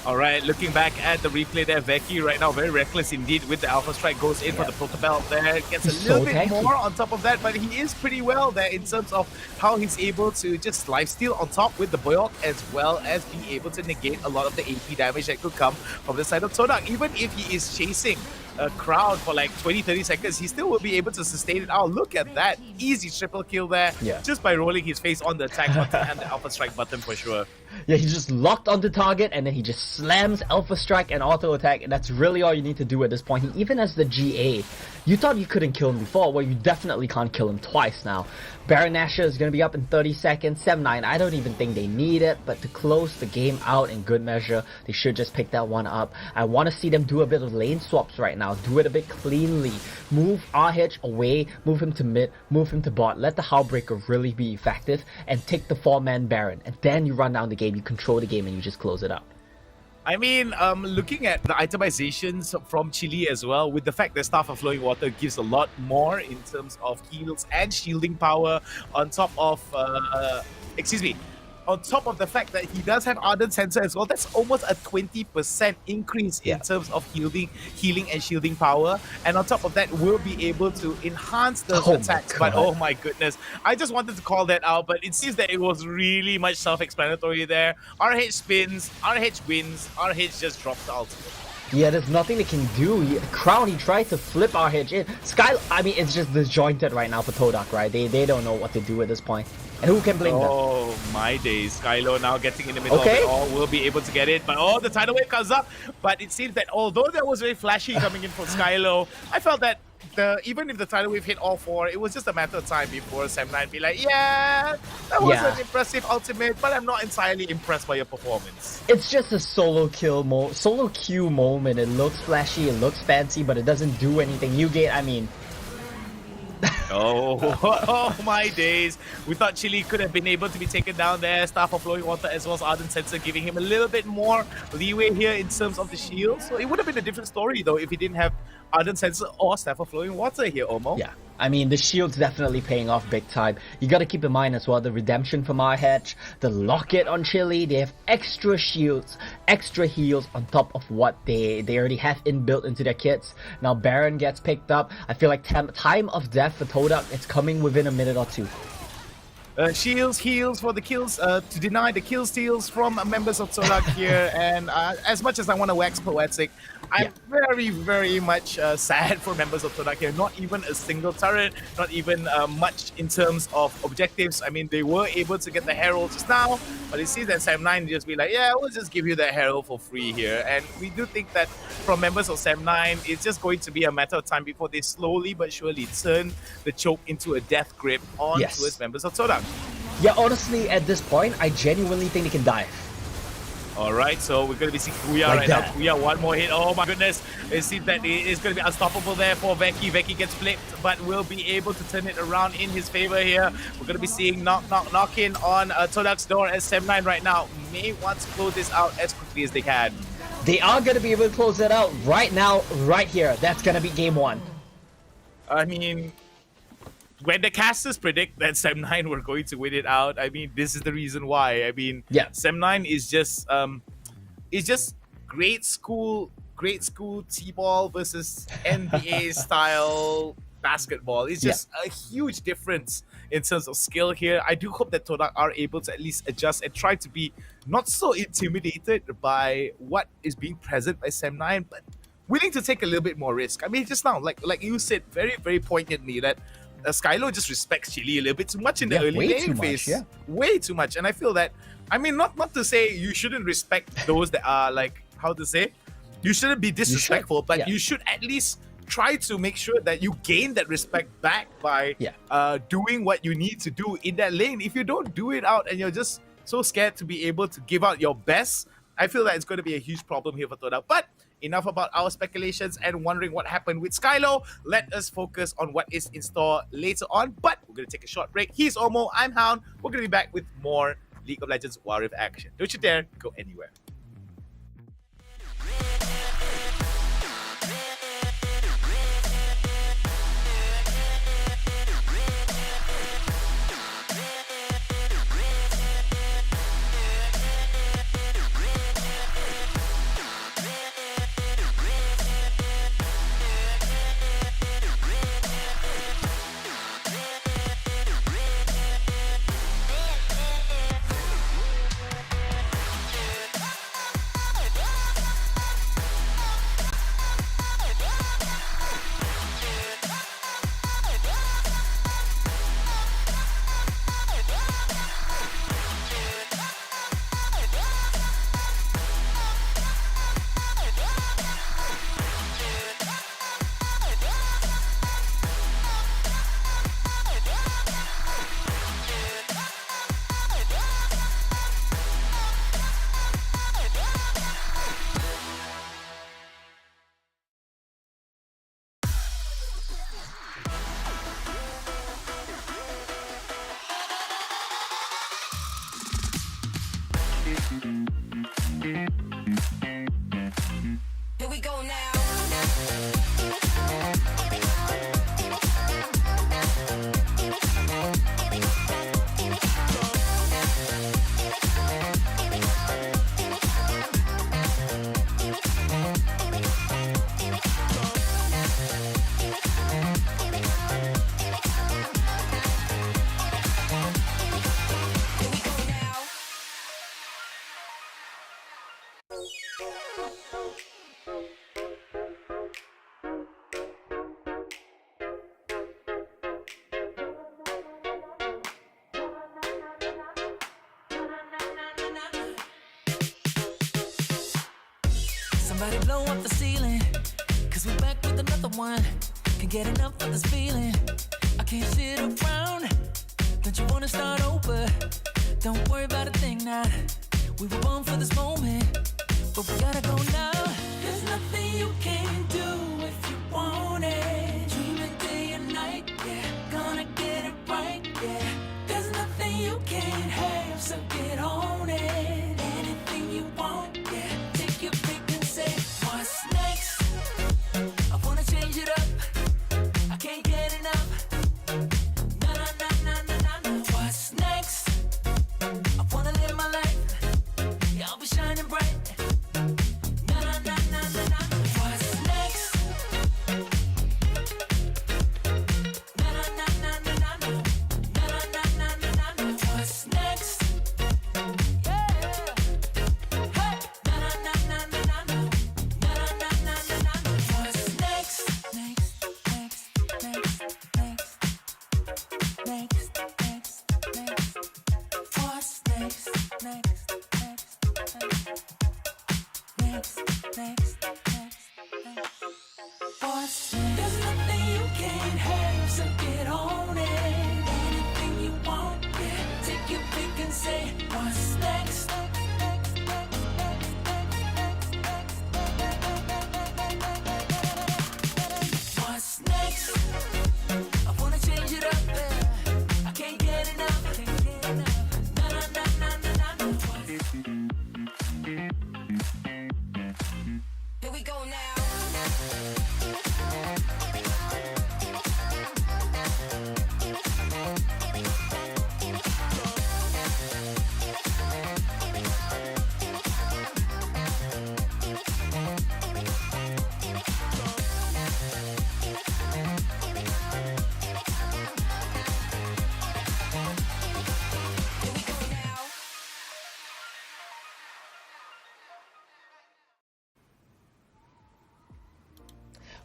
Alright, looking back at the replay there, Veki right now very reckless indeed with the Alpha Strike, goes in for the Proto Belt there, gets a little bit more on top of that, but he is pretty well there in terms of how he's able to just lifesteal on top with the Boyok, as well as be able to negate a lot of the AP damage that could come from the side of TODAK. Even if he is chasing a crowd for like 20-30 seconds, he still will be able to sustain it out. Look at that easy triple kill there, just by rolling his face on the attack button and the Alpha Strike button for sure. Yeah, he just locked onto target and then he just slams Alpha Strike and auto attack, and that's really all you need to do at this point. He even has the GA. You thought you couldn't kill him before, well, you definitely can't kill him twice now. Baron Nashor is going to be up in 30 seconds. 7-9, I don't even think they need it, but to close the game out in good measure, they should just pick that one up. I want to see them do a bit of lane swaps right now. Do it a bit cleanly. Move RH away, move him to mid, move him to bot. Let the Howlbreaker really be effective, and take the 4-man Baron. And then you run down the game, you control the game, and you just close it up. I mean, looking at the itemizations from Chile as well, with the fact that Staff of Flowing Water gives a lot more in terms of heals and shielding power, on top of, on top of the fact that he does have Ardent Sensor as well, that's almost a 20% increase in terms of healing and shielding power. And on top of that, we'll be able to enhance those attacks. But oh my goodness, I just wanted to call that out, but it seems that it was really much self-explanatory there. RH spins, RH wins, RH just drops the ultimate. Yeah, there's nothing they can do. Crown, he tried to flip RH in. Sky, I mean, it's just disjointed right now for TODAK, right? They don't know what to do at this point. And who can blame them? Oh, my days. Skylo now getting in the middle of it all, will be able to get it. But the tidal wave comes up. But it seems that although there was very flashy coming in from Skylo, I felt that even if the tidal wave hit all 4, it was just a matter of time before 7-9 be like, yeah, that was an impressive ultimate, but I'm not entirely impressed by your performance. It's just a solo queue moment. It looks flashy, it looks fancy, but it doesn't do anything. You get, I mean... Oh my days. We thought Chili could have been able to be taken down there. Staff of Flowing Water as well as Ardent Sensor giving him a little bit more leeway here in terms of the shield. So it would have been a different story though if he didn't have Ardent Sensor or Staff of Flowing Water here, Omo. Yeah, I mean, the shield's definitely paying off big time. You gotta keep in mind as well the redemption from our hedge, the locket on Chili, they have extra shields, extra heals on top of what they already have inbuilt into their kits. Now Baron gets picked up. I feel like time of death for TODAK, it's coming within a minute or two. Shields, heals for the kills, to deny the kill steals from members of TODAK here. And as much as I want to wax poetic, I'm very, very much sad for members of TODAK here. Not even a single turret, not even much in terms of objectives. I mean, they were able to get the Herald just now, but it seems that Sam9 just be like, yeah, we'll just give you the Herald for free here. And we do think that from members of Sam9, it's just going to be a matter of time before they slowly but surely turn the choke into a death grip on towards members of TODAK. Yeah, honestly, at this point, I genuinely think they can dive. Alright, so we're going to be seeing Kuya Like right that. now. Kuya, one more hit. Oh my goodness. It seems that it is going to be unstoppable there for Veki. Veki gets flipped, but will be able to turn it around in his favor here. We're going to be seeing knock in on TODAK's door as Sam9 right now may want to close this out as quickly as they can. They are going to be able to close it out right now, right here. That's going to be game one. I mean, when the casters predict that Sam9 were going to win it out, I mean, this is the reason why. I mean, Sam9 is just grade school T-ball versus NBA style basketball. It's just a huge difference in terms of skill here. I do hope that TODAK are able to at least adjust and try to be not so intimidated by what is being present by Sam9, but willing to take a little bit more risk. I mean, just now, like you said very, very poignantly, that Skylo just respects Chili a little bit too much in the early game phase. Way too much. And I feel that, I mean, not to say you shouldn't respect those that are like, how to say, you shouldn't be disrespectful, but you should at least try to make sure that you gain that respect back by doing what you need to do in that lane. If you don't do it out and you're just so scared to be able to give out your best, I feel that it's going to be a huge problem here for TODAK. But enough about our speculations and wondering what happened with Skylo. Let us focus on what is in store later on. But we're going to take a short break. He's Omo, I'm Hound. We're going to be back with more League of Legends Wild Rift action. Don't you dare go anywhere. Here we go now. Somebody blow up the ceiling, cause we're back with another one. Can't get enough of this feeling. I can't sit around. Don't you wanna start over? Don't worry about a thing now. We were born for this moment, but we gotta go now. There's nothing you can do if you want it. Dreaming day and night, yeah. What's next? There's nothing you can't have, so get on it. Anything you want, yeah. Take your pick and say, what's next? What's next? I wanna change it up, yeah. I can't get enough, can't get enough. Na na na na na na. Here we go now.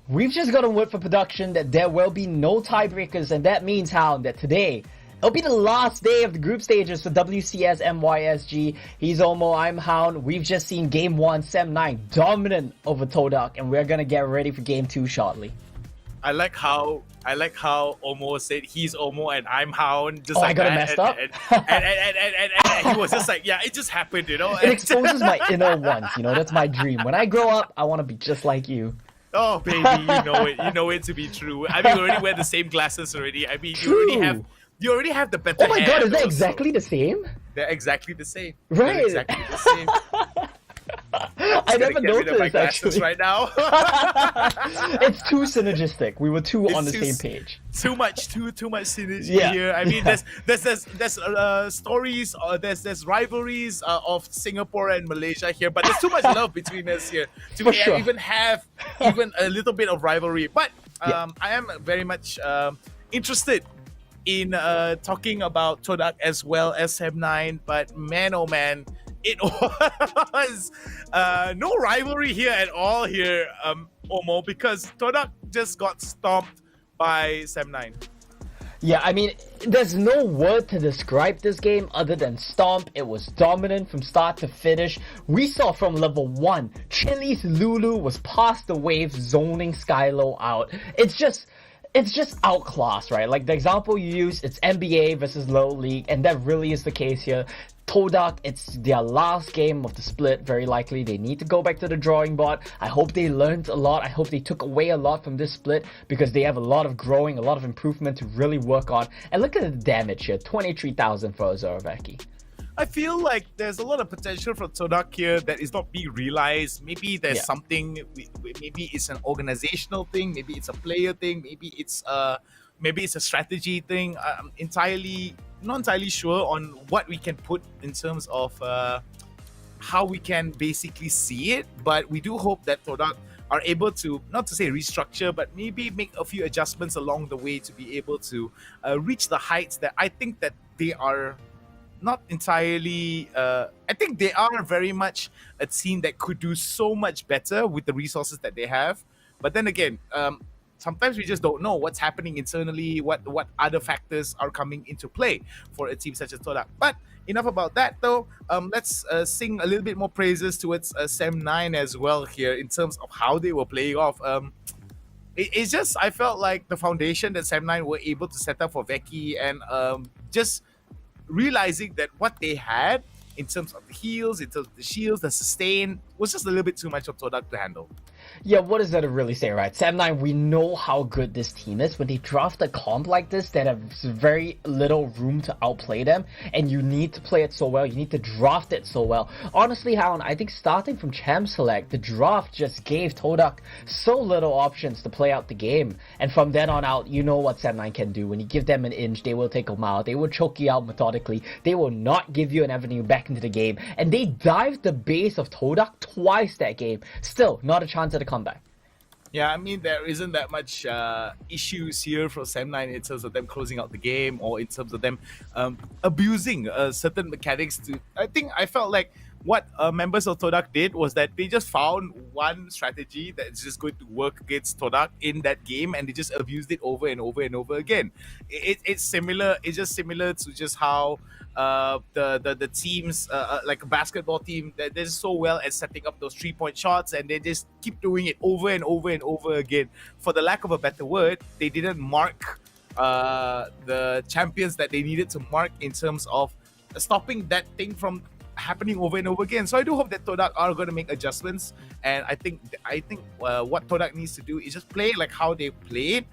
We've just gotten word for production that there will be no tiebreakers, and that means, Hound, that today it'll be the last day of the group stages for WCS MYSG. He's Omo, I'm Hound. We've just seen Game 1, Sem 9 dominant over TODAK, and we're gonna get ready for Game 2 shortly. I like how Omo said he's Omo and I'm Hound. Just I got it messed up. And he was just like, yeah, it just happened, you know. It exposes my inner ones, you know. That's my dream. When I grow up, I want to be just like you. Oh baby, you know it to be true. I mean, we already wear the same glasses already. I mean, you already have the better. Oh my god, is that also. exactly the same? They're exactly the same. Right. They're exactly the same. I never noticed my glasses actually. right now. It's too synergistic. We were on the too same page. Too much synergy Yeah. here. I mean, there's stories, there's rivalries of Singapore and Malaysia here, but there's too much love between us here to even have even a little bit of rivalry. But I am very much interested in talking about TODAK as well as Sem 9. But man, oh man, it was no rivalry here at all here, Omo, because TODAK just got stomped by Sem 9. Yeah, I mean, there's no word to describe this game other than stomp. It was dominant from start to finish. We saw from level 1, Chili's Lulu was past the wave, zoning Skylo out. It's just outclassed, right? Like the example you use, it's NBA versus Low League, and that really is the case here. TODAK, it's their last game of the split, very likely. They need to go back to the drawing board. I hope they learned a lot. I hope they took away a lot from this split, because they have a lot of growing, a lot of improvement to really work on. And look at the damage here, 23,000 for Zoroveki. I feel like there's a lot of potential for TODAK here that is not being realized. Maybe there's something, maybe it's an organizational thing, maybe it's a player thing, maybe it's a strategy thing. I'm not entirely sure on what we can put in terms of how we can basically see it, but we do hope that TODAK are able to, not to say restructure, but maybe make a few adjustments along the way to be able to reach the heights that I think that they are not entirely. I think they are very much a team that could do so much better with the resources that they have. But then again, sometimes we just don't know what's happening internally, what other factors are coming into play for a team such as TODAK. But enough about that though. Let's sing a little bit more praises towards Sem 9 as well here in terms of how they were playing off. It's just, I felt like the foundation that Sem 9 were able to set up for Veki, and just realizing that what they had in terms of the heals, in terms of the shields, the sustain, was just a little bit too much of TODAK to handle. Yeah, what does that really say, right? Sem 9, we know how good this team is. When they draft a comp like this that has very little room to outplay them, and you need to play it so well, you need to draft it so well. Honestly, Hound, I think starting from Champ Select, the draft just gave TODAK so little options to play out the game. And from then on out, you know what Sem 9 can do. When you give them an inch, they will take them out. They will choke you out methodically. They will not give you an avenue back into the game. And they dived the base of TODAK twice that game. Still, not a chance at a comeback. Yeah, I mean, there isn't that much issues here for Sem 9 in terms of them closing out the game, or in terms of them abusing certain mechanics. I felt like what members of TODAK did was that they just found one strategy that's just going to work against TODAK in that game, and they just abused it over and over and over again. It's similar. It's just similar to just how the teams, like a basketball team, they're just so well at setting up those 3-point shots, and they just keep doing it over and over and over again. For the lack of a better word, they didn't mark the champions that they needed to mark in terms of stopping that thing from happening over and over again. So I do hope that TODAK are going to make adjustments, and I think what TODAK needs to do is just play like how they played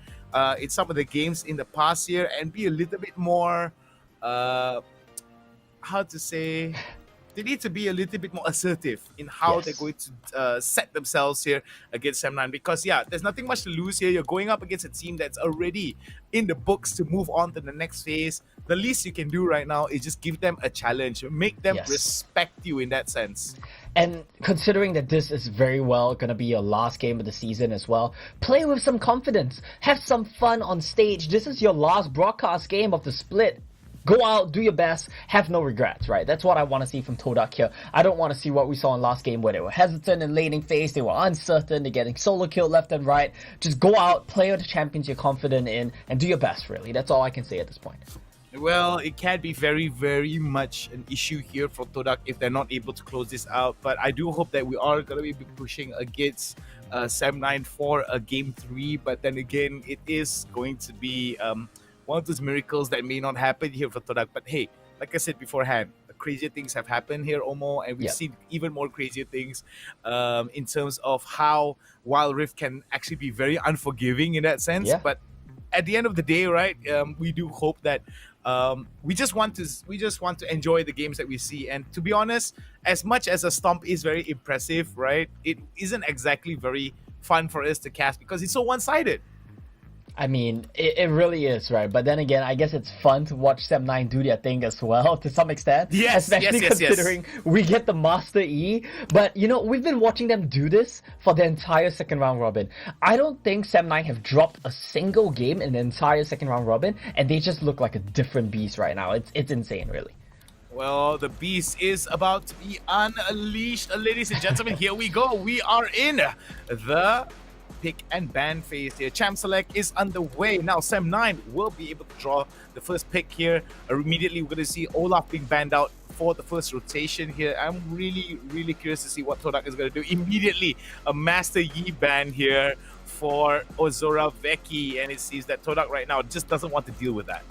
in some of the games in the past year, and be a little bit more how to say, they need to be a little bit more assertive in how they're going to set themselves here against M9, because there's nothing much to lose here. You're going up against a team that's already in the books to move on to the next phase. The least you can do right now is just give them a challenge, make them respect you in that sense. And considering that this is very well going to be your last game of the season as well, play with some confidence, have some fun on stage. This is your last broadcast game of the split. Go out, do your best, have no regrets, right? That's what I want to see from TODAK here. I don't want to see what we saw in last game where they were hesitant in laning phase, they were uncertain, they're getting solo killed left and right. Just go out, play with the champions you're confident in, and do your best, really. That's all I can say at this point. Well, it can be very, very much an issue here for TODAK if they're not able to close this out. But I do hope that we are going to be pushing against Sam9 for a Game 3. But then again, it is going to be one of those miracles that may not happen here for TODAK. But hey, like I said beforehand, crazier things have happened here, Omo, and we've seen even more crazier things in terms of how Wild Rift can actually be very unforgiving in that sense. But at the end of the day, right, we do hope that we just want to enjoy the games that we see. And to be honest, as much as a stomp is very impressive, right, it isn't exactly very fun for us to cast because it's so one-sided. I mean, it really is, right? But then again, I guess it's fun to watch Sam9 do their thing as well, to some extent. Especially considering we get the Master E. But, you know, we've been watching them do this for the entire second round robin. I don't think Sam9 have dropped a single game in the entire second round robin, and they just look like a different beast right now. It's insane, really. Well, the beast is about to be unleashed. Ladies and gentlemen, here we go. We are in the pick and ban phase here. Champ select is underway. Now Sam9 will be able to draw the first pick here. Immediately we're going to see Olaf being banned out for the first rotation here. I'm really, really curious to see what TODAK is going to do. Immediately a Master Yi ban here for Ozora Veki, and it seems that TODAK right now just doesn't want to deal with that.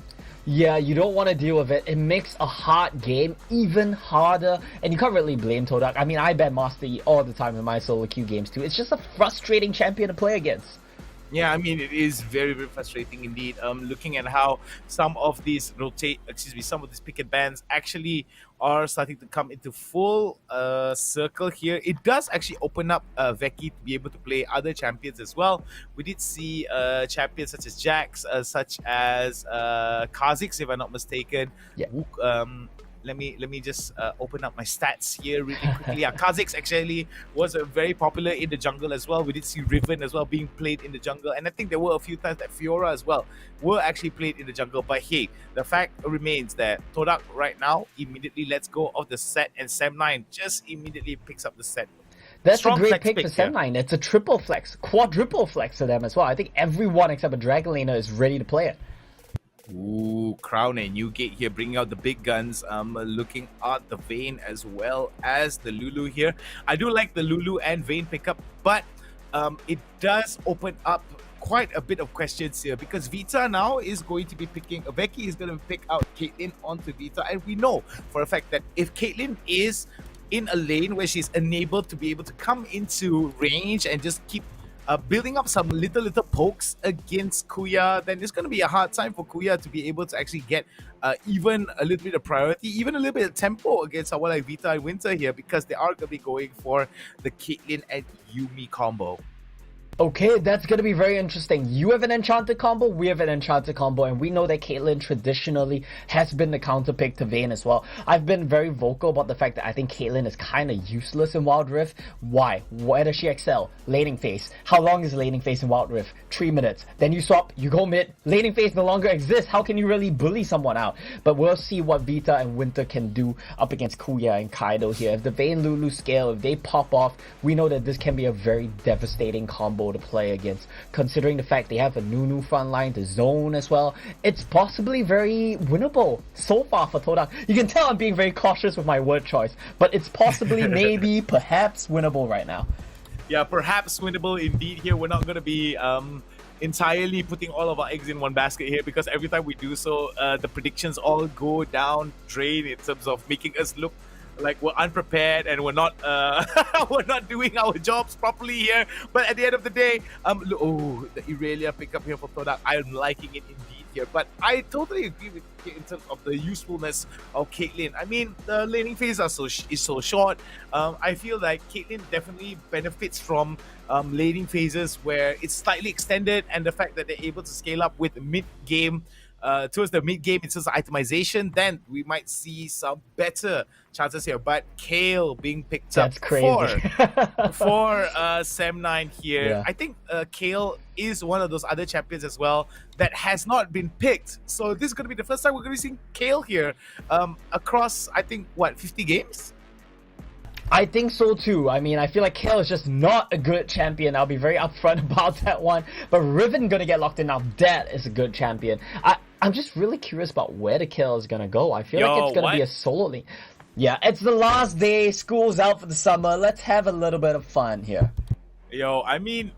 Yeah, you don't want to deal with it. It makes a hard game even harder, and you can't really blame TODAK. I mean, I ban Master Yi all the time in my solo queue games too. It's just a frustrating champion to play against. Yeah, I mean, it is very, very frustrating indeed. Looking at how some of these some of these picket bans actually are starting to come into full circle here. It does actually open up Veki to be able to play other champions as well. We did see champions such as Jax, such as Kha'Zix, if I'm not mistaken. Let me just open up my stats here really quickly. Kha'Zix actually was very popular in the jungle as well. We did see Riven as well being played in the jungle, and I think there were a few times that Fiora as well were actually played in the jungle. But hey, the fact remains that TODAK right now immediately lets go of the set, and Sam9 just immediately picks up the set. That's strong, a great pick for Sam9. It's a triple flex, quadruple flex for them as well. I think everyone except a Dragon Laner is ready to play it. Ooh, Crown and Newgate here bringing out the big guns, looking at the Vayne as well as the Lulu here. I do like the Lulu and Vayne pickup, but it does open up quite a bit of questions here because Vita now is going to be picking, Veki is going to pick out Caitlyn onto Vita, and we know for a fact that if Caitlyn is in a lane where she's enabled to be able to come into range and just keep building up some little pokes against Kuya, then it's going to be a hard time for Kuya to be able to actually get even a little bit of priority, even a little bit of tempo against someone like Vita and Winter here, because they are going to be going for the Caitlyn and Yumi combo. Okay, that's gonna be very interesting. You have an Enchanted combo, we have an Enchanted combo, and we know that Caitlyn traditionally has been the counter pick to Vayne as well. I've been very vocal about the fact that I think Caitlyn is kind of useless in Wild Rift. Why? Where does she excel? Laning phase. How long is laning phase in Wild Rift? 3 minutes. Then you swap, you go mid, laning phase no longer exists. How can you really bully someone out? But we'll see what Vita and Winter can do up against Kuya and Kaido here. If the Vayne Lulu scale, if they pop off, we know that this can be a very devastating combo to play against, considering the fact they have a Nunu front line to zone as well. It's possibly very winnable so far for TODAK. You can tell I'm being very cautious with my word choice, but it's possibly, maybe, perhaps winnable right now. Yeah, perhaps winnable indeed here. We're not going to be entirely putting all of our eggs in one basket here, because every time we do so, the predictions all go down drain in terms of making us look like we're unprepared and we're not we're not doing our jobs properly here. But at the end of the day, the Irelia pickup here for TODAK, I'm liking it indeed here. But I totally agree with you in terms of the usefulness of Caitlyn. I mean, the laning phase is so short. I feel like Caitlyn definitely benefits from laning phases where it's slightly extended, and the fact that they're able to scale up with mid-game towards the mid-game in terms of itemization, then we might see some better chances here. But Kale being picked That's up crazy. for Sam9 here. Yeah. I think Kale is one of those other champions as well that has not been picked. So this is going to be the first time we're going to be seeing Kale here across, I think, 50 games? I think so too. I mean, I feel like Kale is just not a good champion. I'll be very upfront about that one. But Riven gonna get locked in now. That is a good champion. I'm just really curious about where the Kale is gonna go. I feel like it's gonna be a solo lane. Yeah, it's the last day. School's out for the summer. Let's have a little bit of fun here. I mean,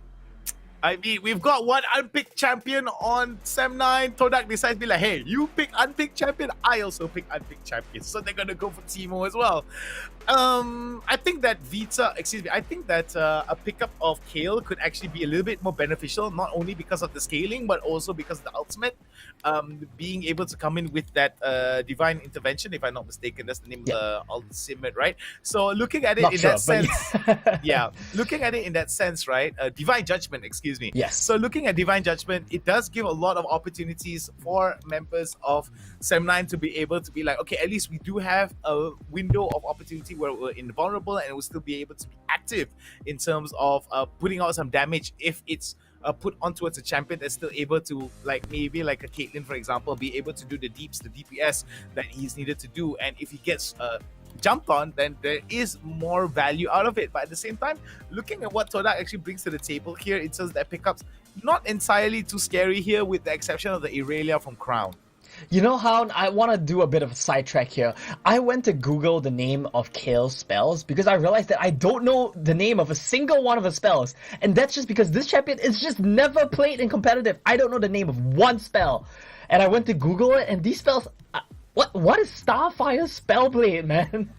we've got one unpicked champion on Sam9. TODAK decides to be like, hey, you pick unpicked champion, I also pick unpicked champion. So they're gonna go for Teemo as well. I think that a pickup of Kale could actually be a little bit more beneficial, not only because of the scaling, but also because of the ultimate. Being able to come in with that divine intervention, if I'm not mistaken, that's the name of the ultimate, right? So looking at it looking at it in that sense, right? Divine judgment, excuse me. Yes. So looking at divine judgment, it does give a lot of opportunities for members of Sam9 to be able to be like, okay, at least we do have a window of opportunity where we're invulnerable and we'll still be able to be active in terms of putting out some damage if it's put on towards a champion that's still able to, like maybe like a Caitlyn, for example, be able to do the deeps, the DPS that he's needed to do. And if he gets jumped on, then there is more value out of it. But at the same time, looking at what TODAK actually brings to the table here, it says that pickups not entirely too scary here, with the exception of the Irelia from Crown. You know how I want to do a bit of a sidetrack here. I went to Google the name of Kale's spells because I realized that I don't know the name of a single one of his spells. And that's just because this champion is just never played in competitive. I don't know the name of one spell. And I went to Google it, and these spells... What is Starfire Spellblade, man?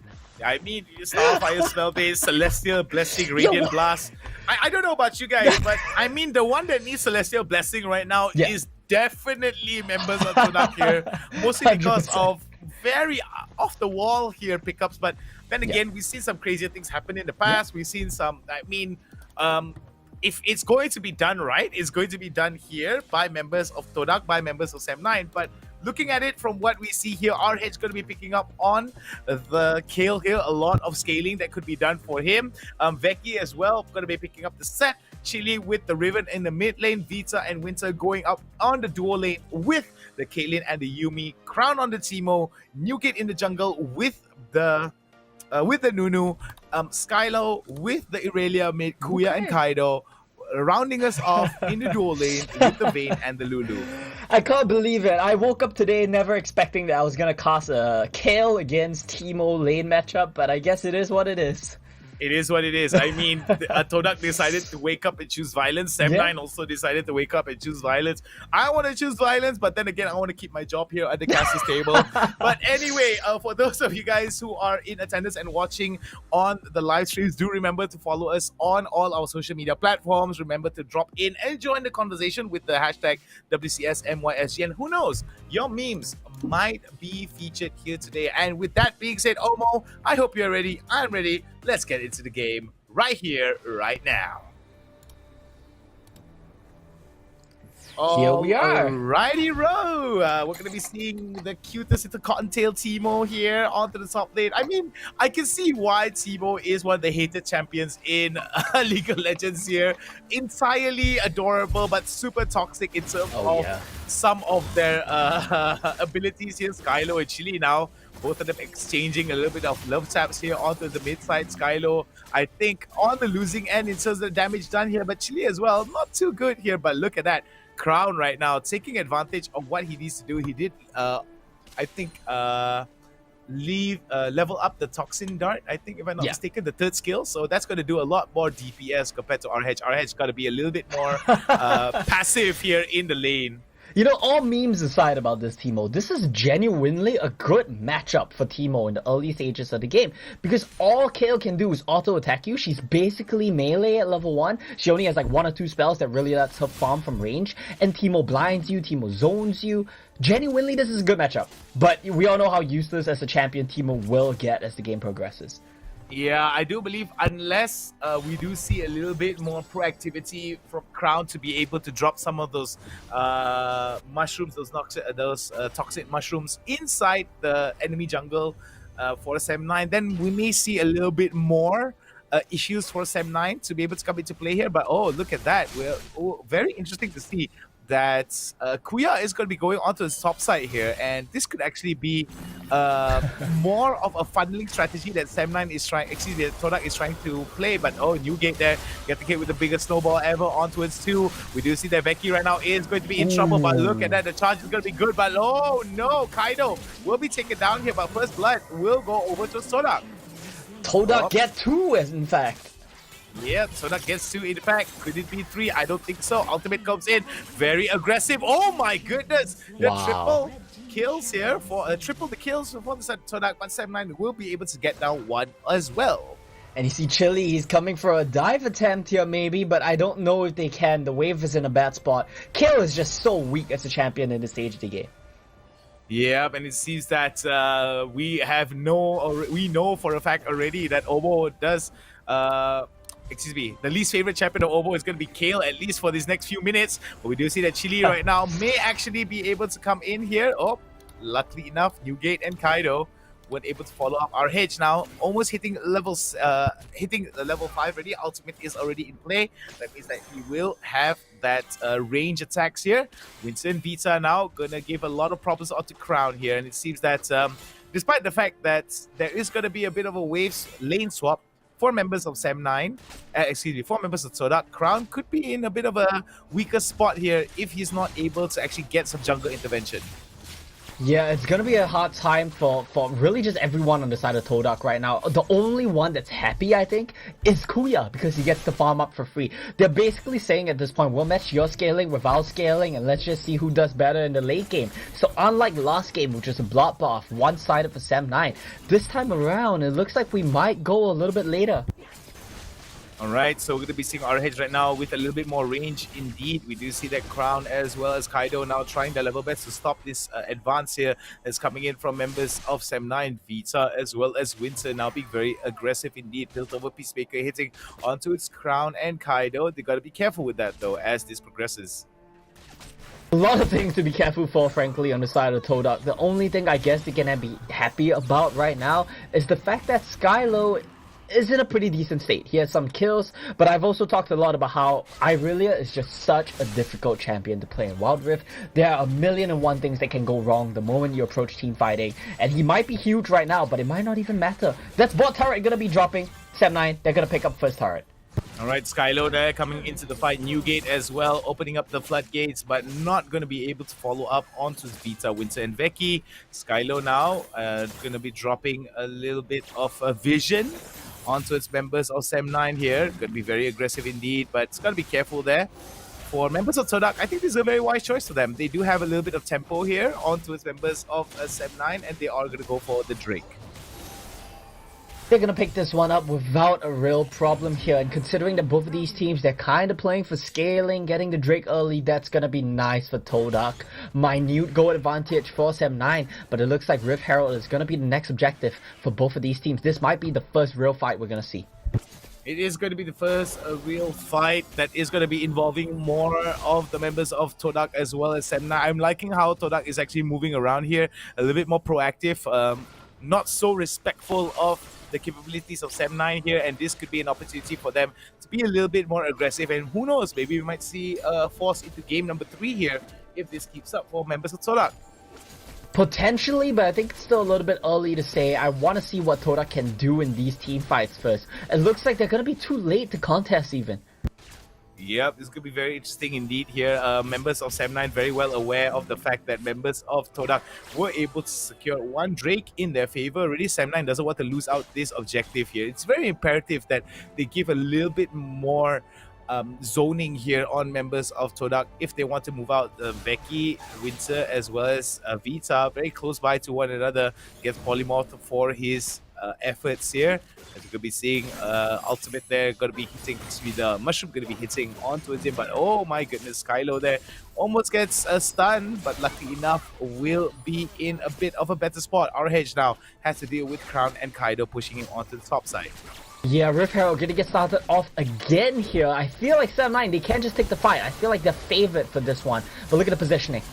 I mean, Starfire Spellblade, Celestial Blessing, Radiant Blast. I don't know about you guys, but I mean, the one that needs Celestial Blessing right now is definitely members of TODAK here, mostly because 100%. of very off the wall here pickups. But then again, we've seen some crazier things happen in the past. We've seen some, if it's going to be done right, it's going to be done here by members of TODAK, by members of Sam9. But looking at it from what we see here, RH is going to be picking up on the Kale here. A lot of scaling that could be done for him. Veki as well going to be picking up the set. Chili with the Riven in the mid lane. Vita and Winter going up on the dual lane with the Caitlyn and the Yumi. Crown on the Teemo. Newgate in the jungle with the Nunu. Skylo with the Irelia mid. Kuya and Kaido. Rounding us off in the dual lane with the Vayne and the Lulu. I can't believe it. I woke up today never expecting that I was going to cast a Kale against Teemo lane matchup, but I guess it is what it is. It is what it is. I mean, TODAK decided to wake up and choose violence. Sam9 also decided to wake up and choose violence. I want to choose violence, but then again, I want to keep my job here at the caster's table. But anyway, for those of you guys who are in attendance and watching on the live streams, do remember to follow us on all our social media platforms. Remember to drop in and join the conversation with the hashtag WCS MYSG. And who knows, your memes might be featured here today. And with that being said, Omo, I hope you're ready. I'm ready. Let's get into the game right here, right now. Here we are. Righty row. We're going to be seeing the cutest little cottontail Teemo here onto the top lane. I mean, I can see why Teemo is one of the hated champions in League of Legends here. Entirely adorable, but super toxic in terms of some of their abilities here. Skylo and Chili now, both of them exchanging a little bit of love taps here onto the mid side. Skylo, I think, on the losing end in terms of the damage done here, but Chili as well, not too good here, but look at that. Crown right now taking advantage of what he needs to do. He did I think level up the toxin dart, I think, if I'm not mistaken, the third skill. So that's going to do a lot more DPS compared to RH. RH got to be a little bit more passive here in the lane. You know, all memes aside about this Teemo, this is genuinely a good matchup for Teemo in the early stages of the game. Because all Kayle can do is auto-attack you. She's basically melee at level 1. She only has like 1 or 2 spells that really lets her farm from range. And Teemo blinds you, Teemo zones you. Genuinely, this is a good matchup. But we all know how useless as a champion Teemo will get as the game progresses. Yeah, I do believe unless we do see a little bit more proactivity from Crown to be able to drop some of those mushrooms, those toxic mushrooms inside the enemy jungle for Sem9, then we may see a little bit more issues for Sem9 to be able to come into play here. But oh, look at that. Very interesting to see that Kuya is going to be going onto his top side here, and this could actually be more of a funneling strategy that Sem9 is trying, actually the TODAK is trying to play. But oh, Newgate there, get the hit with the biggest snowball ever onto its 2. We do see that Veki right now is going to be in trouble, but look at that, the charge is going to be good, but oh no, Kaido will be taken down here, but first blood will go over to TODAK. TODAK get 2, in fact. Yeah, TODAK gets 2 in fact. Could it be 3? I don't think so. Ultimate comes in. Very aggressive. Oh my goodness. The triple kills here for triple the kills for the TODAK, but Sem9 will be able to get down 1 as well. And you see Chili, he's coming for a dive attempt here maybe, but I don't know if they can. The wave is in a bad spot. Kayle is just so weak as a champion in this stage of the game. Yeah, and it seems that we know for a fact already that Obo does the least favorite champion of Obo is going to be Kayle, at least for these next few minutes. But we do see that Chili right now may actually be able to come in here. Oh, luckily enough, Newgate and Kaido weren't able to follow up. RH now almost hitting levels, hitting level 5 already. Ultimate is already in play. That means that he will have that range attacks here. Winston Vita now gonna give a lot of problems onto Crown here, and it seems that despite the fact that there is gonna be a bit of a waves lane swap for members of Sem9, for members of TODAK, Crown could be in a bit of a weaker spot here if he's not able to actually get some jungle intervention. Yeah, it's gonna be a hard time for really just everyone on the side of TODAK right now. The only one that's happy, I think, is Kuya, because he gets to farm up for free. They're basically saying at this point, we'll match your scaling with our scaling, and let's just see who does better in the late game. So unlike last game, which was a bloodbath, one-sided for Sem9, this time around, it looks like we might go a little bit later. Alright, so we're going to be seeing RH right now with a little bit more range indeed. We do see that Crown as well as Kaido now trying their level best to stop this advance here that's coming in from members of Sem9. Vita as well as Winter now being very aggressive indeed. Built over Peacemaker hitting onto its Crown and Kaido. They got to be careful with that though as this progresses. A lot of things to be careful for, frankly, on the side of TODAK. The only thing I guess they can be happy about right now is the fact that Skylo is in a pretty decent state. He has some kills, but I've also talked a lot about how Irelia is just such a difficult champion to play in Wild Rift. There are 1,000,001 things that can go wrong the moment you approach team fighting, and he might be huge right now, but it might not even matter. That's bot turret gonna be dropping. Sem9, they're gonna pick up first turret. Alright, Skylo there coming into the fight. Newgate as well, opening up the floodgates, but not going to be able to follow up onto Vita, Winter, and Veki. Skylo now going to be dropping a little bit of a vision onto its members of Sem9 here. Going to be very aggressive indeed, but it's got to be careful there. For members of TODAK, I think this is a very wise choice for them. They do have a little bit of tempo here onto its members of Sem9, and they are going to go for the Drake. They're gonna pick this one up without a real problem here, and considering that both of these teams, they're kind of playing for scaling, getting the Drake early, that's gonna be nice for TODAK. Minute goal advantage for Sem9, but it looks like Rift Herald is gonna be the next objective for both of these teams. This might be the first real fight we're gonna see. It is going to be the first real fight that is going to be involving more of the members of TODAK as well as Semna. I'm liking how TODAK is actually moving around here, a little bit more proactive, not so respectful of the capabilities of Sem9 here, and this could be an opportunity for them to be a little bit more aggressive. And who knows, maybe we might see Force into game number 3 here if this keeps up for members of TODAK. Potentially, but I think it's still a little bit early to say. I want to see what TODAK can do in these team fights first. It looks like they're going to be too late to contest even. Yep, this could be very interesting indeed here. Members of Sem9 very well aware of the fact that members of TODAK were able to secure one Drake in their favor. Really, Sem9 doesn't want to lose out this objective here. It's very imperative that they give a little bit more zoning here on members of TODAK if they want to move out. Veki, Winter, as well as Vita, very close by to one another, gets polymorphed for his efforts here. As you could be seeing, ultimate there, going to be hitting the mushroom, going to be hitting onto him, but oh my goodness, Kylo there almost gets a stun, but lucky enough will be in a bit of a better spot. Our Hedge now has to deal with Crown and Kaido pushing him onto the top side. Yeah, Rift Herald gonna get started off again here. I feel like Sem9, they can't just take the fight. I feel like they're favored for this one. But look at the positioning.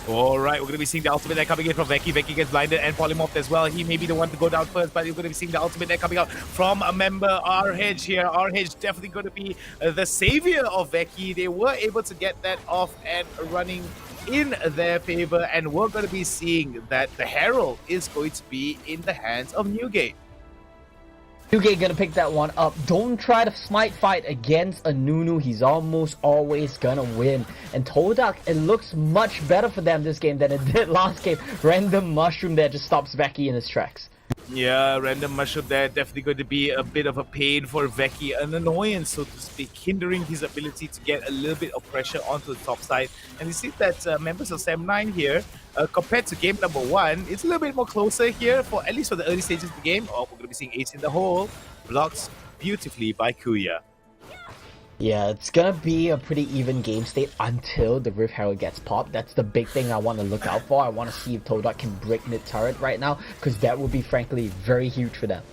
Alright, we're going to be seeing the ultimate there coming in from Veki. Veki gets blinded and polymorphed as well. He may be the one to go down first, but you're going to be seeing the ultimate there coming out from a member, R-Hedge here. R-Hedge definitely going to be the savior of Veki. They were able to get that off and running in their favor, and we're going to be seeing that the Herald is going to be in the hands of Newgate. Newgate gonna pick that one up. Don't try to smite fight against a Nunu. He's almost always gonna win. And TODAK, it looks much better for them this game than it did last game. Random mushroom there just stops Veki in his tracks. Yeah, random mushroom there, definitely going to be a bit of a pain for Veki, an annoyance, so to speak, hindering his ability to get a little bit of pressure onto the top side. And you see that members of Sem9 here, compared to game number 1, it's a little bit more closer here, for at least for the early stages of the game. Oh, we're going to be seeing Ace in the hole, blocked beautifully by Kuya. Yeah, it's gonna be a pretty even game state until the Rift Herald gets popped. That's the big thing I want to look out for. I want to see if TODAK can break mid turret right now, because that would be frankly very huge for them.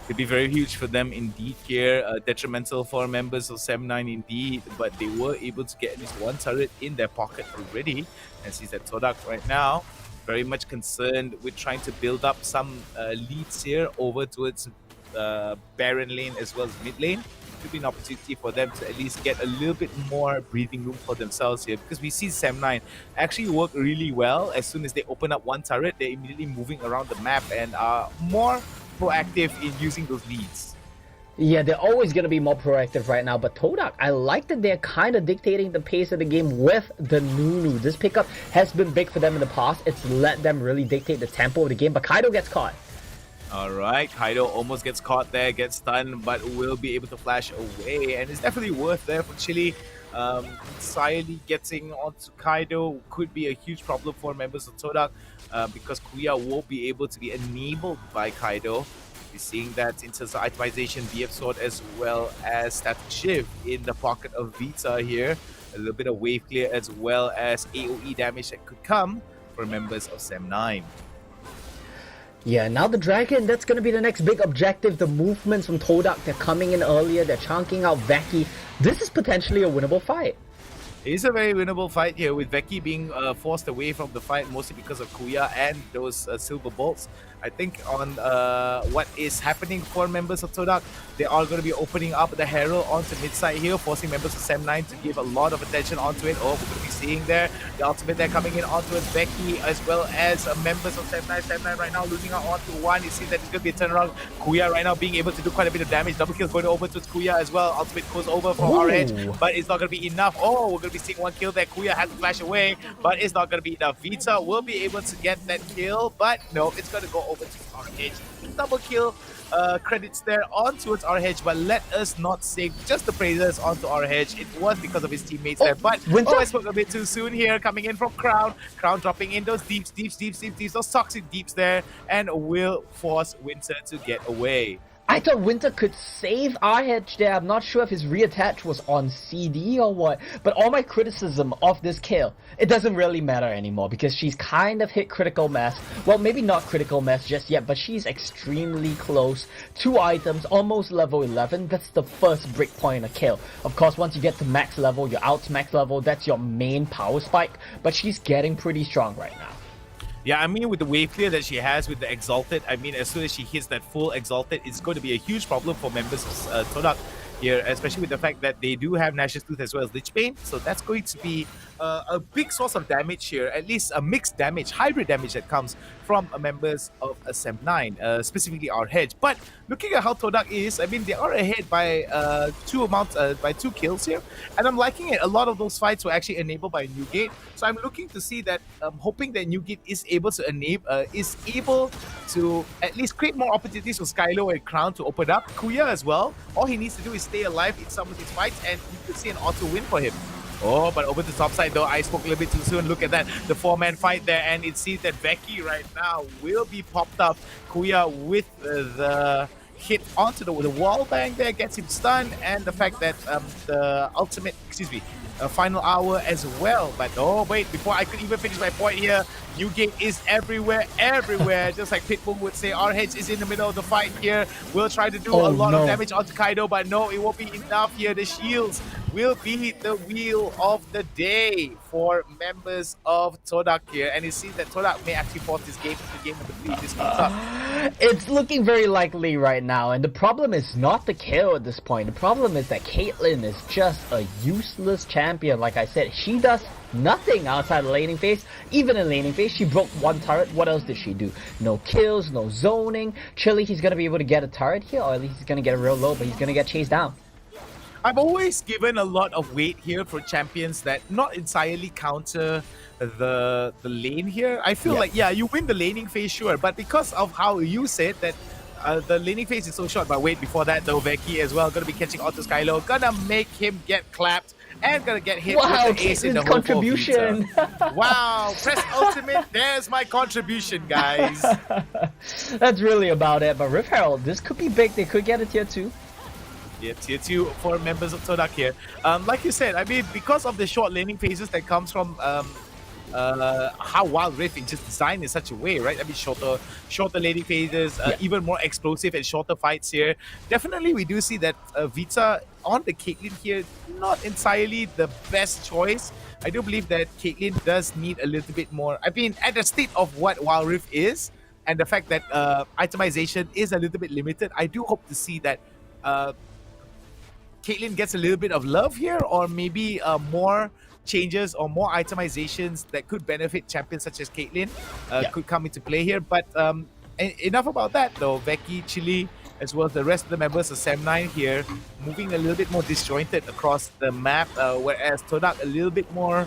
It'd be very huge for them indeed here, detrimental for members of Sem9 indeed, but they were able to get at least one turret in their pocket already. And see that TODAK right now very much concerned with trying to build up some leads here over towards Baron lane as well as mid lane. Could be an opportunity for them to at least get a little bit more breathing room for themselves here, because we see Sem9 actually work really well. As soon as they open up one turret, they're immediately moving around the map and are more proactive in using those leads. Yeah, they're always going to be more proactive right now, but TODAK, I like that they're kind of dictating the pace of the game with the Nunu. This pickup has been big for them in the past. It's let them really dictate the tempo of the game, but Kaido gets caught. Alright, Kaido almost gets caught there, gets stunned, but will be able to flash away. And it's definitely worth there for Chile. Silently getting onto Kaido could be a huge problem for members of TODAK, because Kuya won't be able to be enabled by Kaido. We're seeing that in terms of itemization, BF Sword as well as Static Shiv in the pocket of Vita here. A little bit of wave clear as well as AoE damage that could come for members of Sem9. Yeah, now the Dragon, that's going to be the next big objective. The movements from TODAK, they're coming in earlier, they're chunking out Veki. This is potentially a winnable fight. It is a very winnable fight here, with Veki being forced away from the fight mostly because of Kuya and those silver bolts. I think on what is happening for members of TODAK, they are going to be opening up the Herald onto mid-side here, forcing members of Sem9 to give a lot of attention onto it. Oh, we're going to be seeing there the ultimate there coming in onto it, Veki as well as members of Sem9. Sem9 right now losing out onto one. You see that it's going to be a turnaround. Kuya right now being able to do quite a bit of damage. Double kill going over to Kuya as well. Ultimate goes over from our edge, but it's not going to be enough. Oh, we're going to be seeing one kill there. Kuya has to flash away, but it's not going to be enough. Vita will be able to get that kill, but no, it's going to go over to RH. Double kill credits there on towards RH, but let us not sing just the praises onto RH. It was because of his teammates there, but I spoke a bit too soon here. Coming in from Crown dropping in those deeps, those toxic deeps there, and will force Winter to get away. I thought Winter could save RH there. I'm not sure if his reattach was on CD or what. But all my criticism of this kill, it doesn't really matter anymore because she's kind of hit critical mass. Well, maybe not critical mass just yet, but she's extremely close. 2 items, almost level 11. That's the first breakpoint in a kill. Of course, once you get to max level, you're out to max level. That's your main power spike. But she's getting pretty strong right now. Yeah, I mean, with the wave clear that she has with the Exalted, I mean, as soon as she hits that full Exalted, it's going to be a huge problem for members of TODAK here, especially with the fact that they do have Nash's Tooth as well as Lich Bane. So that's going to be a big source of damage here, at least a mixed damage, hybrid damage that comes from members of SEM9, specifically our hedge. But looking at how TODAK is, I mean, they are ahead by 2 kills here, and I'm liking it. A lot of those fights were actually enabled by Newgate, so I'm looking to see that. I'm hoping that Newgate is able to at least create more opportunities for Skylo and Crown to open up. Kuya as well. All he needs to do is stay alive in some of these fights, and you could see an auto win for him. Oh, but over the top side though, I spoke a little bit too soon. Look at that, the 4-man fight there, and it seems that Becky right now will be popped up. Kuya with the hit onto the wall bang there, gets him stunned, and the fact that the ultimate, final hour as well. But oh wait, before I could even finish my point here, Newgate is everywhere, just like Pitbull would say. RH is in the middle of the fight here. We'll try to do a lot of damage onto Kaido, but no, it won't be enough here. The shields will be the wheel of the day for members of TODAK here, and it seems that TODAK may actually force this game into game number 3 if this comes up. It's looking very likely right now, and the problem is not the kill at this point. The problem is that Caitlyn is just a useless champion. Like I said, she does nothing outside the laning phase. Even in laning phase, she broke 1 turret. What else did she do? No kills, no zoning. Chili, he's gonna be able to get a turret here, or at least he's gonna get it real low, but he's gonna get chased down. I've always given a lot of weight here for champions that not entirely counter the lane here. I feel like, yeah, you win the laning phase, sure, but because of how you said that the laning phase is so short, but wait, before that though, Veki as well, gonna be catching Otto Skylo, gonna make him get clapped, and gonna get hit with the ace in the whole contribution. Wow, press ultimate, there's my contribution, guys. That's really about it, but Rift Herald, this could be big, they could get a tier 2. Yeah, tier 2 for members of TODAK here. Like you said, I mean, because of the short laning phases that comes from how Wild Rift is just designed in such a way, right? I mean, shorter laning phases, even more explosive and shorter fights here. Definitely, we do see that Vita on the Caitlyn here, not entirely the best choice. I do believe that Caitlyn does need a little bit more. I mean, at the state of what Wild Rift is, and the fact that itemization is a little bit limited, I do hope to see that Caitlyn gets a little bit of love here, or maybe more changes or more itemizations that could benefit champions such as Caitlyn could come into play here. But enough about that though. Becky, Chili, as well as the rest of the members of SEM9 here, moving a little bit more disjointed across the map, whereas TODAK a little bit more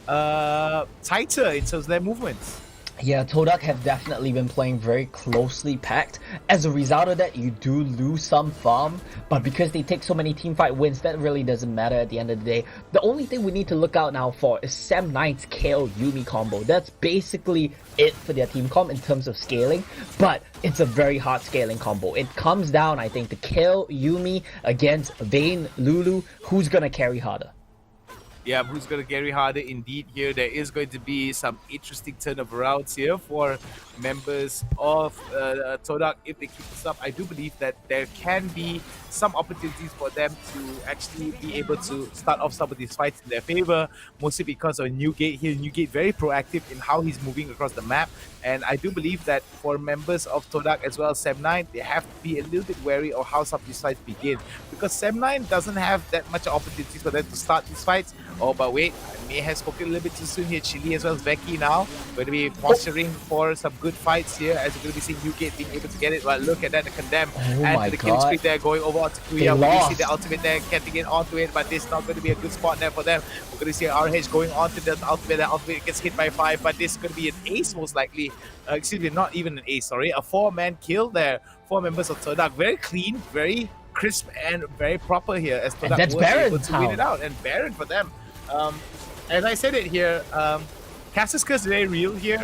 tighter in terms of their movements. Yeah, TODAK have definitely been playing very closely packed. As a result of that, you do lose some farm, but because they take so many teamfight wins, that really doesn't matter at the end of the day. The only thing we need to look out now for is SEM9's KO Yumi combo. That's basically it for their team comp in terms of scaling, but it's a very hard scaling combo. It comes down, I think, to KO Yumi against Vayne Lulu. Who's gonna carry harder? Yeah, who's going to carry harder indeed here. There is going to be some interesting turn of routes here for members of TODAK if they keep this up. I do believe that there can be some opportunities for them to actually be able to start off some of these fights in their favor, mostly because of Newgate here. Newgate very proactive in how he's moving across the map, and I do believe that for members of TODAK as well as SEM9, they have to be a little bit wary of how some of these fights begin, because SEM9 doesn't have that much opportunities for them to start these fights. Oh, but wait, I may have spoken a little bit too soon here. Chili as well as Becky now going to be posturing for some good fights here, as we're going to be seeing Newgate being able to get it. But look at that, the Condemn and the kill streak there going over onto Kuya. We see the ultimate there, getting it onto it, but this is not going to be a good spot there for them. We're going to see RH going onto the ultimate. The ultimate gets hit by 5, but this is going to be an ace most likely. Excuse me, not even an ace, sorry. A 4-man kill there for members of TODAK. Very clean, very crisp, and very proper here, as TODAK was able to win it out. And Baron for them. As I said it here, Cassius is very real here.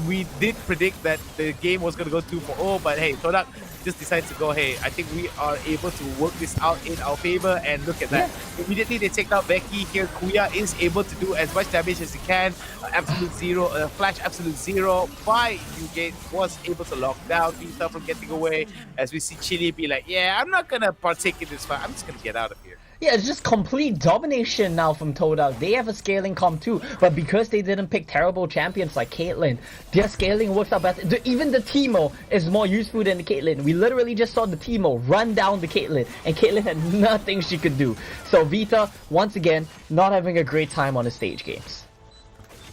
we did predict that the game was going to go 2-0, but hey, TODAK just decides to go, hey, I think we are able to work this out in our favor, and look at that. Immediately they take out Becky here. Kuya is able to do as much damage as he can. Absolute zero, flash absolute zero by Newgate was able to lock down Vita from getting away, as we see Chili be like, yeah, I'm not going to partake in this fight. I'm just going to get out of here. Yeah, it's just complete domination now from TODAK. They have a scaling comp too, but because they didn't pick terrible champions like Caitlyn, their scaling works out better. Even the Teemo is more useful than the Caitlyn. We literally just saw the Teemo run down the Caitlyn, and Caitlyn had nothing she could do. So Vita, once again, not having a great time on the stage games.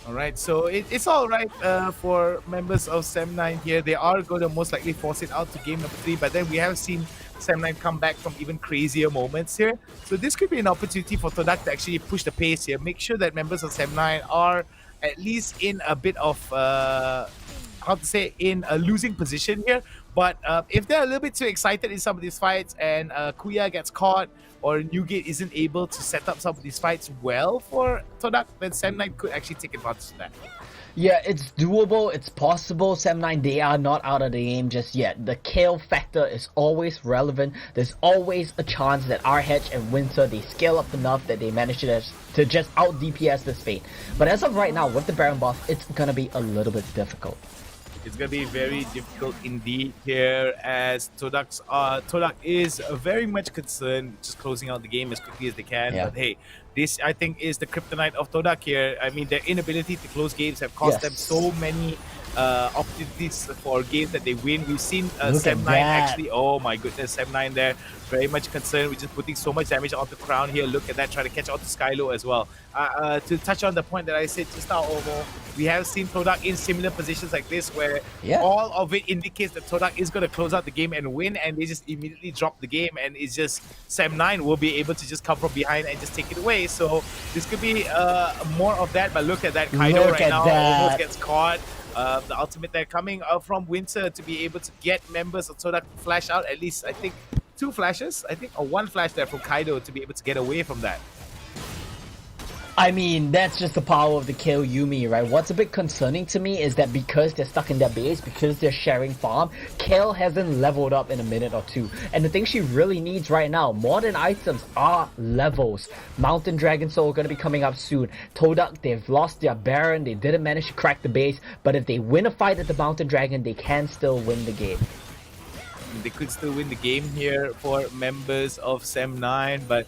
Alright, so it's alright for members of Sem9 here. They are going to most likely force it out to game number 3, but then we have seen Sem9 come back from even crazier moments here. So this could be an opportunity for TODAK to actually push the pace here. Make sure that members of Sem9 are at least in a bit of, in a losing position here. But if they're a little bit too excited in some of these fights and Kuya gets caught, or Newgate isn't able to set up some of these fights well for TODAK, then Sem9 could actually take advantage of that. Yeah, it's doable, it's possible. Sem9, they are not out of the game just yet. The kill factor is always relevant. There's always a chance that RH and Winter, they scale up enough that they manage to just out DPS this fate. But as of right now, with the Baron buff, it's gonna be a little bit difficult. It's going to be very difficult indeed here, as TODAK is very much concerned just closing out the game as quickly as they can. Yeah. But hey, this I think is the kryptonite of TODAK here. I mean, their inability to close games have cost them so many opportunities for games that they win. We've seen Sem9 actually, oh my goodness, Sem9 there very much concerned with just putting so much damage onto Crown here. Look at that, trying to catch out to Skylo as well. To touch on the point that I said just now, Omo, we have seen TODAK in similar positions like this where all of it indicates that TODAK is going to close out the game and win, and they just immediately drop the game, and it's just Sem9 will be able to just come from behind and just take it away. So this could be more of that, but look at that. Kaido right now almost gets caught. The ultimate there coming from Winter to be able to get members of TODAK to flash out, at least I think 2 flashes, or 1 flash there from Kaido to be able to get away from that. I mean, that's just the power of the Kill Yumi, right? What's a bit concerning to me is that because they're stuck in their base, because they're sharing farm, Kill hasn't leveled up in a minute or 2. And the thing she really needs right now, more than items, are levels. Mountain Dragon Soul going to be coming up soon. TODAK, they've lost their Baron, they didn't manage to crack the base, but if they win a fight at the Mountain Dragon, they can still win the game. They could still win the game here for members of Sem9, but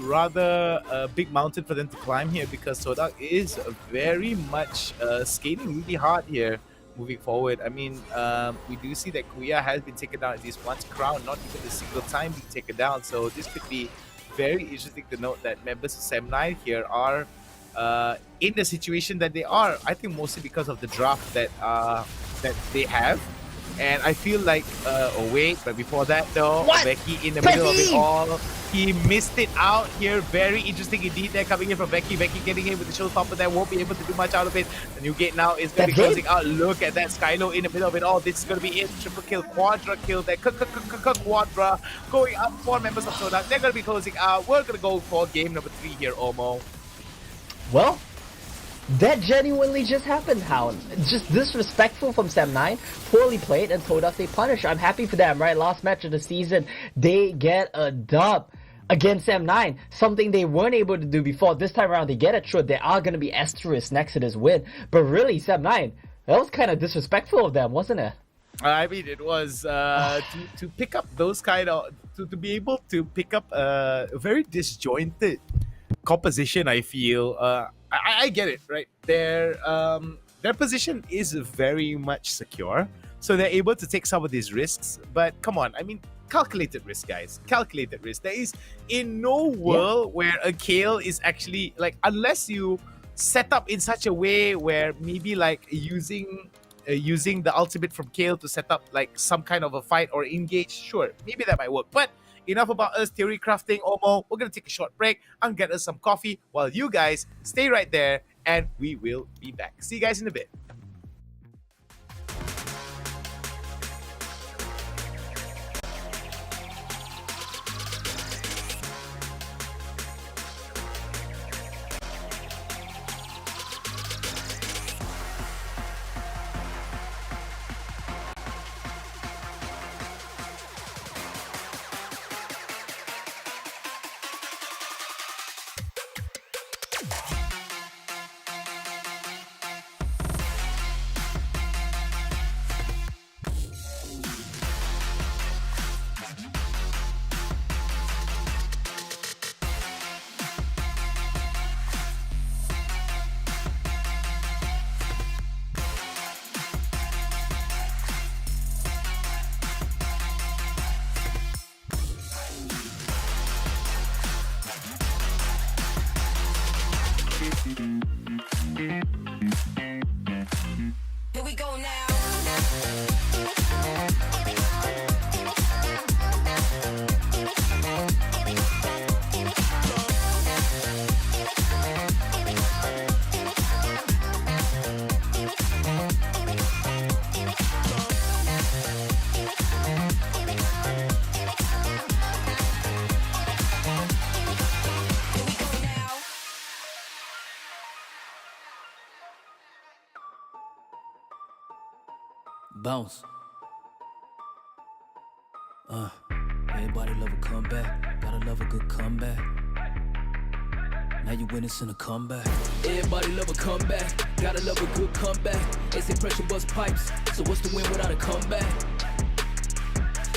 rather a big mountain for them to climb here, because TODAK is very much skating really hard here moving forward. I mean, we do see that Kuya has been taken down at least once. Crown, not even a single time being taken down. So this could be very interesting to note that members of Sem9 here are in the situation that they are. I think mostly because of the draft that they have. And I feel like, oh wait, but before that though, Becky in the middle of it all, he missed it out here. Very interesting indeed there coming in from Becky. Becky getting in with the shield pump, but that won't be able to do much out of it. The Newgate now is going to be closing out. Look at that, Skylo in the middle of it all. This is going to be it. Triple kill, quadra kill there. Quadra going up for members of TODAK. They're going to be closing out. We're going to go for game number 3 here, Omo. Well, that genuinely just happened, Hound. Just disrespectful from Sem9. Poorly played, and TODAK they punish. I'm happy for them, right? Last match of the season, they get a dub against Sem9. Something they weren't able to do before. This time around, they get it. Sure, there are going to be asterisks next to this win. But really, Sem9, that was kind of disrespectful of them, wasn't it? I mean, it was to pick up those kind of... To be able to pick up a very disjointed composition, I feel... I get it, right? Their position is very much secure, so they're able to take some of these risks. But come on, I mean, calculated risk, guys. Calculated risk. There is in no world where a Kale is actually like, unless you set up in such a way where maybe like using the ultimate from Kale to set up like some kind of a fight or engage. Sure, maybe that might work, but. Enough about us theory crafting, Omo. We're going to take a short break and get us some coffee while you guys stay right there, and we will be back. See you guys in a bit. Here we go now. Bounce. Everybody love a comeback. Gotta love a good comeback. Now you witnessing a comeback. Everybody love a comeback. Gotta love a good comeback. They say pressure bust pipes. So what's the win without a comeback?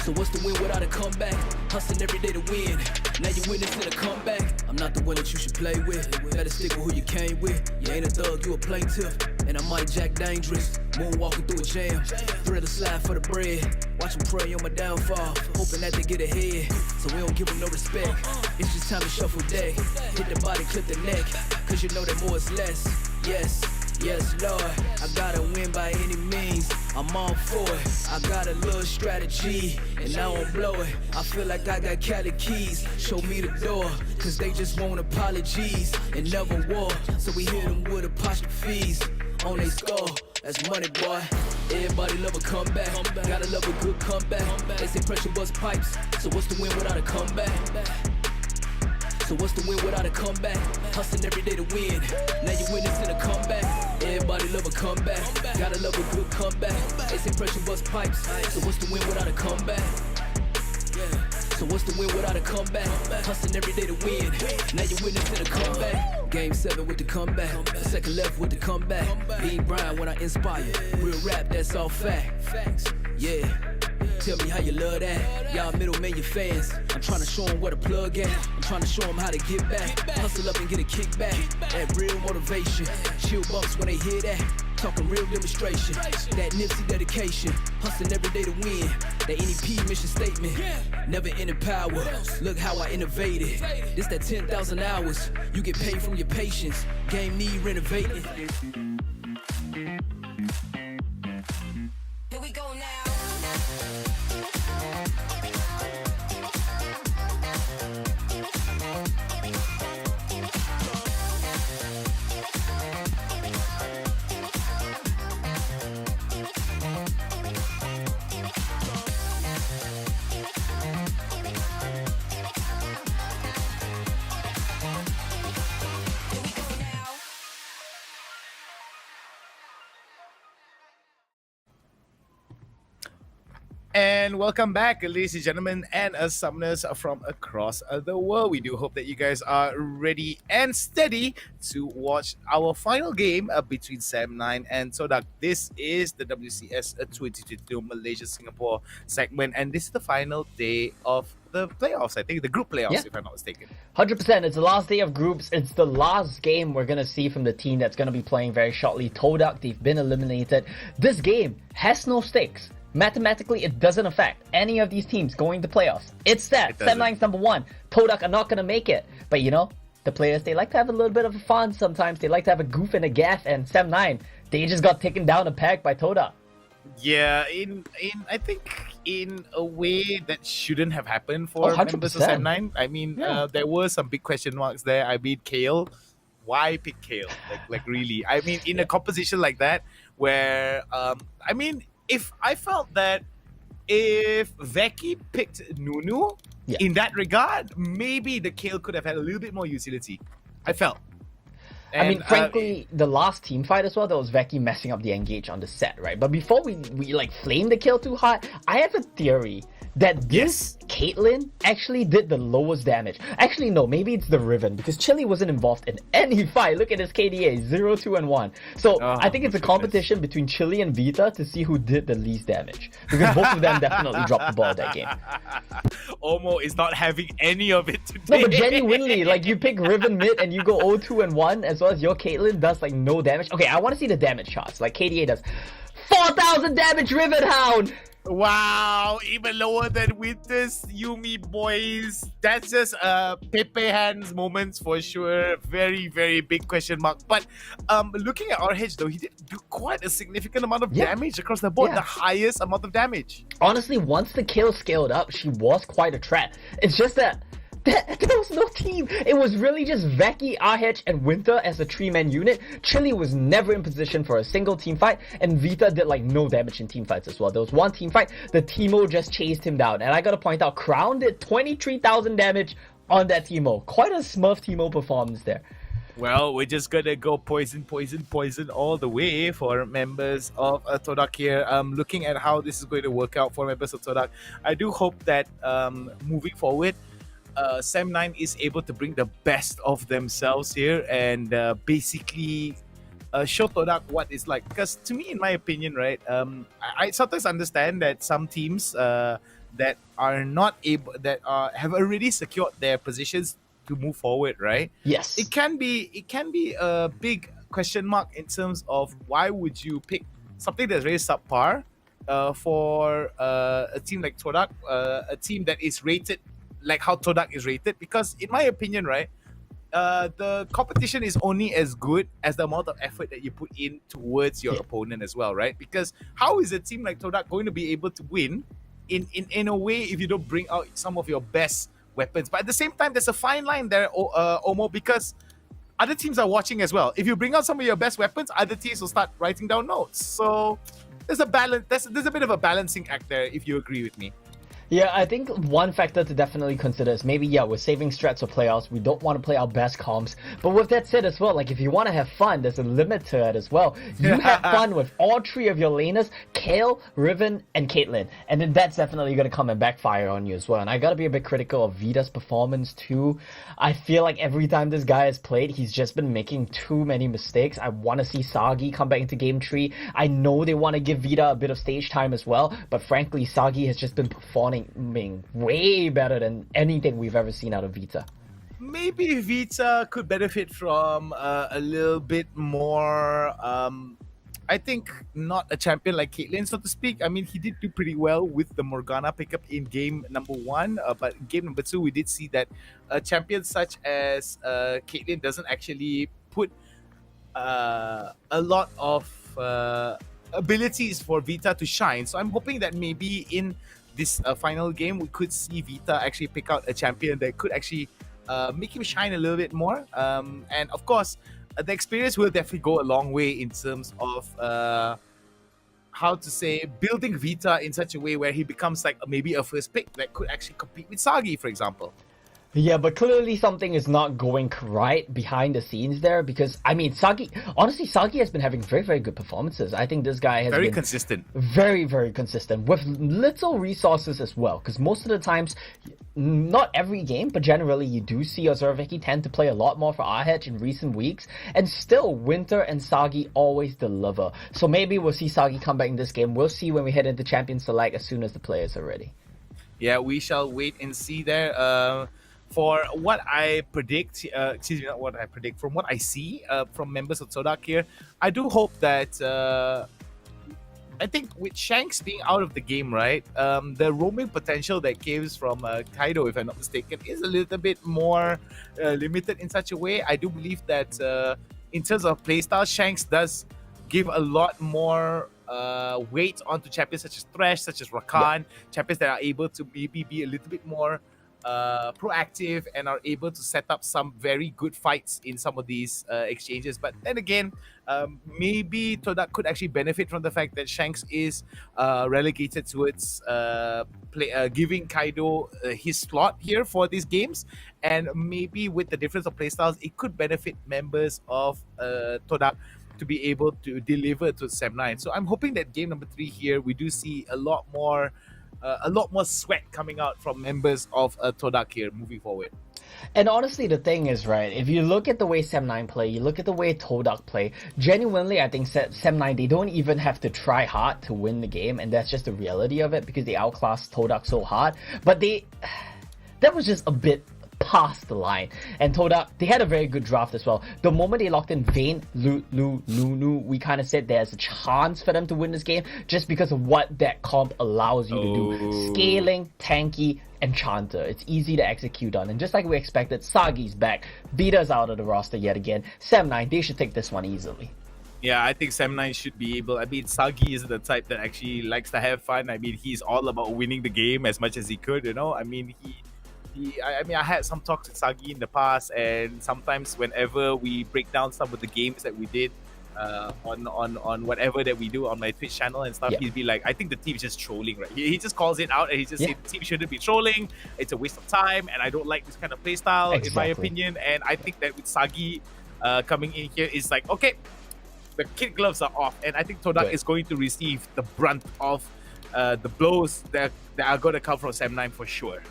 So what's the win without a comeback? Hustling every day to win. Now you witnessing a comeback. I'm not the one that you should play with. Better stick with who you came with. You ain't a thug, you a plaintiff. And I might jack dangerous. Moonwalking through a jam. Thread a slide for the bread. Watch them pray on my downfall. Hoping that they get ahead. So we don't give them no respect. It's just time to shuffle deck. Hit the body, clip the neck. Cause you know that more is less. Yes. Yes, Lord, I gotta win by any means. I'm all for it. I got a little strategy, and I won't blow it. I feel like I got Cali keys. Show me the door, cause they just want apologies and never war. So we hit them with apostrophes on they score. That's money, boy. Everybody love a comeback. Gotta love a good comeback. They say pressure bust pipes. So what's the win without a comeback? So what's the win without a comeback? Hustling every day to win. Now you witnessing a comeback. Everybody love a comeback. Gotta love a good comeback. They say pressure bust pipes. So what's the win without a comeback? So what's the win without a comeback? Hustling every day to win. Now you witnessing a comeback. Game 7 with the comeback. Second left with the comeback. Being Brian when I inspire. Real rap, that's all fact. Yeah. Tell me how you love that. Y'all middlemen, your fans. I'm trying to show them where to plug at. I'm trying to show them how to get back. Hustle up and get a kickback. That real motivation. Chill bumps when they hear that. Talking real demonstration. That Nipsey dedication. Hustling every day to win. That NEP mission statement. Never ending power. Look how I innovated. This that 10,000 hours. You get paid from your patience. Game need renovating. Here we go now. And welcome back, ladies and gentlemen, and summoners from across the world. We do hope that you guys are ready and steady to watch our final game between Sam9 and TODAK. This is the WCS 2022 Malaysia-Singapore segment, and this is the final day of the playoffs. I think the group playoffs, if I'm not mistaken. 100%. It's the last day of groups. It's the last game we're going to see from the team that's going to be playing very shortly. TODAK, they've been eliminated. This game has no stakes. Mathematically, it doesn't affect any of these teams going to playoffs. It's set. Sam9's number 1. TODAK are not going to make it. But you know, the players, they like to have a little bit of fun sometimes. They like to have a goof and a gaff. And Sam9, they just got taken down a peg by TODAK. Yeah, I think in a way that shouldn't have happened for members of Sam9. I mean, there were some big question marks there. I mean, Kale, why pick Kale? Like really? I mean, in a composition like that, where I mean, if I felt that if Veki picked Nunu in that regard, maybe the Kale could have had a little bit more utility. I felt. And, I mean, frankly, the last team fight as well, that was Veki messing up the engage on the set, right? But before we like flame the kill too hard, I have a theory that this Caitlyn actually did the lowest damage. Actually, no, maybe it's the Riven, because Chili wasn't involved in any fight. Look at his KDA, 0, 2, and 1. So I think it's a competition between Chili and Vita to see who did the least damage, because both of them definitely dropped the ball that game. Omo is not having any of it today. No, but genuinely, like, you pick Riven mid and you go 0, 2, and 1, as well as your Caitlyn does like no damage. Okay, I want to see the damage shots. Like KDA does 4,000 damage, Riven Hound! Wow, even lower than Winter's Yumi boys. That's just Pepe hands moments for sure. Very, very big question mark. But looking at RH though, he did do quite a significant amount of damage across the board. Yeah. The highest amount of damage. Honestly, once the kill scaled up, she was quite a threat. It's just that there was no team. It was really just Veki, RH, and Winter as a 3-man unit. Chili was never in position for a single team fight, and Vita did like no damage in team fights as well. There was one team fight, the Teemo just chased him down, and I gotta point out, Crown did 23,000 damage on that Teemo. Quite a Smurf Teemo performance there. Well, we're just gonna go poison all the way for members of TODAK here. Looking at how this is going to work out for members of TODAK, I do hope that moving forward, Sem9 is able to bring the best of themselves here and basically show TODAK what it's like. Because to me, in my opinion, right, I sometimes understand that some teams that are not able, that have already secured their positions to move forward, right? Yes. It can be a big question mark in terms of why would you pick something that's very subpar for a team like TODAK, a team that is rated like how TODAK is rated, because in my opinion, right, the competition is only as good as the amount of effort that you put in towards your opponent as well, right? Because how is a team like TODAK going to be able to win in a way if you don't bring out some of your best weapons? But at the same time, there's a fine line there, Omo, because other teams are watching as well. If you bring out some of your best weapons, other teams will start writing down notes. So there's a balance. There's a bit of a balancing act there, if you agree with me. Yeah, I think one factor to definitely consider is maybe, we're saving strats for playoffs. We don't want to play our best comps. But with that said as well, like if you want to have fun, there's a limit to it as well. You have fun with all 3 of your laners, Kale, Riven, and Caitlyn. And then that's definitely going to come and backfire on you as well. And I got to be a bit critical of Vita's performance too. I feel like every time this guy has played, he's just been making too many mistakes. I want to see Sagi come back into game 3. I know they want to give Vita a bit of stage time as well. But frankly, Sagi has just been performing way better than anything we've ever seen out of Vita. Maybe Vita could benefit from a little bit more, I think, not a champion like Caitlyn, so to speak. I mean, he did do pretty well with the Morgana pickup in game number 1, but in game number 2, we did see that a champion such as Caitlyn doesn't actually put a lot of abilities for Vita to shine. So I'm hoping that maybe in this final game, we could see Vita actually pick out a champion that could actually make him shine a little bit more. And of course, the experience will definitely go a long way in terms of how to say, building Vita in such a way where he becomes like maybe a first pick that could actually compete with Sagi, for example. Yeah, but clearly something is not going right behind the scenes there, because, I mean, Sagi has been having very, very good performances. I think this guy has very been consistent. Very, very consistent with little resources as well, because most of the times, not every game, but generally you do see Ozurveki tend to play a lot more for RH in recent weeks, and still Winter and Sagi always deliver. So maybe we'll see Sagi come back in this game. We'll see when we head into Champion Select as soon as the players are ready. Yeah, we shall wait and see there. For what I predict, not what I predict, from what I see from members of TODAK here, I do hope that, I think with Shanks being out of the game, right, the roaming potential that comes from Kaido, if I'm not mistaken, is a little bit more limited in such a way. I do believe that in terms of playstyle, Shanks does give a lot more weight onto champions such as Thresh, such as Rakan, champions that are able to maybe be a little bit more proactive and are able to set up some very good fights in some of these exchanges. But then again, maybe TODAK could actually benefit from the fact that Shanks is relegated towards giving Kaido his slot here for these games, and maybe with the difference of playstyles, it could benefit members of TODAK to be able to deliver to Sem9. So I'm hoping that game number 3 here, we do see a lot more sweat coming out from members of TODAK here moving forward. And honestly, the thing is, right, if you look at the way Sem9 play, you look at the way TODAK play, genuinely, I think Sem9, they don't even have to try hard to win the game, and that's just the reality of it, because they outclassed TODAK so hard. But that was just a bit past the line. And TODAK, they had a very good draft as well. The moment they locked in Vayne, Nunu, we kind of said there's a chance for them to win this game just because of what that comp allows you to do. Scaling, tanky, Enchanter. It's easy to execute on. And just like we expected, Sagi's back. Beat us out of the roster yet again. Sam9, they should take this one easily. Yeah, I think Sam9 should be able. I mean, Sagi is the type that actually likes to have fun. I mean, he's all about winning the game as much as he could, you know. I mean, I had some talks with Sagi in the past, and sometimes whenever we break down some of the games that we did on whatever that we do on my Twitch channel and stuff, he'd be like, I think the team's just trolling, right? He just calls it out and he just says the team shouldn't be trolling. It's a waste of time, and I don't like this kind of playstyle, in my opinion. And I think that with Sagi coming in here is like, okay, the kid gloves are off, and I think TODAK is going to receive the brunt of the blows that are going to come from Sam9 for sure.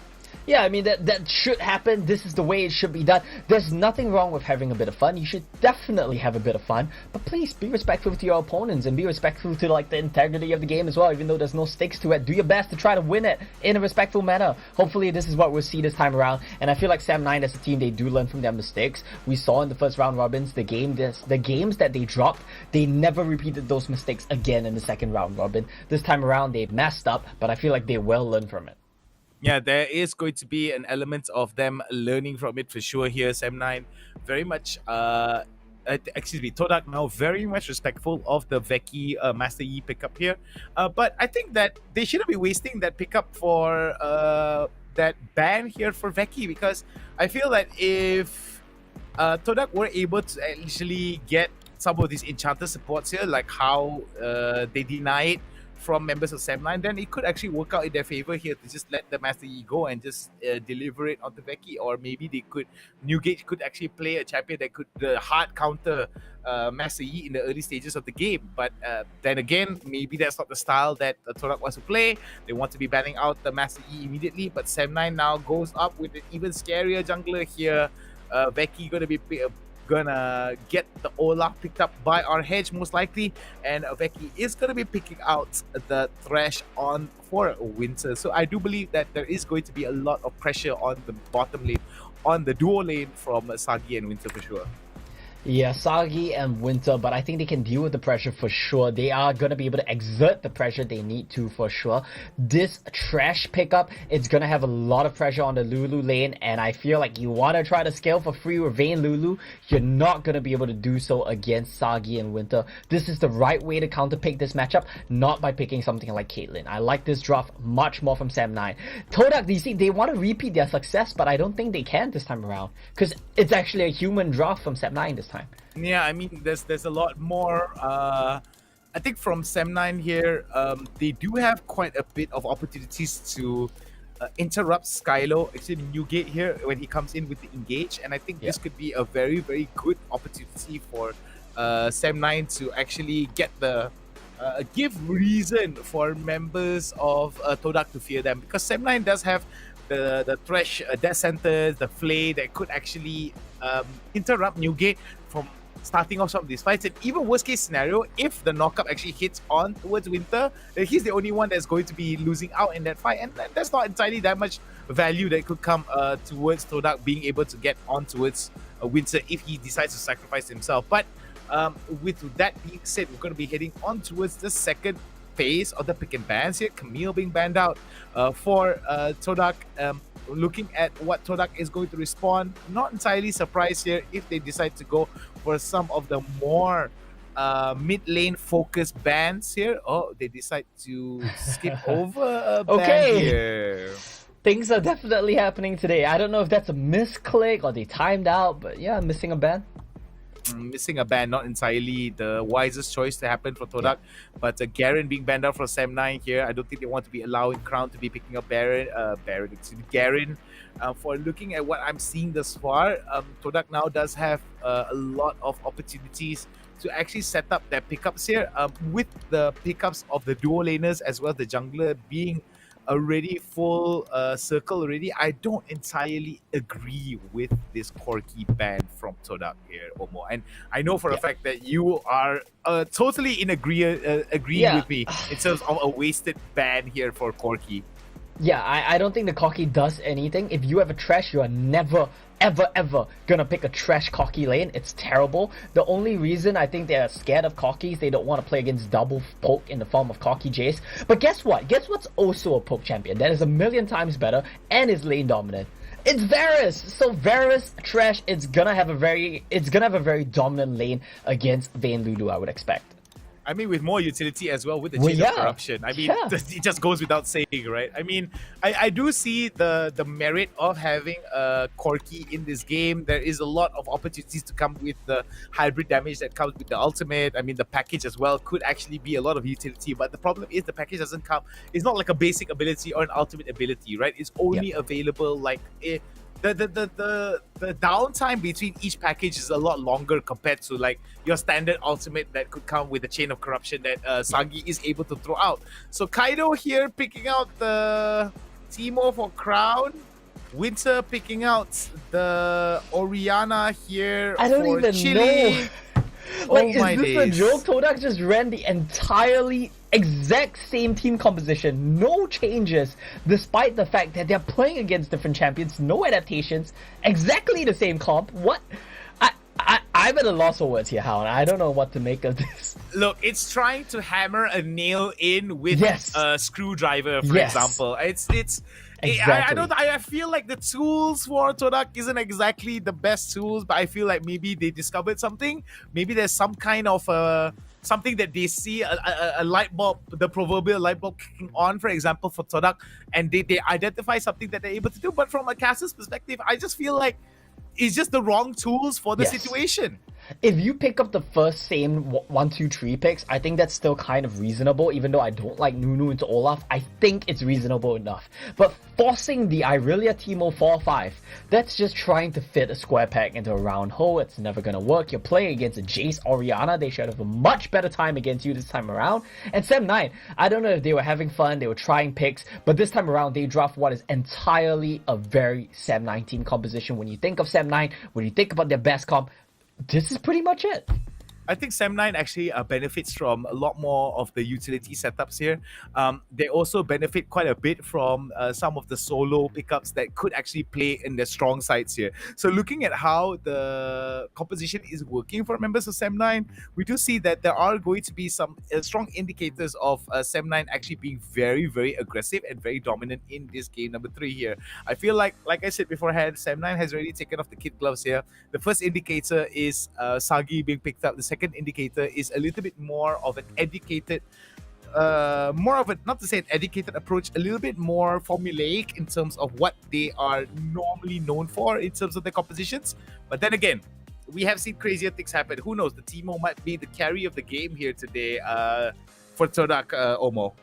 Yeah, I mean, that should happen. This is the way it should be done. There's nothing wrong with having a bit of fun. You should definitely have a bit of fun. But please, be respectful to your opponents and be respectful to, like, the integrity of the game as well, even though there's no stakes to it. Do your best to try to win it in a respectful manner. Hopefully, this is what we'll see this time around. And I feel like Sam9 as a team, they do learn from their mistakes. We saw in the first round robins, the games that they dropped, they never repeated those mistakes again in the second round robin. This time around, they messed up, but I feel like they will learn from it. Yeah, there is going to be an element of them learning from it for sure here. Sam9 very much, TODAK now very much respectful of the Veki Master Yi pickup here. But I think that they shouldn't be wasting that pickup for that ban here for Veki, because I feel that if TODAK were able to actually get some of these Enchanter supports here, like how they deny it from members of Sam9, then it could actually work out in their favor here to just let the Master Yi go and just deliver it onto Veki. Or maybe they could, Newgate could actually play a champion that could hard counter Master Yi in the early stages of the game. But then again, maybe that's not the style that TODAK wants to play. They want to be banning out the Master Yi immediately, but Sam9 now goes up with an even scarier jungler here. Veki gonna get the Olaf picked up by our hedge most likely, and Veki is gonna be picking out the Thresh on for Winter. So I do believe that there is going to be a lot of pressure on the bottom lane, on the duo lane from Sagi and Winter for sure. Yeah, Sagi and Winter, but I think they can deal with the pressure for sure. They are going to be able to exert the pressure they need to for sure. This Trash pickup, it's going to have a lot of pressure on the Lulu lane, and I feel like you want to try to scale for free with Vayne Lulu, you're not going to be able to do so against Sagi and Winter. This is the right way to counterpick this matchup, not by picking something like Caitlyn. I like this draft much more from Sam9. TODAK, you see, they want to repeat their success, but I don't think they can this time around, because it's actually a human draft from Sam9 this time. Yeah, I mean, there's a lot more. I think from Sam9 here, they do have quite a bit of opportunities to interrupt Skylo, actually Newgate here when he comes in with the engage, and I think this could be a very, very good opportunity for Sam9 to actually get the give reason for members of TODAK to fear them, because Sam9 does have the Thresh Death Center, the Flay that could actually interrupt Newgate from starting off some of these fights. And even worst case scenario, if the knockup actually hits on towards Winter, then he's the only one that's going to be losing out in that fight, and that's not entirely that much value that could come towards TODAK being able to get on towards Winter if he decides to sacrifice himself. But with that being said, we're going to be heading on towards the second phase of the pick and bans here. Camille being banned out for TODAK. Looking at what TODAK is going to respond, not entirely surprised here if they decide to go for some of the more mid lane focused bans here. Oh, they decide to skip over a ban here. Things are definitely happening today. I don't know if that's a misclick or they timed out, but yeah, missing a ban. Missing a ban, not entirely the wisest choice to happen for TODAK, but Garen being banned out for Sam9 here. I don't think they want to be allowing Crown to be picking up Garen. For looking at what I'm seeing thus far, TODAK now does have a lot of opportunities to actually set up their pickups here, with the pickups of the duo laners as well as the jungler being already full circle already. I don't entirely agree with this Corki ban from TODAK here, Omo. And I know for a fact that you are totally in agreeing with me in terms of a wasted ban here for Corki. Yeah, I don't think the Corki does anything. If you have a trash, you are never, ever gonna pick a trash Corki lane. It's terrible. The only reason I think they're scared of Corki is they don't want to play against double poke in the form of Corki Jace. But guess what? Guess what's also a poke champion that is a million times better and is lane dominant? It's Varus. So Varus trash. It's gonna have a very dominant lane against Vayne Lulu, I would expect. I mean, with more utility as well, with the chain of corruption. I mean, it just goes without saying, right? I mean, I do see the merit of having a Corki in this game. There is a lot of opportunities to come with the hybrid damage that comes with the ultimate. I mean, the package as well could actually be a lot of utility, but the problem is the package doesn't come. It's not like a basic ability or an ultimate ability, right? It's only available like the downtime between each package is a lot longer compared to like your standard ultimate that could come with the chain of corruption that Sagi is able to throw out. So Kaido here picking out the Teemo for Crown. Winter picking out the Oriana here. I don't for even Chile. know. Like, oh my is this days. a joke? TODAK just ran the entirely exact same team composition, no changes, despite the fact that they're playing against different champions, no adaptations, exactly the same comp. What? I'm at a loss for words here, Hound. I don't know what to make of this. Look, it's trying to hammer a nail in with a screwdriver, for example. It's Exactly. I feel like the tools for TODAK isn't exactly the best tools, but I feel like maybe they discovered something. Maybe there's some kind of something that they see a light bulb, the proverbial light bulb kicking on, for example, for TODAK, and they identify something that they're able to do. But from a caster's perspective, I just feel like it's just the wrong tools for the situation. If you pick up the first same 1, 2, 3 picks, I think that's still kind of reasonable. Even though I don't like Nunu into Olaf, I think it's reasonable enough. But forcing the Irelia Teemo 4-5, that's just trying to fit a square peg into a round hole. It's never gonna work. You're playing against a Jace Oriana. They should have a much better time against you this time around. And Sem9, I don't know if they were having fun, they were trying picks, but this time around they draft what is entirely a very Sem9 team composition. When you think of Sem9, when you think about their best comp, this is pretty much it. I think Sem9 actually benefits from a lot more of the utility setups here. They also benefit quite a bit from some of the solo pickups that could actually play in their strong sides here. So looking at how the composition is working for members of Sem9, we do see that there are going to be some strong indicators of Sem9 actually being very, very aggressive and very dominant in this game number 3 here. I feel like I said beforehand, Sem9 has already taken off the kid gloves here. The first indicator is Sagi being picked up. The second indicator is a little bit more of an educated, not to say an educated approach, a little bit more formulaic in terms of what they are normally known for in terms of their compositions. But then again, we have seen crazier things happen. Who knows? The Teemo might be the carry of the game here today for TODAK, Omo.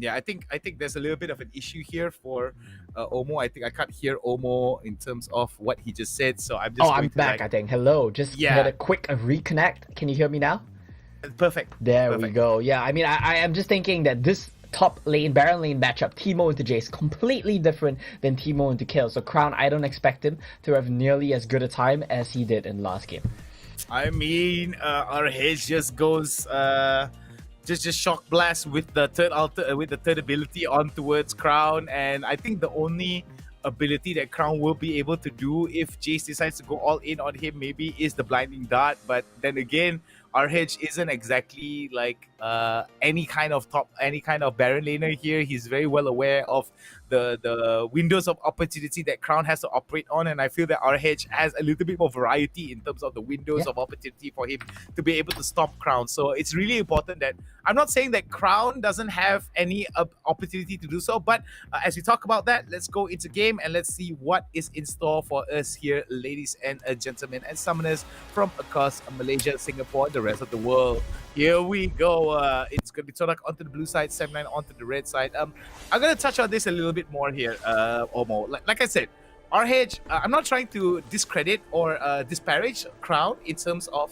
Yeah, I think there's a little bit of an issue here for Omo. I think I can't hear Omo in terms of what he just said, so I'm just. I'm back. I think. Hello, just had a quick reconnect. Can you hear me now? Perfect. There we go. Yeah, I mean, I am just thinking that this top lane, Baron lane matchup, Teemo into Jace, completely different than Teemo into Kill. So Crown, I don't expect him to have nearly as good a time as he did in last game. I mean, our head just goes. Just shock blast with the third ability on towards Crown, and I think the only ability that Crown will be able to do if Jace decides to go all in on him maybe is the blinding dart. But then again, RH isn't exactly like any kind of Baron laner here. He's very well aware of the windows of opportunity that Crown has to operate on, and I feel that RH has a little bit more variety in terms of the windows of opportunity for him to be able to stop Crown. So it's really important that I'm not saying that Crown doesn't have any opportunity to do so, but as we talk about that, let's go into game and let's see what is in store for us here, ladies and gentlemen and summoners from across Malaysia, Singapore, and the rest of the world. Here we go. It's going to be TODAK onto the blue side, Sem9 onto the red side. I'm going to touch on this a little bit more here, Omo. Like I said, RH, I'm not trying to discredit or disparage Crown in terms of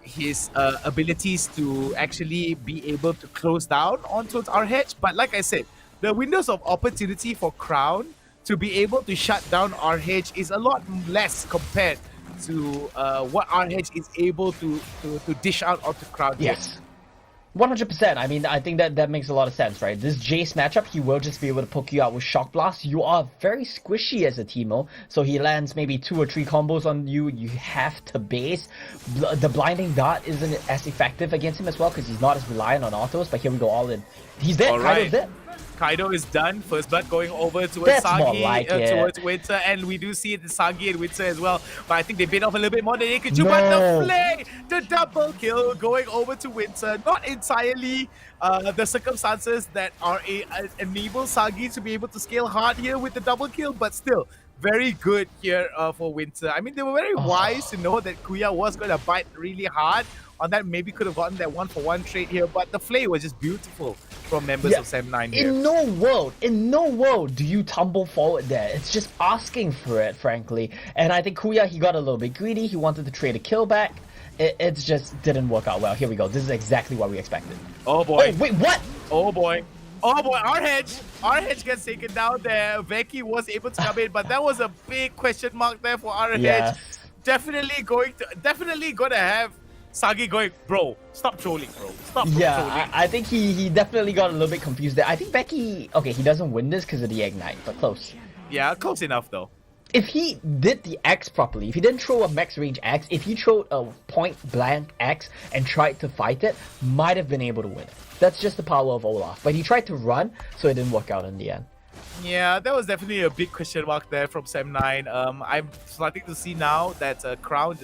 his abilities to actually be able to close down on towards RH. But like I said, the windows of opportunity for Crown to be able to shut down RH is a lot less compared to what RH is able to dish out onto Crown. Yes. 100%. I mean, I think that makes a lot of sense, right? This Jace matchup, he will just be able to poke you out with Shock Blast. You are very squishy as a Teemo, so he lands maybe 2 or 3 combos on you. You have to base. The Blinding Dart isn't as effective against him as well because he's not as reliant on autos, but here we go all in. He's dead. Kaido's dead. Kaido is done. First blood going over towards That's Sagi, more like towards Winter, and we do see the Sagi and Winter as well. But I think they bit off a little bit more than they could do. But the play, the double kill going over to Winter, not entirely the circumstances that are enable Sagi to be able to scale hard here with the double kill, but still very good here for Winter. I mean, they were very wise to know that Kuya was going to bite really hard on that. Maybe could have gotten that 1-for-1 trade here, but the play was just beautiful from members of Sem9 here. In no world do you tumble forward there. It's just asking for it, frankly. And I think Kuya, he got a little bit greedy. He wanted to trade a kill back. It just didn't work out well. Here we go. This is exactly what we expected. Oh boy. Oh, wait, what? Oh boy. Oh boy, RH gets taken down there. Veki was able to come in, but that was a big question mark there for RH. Yes. Definitely gonna have Sagi going, bro, stop trolling, bro. Stop trolling. I think he definitely got a little bit confused there. I think Becky, okay, he doesn't win this because of the Ignite, but close. Yeah, close enough though. If he did the X properly, if he didn't throw a max range X, if he threw a point blank X and tried to fight it, might have been able to win. That's just the power of Olaf. But he tried to run, so it didn't work out in the end. Yeah, that was definitely a big question mark there from Sem9. I'm starting to see now that Crown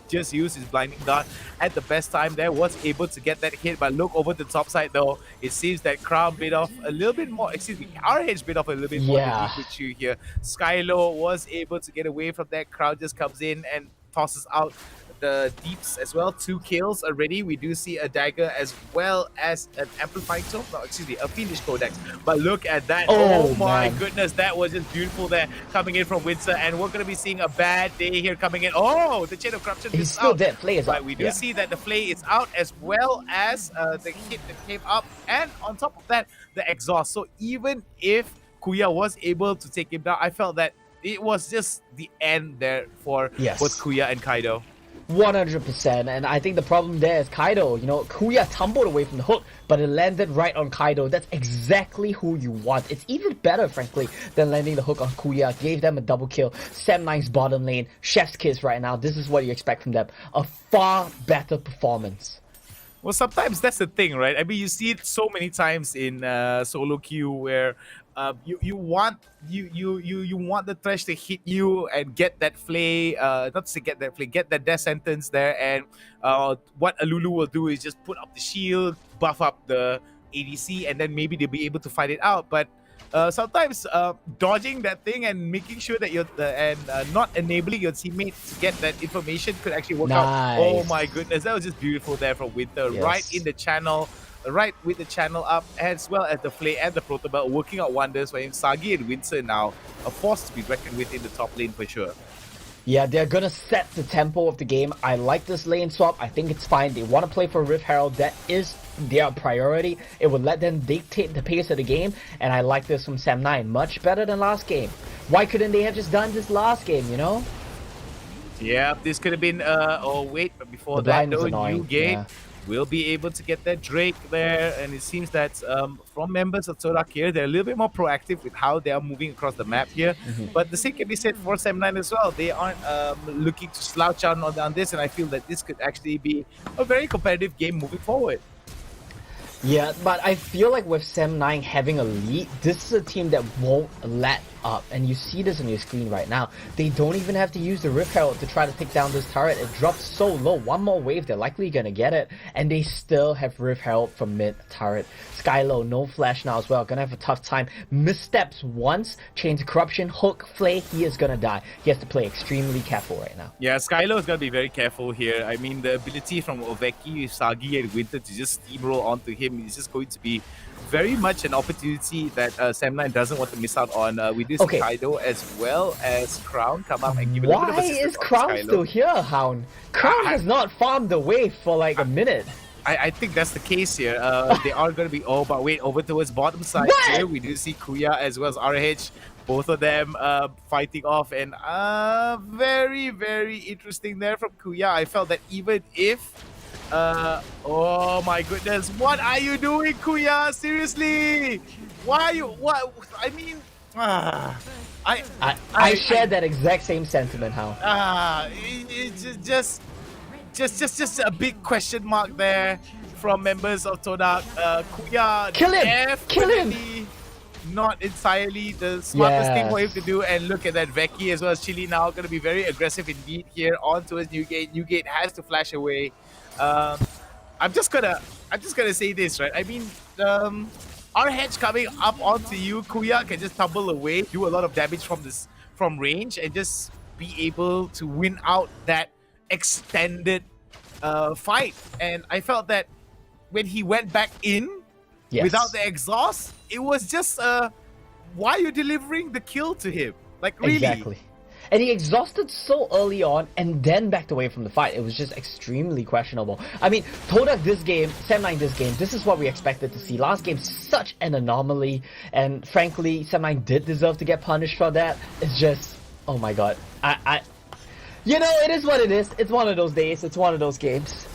just used his Blinding Dart at the best time there, was able to get that hit, but look over the top side though, it seems that Crown bit off a little bit more, RH bit off a little bit more than he could chew here. Skylo was able to get away from that. Crown just comes in and tosses out the deeps as well. 2 kills already. We do see a dagger as well as an amplifying tome. No, excuse me, a fiendish codex. But look at that. Oh my goodness, that was just beautiful there coming in from Windsor. And we're going to be seeing a bad day here coming in. Oh, the Chain of Corruption is still out. dead. Flay is out. We do see that the Flay is out as well as the hit that came up. And on top of that, the exhaust. So even if Kuya was able to take him down, I felt that it was just the end there for both Kuya and Kaido. 100%, and I think the problem there is Kaido. You know, Kuya tumbled away from the hook, but it landed right on Kaido. That's exactly who you want. It's even better, frankly, than landing the hook on Kuya. Gave them a double kill. Sem9's bottom lane, chef's kiss right now. This is what you expect from them. A far better performance. Well, sometimes that's the thing, right? I mean, you see it so many times in solo queue where you want the Thresh to hit you and get that Flay, not to say get that Flay, get that death sentence there, and what Alulu will do is just put up the shield, buff up the ADC, and then maybe they'll be able to fight it out. But sometimes dodging that thing and making sure that you're not enabling your teammate to get that information could actually work out. Oh my goodness, that was just beautiful there from Winter, right in the channel. Right with the channel up, as well as the Flay and the Protobelt working out wonders for him. Sagi and Winter now a force to be reckoned with in the top lane for sure. Yeah, they're gonna set the tempo of the game. I like this lane swap. I think it's fine. They want to play for Rift Herald. That is their priority. It would let them dictate the pace of the game, and I like this from Sem9. Much better than last game. Why couldn't they have just done this last game, you know? Yeah, this could have been oh wait, but before that though, New Gate will be able to get that Drake there, and it seems that from members of TODAK here, they're a little bit more proactive with how they are moving across the map here. But the same can be said for Sem9 as well. They aren't looking to slouch on this, and I feel that this could actually be a very competitive game moving forward. Yeah, but I feel like with Sem9 having a lead, this is a team that won't let up. And you see this on your screen right now. They don't even have to use the Rift Herald to try to take down this turret. It drops so low. One more wave, they're likely going to get it. And they still have Rift Herald from mid turret. Skylo, no flash now as well. Going to have a tough time. Missteps once, Chains of Corruption, hook, Flay, he is going to die. He has to play extremely careful right now. Yeah, Skylo is going to be very careful here. I mean, the ability from Oveki, Sagi and Winter to just steamroll onto him is just going to be very much an opportunity that Sam9 doesn't want to miss out on. We do see Okay. Kaido as well as Crown come up and give a little bit of Why assistance is on Crown Skylo. still here, Hound? Crown has not farmed the wave for like a minute. I think that's the case here. They are going to be... Oh, but wait, over towards bottom side What? here, we do see Kuya as well as RH. Both of them fighting off. And very, very interesting there from Kuya. I felt that even if... oh my goodness, what are you doing, Kuya? Seriously? Why are you... What? I mean... I share that exact same sentiment, Hound. It's just a big question mark there from members of TODAK. Kuya, Kill him! Kill him! definitely not entirely the smartest thing for him Yes. to do. And look at that, Veki as well as Chili now going to be very aggressive indeed here on towards Newgate. Newgate has to flash away. I'm just gonna say this, right? I mean, our hedge coming up onto you, Kuya can just tumble away, do a lot of damage from range, and just be able to win out that extended fight. And I felt that when he went back in Yes. without the exhaust, it was just why are you delivering the kill to him? Like, really? Exactly. And he exhausted so early on and then backed away from the fight. It was just extremely questionable. I mean, TODAK this game, Sam9 this game, this is what we expected to see. Last game, such an anomaly. And frankly, Sam9 did deserve to get punished for that. It's just, oh my god. You know, it is what it is. It's one of those days. It's one of those games.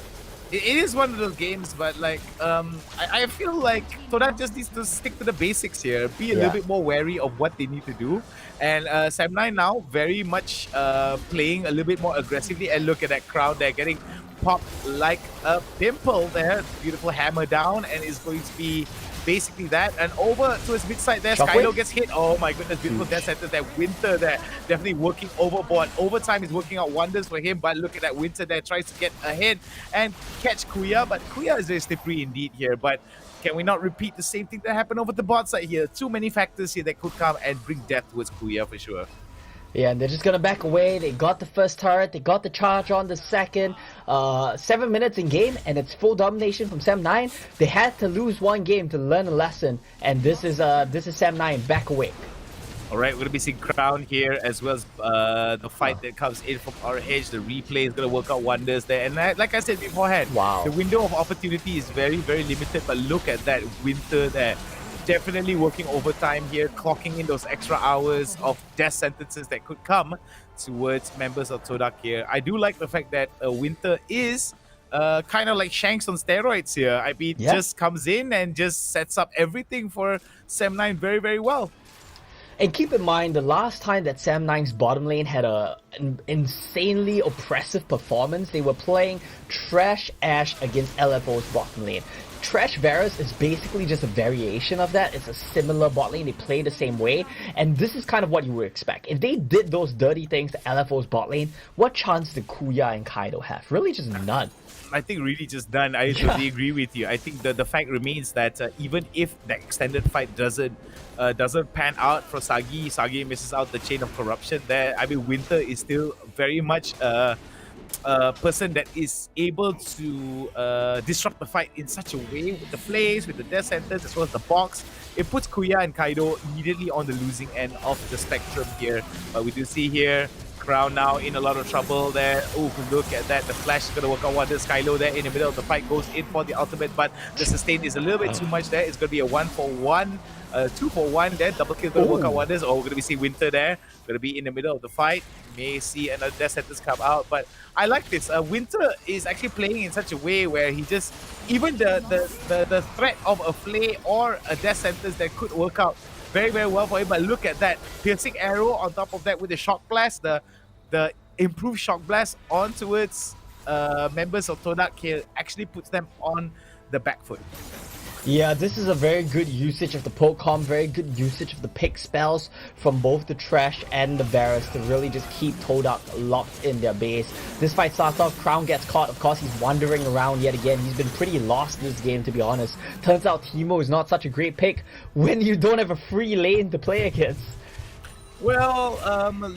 It is one of those games, but like I feel like TODAK just needs to stick to the basics here. Be a little bit more wary of what they need to do. And Sam9 now very much playing a little bit more aggressively. And look at that crowd there getting popped like a pimple there. Beautiful hammer down, and it's going to be basically that. And over to his mid side there, Shockwave? Skylo gets hit. Oh my goodness, beautiful death sentence there. Winter there, definitely working overboard. Overtime is working out wonders for him, but look at that, Winter there tries to get ahead and catch Kuya, but Kuya is very slippery indeed here. But can we not repeat the same thing that happened over the bot side here? Too many factors here that could come and bring death towards Kuya for sure. Yeah, and they're just gonna back away. They got the first turret, they got the charge on the second. 7 minutes in game, and it's full domination from Sam9. They had to lose one game to learn a lesson, and this is Sam9 back away. All right, we're going to be seeing Crown here as well as the fight that comes in from RH. The replay is going to work out wonders there. And like I said beforehand, Wow. the window of opportunity is very, very limited. But look at that, Winter there. Definitely working overtime here, clocking in those extra hours of death sentences that could come towards members of TODAK here. I do like the fact that Winter is kind of like Shanks on steroids here. I mean, just comes in and just sets up everything for Sam9 very, very well. And keep in mind, the last time that Sam9's bottom lane had an insanely oppressive performance, they were playing Trash Ash against LFO's bottom lane. Trash Varus is basically just a variation of that. It's a similar bot lane. They play the same way. And this is kind of what you would expect. If they did those dirty things to LFO's bot lane, what chance did Kuya and Kaido have? Really just none. I think really just done. I totally agree with you. I think the fact remains that even if the extended fight doesn't pan out for Sagi misses out the chain of corruption there. I mean, Winter is still very much a person that is able to disrupt the fight in such a way with the plays, with the death sentence, as well as the box. It puts Kuya and Kaido immediately on the losing end of the spectrum here. But we do see here Crown now in a lot of trouble there. Oh, look at that. The flash is going to work out wonders. Kylo there in the middle of the fight goes in for the ultimate, but the sustain is a little bit too much there. It's going to be a 1-for-1, 2-for-1 there. Double kill going to work out wonders. Oh, we're going to see Winter there. Going to be in the middle of the fight. May see another death sentence come out, but I like this. Winter is actually playing in such a way where he just, even the threat of a flay or a death sentence that could work out very, very well for him. But look at that. Piercing arrow on top of that with the shock blast, the improved shock blast on towards members of TODAK here actually puts them on the back foot. Yeah, this is a very good usage of the Pokemon, very good usage of the pick spells from both the Trash and the Varus to really just keep TODAK locked in their base. This fight starts off, Crown gets caught, of course he's wandering around yet again. He's been pretty lost this game, to be honest. Turns out Teemo is not such a great pick when you don't have a free lane to play against. Well,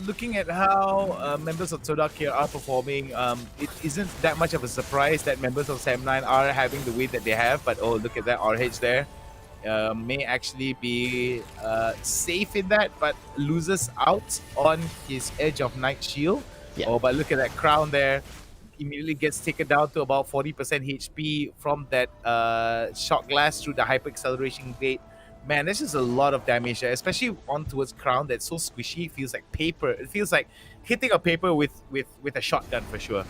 looking at how members of TODAK here are performing, it isn't that much of a surprise that members of Sam9 are having the way that they have. But oh, look at that RH there. may actually be safe in that, but loses out on his Edge of Night Shield. Yeah. Oh, but look at that crown there. Immediately gets taken down to about 40% HP from that shot glass through the hyper acceleration gate. Man, this is a lot of damage there, especially on towards crown that's so squishy. It feels like paper. It feels like hitting a paper with a shotgun for sure.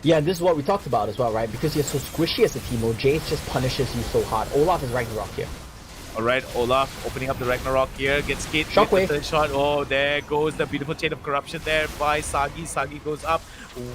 Yeah, this is what we talked about as well, right? Because you're so squishy as a Teemo, Jace just punishes you so hard. Olaf is Ragnarok here. Alright, Olaf opening up the Ragnarok here, gets hit Shockwave. with the third shot. Oh, there goes the beautiful chain of corruption there by Sagi. Sagi goes up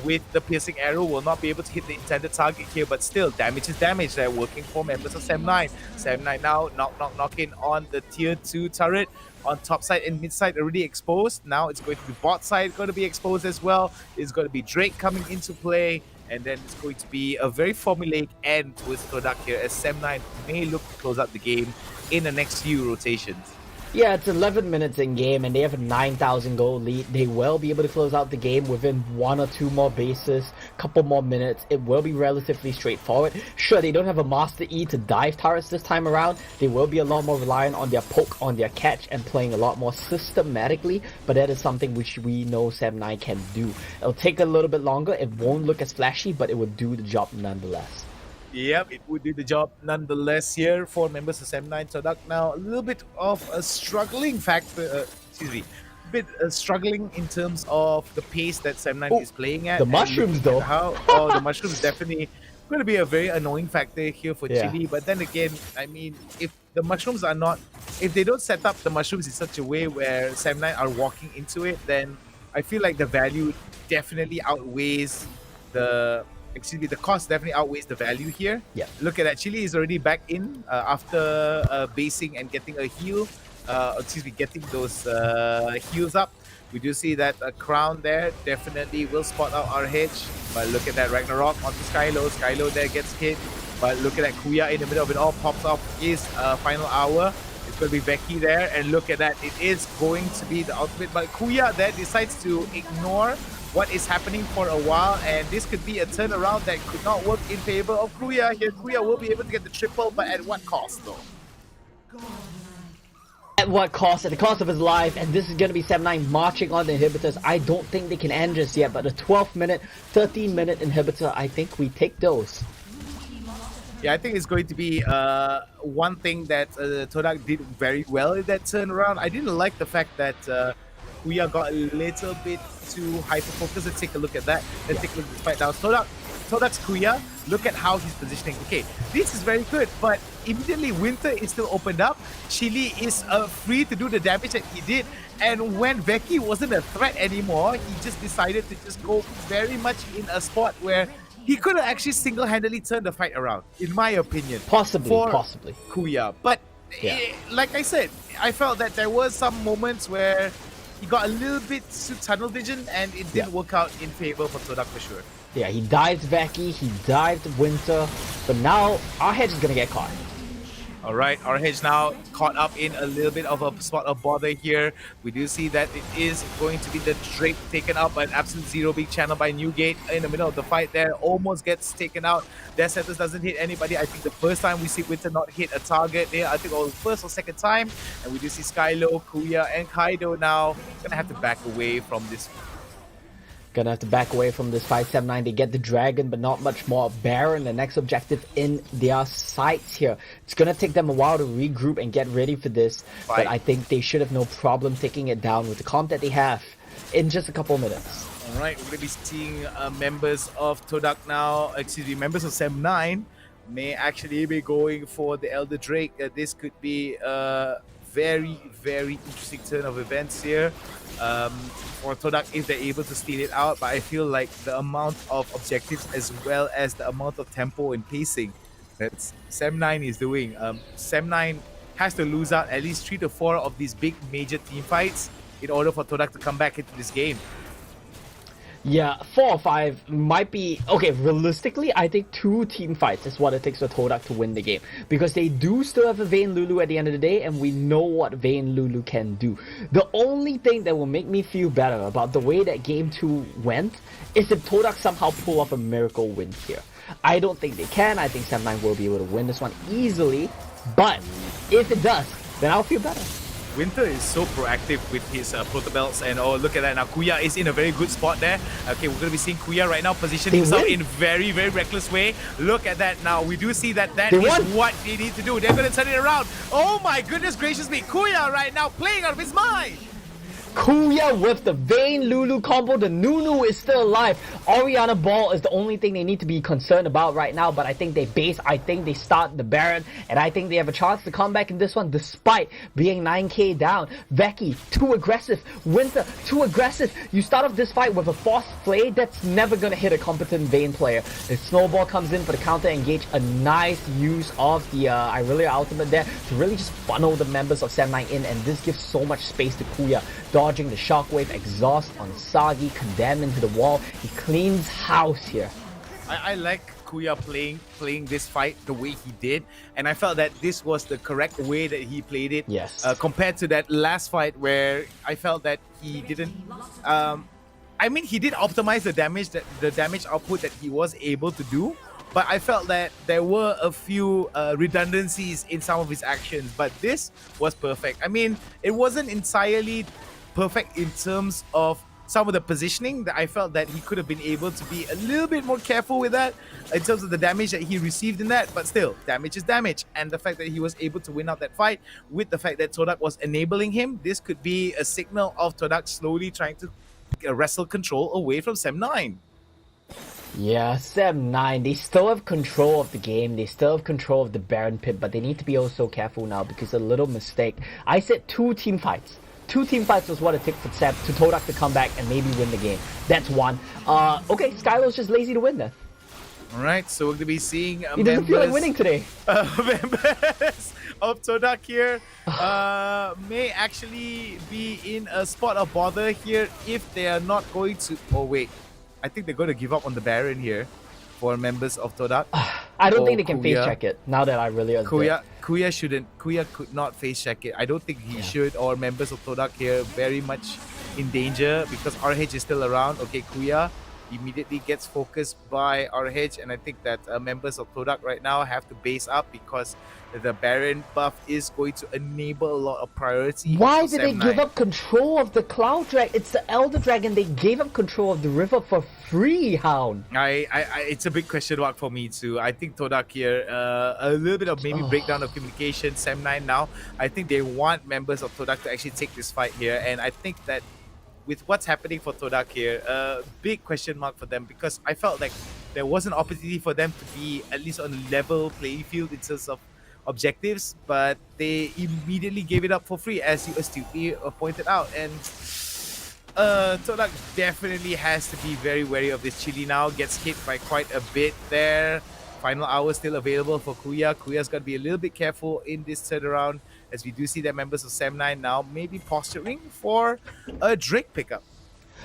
with the piercing arrow, will not be able to hit the intended target here, but still, damage is damage there, working for members of Sam9. Sam9 now knocking on the tier 2 turret. On top side and mid side already exposed. Now it's going to be bot side going to be exposed as well. It's going to be Drake coming into play. And then it's going to be a very formulaic end with TODAK here as Sam9 may look to close out the game in the next few rotations. Yeah, it's 11 minutes in game and they have a 9,000 gold lead. They will be able to close out the game within 1 or 2 more bases, couple more minutes. It will be relatively straightforward. Sure, they don't have a Master E to dive turrets this time around. They will be a lot more reliant on their poke, on their catch, and playing a lot more systematically, but that is something which we know Sam9 can do. It'll take a little bit longer, it won't look as flashy, but it will do the job nonetheless. Yep, it would do the job nonetheless here for members of Sam9. TODAK now a little bit of a struggling factor, struggling in terms of the pace that Sam9 is playing at. The mushrooms though. The mushrooms definitely going to be a very annoying factor here for Chile. But then again, I mean, if the mushrooms are not, if they don't set up the mushrooms in such a way where Sam9 are walking into it, then I feel like the value definitely outweighs the cost definitely outweighs the value here. Yeah. Look at that. Chile is already back in after basing and getting a heal. Getting those heals up. We do see that Crown there definitely will spot out our hedge. But look at that Ragnarok onto Skylo. Skylo there gets hit. But look at that Kuya in the middle of it all. Pops off his final hour. It's going to be Becky there. And look at that. It is going to be the ultimate. But Kuya there decides to ignore what is happening for a while, and this could be a turnaround that could not work in favor of Kuya. Here, Kuya will be able to get the triple, but at what cost though? At what cost? At the cost of his life, and this is going to be Sam9 marching on the inhibitors. I don't think they can end just yet, but a 12-minute, 13-minute inhibitor, I think we take those. Yeah, I think it's going to be one thing that TODAK did very well in that turnaround. I didn't like the fact that Kuya got a little bit too hyper-focused. Let's take a look at that. Let's take a look at this fight now. TODAK's Kuya, look at how he's positioning. Okay, this is very good, but immediately Winter is still opened up. Chile is free to do the damage that he did. And when Becky wasn't a threat anymore, he just decided to just go very much in a spot where he could have actually single-handedly turned the fight around, in my opinion. Possibly. Kuya. But like I said, I felt that there were some moments where he got a little bit too tunnel vision and it didn't work out in favor for TODAK for sure. Yeah, he dived Becky, he dived Winter, but now our hedge is going to get caught. Alright, our hedge now caught up in a little bit of a spot of bother here. We do see that it is going to be the Drake taken out by an absolute zero big channel by Newgate in the middle of the fight there. Almost gets taken out. Death Sentence doesn't hit anybody. I think the first time we see Winter not hit a target there, I think the first or second time. And we do see Skylo, Kuya, and Kaido now gonna have to back away from this. Gonna have to back away from this 579. They get the dragon, but not much more. Baron, the next objective in their sights here. It's gonna take them a while to regroup and get ready for this, but I think they should have no problem taking it down with the comp that they have in just a couple minutes. Alright, we're gonna be seeing members of TODAK now, members of Sam9 may actually be going for the Elder Drake. This could be a very, very interesting turn of events here. For TODAK if they're able to steal it out, but I feel like the amount of objectives as well as the amount of tempo and pacing that Sam9 is doing. Sam9 has to lose out at least 3 to 4 of these big major team fights in order for TODAK to come back into this game. Yeah, 4 or 5 might be... Okay, realistically, I think 2 team fights is what it takes for TODAK to win the game. Because they do still have a Vayne Lulu at the end of the day, and we know what Vayne Lulu can do. The only thing that will make me feel better about the way that Game 2 went is if TODAK somehow pull off a miracle win here. I don't think they can. I think Sam9 will be able to win this one easily. But if it does, then I'll feel better. Winter is so proactive with his proto belts, and oh, look at that now. Kuya is in a very good spot there. Okay, we're going to be seeing Kuya right now position himself in very, very reckless way. Look at that now. We do see that is what they need to do. They're going to turn it around. Oh my goodness gracious me. Kuya right now playing out of his mind. Kuya with the Vayne Lulu combo. The Nunu is still alive. Orianna Ball is the only thing they need to be concerned about right now, but I think they base, I think they start the Baron, and I think they have a chance to come back in this one despite being 9k down. Veki, too aggressive. Winter, too aggressive. You start off this fight with a Force Flay, that's never gonna hit a competent Vayne player. The Snowball comes in for the counter engage, a nice use of the Irelia ultimate there to really just funnel the members of Sam 9 in, and this gives so much space to Kuya. Dodging the shockwave exhaust on Sagi, condemned into the wall. He cleans house here. I like Kuya playing this fight the way he did, and I felt that this was the correct way that he played it. Yes. Compared to that last fight where I felt that he didn't. I mean, he did optimize the damage output that he was able to do, but I felt that there were a few redundancies in some of his actions. But this was perfect. I mean, it wasn't entirely perfect in terms of some of the positioning. That I felt that he could have been able to be a little bit more careful with that in terms of the damage that he received in that, but still, damage is damage. And the fact that he was able to win out that fight with the fact that TODAK was enabling him, this could be a signal of TODAK slowly trying to wrestle control away from Sem9. Yeah, Sam 9, they still have control of the game, they still have control of the Baron pit, but they need to be also careful now because a little mistake. I said 2 team fights. 2 team fights was what it took for Sam to TODAK to come back and maybe win the game. That's one. Okay, Skylo's just lazy to win then. Alright, so we're going to be seeing he doesn't feel like winning today. Members of TODAK here may actually be in a spot of bother here if they are not going to... Oh wait, I think they're going to give up on the Baron here for members of TODAK. I don't think they can face check it now that I really understand. Kuya could not face check it. I don't think he should, or members of TODAK here very much in danger because RH is still around. Okay, Kuya immediately gets focused by RH, and I think that members of TODAK right now have to base up because the Baron buff is going to enable a lot of priority. Why did they give up control of the Cloud Dragon? It's the Elder Dragon. They gave up control of the river for free, Hound. It's a big question mark for me too. I think TODAK here, a little bit of maybe breakdown of communication. Sem9 now, I think they want members of TODAK to actually take this fight here, and I think that with what's happening for TODAK here, big question mark for them because I felt like there was an opportunity for them to be at least on a level playing field in terms of objectives, but they immediately gave it up for free, as you astutely pointed out. And TODAK definitely has to be very wary of this Chili now. Gets hit by quite a bit there. Final hour still available for Kuya. Kuya's got to be a little bit careful in this turnaround, as we do see that members of Sem9 now maybe posturing for a Drake pickup.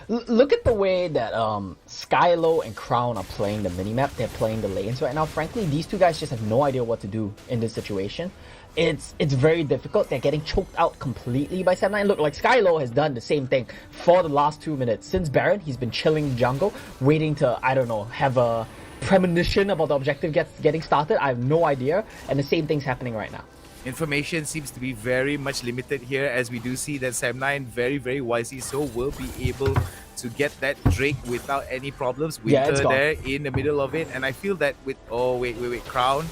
Look at the way that Skylo and Crown are playing the minimap. They're playing the lanes right now. Frankly, these two guys just have no idea what to do in this situation. It's very difficult. They're getting choked out completely by Sem9. Look, like Skylo has done the same thing for the last 2 minutes. Since Baron, he's been chilling the jungle, waiting to, I don't know, have a premonition about the objective getting started. I have no idea. And the same thing's happening right now. Information seems to be very much limited here, as we do see that Sem9 very, very wisely so will be able to get that Drake without any problems. Winter there in the middle of it, and I feel that with... Oh, wait. Crown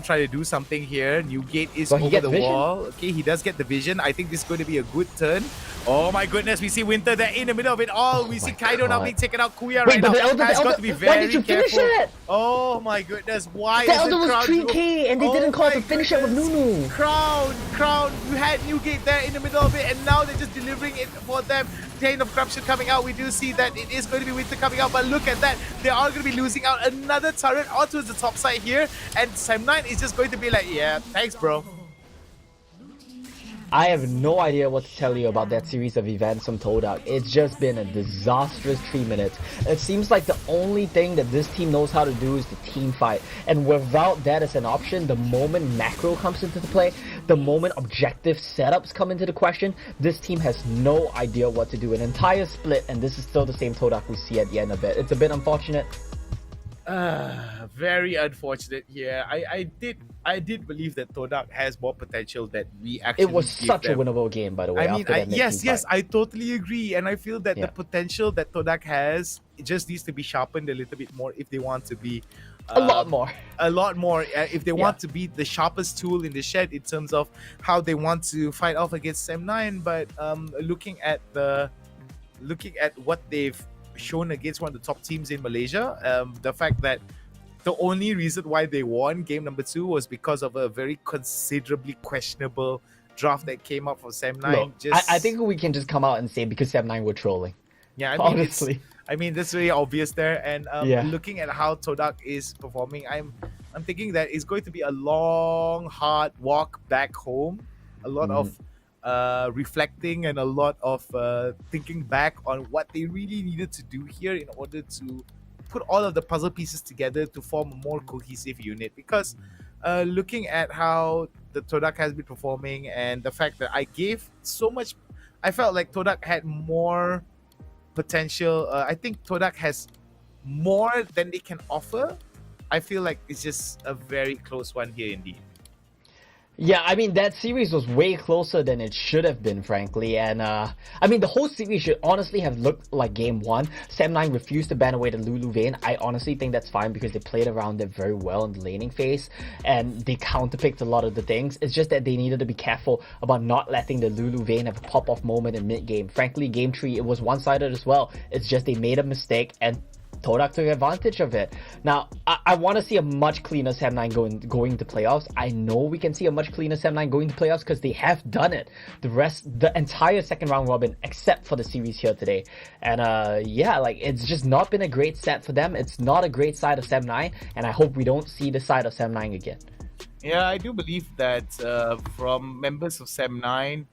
trying to do something here. Newgate is over the wall. Okay, he does get the vision. I think this is going to be a good turn. Oh my goodness, we see Winter there in the middle of it all. We see Kaido now being taken out. Kuya right now has got to be very careful. Oh my goodness, why the Elder was 3k and they didn't call to finish it with Nunu. Crown, you had Newgate there in the middle of it, and now they're just delivering it for them. Chain of Corruption coming out. We do see that it is going to be Winter coming out, but look at that. They are going to be losing out another turret onto the top side here, and Sem9 is just going to be like, yeah, thanks, bro. I have no idea what to tell you about that series of events from TODAK. It's just been a disastrous 3 minutes. It seems like the only thing that this team knows how to do is the team fight. And without that as an option, the moment macro comes into the play, the moment objective setups come into the question, this team has no idea what to do. An entire split, and this is still the same TODAK we see at the end of it. It's a bit unfortunate. Very unfortunate here. I did believe that TODAK has more potential that we actually. It was give such them. a winnable game, by the way. I mean, after that yes, mid-team fight. I totally agree, and I feel that the Yeah. potential that TODAK has, it just needs to be sharpened a little bit more if they want to be A lot more. a lot more. If they Yeah. want to be the sharpest tool in the shed in terms of how they want to fight off against Sem9. But looking at what they've shown against one of the top teams in Malaysia, the fact that the only reason why they won game number 2 was because of a very considerably questionable draft that came up for Sem9. Look, I think we can just come out and say because Sem9 were trolling. Yeah, I mean, honestly. that's very obvious there. And Yeah. looking at how TODAK is performing, I'm thinking that it's going to be a long, hard walk back home. A lot of reflecting and a lot of thinking back on what they really needed to do here in order to put all of the puzzle pieces together to form a more cohesive unit. Because looking at how the TODAK has been performing and the fact that I gave so much, I felt like TODAK had more potential. I think TODAK has more than they can offer. I feel like it's just a very close one here indeed. Yeah, I mean, that series was way closer than it should have been, frankly. And, I mean, the whole series should honestly have looked like game 1. Sem9 refused to ban away the Lulu Vayne. I honestly think that's fine because they played around it very well in the laning phase. And they counterpicked a lot of the things. It's just that they needed to be careful about not letting the Lulu Vayne have a pop-off moment in mid-game. Frankly, game 3, it was one-sided as well. It's just they made a mistake and TODAK took advantage of it. Now, I want to see a much cleaner Sem9 going to playoffs. I know we can see a much cleaner Sem9 going to playoffs because they have done it. The entire second round robin, except for the series here today. And yeah, like it's just not been a great set for them. It's not a great side of Sem9, and I hope we don't see the side of Sem9 again. Yeah, I do believe that from members of Sem9,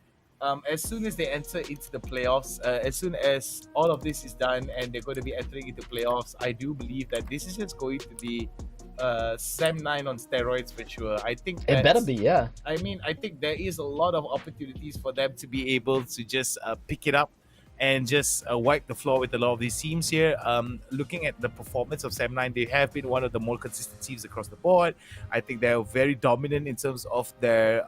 as soon as they enter into the playoffs, as soon as all of this is done and they're going to be entering into playoffs, I do believe that this is just going to be Sem9 on steroids for sure. I think It better be, yeah. I mean, I think there is a lot of opportunities for them to be able to just pick it up and just wipe the floor with a lot of these teams here. Looking at the performance of Sem9, they have been one of the more consistent teams across the board. I think they're very dominant in terms of their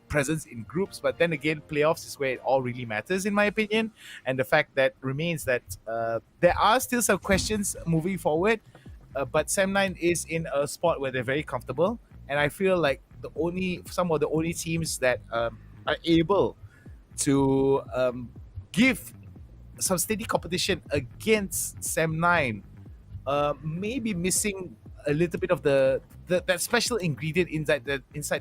presence in groups. But then again, playoffs is where it all really matters, in my opinion. And the fact that remains that there are still some questions moving forward. But Sem9 is in a spot where they're very comfortable. And I feel like some of the only teams that are able to give some steady competition against Sem9 maybe missing a little bit of that special ingredient inside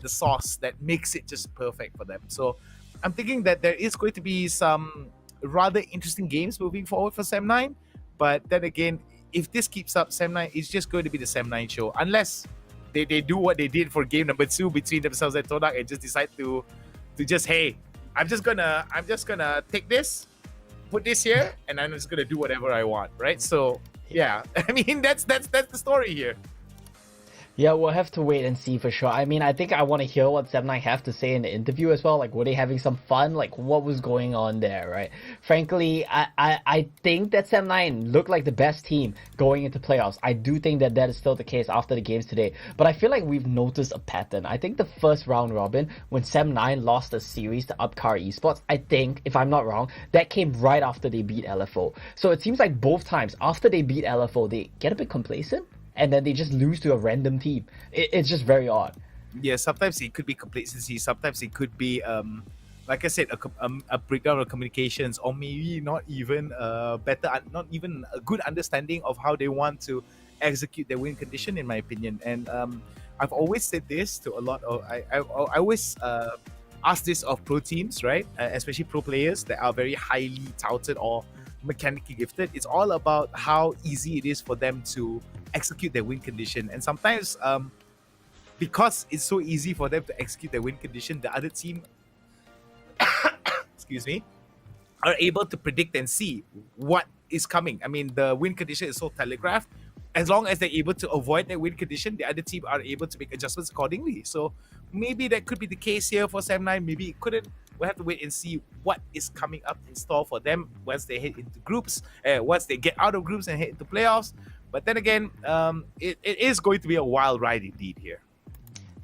the sauce that makes it just perfect for them. So I'm thinking that there is going to be some rather interesting games moving forward for Sem9. But then again, if this keeps up, Sem9 is just going to be the Sem9 show, unless they do what they did for game number 2 between themselves and TODAK and just decide to just, hey, I'm just gonna take this, put this here, and I'm just gonna do whatever I want, right? So yeah, I mean that's the story here. Yeah, we'll have to wait and see for sure. I mean, I think I want to hear what Sem9 have to say in the interview as well. Like, were they having some fun? Like, what was going on there, right? Frankly, I think that Sem9 looked like the best team going into playoffs. I do think that is still the case after the games today. But I feel like we've noticed a pattern. I think the first round robin, when Sem9 lost a series to Upcar Esports, I think, if I'm not wrong, that came right after they beat LFO. So it seems like both times, after they beat LFO, they get a bit complacent. And then they just lose to a random team. It's just very odd. Yeah, sometimes it could be complacency. Sometimes it could be, like I said, a breakdown of communications, or maybe not even not even a good understanding of how they want to execute their win condition, in my opinion. And I've always said this to a lot of, I always ask this of pro teams, right? Especially pro players that are very highly touted or mechanically gifted. It's all about how easy it is for them to execute their win condition. And sometimes because it's so easy for them to execute their win condition, the other team excuse me, are able to predict and see what is coming. I mean, the win condition is so telegraphed. As long as they're able to avoid that win condition, the other team are able to make adjustments accordingly. So maybe that could be the case here for Sem9. Maybe it couldn't. We'll have to wait and see what is coming up in store for them once they head into groups, once they get out of groups and head into playoffs. But then again, it is going to be a wild ride indeed here.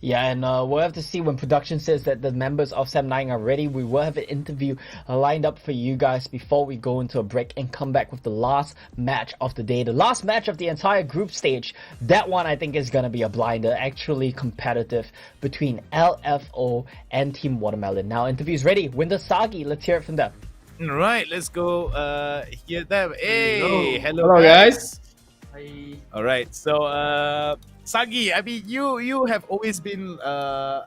Yeah, and we'll have to see when production says that the members of Sam9 are ready. We will have an interview lined up for you guys before we go into a break and come back with the last match of the day. The last match of the entire group stage. That one I think is going to be a blinder, actually competitive between LFO and Team Watermelon. Now, interview's ready. Winter Sagi, let's hear it from them. All right, let's go hear them. Hey, hello guys. Hi. All right, so Sagi, I mean, you have always been. I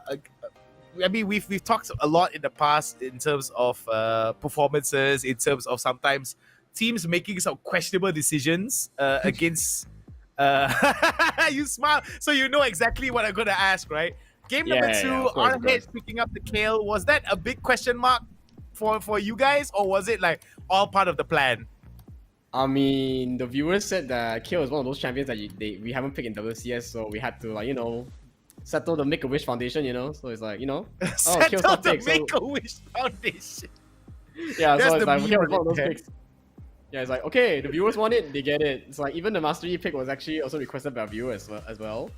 mean, we've talked a lot in the past in terms of performances, in terms of sometimes teams making some questionable decisions against. You smile, so you know exactly what I'm gonna ask, right? Game number two, RH picking up the Kale. Was that a big question mark for you guys, or was it like all part of the plan? I mean, the viewers said that Kale is one of those champions that we haven't picked in WCS, so we had to, like, you know, settle the Make-A-Wish Foundation, you know? So it's like, you know, settle the Make-A-Wish Foundation. Yeah, that's so it's the like, Kale is one of those picks. Yeah, it's like, okay, the viewers want it, they get it. It's like, even the Mastery pick was actually also requested by viewers as well.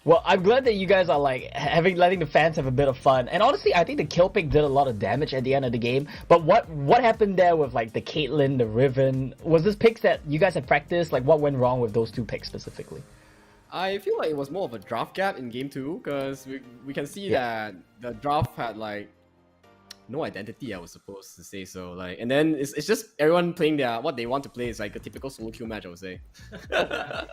Well, I'm glad that you guys are like letting the fans have a bit of fun. And honestly, I think the kill pick did a lot of damage at the end of the game. But what happened there with like the Caitlyn, the Riven? Was this picks that you guys have practiced? Like, what went wrong with those two picks specifically? I feel like it was more of a draft gap in game 2 because we can see that the draft had like no identity, I was supposed to say so. Like, and then it's just everyone playing what they want to play. Is like a typical solo queue match, I would say. Like,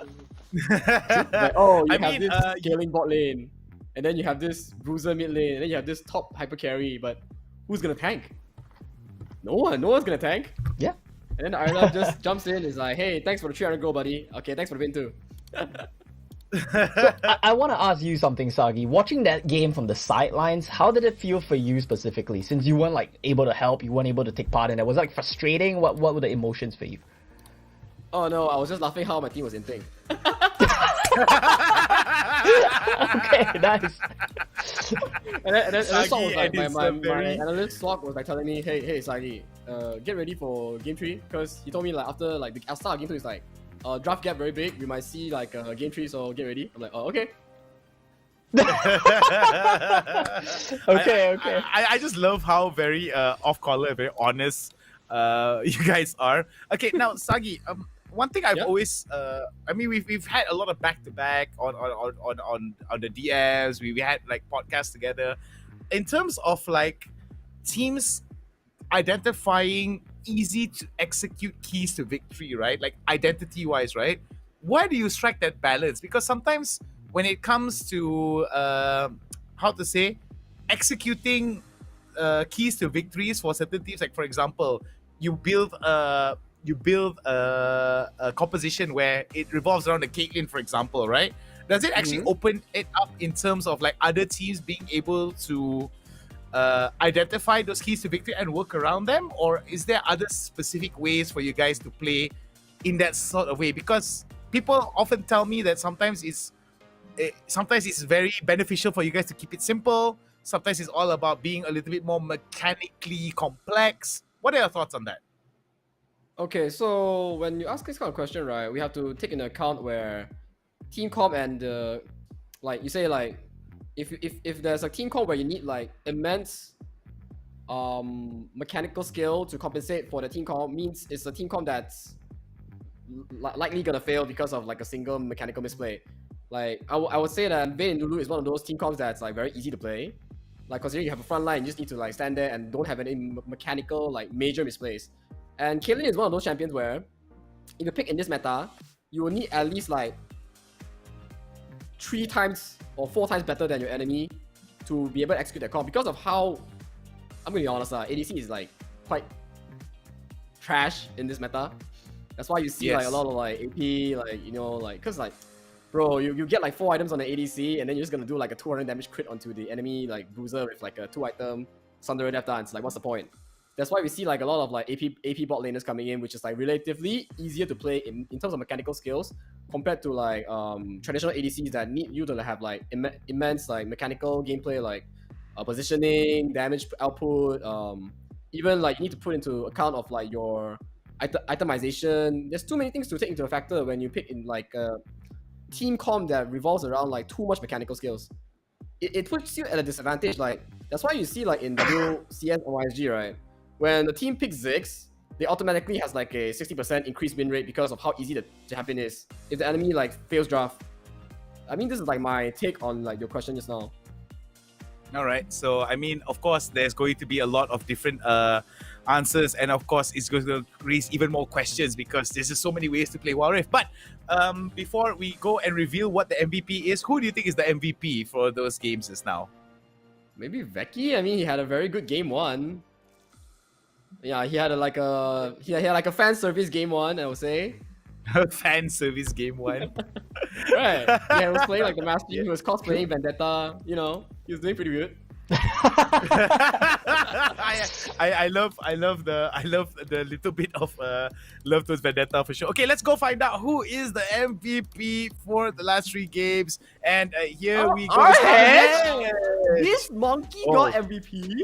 oh, you have this scaling bot lane, and then you have this bruiser mid lane, and then you have this top hyper carry. But who's gonna tank? No one's gonna tank. Yeah. And then the Ireland just jumps in. Is like, hey, thanks for the 300 gold, buddy. Okay, thanks for the win too. So I want to ask you something, Sagi. Watching that game from the sidelines, how did it feel for you specifically? Since you weren't like able to help, you weren't able to take part in it. Was it like frustrating? What were the emotions for you? Oh no, I was just laughing how my team was in thing. Okay, nice. And then Swag was like, my very... analyst Swag was like telling me, hey Sagi, get ready for game 3, because he told me like after like the start of game 2 is like draft gap very big, we might see like game 3, so get ready. I'm like, oh, okay. Okay. I just love how very off color, very honest you guys are. Okay, now Sagi, one thing I've always I mean we've had a lot of back to back on the DMs. We had like podcasts together. In terms of like teams identifying easy to execute keys to victory, right? Like identity wise, right? Why do you strike that balance? Because sometimes when it comes to how to say executing keys to victories for certain teams, like for example, you build a composition where it revolves around the Caitlyn, for example, right? Does it actually open it up in terms of like other teams being able to identify those keys to victory and work around them, or is there other specific ways for you guys to play in that sort of way? Because people often tell me that sometimes it's very beneficial for you guys to keep it simple. Sometimes it's all about being a little bit more mechanically complex. What are your thoughts on that? Okay, so when you ask this kind of question, right, we have to take into account where team comp and like you say, like if there's a team comp where you need like immense mechanical skill to compensate for the team comp, means it's a team comp that's likely gonna fail because of like a single mechanical misplay. Like I would say that Vayne and Lulu is one of those team comps that's like very easy to play. Like considering you have a front line, you just need to like stand there and don't have any mechanical like major misplays. And Caitlyn is one of those champions where if you pick in this meta, you will need at least like 3 times or 4 times better than your enemy to be able to execute that comp, because of how, I'm gonna be honest, ADC is like quite trash in this meta. That's why you see like a lot of like AP, like, you know, like, cause like, bro, you get like 4 items on the ADC and then you're just gonna do like a 200 damage crit onto the enemy like bruiser with like a 2 item Thunder Death Dance. Like, what's the point? That's why we see like a lot of like AP bot laners coming in, which is like relatively easier to play in terms of mechanical skills compared to like traditional ADCs that need you to have like immense like mechanical gameplay, like positioning, damage output, even like you need to put into account of like your itemization. There's too many things to take into a factor when you pick in like a team comp that revolves around like too much mechanical skills. It puts you at a disadvantage. Like that's why you see like in WCS or MYSG, right? When the team picks Ziggs, they automatically has like a 60% increased win rate because of how easy the champion is. If the enemy like fails draft. I mean, this is like my take on like your question just now. All right. So, I mean, of course, there's going to be a lot of different answers. And of course, it's going to raise even more questions because there's just so many ways to play Wild Rift. But before we go and reveal what the MVP is, who do you think is the MVP for those games just now? Maybe Vecchi. I mean, he had a very good game one. Yeah, he had a fan service game one, I would say. Fan service game one. Right. Yeah, he was playing like the master. He was cosplaying Vendetta. You know, he was doing pretty good. I love the little bit of love towards Vendetta for sure. Okay, let's go find out who is the MVP for the last 3 games. And here we go. Hey! This monkey got MVP.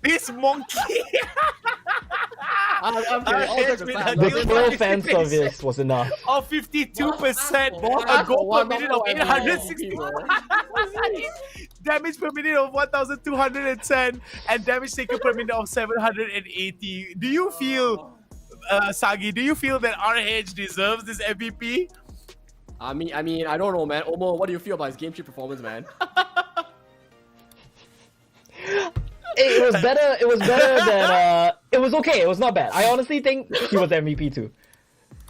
This monkey. I'm kidding. The full fan service was enough. Of 52%, a goal per minute of 860. Damage per minute of 1,210 and damage taken per minute of 780. Do you feel, Sagi, do you feel that RH deserves this MVP? I mean, I don't know, man. Omo, what do you feel about his game 3 performance, man? It was better. It was better than. It was okay. It was not bad. I honestly think he was MVP too.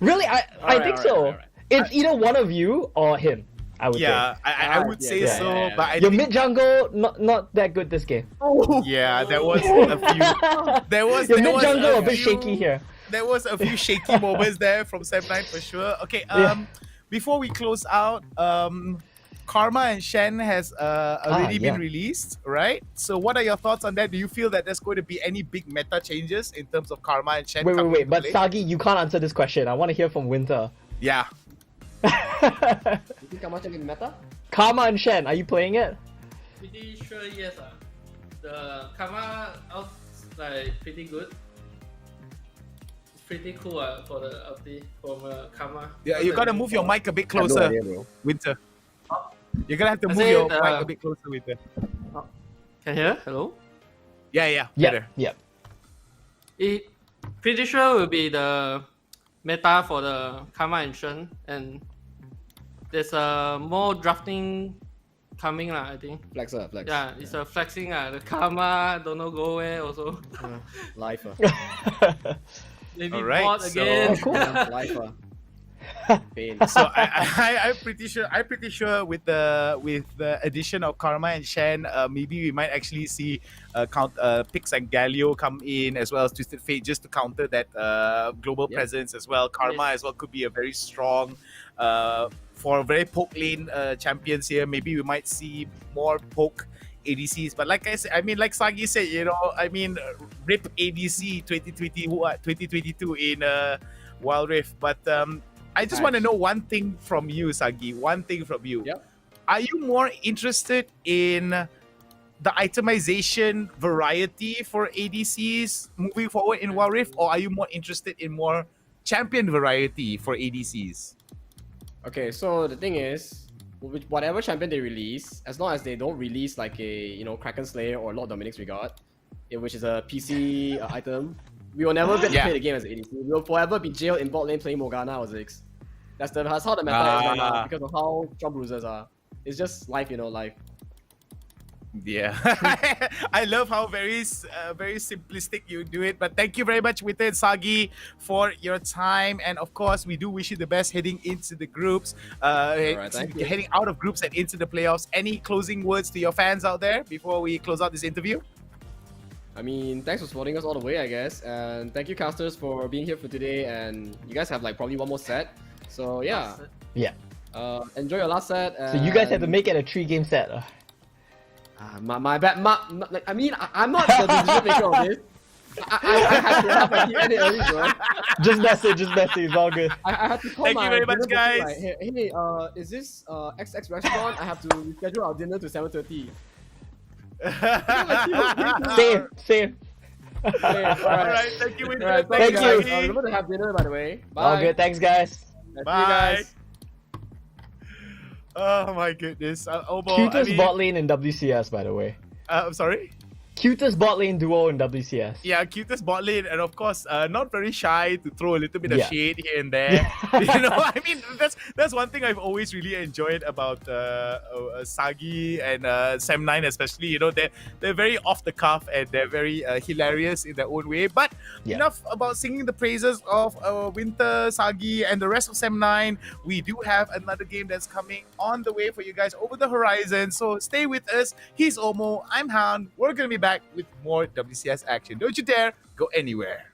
Really, I think so. It's either one of you or him. I would say. I would say so. But I your think... mid jungle not that good this game. Yeah, there was a few. There was your mid jungle a bit shaky here. There was a few shaky moments there from Sem9 for sure. Okay. Before we close out, Karma and Shen has already been released, right? So what are your thoughts on that? Do you feel that there's going to be any big meta changes in terms of Karma and Shen? Wait. But Sagi, you can't answer this question. I want to hear from Winter. Yeah. You think Karma can be meta? Karma and Shen, are you playing it? Pretty sure yes. The Karma out like pretty good. It's pretty cool for the update from Karma. Yeah, you gotta move your mic a bit closer, no idea, Winter. You're gonna have to move your mic a bit closer, Winter. Can you hear? Hello? Yeah. Yeah. It pretty sure will be the meta for the Karma and Shen, and there's more drafting coming I think. Flex. Yeah, it's a flexing the Karma don't know go where also. Life. Maybe Alright, bot again. Cool. Life. So I'm pretty sure with the addition of Karma and Shen, maybe we might actually see Pix and Galio come in as well as Twisted Fate just to counter that global presence as well. Karma as well could be a very strong for very poke lane champions here. Maybe we might see more poke ADCs, but like I said, I mean, like Sagi said, RIP ADC 2022 in Wild Rift, but I just want to know one thing from you, Sagi. One thing from you. Yep. Are you more interested in the itemization variety for ADCs moving forward in Wild Rift, or are you more interested in more champion variety for ADCs? Okay, so the thing is, whatever champion they release, as long as they don't release like a Kraken Slayer or Lord Dominic's Regard, which is a PC item, we will never get to play the game as an ADC. We will forever be jailed in bot lane playing Morgana or Ziggs. That's how the meta is right now because of how strong bruisers are. It's just life, life. Yeah, I love how very simplistic you do it. But thank you very much, Winter and Sagi, for your time. And of course, we do wish you the best heading into the groups, heading out of groups and into the playoffs. Any closing words to your fans out there before we close out this interview? I mean, thanks for supporting us all the way, I guess. And thank you, casters, for being here for today. And you guys have like probably one more set. So yeah. Yeah. Enjoy your last set. So you guys have to make it a 3-game set. My bad. I mean, I'm not the decision maker of this. I had to have my team edit early, bro. Just message. It's all good. I had to call Thank you very much, guys. Like, hey, is this XX restaurant? I have to reschedule our dinner to 7:30. Same. Okay, All right, thank you, All Winston. right, Thank Thank you. you, guys. Sagi. Remember to have dinner, by the way. Bye. All good. Thanks, guys. See you Bye. guys. Oh my goodness. Omo, Cutest bot lane in WCS, by the way. I'm sorry? Cutest bot lane duo in WCS. Yeah, cutest bot lane, and of course, not very shy to throw a little bit of Yeah. shade here and there. You know, I mean, that's one thing I've always really enjoyed about Sagi and Sam9 especially. You know, they're very off the cuff and they're very hilarious in their own way. But enough about singing the praises of Winter, Sagi, and the rest of Sam9. We do have another game that's coming on the way for you guys over the horizon. So stay with us. He's Omo. I'm Hound. We're gonna be back with more WCS action. Don't you dare go anywhere.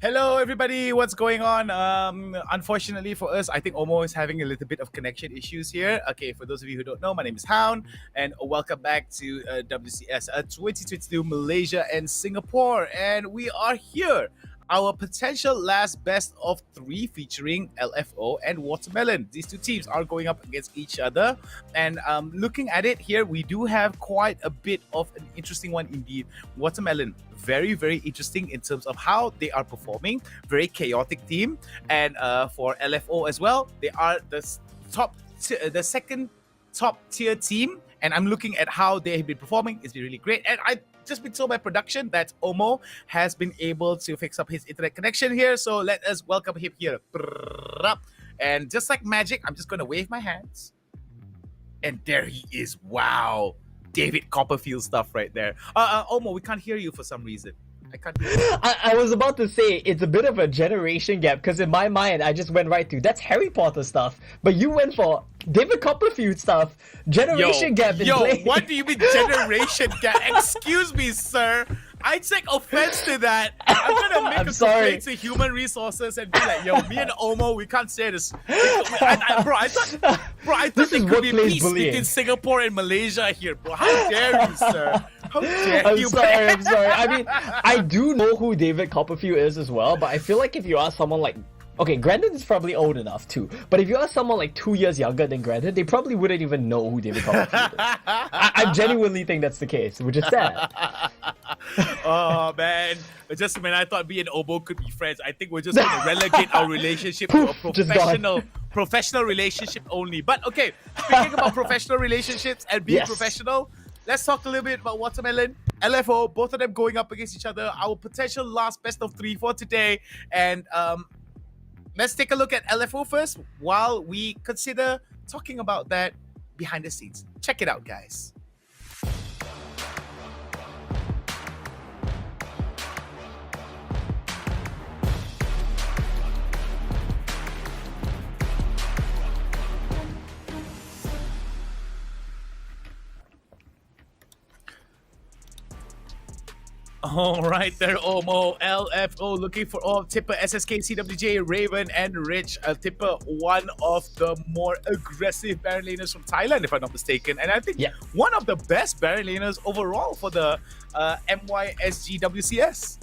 Hello, everybody. What's going on? Unfortunately for us, I think Omo is having a little bit of connection issues here. Okay, for those of you who don't know, my name is Hound, and welcome back to WCS 2022 Malaysia and Singapore. And we are here. Our potential last best of 3 featuring LFO and Watermelon. These two teams are going up against each other. And looking at it here, we do have quite a bit of an interesting one indeed. Watermelon, very, very interesting in terms of how they are performing. Very chaotic team. And for LFO as well, they are the second top tier team. And I'm looking at how they have been performing. It's been really great. And I just been told by production that Omo has been able to fix up his internet connection here. So let us welcome him here. And just like magic, I'm just going to wave my hands. And there he is. Wow. David Copperfield stuff right there. Omo, we can't hear you for some reason. I can't hear you. I was about to say, it's a bit of a generation gap, because in my mind, I just went right to, that's Harry Potter stuff. But you went for David Copperfield stuff. Generation gap. What do you mean generation gap? Excuse me, sir. I take offense to that. I'm gonna make a complaint to human resources and be like, yo, me and Omo, we can't say this. I thought there could be peace between Singapore and Malaysia here, bro. How dare you, sir? How dare you? I'm sorry. I mean, I do know who David Copperfield is as well, but I feel like if you ask someone like, okay, Grandin is probably old enough too, but if you ask someone like 2 years younger than Grandin, they probably wouldn't even know who David Copperfield is. I genuinely think that's the case, which is sad. Oh man, just when I thought me and Obo could be friends, I think we're just going to relegate our relationship to a professional relationship only. But okay, speaking about professional relationships and being professional, let's talk a little bit about Watermelon, LFO, both of them going up against each other. Our potential last best of 3 for today. And let's take a look at LFO first while we consider talking about that behind the scenes. Check it out, guys. All right, there, Omo, LFO looking for all Tipper, SSK, CWJ, Raven, and Rich. Tipper, one of the more aggressive Baron laners from Thailand, if I'm not mistaken. And I think one of the best Baron laners overall for the MYSG WCS.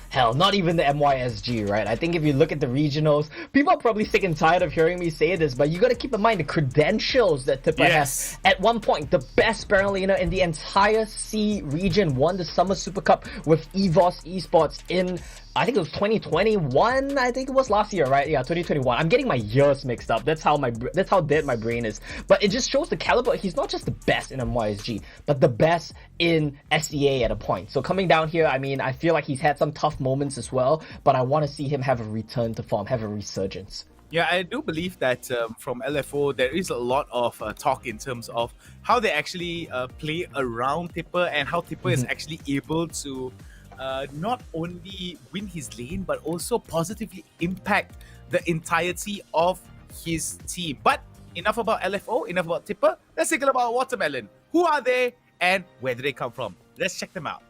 Hell, not even the MYSG, right? I think if you look at the regionals, people are probably sick and tired of hearing me say this, but you gotta keep in mind the credentials that Tipper has. At one point, the best Baron laner in the entire C region won the Summer Super Cup with EVOS Esports in, I think it was 2021. I think it was last year, right? Yeah, 2021. I'm getting my years mixed up. That's how dead my brain is. But it just shows the caliber. He's not just the best in MYSG, but the best in SEA at a point. So coming down here, I mean, I feel like he's had some tough moments as well, but I want to see him have a return to form, have a resurgence. Yeah, I do believe that from LFO, there is a lot of talk in terms of how they actually play around Tipper and how Tipper is actually able to not only win his lane, but also positively impact the entirety of his team. But enough about LFO, enough about Tipper. Let's take a look about Watermelon. Who are they and where do they come from? Let's check them out.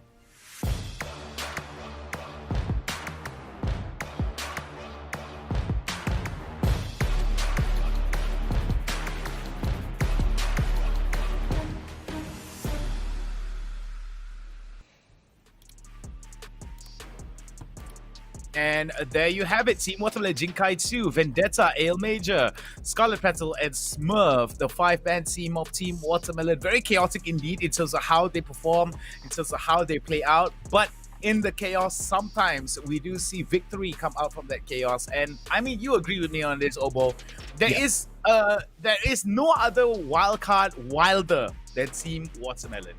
And there you have it. Team Watermelon, Jinkai 2, Vendetta, Ale Major, Scarlet Petal, and Smurf. The 5-man team of Team Watermelon. Very chaotic indeed in terms of how they perform, in terms of how they play out. But in the chaos, sometimes we do see victory come out from that chaos. And I mean, you agree with me on this, Obo. There is no other wildcard wilder than Team Watermelon.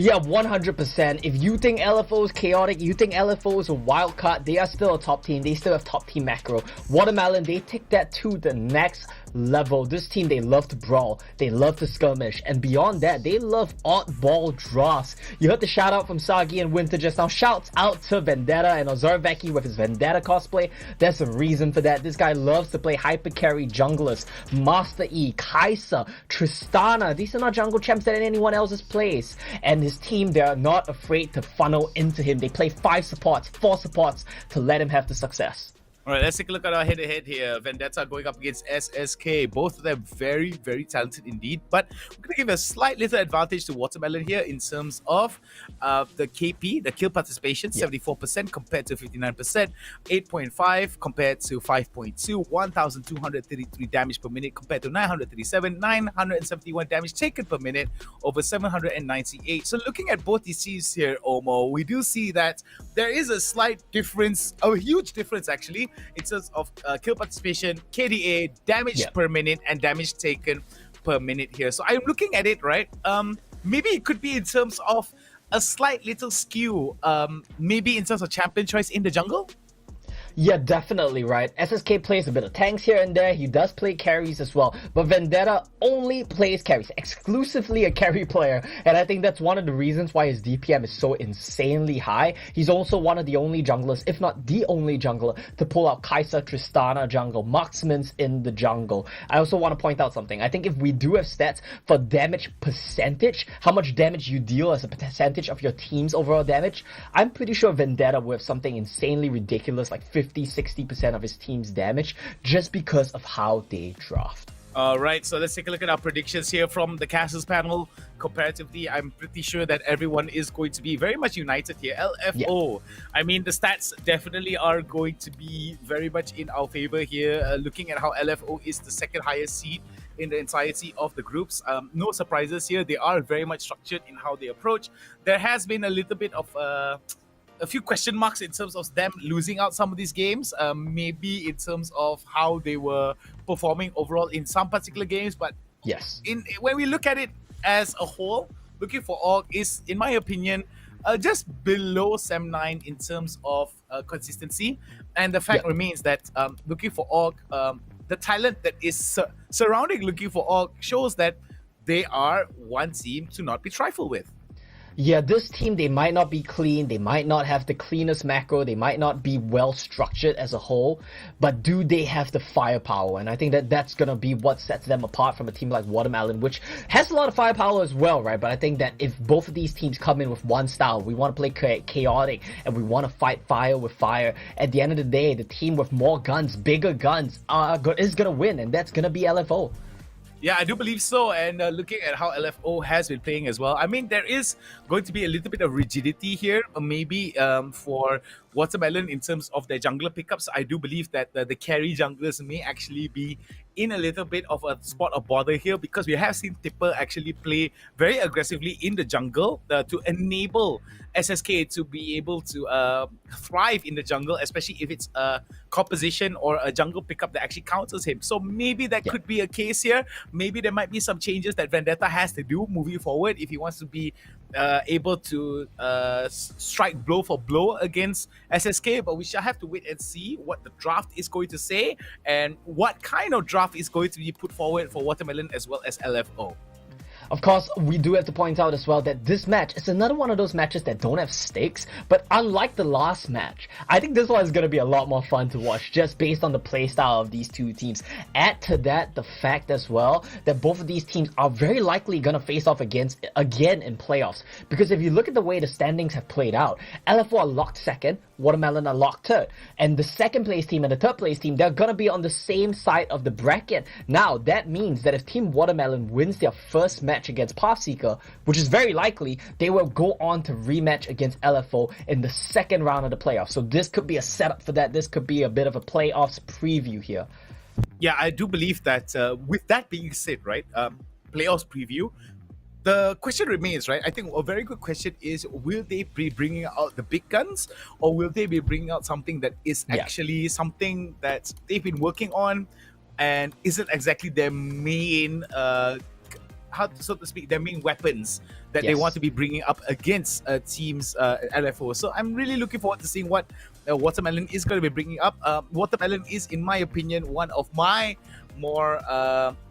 Yeah, 100%. If you think LFO is chaotic, you think LFO is a wild card, they are still a top team. They still have top team macro. Watermelon, they take that to the next level. This team, they love to brawl, they love to skirmish, and beyond that, they love oddball draws. You heard the shout out from Sagi and Winter just now. Shouts out to Vendetta and Ozarveki with his Vendetta cosplay. There's a reason for that. This guy loves to play hyper carry junglers, Master E, Kai'Sa, Tristana. These are not jungle champs that in anyone else's place. And his team, they are not afraid to funnel into him. They play 5 supports, 4 supports to let him have the success. All right, let's take a look at our head-to-head here. Vendetta going up against SSK. Both of them very, very talented indeed. But we're going to give a slight little advantage to Watermelon here in terms of the KP, the kill participation, 74% compared to 59%, 8.5 compared to 5.2, 1,233 damage per minute compared to 937, 971 damage taken per minute over 798. So looking at both these teams here, Omo, we do see that there is a slight difference, a huge difference actually, in terms of kill participation, KDA, damage per minute, and damage taken per minute here. So I'm looking at it, right? Maybe it could be in terms of a slight little skew, maybe in terms of champion choice in the jungle? Yeah, definitely, right? SSK plays a bit of tanks here and there. He does play carries as well. But Vendetta only plays carries, exclusively a carry player. And I think that's one of the reasons why his DPM is so insanely high. He's also one of the only junglers, if not the only jungler, to pull out Kai'Sa, Tristana jungle, marksmans in the jungle. I also want to point out something. I think if we do have stats for damage percentage, how much damage you deal as a percentage of your team's overall damage, I'm pretty sure Vendetta will have something insanely ridiculous like 50-60% of his team's damage just because of how they draft. Alright, so let's take a look at our predictions here from the casters panel. Comparatively, I'm pretty sure that everyone is going to be very much united here. LFO, I mean, the stats definitely are going to be very much in our favor here. Looking at how LFO is the second highest seed in the entirety of the groups. No surprises here. They are very much structured in how they approach. There has been a little bit of a few question marks in terms of them losing out some of these games, maybe in terms of how they were performing overall in some particular games. But when we look at it as a whole, looking for Org is, in my opinion, just below Sem9 in terms of consistency. And the fact remains that looking for Org, the talent that is surrounding looking for Org shows that they are one team to not be trifled with. Yeah, this team, they might not be clean, they might not have the cleanest macro, they might not be well structured as a whole, but do they have the firepower? And I think that that's going to be what sets them apart from a team like Watermelon, which has a lot of firepower as well, right? But I think that if both of these teams come in with one style, we want to play chaotic and we want to fight fire with fire, at the end of the day, the team with more guns, bigger guns, is going to win, and that's going to be LFO. Yeah, I do believe so. And looking at how LFO has been playing as well, I mean, there is going to be a little bit of rigidity here, maybe for Watermelon in terms of their jungler pickups. I do believe that the carry junglers may actually be in a little bit of a spot of bother here, because we have seen Tipper actually play very aggressively in the jungle to enable SSK to be able to thrive in the jungle, especially if it's a composition or a jungle pickup that actually counters him. So maybe that could be a case here. Maybe there might be some changes that Vendetta has to do moving forward if he wants to be able to strike blow for blow against SSK. But we shall have to wait and see what the draft is going to say and what kind of draft is going to be put forward for Watermelon as well as LFO. Of course, we do have to point out as well that this match is another one of those matches that don't have stakes, but unlike the last match, I think this one is going to be a lot more fun to watch just based on the playstyle of these two teams. Add to that the fact as well that both of these teams are very likely going to face off again in playoffs, because if you look at the way the standings have played out, LFO are locked second, Watermelon are locked third, and the second place team and the third place team, they're going to be on the same side of the bracket. Now, that means that if Team Watermelon wins their first match against PathSeeker, which is very likely, they will go on to rematch against LFO in the second round of the playoffs. So this could be a setup for that. This could be a bit of a playoffs preview here. Yeah, I do believe that with that being said, right, playoffs preview, the question remains, right? I think a very good question is, will they be bringing out the big guns, or will they be bringing out something that is actually something that they've been working on and isn't exactly their main so to speak, their main weapons that they Yes. want to be bringing up against teams LFO. So I'm really looking forward to seeing what Watermelon is going to be bringing up. Watermelon is, in my opinion, one of my more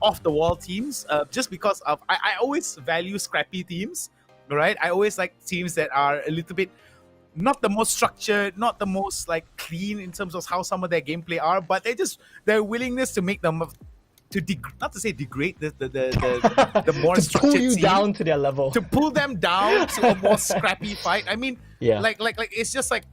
off-the-wall teams, just because of I always value scrappy teams, right? I always like teams that are a little bit not the most structured, not the most like clean in terms of how some of their gameplay are, but their willingness to make them not to say degrade the more to structured pull you team, down to their level. to pull them down to a more scrappy fight. I mean, Yeah. like it's just like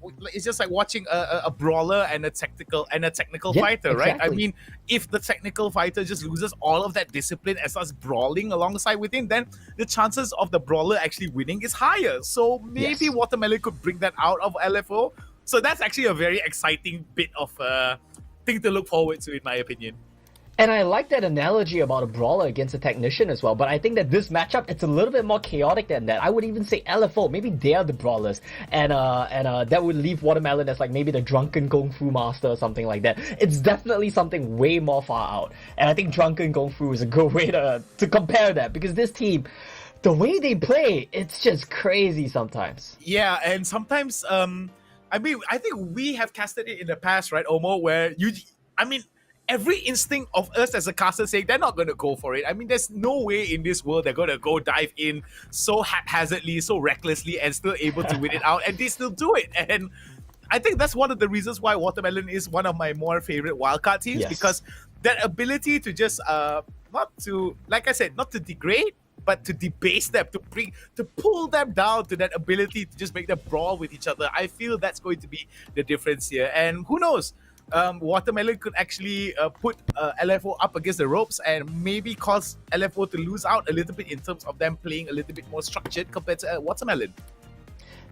watching a brawler and a technical Yeah, fighter, right? I exactly. mean, if the technical fighter just loses all of that discipline and starts brawling alongside with him, then the chances of the brawler actually winning is higher. So maybe Yes. Watermelon could bring that out of LFO. So that's actually a very exciting bit of thing to look forward to, in my opinion. And I like that analogy about a brawler against a technician as well, but I think that this matchup, it's a little bit more chaotic than that. I would even say LFO, maybe they are the brawlers, and that would leave Watermelon as like maybe the drunken Kung Fu master or something like that. It's definitely something way more far out, and I think drunken Kung Fu is a good way to compare that, because this team, the way they play, it's just crazy sometimes. Yeah, and sometimes, I mean, I think we have casted it in the past, right, Omo, where every instinct of us as a caster saying they're not going to go for it. I mean, there's no way in this world they're going to go dive in so haphazardly, so recklessly, and still able to win it out, and they still do it. And I think that's one of the reasons why Watermelon is one of my more favorite wildcard teams, Yes. because that ability to just, not to degrade, but to debase them, to pull them down to that ability to just make them brawl with each other. I feel that's going to be the difference here. And who knows? Watermelon could actually put LFO up against the ropes and maybe cause LFO to lose out a little bit in terms of them playing a little bit more structured compared to Watermelon.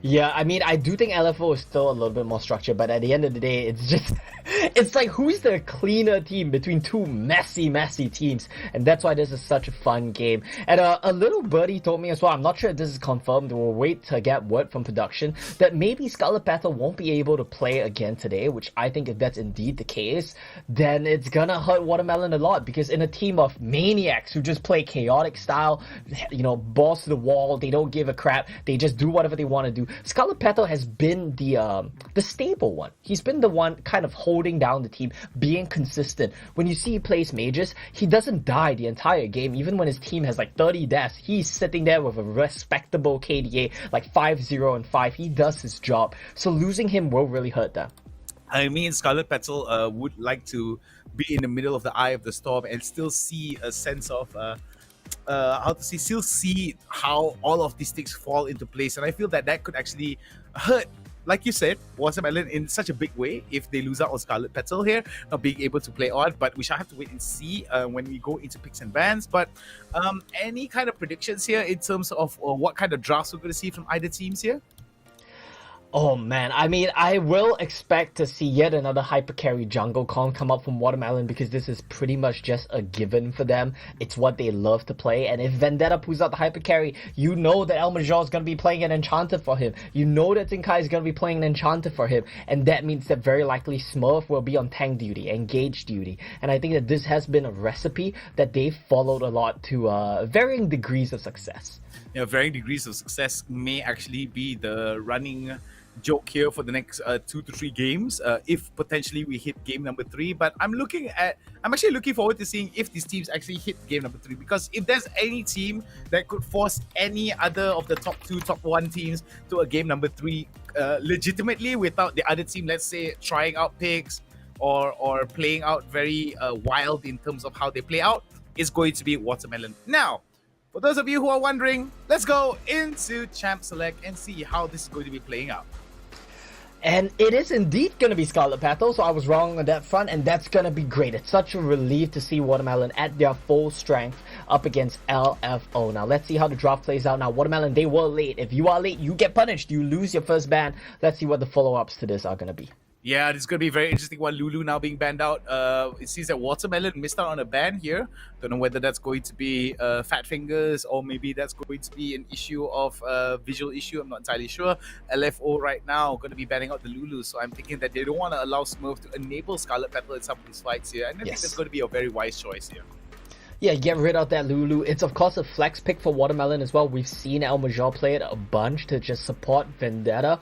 Yeah, I mean, I do think LFO is still a little bit more structured, but at the end of the day, it's just, it's like, who's the cleaner team between two messy teams? And that's why this is such a fun game. And a little birdie told me as well, I'm not sure if this is confirmed, we'll wait to get word from production, that maybe Scarlet Petal won't be able to play again today, which I think if that's indeed the case, then it's gonna hurt Watermelon a lot, because in a team of maniacs who just play chaotic style, you know, balls to the wall, they don't give a crap, they just do whatever they want to do. Scarlet Petal has been the stable one. He's been the one kind of holding down the team, being consistent. When you see he plays mages, he doesn't die the entire game. Even when his team has like 30 deaths, he's sitting there with a respectable KDA, like 5-0 and 5. He does his job. So losing him will really hurt them. I mean, Scarlet Petal would like to be in the middle of the eye of the storm and still see a sense of still see how all of these things fall into place, and I feel that could actually hurt, like you said, Watermelon in such a big way if they lose out on Scarlet Petal here, not being able to play on. But we shall have to wait and see when we go into picks and bans. But any kind of predictions here in terms of what kind of drafts we're going to see from either teams here? Oh man, I mean, I will expect to see yet another hyper carry jungle con come up from Watermelon, because this is pretty much just a given for them. It's what they love to play, and if Vendetta pulls out the hyper carry, you know that El Major is going to be playing an Enchanter for him. You know that Zinkai is going to be playing an Enchanter for him, and that means that very likely Smurf will be on tank duty, engage duty. And I think that this has been a recipe that they've followed a lot to varying degrees of success. Yeah, varying degrees of success may actually be the running joke here for the next 2 to 3 games, if potentially we hit game number 3. But I'm actually looking forward to seeing if these teams actually hit game number 3, because if there's any team that could force any other of the top 2, top 1 teams to a game number 3 legitimately, without the other team, let's say, trying out picks or playing out very wild in terms of how they play out, is going to be Watermelon. Now, for those of you who are wondering, let's go into Champ Select and see how this is going to be playing out. And it is indeed going to be Scarlet Petal, so I was wrong on that front, and that's going to be great. It's such a relief to see Watermelon at their full strength up against LFO. Now, let's see how the draft plays out. Now, Watermelon, they were late. If you are late, you get punished. You lose your first ban. Let's see what the follow-ups to this are going to be. Yeah, this is going to be very interesting one. Lulu now being banned out. It seems that Watermelon missed out on a ban here. Don't know whether that's going to be Fat Fingers, or maybe that's going to be an issue of visual issue. I'm not entirely sure. LFO right now going to be banning out the Lulu. So I'm thinking that they don't want to allow Smurf to enable Scarlet Petal in some of these fights here. And I think that's going to be a very wise choice here. Yeah, get rid of that Lulu. It's of course a flex pick for Watermelon as well. We've seen El Major play it a bunch to just support Vendetta.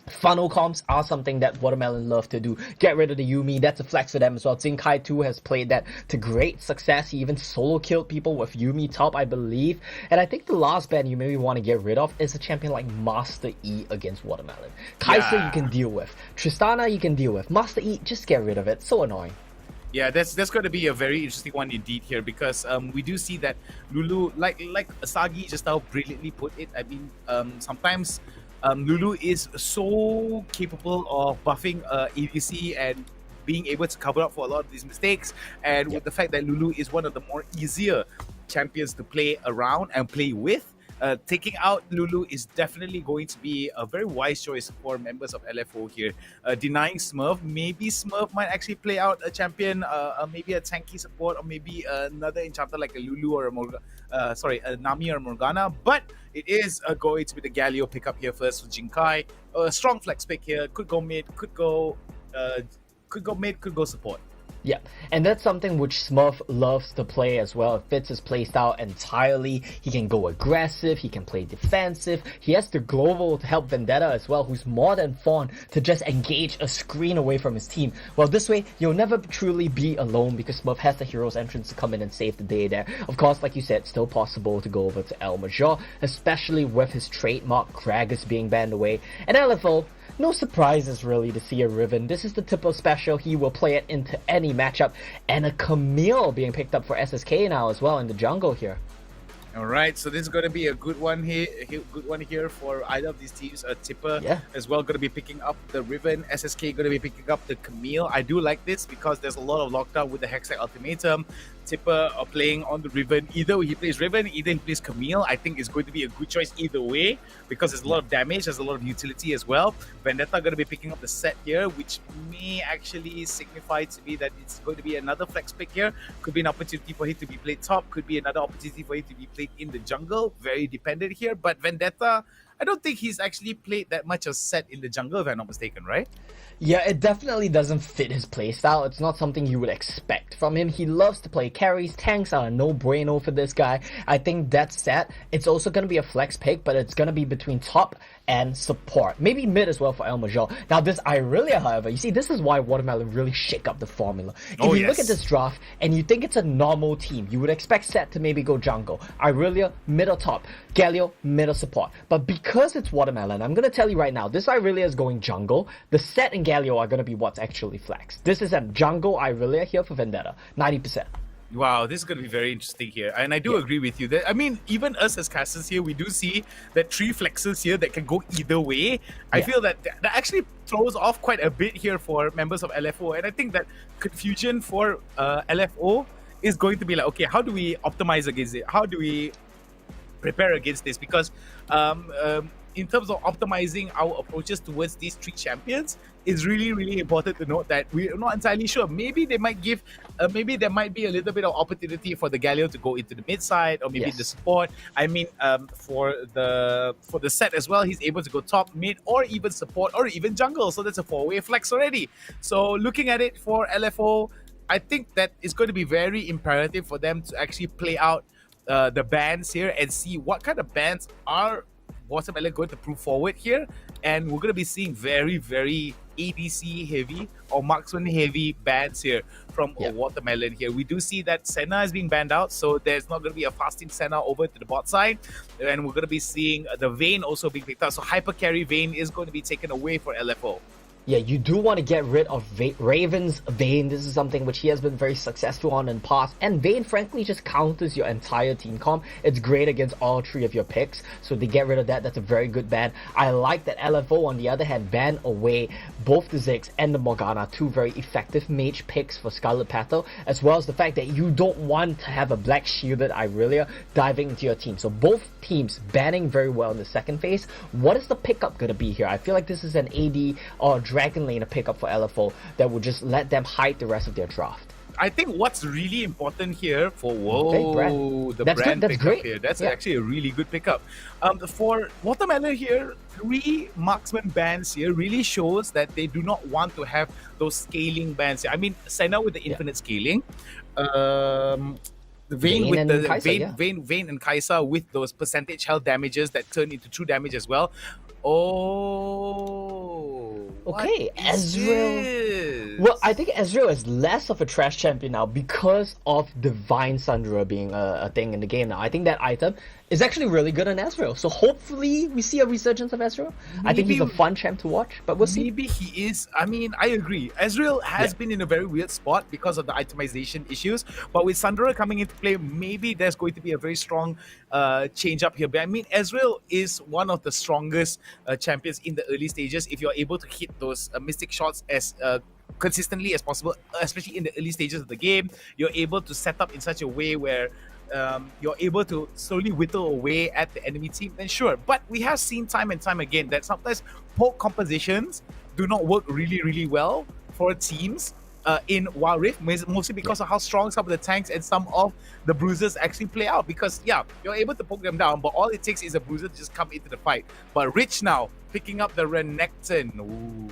Funnel comps are something that Watermelon love to do. Get rid of the Yumi, that's a flex for them as well. Zinkai too has played that to great success. He even solo killed people with Yumi top, I believe. And I think the last ban you maybe want to get rid of is a champion like Master E against Watermelon. Kai'Sa you can deal with. Tristana you can deal with. Master E, just get rid of it. So annoying. Yeah, that's going to be a very interesting one indeed here, because we do see that Lulu, like Asagi just now brilliantly put it, I mean, sometimes Lulu is so capable of buffing ADC and being able to cover up for a lot of these mistakes. And with the fact that Lulu is one of the more easier champions to play around and play with, taking out Lulu is definitely going to be a very wise choice for members of LFO here. Denying Smurf, maybe Smurf might actually play out a champion, maybe a tanky support, or maybe another enchanter like a Lulu or a Nami or Morgana. But it is going to be the Galio pickup here first for Jinkai. A strong flex pick here. Could go mid, could go mid, could go support. Yeah, and that's something which Smurf loves to play as well. It fits his playstyle entirely. He can go aggressive, he can play defensive. He has the global to help Vendetta as well, who's more than fond to just engage a screen away from his team. Well, this way, you'll never truly be alone because Smurf has the hero's entrance to come in and save the day there. Of course, like you said, still possible to go over to El Major, especially with his trademark Gragas being banned away. And LFO, no surprises really to see a Riven. This is the typical special. He will play it into any matchup. And a Camille being picked up for SSK now as well in the jungle here. All right, so this is going to be a good one here for either of these teams. Tipper as well going to be picking up the Riven. SSK going to be picking up the Camille. I do like this because there's a lot of lockdown with the Hextech Ultimatum. Tipper playing on the Riven. Either he plays Riven, either he plays Camille. I think it's going to be a good choice either way because there's a lot of damage, there's a lot of utility as well. Vendetta going to be picking up the set here, which may actually signify to me that it's going to be another flex pick here. Could be an opportunity for him to be played top, could be another opportunity for him to be played in the jungle. Very dependent here, but Vendetta, I don't think he's actually played that much of set in the jungle, if I'm not mistaken, right? Yeah, it definitely doesn't fit his playstyle. It's not something you would expect from him. He loves to play carries. Tanks are a no-brainer for this guy. I think that set, it's also going to be a flex pick, but it's going to be between top and support. Maybe mid as well for El Major. Now this Irelia, however, you see, this is why Watermelon really shake up the formula. If you look at this draft and you think it's a normal team, you would expect Set to maybe go jungle. Irelia, mid or top. Galio, mid or support. But because it's Watermelon, I'm going to tell you right now, this Irelia is going jungle. The Set and Galio are going to be what's actually flexed. This is a jungle Irelia here for Vendetta. 90%. Wow, this is going to be very interesting here. And I do agree with you. That, I mean, even us as casters here, we do see that 3 flexes here that can go either way. I feel that that actually throws off quite a bit here for members of LFO. And I think that confusion for LFO is going to be like, okay, how do we optimize against it? How do we prepare against this? Because in terms of optimizing our approaches towards these 3 champions, it's really, really important to note that we're not entirely sure. Maybe they might give, maybe there might be a little bit of opportunity for the Galio to go into the mid side, or maybe the support. I mean, for the Set as well, he's able to go top, mid, or even support, or even jungle. So that's a 4-way flex already. So looking at it for LFO, I think that it's going to be very imperative for them to actually play out the bans here and see what kind of bans are Watermelon going to prove forward here. And we're going to be seeing very, very ADC heavy or marksman heavy bans here from Watermelon here. We do see that Senna is being banned out, so there's not going to be a fasting Senna over to the bot side. And we're going to be seeing the Vayne also being picked up. So hyper carry Vayne is going to be taken away for LFO. Yeah, you do want to get rid of Raven's Vayne. This is something which he has been very successful on in the past. And Vayne, frankly, just counters your entire team comp. It's great against all 3 of your picks. So to get rid of that, that's a very good ban. I like that LFO, on the other hand, ban away both the Ziggs and the Morgana, 2 very effective mage picks for Scarlet Petal, as well as the fact that you don't want to have a black shielded Irelia diving into your team. So both teams banning very well in the second phase. What is the pickup going to be here? I feel like this is an AD or Dragon Lane a pickup for LFO that would just let them hide the rest of their draft. I think what's really important here for the that's brand good. That's pickup great. here. That's actually a really good pickup. For Watermelon here, 3 marksman bans here really shows that they do not want to have those scaling bans. I mean, Senna with the infinite scaling. Vayne with and the Kai'Sa, Vayne, yeah. Vayne and Kai'Sa with those percentage health damages that turn into true damage as well. Oh, Okay, what is Ezreal. this? Well, I think Ezreal is less of a trash champion now because of Divine Sundra being a thing in the game now. I think that item is actually really good on Ezreal. So hopefully we see a resurgence of Ezreal. I think he's a fun champ to watch, but we'll see. Maybe he is. I mean, I agree. Ezreal has been in a very weird spot because of the itemization issues. But with Sundra coming into play, maybe there's going to be a very strong change up here. But I mean, Ezreal is one of the strongest champions in the early stages. If you're able to hit those mystic shots as consistently as possible, especially in the early stages of the game, you're able to set up in such a way where you're able to slowly whittle away at the enemy team, then sure. But we have seen time and time again that sometimes poke compositions do not work really, really well for teams in Wild Rift, mostly because of how strong some of the tanks and some of the bruisers actually play out. Because, yeah, you're able to poke them down, but all it takes is a bruiser to just come into the fight. But Rich now, picking up the Renekton. Ooh.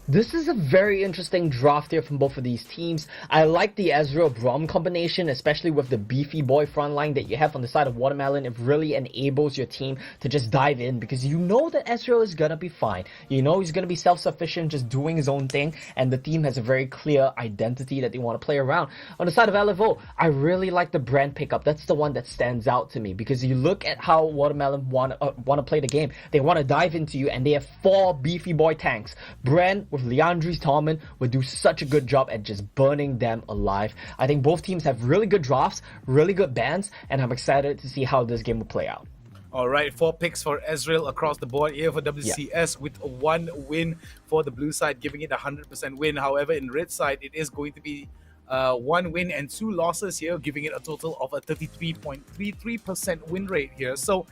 This is a very interesting draft here from both of these teams. I like the Ezreal Braum combination, especially with the beefy boy front line that you have on the side of Watermelon. It really enables your team to just dive in because you know that Ezreal is gonna be fine. You know he's gonna be self-sufficient, just doing his own thing, and the team has a very clear identity that they want to play around. On the side of LFO, I really like the Brand pickup. That's the one that stands out to me because you look at how Watermelon want to play the game. They want to dive into you, and they have 4 beefy boy tanks. Brand with Leandri's Torment would do such a good job at just burning them alive. I think both teams have really good drafts, really good bans, and I'm excited to see how this game will play out. All right, 4 picks for Ezreal across the board here for WCS with 1 win for the blue side, giving it a 100% win. However, in red side, it is going to be 1 win and 2 losses here, giving it a total of a 33.33% win rate here. So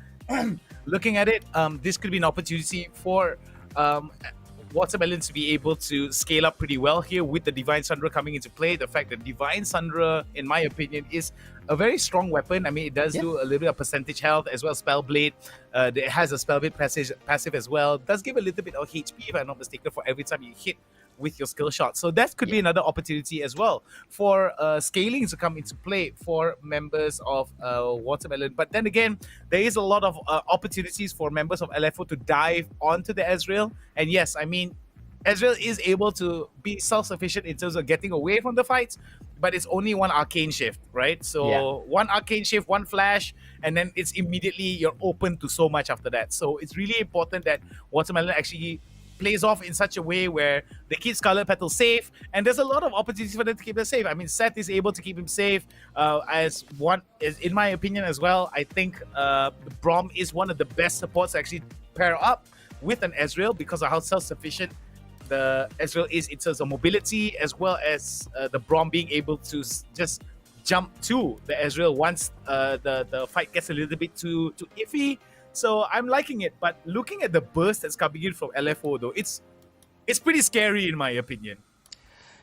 looking at it, this could be an opportunity for Watermelon to be able to scale up pretty well here with the Divine Sundra coming into play. The fact that Divine Sundra, in my opinion, is a very strong weapon. I mean, it does do a little bit of percentage health as well as Spellblade. It has a Spellblade passive as well. It does give a little bit of HP, if I'm not mistaken, for every time you hit with your skill shot. So that could be another opportunity as well for scaling to come into play for members of Watermelon. But then again, there is a lot of opportunities for members of LFO to dive onto the Ezreal. And yes, I mean, Ezreal is able to be self-sufficient in terms of getting away from the fights, but it's only 1 arcane shift, right? So 1 arcane shift, 1 flash, and then it's immediately you're open to so much after that. So it's really important that Watermelon actually plays off in such a way where they keep Scarlet Petal safe, and there's a lot of opportunities for them to keep them safe. I mean, Seth is able to keep him safe as one, is in my opinion as well. I think Braum is one of the best supports to actually pair up with an Ezreal because of how self-sufficient the Ezreal is in terms of mobility, as well as the Braum being able to just jump to the Ezreal once the fight gets a little bit too iffy. So I'm liking it, but looking at the burst that's coming in from LFO though, it's pretty scary in my opinion.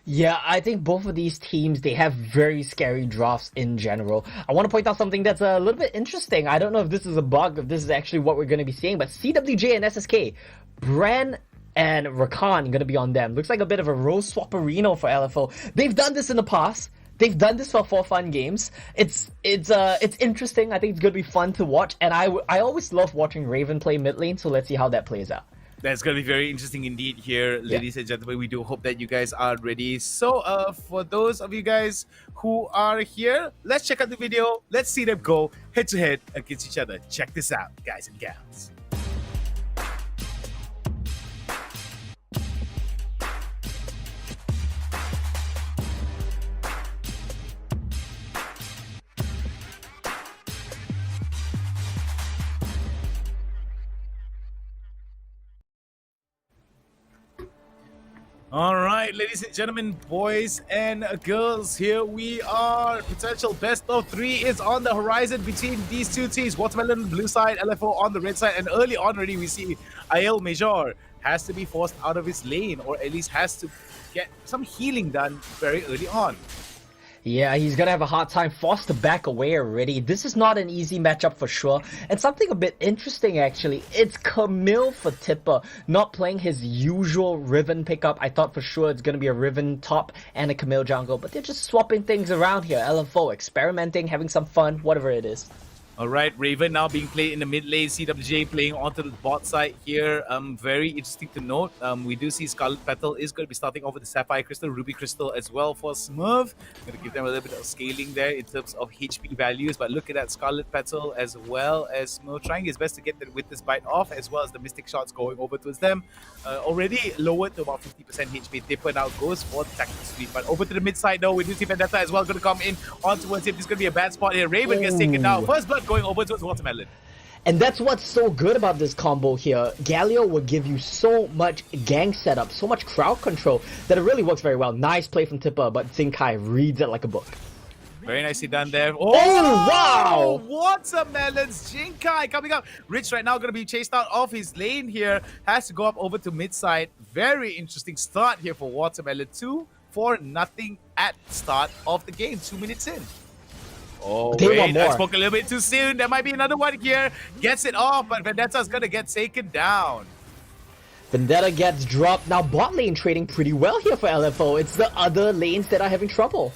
Yeah, I think both of these teams, they have very scary drafts in general. I want to point out something that's a little bit interesting. I don't know if this is a bug, if this is actually what we're going to be seeing, but CWJ and SSK, Bran and Rakan going to be on them. Looks like a bit of a role swapperino for LFO. They've done this in the past. They've done this for fun games. It's interesting. I think it's gonna be fun to watch, and I always love watching Raven play mid lane. So let's see how that plays out. That's going to be very interesting indeed here, ladies and gentlemen. We do hope that you guys are ready. So for those of you guys who are here, let's check out the video. Let's see them go head to head against each other. Check this out, guys and gals. All right, ladies and gentlemen, boys and girls, here we are. Potential best of 3 is on the horizon between these two teams. Watermelon on the blue side, LFO on the red side. And early on already, we see Aiel Major has to be forced out of his lane, or at least has to get some healing done very early on. Yeah, he's gonna have a hard time, forced to back away already. This is not an easy matchup for sure. And something a bit interesting actually, it's Camille for Tipper, not playing his usual Riven pickup. I thought for sure it's gonna be a Riven top and a Camille jungle, but they're just swapping things around here. LFO, experimenting, having some fun, whatever it is. Alright, Raven now being played in the mid lane, CWJ playing onto the bot side here. Very interesting to note. We do see Scarlet Petal is going to be starting off with the Sapphire Crystal, Ruby Crystal as well for Smurf. Going to give them a little bit of scaling there in terms of HP values, but look at that Scarlet Petal as well as Smurf trying his best to get the Witness Bite off, as well as the Mystic Shots going over towards them. Already lowered to about 50% HP. Tipper now goes for the Tactical Sweep, but over to the mid side though, we do see Vendetta as well going to come in on towards him. This is going to be a bad spot here. Raven gets taken down. First blood going over towards Watermelon. And that's what's so good about this combo here. Galio will give you so much gang setup, so much crowd control, that it really works very well. Nice play from Tipper, but Zinkai reads it like a book. Very nicely done there. Oh, wow! Watermelons, Jinkai coming up. Rich right now going to be chased out of his lane here. Has to go up over to mid side. Very interesting start here for Watermelon. 2-4-0 at start of the game. 2 minutes in. Oh, wait, I spoke a little bit too soon. There might be another one here. Gets it off, but Vendetta's going to get taken down. Vendetta gets dropped. Now bot lane trading pretty well here for LFO. It's the other lanes that are having trouble.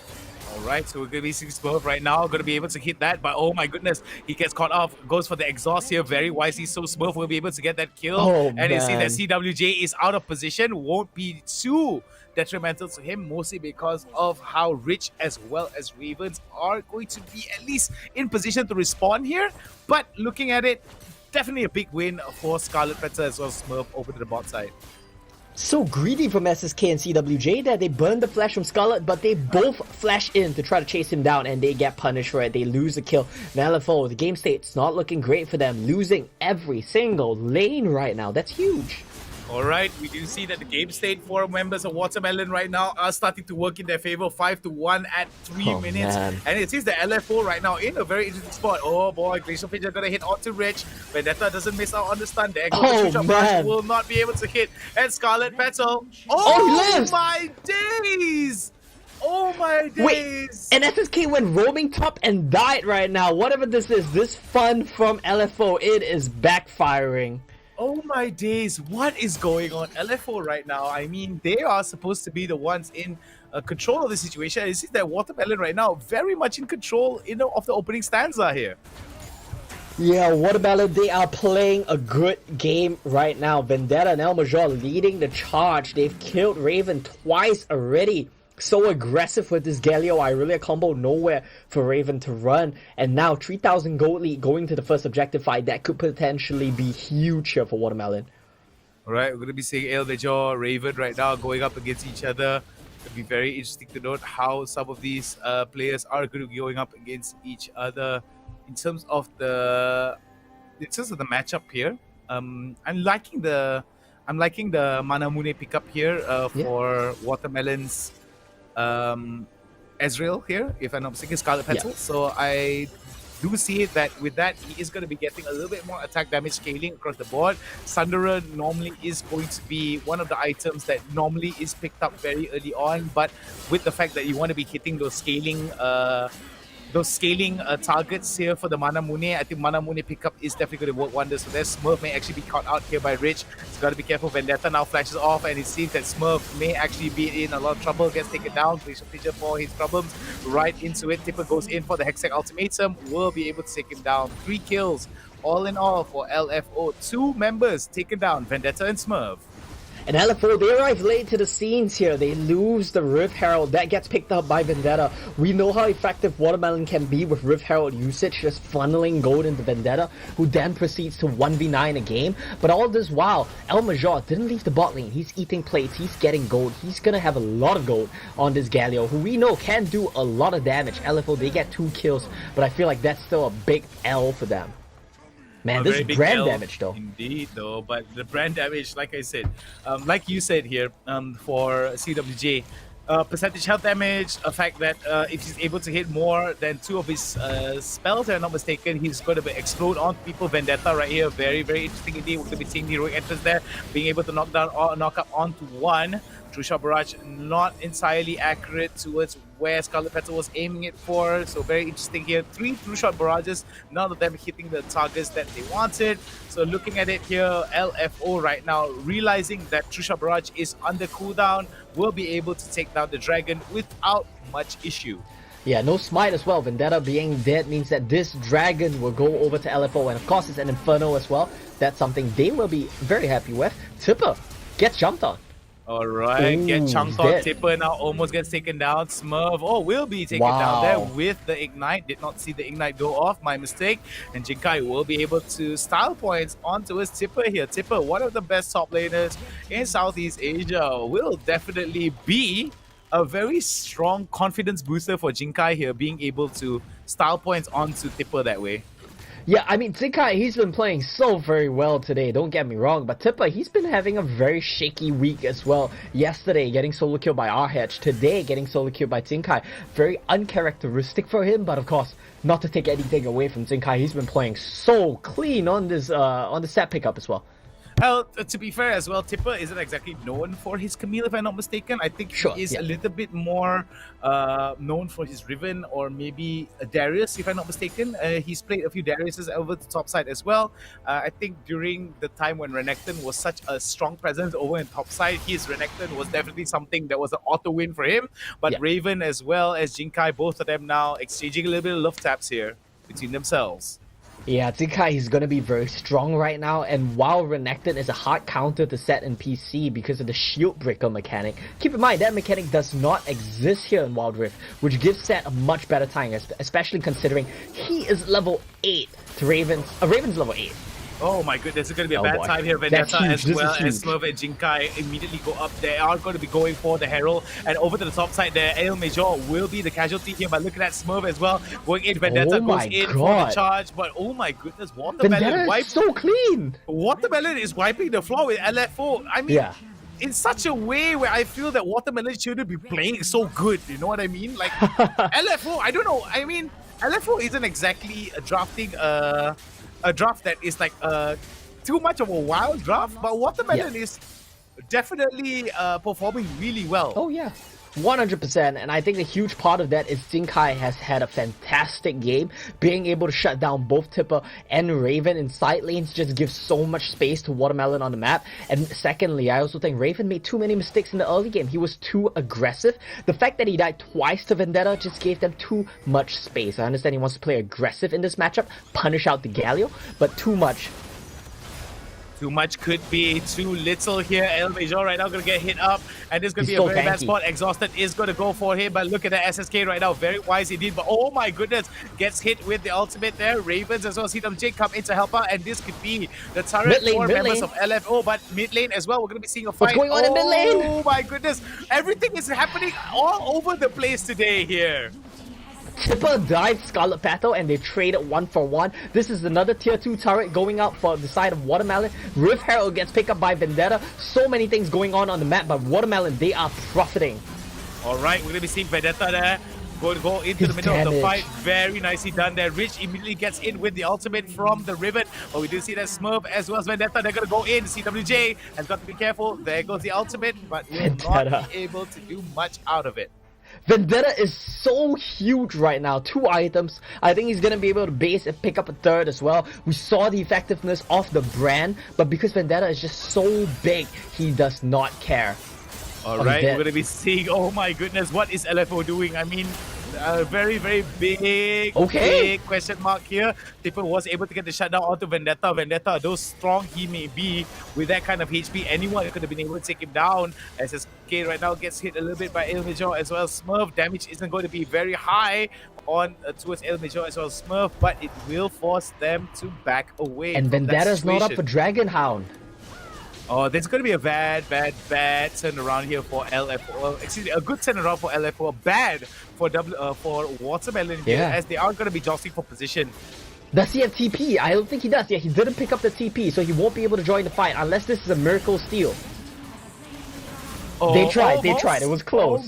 Alright, so we're going to be seeing Smurf right now. Going to be able to hit that, but oh my goodness. He gets caught off. Goes for the exhaust here very wisely, so Smurf will be able to get that kill. Oh, and you see that CWJ is out of position. Won't be too detrimental to him, mostly because of how Rich as well as Ravens are going to be at least in position to respond here. But looking at it, definitely a big win for Scarlet Petal as well as Smurf over to the bot side. So greedy from SSK and CWJ that they burn the flash from Scarlet, but they both flash in to try to chase him down and they get punished for it. They lose the kill. Now LFO, the game state's not looking great for them, losing every single lane right now. That's huge. Alright, we do see that the game state for members of Watermelon right now are starting to work in their favor. 5-1 at 3 minutes. Man. And it seems the LFO right now in a very interesting spot. Oh boy, Glacial Pigeon gonna hit onto Rich. Vendetta doesn't miss out on the stun. There goes the man. will not be able to hit. And Scarlet Petal. Oh, my days! Oh my days! Wait, and SSK went roaming top and died right now. Whatever this is, this fun from LFO, it is backfiring. Oh my days, what is going on? LFO right now, I mean, they are supposed to be the ones in control of the situation. It seems that Watermelon right now very much in control of the opening stanza here. Yeah, Watermelon, they are playing a good game right now. Vendetta and El Major leading the charge. They've killed Raven twice already. So aggressive with this Galio. I really a combo nowhere for Raven to run. And now 3,000 gold lead going to the first objective fight. That could potentially be huge here for Watermelon. Alright, we're going to be seeing El Major, Raven right now going up against each other. It'll be very interesting to note how some of these players are going to be going up against each other in terms of the matchup here. I'm liking the Manamune pickup here for Watermelon's Ezreal here, if I'm not mistaken, Scarlet Petal. Yeah. So I do see that with that, he is going to be getting a little bit more attack damage scaling across the board. Sunderer normally is going to be one of the items that normally is picked up very early on, but with the fact that you want to be hitting those scaling targets here for the Manamune, I think Manamune pickup is definitely going to work wonders. So their Smurf may actually be caught out here by Rich. He's got to be careful. Vendetta now flashes off, and it seems that Smurf may actually be in a lot of trouble. Gets taken down. Glacial Pigeon for his problems right into it. Tipper goes in for the Hextech Ultimatum. Will be able to take him down. 3 kills all in all for LFO. 2 members taken down, Vendetta and Smurf. And LFO, they arrive late to the scenes here. They lose the Rift Herald. That gets picked up by Vendetta. We know how effective Watermelon can be with Rift Herald usage, just funneling gold into Vendetta, who then proceeds to 1v9 a game. But all this while, El Major didn't leave the bot lane. He's eating plates. He's getting gold. He's gonna have a lot of gold on this Galio, who we know can do a lot of damage. LFO, they get 2 kills, but I feel like that's still a big L for them. Man, this is brand damage though. Indeed, though, but the brand damage, like I said, like you said here, for CWJ, percentage health damage, a fact that if he's able to hit more than 2 of his spells, if I'm not mistaken, he's going to explode on people. Vendetta right here, very, very interesting indeed. We're going to be seeing the heroic entrance there, being able to knock up onto 1. True Shot Barrage not entirely accurate towards where Scarlet Petal was aiming it for. So very interesting here. 3 True Shot Barrages, none of them hitting the targets that they wanted. So looking at it here, LFO right now realizing that True Shot Barrage is under cooldown, will be able to take down the dragon without much issue. Yeah, no smite as well. Vendetta being dead means that this dragon will go over to LFO, and of course it's an Inferno as well. That's something they will be very happy with. Tipper gets jumped on. Alright, get chunked on. Dead. Tipper now almost gets taken down. Smurf, will be taken down there with the Ignite. Did not see the Ignite go off, my mistake. And Jinkai will be able to style points onto his Tipper here. Tipper, one of the best top laners in Southeast Asia, will definitely be a very strong confidence booster for Jinkai here, being able to style points onto Tipper that way. Yeah, I mean, Jinkai, he's been playing so very well today, don't get me wrong, but Tipper, he's been having a very shaky week as well. Yesterday, getting solo killed by RH, today getting solo killed by Jinkai. Very uncharacteristic for him, but of course, not to take anything away from Jinkai, he's been playing so clean on this set pickup as well. Well, to be fair as well, Tipper isn't exactly known for his Camille, if I'm not mistaken. I think he is a little bit more known for his Riven or maybe a Darius, if I'm not mistaken. He's played a few Dariuses over the top side as well. I think during the time when Renekton was such a strong presence over in top side, his Renekton was definitely something that was an auto win for him. But Raven as well as Jinkai, both of them now exchanging a little bit of love taps here between themselves. Yeah, Jinkai is going to be very strong right now, and while Renekton is a hard counter to set in PC because of the shield breaker mechanic, keep in mind that mechanic does not exist here in Wild Rift, which gives Set a much better time, especially considering he is level 8 to Raven's level 8. Oh my goodness, it's going to be a bad time here. Vendetta as well as Smurf and Jinkai immediately go up. They are going to be going for the Herald. And over to the top side there, Ale Major will be the casualty here. But look at that Smurf as well. Going in, Vendetta goes in for the charge. But oh my goodness, Watermelon wipes. So clean! Watermelon is wiping the floor with LFO. I mean, in such a way where I feel that Watermelon shouldn't be playing so good. You know what I mean? Like, LFO, I don't know. I mean, LFO isn't exactly drafting a draft that is like too much of a wild draft, but Watermelon is definitely performing really well. Oh yeah, 100%, and I think a huge part of that is Jinkai has had a fantastic game. Being able to shut down both Tipper and Raven in side lanes just gives so much space to Watermelon on the map. And secondly, I also think Raven made too many mistakes in the early game. He was too aggressive. The fact that he died twice to Vendetta just gave them too much space. I understand he wants to play aggressive in this matchup, punish out the Galio, but too much. Too much could be too little here. El Major right now going to get hit up, and this is going to be a very bad spot. Exhausted is going to go for him, but look at the SSK right now. Very wise indeed, but oh my goodness, gets hit with the ultimate there. Ravens as well as CWJ come in to help out, and this could be the turret for members of LFO, but mid lane as well. We're going to be seeing a fight. What's going on in mid lane? Oh my goodness, everything is happening all over the place today here. Tipper died Scarlet Petal and they traded 1-for-1. This is another tier 2 turret going out for the side of Watermelon. Rift Herald gets picked up by Vendetta. So many things going on the map, but Watermelon, they are profiting. Alright, we're going to be seeing Vendetta there. Going to go into the middle of the fight. Very nicely done there. Rich immediately gets in with the ultimate from the Riven. But we do see that Smurf as well as Vendetta. They're going to go in. CWJ has got to be careful. There goes the ultimate, but will not be able to do much out of it. Vendetta is so huge right now. 2 items. I think he's going to be able to base and pick up a third as well. We saw the effectiveness of the brand, but because Vendetta is just so big, he does not care. Alright, we're going to be seeing, oh my goodness, what is LFO doing? I mean, a very, very big question mark here. Tipper was able to get the shutdown onto Vendetta. Vendetta, though strong he may be, with that kind of HP, anyone could have been able to take him down. SSK right now gets hit a little bit by El Major as well. Smurf damage isn't going to be very high on towards El Major as well as Smurf, but it will force them to back away. And Vendetta's not up for Dragon Hound. Oh, there's going to be a bad turnaround here for LFO. Excuse me, a good turnaround for LFO. Bad for Watermelon here, as they are going to be jostling for position. Does he have TP? I don't think he does. Yeah, he didn't pick up the TP, so he won't be able to join the fight unless this is a miracle steal. They tried. It was close.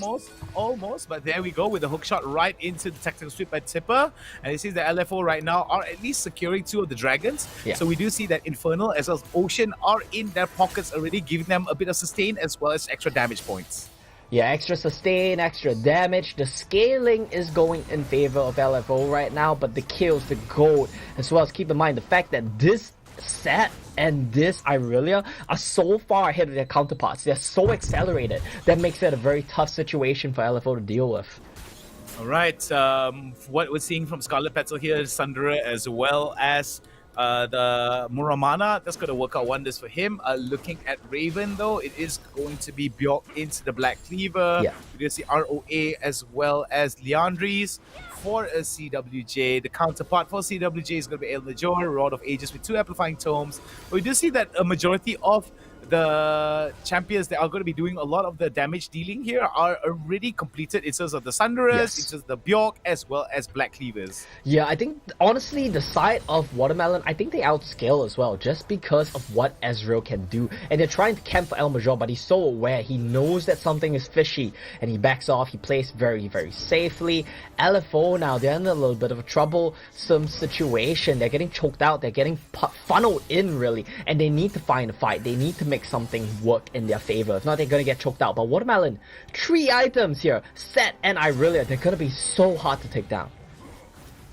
almost, but there we go with the hook shot right into the tactical sweep by Tipper. And it seems that LFO right now are at least securing 2 of the dragons. Yeah. So we do see that Infernal as well as Ocean are in their pockets already, giving them a bit of sustain as well as extra damage points. Yeah, extra sustain, extra damage. The scaling is going in favor of LFO right now, but the kills, the gold, as well as keep in mind the fact that this set and this Irelia are so far ahead of their counterparts. They're so accelerated. That makes it a very tough situation for LFO to deal with. All right, what we're seeing from Scarlet Petal here is Sundara as well as the Muramana. That's going to work out wonders for him. Looking at Raven though, it is going to be Bjork into the Black Cleaver. Yeah. We're going to see ROA as well as Leandries for a CWJ. The counterpart for CWJ is going to be El Major, Rod of Ages with 2 Amplifying Tomes. But we do see that a majority of the champions that are going to be doing a lot of the damage dealing here are already completed in terms of the Sundaras, in terms of the Bjork, as well as Black Cleavers. Yeah, I think, honestly, the side of Watermelon, I think they outscale as well, just because of what Ezreal can do. And they're trying to camp for El Major, but he's so aware. He knows that something is fishy, and he backs off. He plays very, very safely. LFO now, they're in a little bit of a troublesome situation. They're getting choked out. They're getting funneled in, really. And they need to find a fight. They need to make something work in their favor. If not, they're going to get choked out. But Watermelon, 3 items here. Set and Irelia, they're going to be so hard to take down.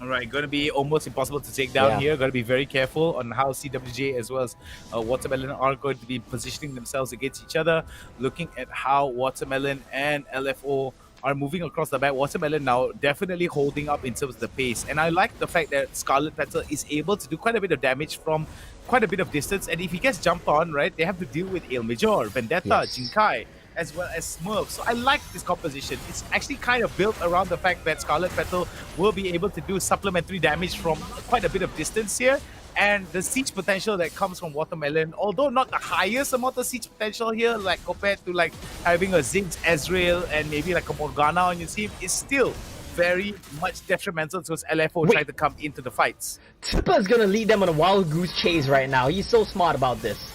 All right, going to be almost impossible to take down here. Got to be very careful on how CWJ as well as Watermelon are going to be positioning themselves against each other. Looking at how Watermelon and LFO are moving across the map. Watermelon now definitely holding up in terms of the pace. And I like the fact that Scarlet Petal is able to do quite a bit of damage from quite a bit of distance. And if he gets jumped on, right, they have to deal with El Major, Vendetta, Jinkai, as well as Smurf. So I like this composition. It's actually kind of built around the fact that Scarlet Petal will be able to do supplementary damage from quite a bit of distance here. And the siege potential that comes from Watermelon, although not the highest amount of siege potential here, like compared to like having a Ziggs, Ezreal, and maybe like a Morgana on your team, is still very much detrimental towards LFO trying to come into the fights. Tipper is going to lead them on a wild goose chase right now. He's so smart about this.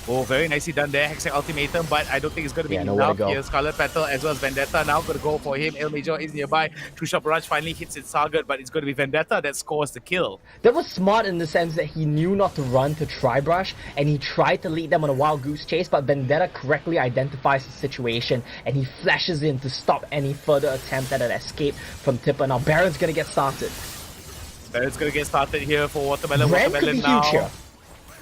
Oh, very nicely done there. Hextech Ultimatum, but I don't think it's going to be enough here. Scarlet Petal as well as Vendetta now going to go for him. El Major is nearby. True Shot Barrage finally hits its target, but it's going to be Vendetta that scores the kill. That was smart in the sense that he knew not to run to Tribrush, and he tried to lead them on a wild goose chase, but Vendetta correctly identifies the situation, and he flashes in to stop any further attempt at an escape from Tipper. Now Baron's going to get started. Baron's going to get started here for Watermelon. Ren Watermelon could be now. huge here.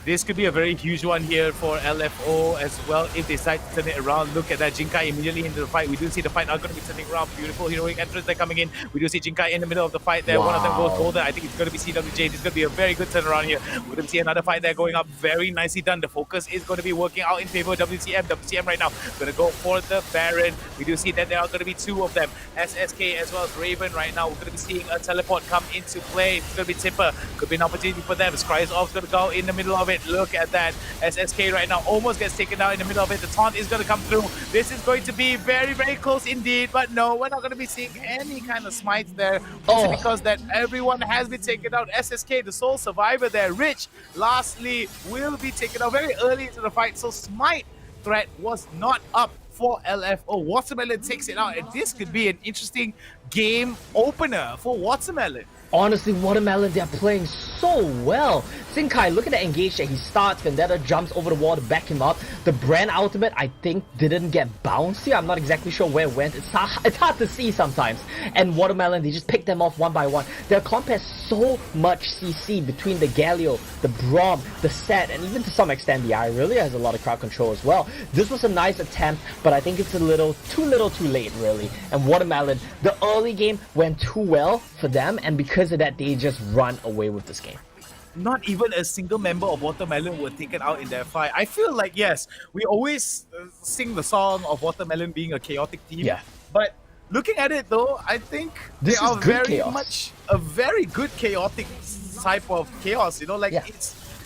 This could be a very huge one here for LFO as well if they decide to turn it around. Look at that, Jinkai immediately into the fight. We do see the fight now going to be turning around. Beautiful heroic entrance there coming in. We do see Jinkai in the middle of the fight there. One of them goes golden. I think it's going to be CWJ. This is going to be a very good turnaround here. We're going to see another fight there going up. Very nicely done. The focus is going to be working out in favor of WCM. WCM right now going to go for the Baron. We do see that there are going to be 2 of them. SSK as well as Raven right now. We're going to be seeing a teleport come into play. It's going to be Tipper. Could be an opportunity for them. Scry's off going to go in the middle of it. Look at that. SSK right now almost gets taken down in the middle of it. The taunt is going to come through. This is going to be very, very close indeed. But no, we're not going to be seeing any kind of smites there. Also because that everyone has been taken out. SSK, the sole survivor there. Rich, lastly, will be taken out very early into the fight. So smite threat was not up for LFO. Watermelon takes it out. And this could be an interesting game opener for Watermelon. Honestly, Watermelon, they're playing so well. Sinkai, look at the engage that he starts. Vendetta jumps over the wall to back him up. The Brand ultimate, I think, didn't get bounced here. I'm not exactly sure where it went. It's hard to see sometimes. And Watermelon, they just pick them off one by one. Their comp has so much CC between the Galio, the Braum, the Set, and even to some extent the Irelia has a lot of crowd control as well. This was a nice attempt, but I think it's a little too late, really. And Watermelon, the early game went too well for them, and because of that, they just run away with this game. Not even a single member of Watermelon were taken out in their fight. I feel like, yes, we always sing the song of Watermelon being a chaotic team. Yeah. But looking at it though, I think this they are very chaos. much a very good chaotic type of chaos. You know, like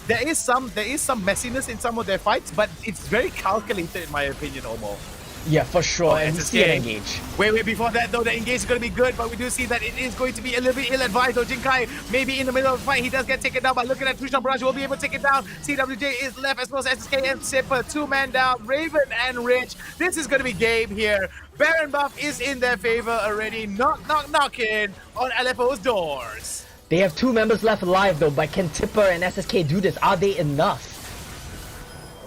there is some messiness in some of their fights, but it's very calculated in my opinion, almost. Yeah, for sure. Oh, And we see it engage. Wait, before that though, the engage is going to be good, but we do see that it is going to be a little bit ill-advised. Though Jinkai, maybe in the middle of the fight, he does get taken down, but looking at Tushon Barrage, will be able to take it down. CWJ is left as well as SSK and Sipper, 2-man down, Raven and Rich. This is going to be game here. Baron buff is in their favor already, knocking on LFO's doors. They have 2 members left alive though, but can Tipper and SSK do this? Are they enough?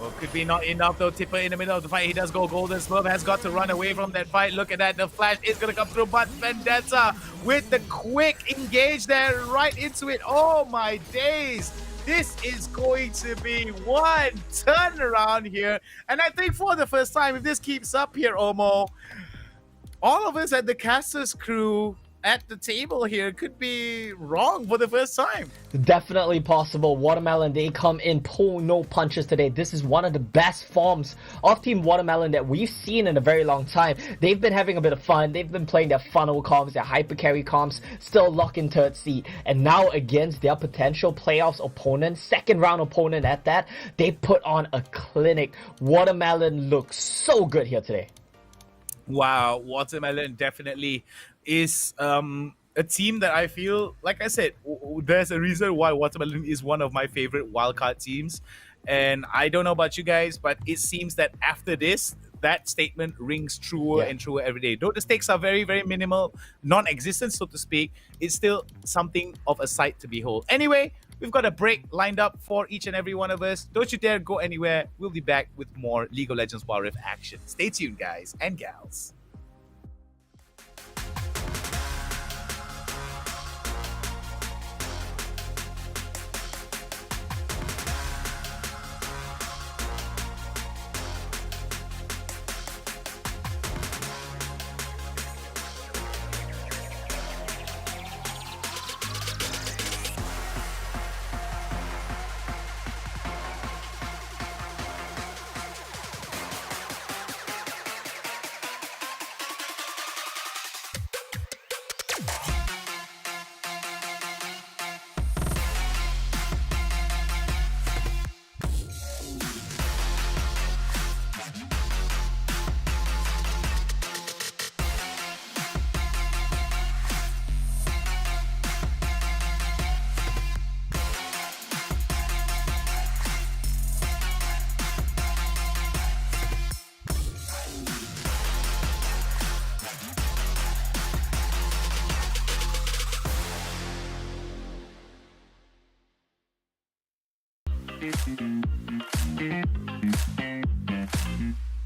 Well, could be not enough though. Tipper in the middle of the fight, he does go golden. Smurf has got to run away from that fight. Look at that, the flash is going to come through, but Vendetta with the quick engage there right into it. Oh my days. This is going to be one turnaround here. And I think for the first time, if this keeps up here, Omo, all of us at the Casters crew at the table here could be wrong for the first time. Definitely possible. Watermelon, they come in, pull no punches today. This is one of the best forms of Team Watermelon that we've seen in a very long time. They've been having a bit of fun. They've been playing their funnel comps, their hyper carry comps, still locked in third seed. And now against their potential playoffs opponent, second round opponent at that, they put on a clinic. Watermelon looks so good here today. Wow, Watermelon definitely is a team that I feel, like I said, there's a reason why Watermelon is one of my favorite wildcard teams. And I don't know about you guys, but it seems that after this, that statement rings truer and truer every day. Though the stakes are very, very minimal, non-existent, so to speak, it's still something of a sight to behold. Anyway, we've got a break lined up for each and every one of us. Don't you dare go anywhere. We'll be back with more League of Legends Wild Rift action. Stay tuned, guys and gals.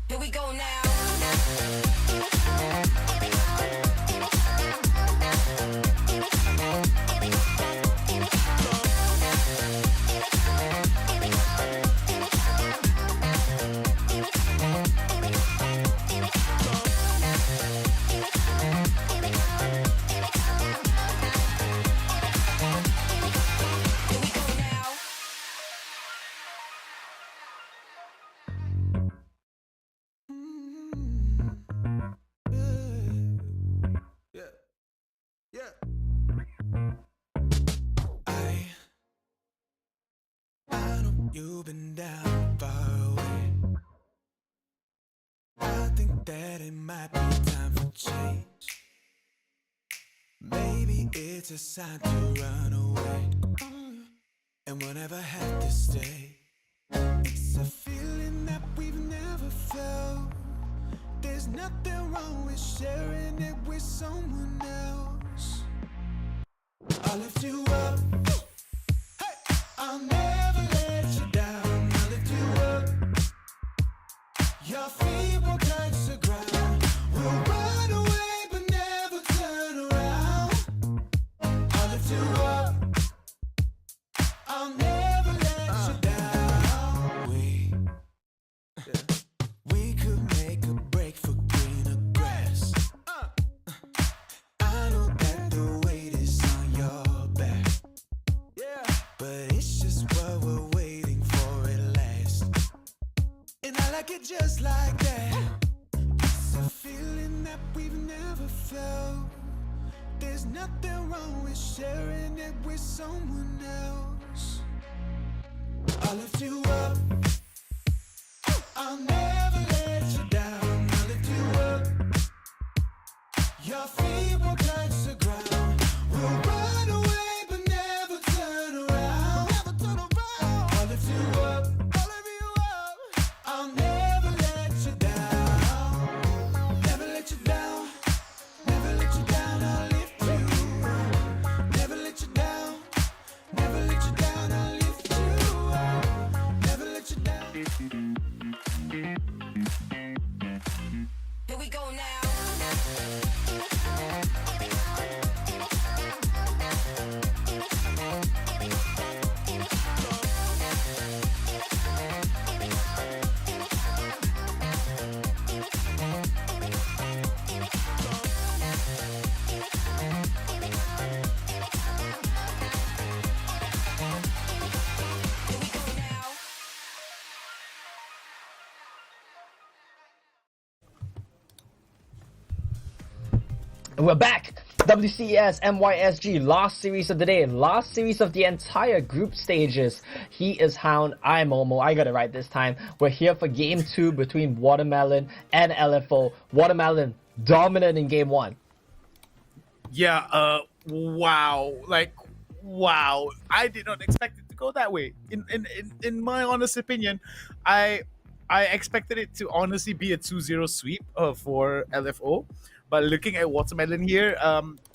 Here we go now. You've been down far away. I think that it might be time for change. Maybe it's a sign to run away, and we'll never have to stay. It's a feeling that we've never felt. There's nothing wrong with sharing it with someone else. I'll lift you up. Hey, I'll never let you down. I'll lift you up. Your feet will touch the ground. We'll run away but never turn around. I'll lift you up. I'll never let you down. We could make a break for greener grass. I know that the weight is on your back. But it's just what we're waiting for at last. And I like it just like that. It's a feeling that we've never felt. There's nothing wrong with sharing it with someone else. I'll lift you up. I'll never let you down. I'll lift our feet won't touch the ground. We'll run away but never turn around. Never turn around. I'll lift you up, I'll lift you up. I'll never let you down. Never let you down. Never let you down. I'll lift you up. Never let you down. Never let you down. I'll lift you up. Never let you down. Here we go now. And we're back! WCS MYSG, last series of the day, last series of the entire group stages. He is Hound, I'm Momo, I got it right this time. We're here for game 2 between Watermelon and LFO. Watermelon dominant in game 1. Yeah, wow. Like, wow. I did not expect it to go that way. In my honest opinion, I expected it to honestly be a 2-0 sweep for LFO. But looking at Watermelon here,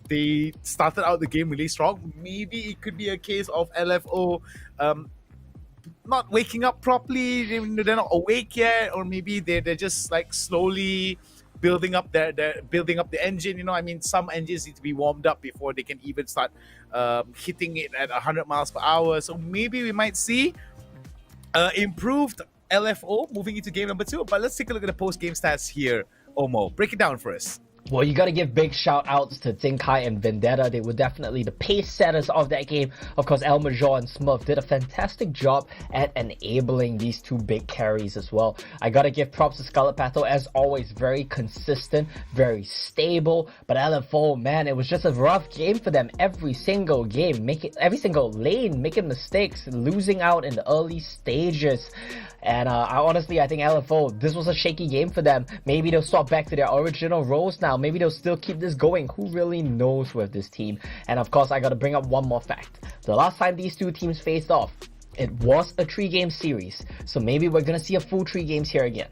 they started out the game really strong. Maybe it could be a case of LFO not waking up properly. They're not awake yet, or maybe they're just like slowly building up building up the engine. You know, I mean, some engines need to be warmed up before they can even start hitting it at 100 miles per hour. So maybe we might see improved LFO moving into game number 2. But let's take a look at the post-game stats here. Omo, break it down for us. Well, you gotta give big shout outs to Zinkai and Vendetta. They were definitely the pace setters of that game. Of course, El Major and Smurf did a fantastic job at enabling these two big carries as well. I gotta give props to Scarlet Pato, as always, very consistent, very stable. But LFO, man, it was just a rough game for them. Every single game, every single lane, making mistakes, losing out in the early stages. And I think LFO, this was a shaky game for them. Maybe they'll swap back to their original roles now. Maybe they'll still keep this going. Who really knows with this team? And of course, I gotta bring up one more fact. The last time these two teams faced off, it was a 3-game series. So maybe we're gonna see a full 3 games here again.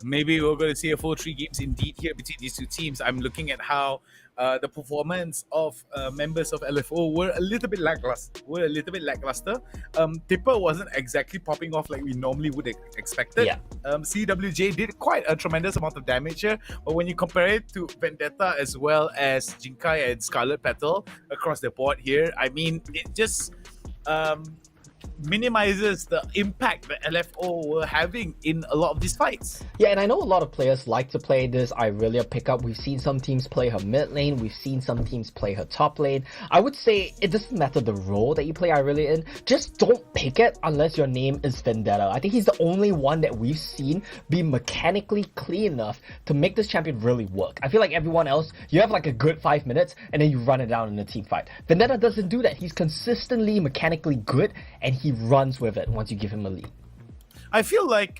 Maybe we're going to see a full 3 games indeed here between these two teams. I'm looking at how the performance of members of LFO were a little bit lackluster. Tipper wasn't exactly popping off like we normally would expected. Yeah. CWJ did quite a tremendous amount of damage here, but when you compare it to Vendetta as well as Jinkai and Scarlet Petal across the board here, I mean, it just minimizes the impact that LFO were having in a lot of these fights. Yeah, and I know a lot of players like to play this Irelia pickup. We've seen some teams play her mid lane, we've seen some teams play her top lane. I would say it doesn't matter the role that you play Irelia in, just don't pick it unless your name is Vendetta. I think he's the only one that we've seen be mechanically clean enough to make this champion really work. I feel like everyone else, you have like a good 5 minutes and then you run it down in a team fight. Vendetta doesn't do that. He's consistently mechanically good and he runs with it once you give him a lead. I feel like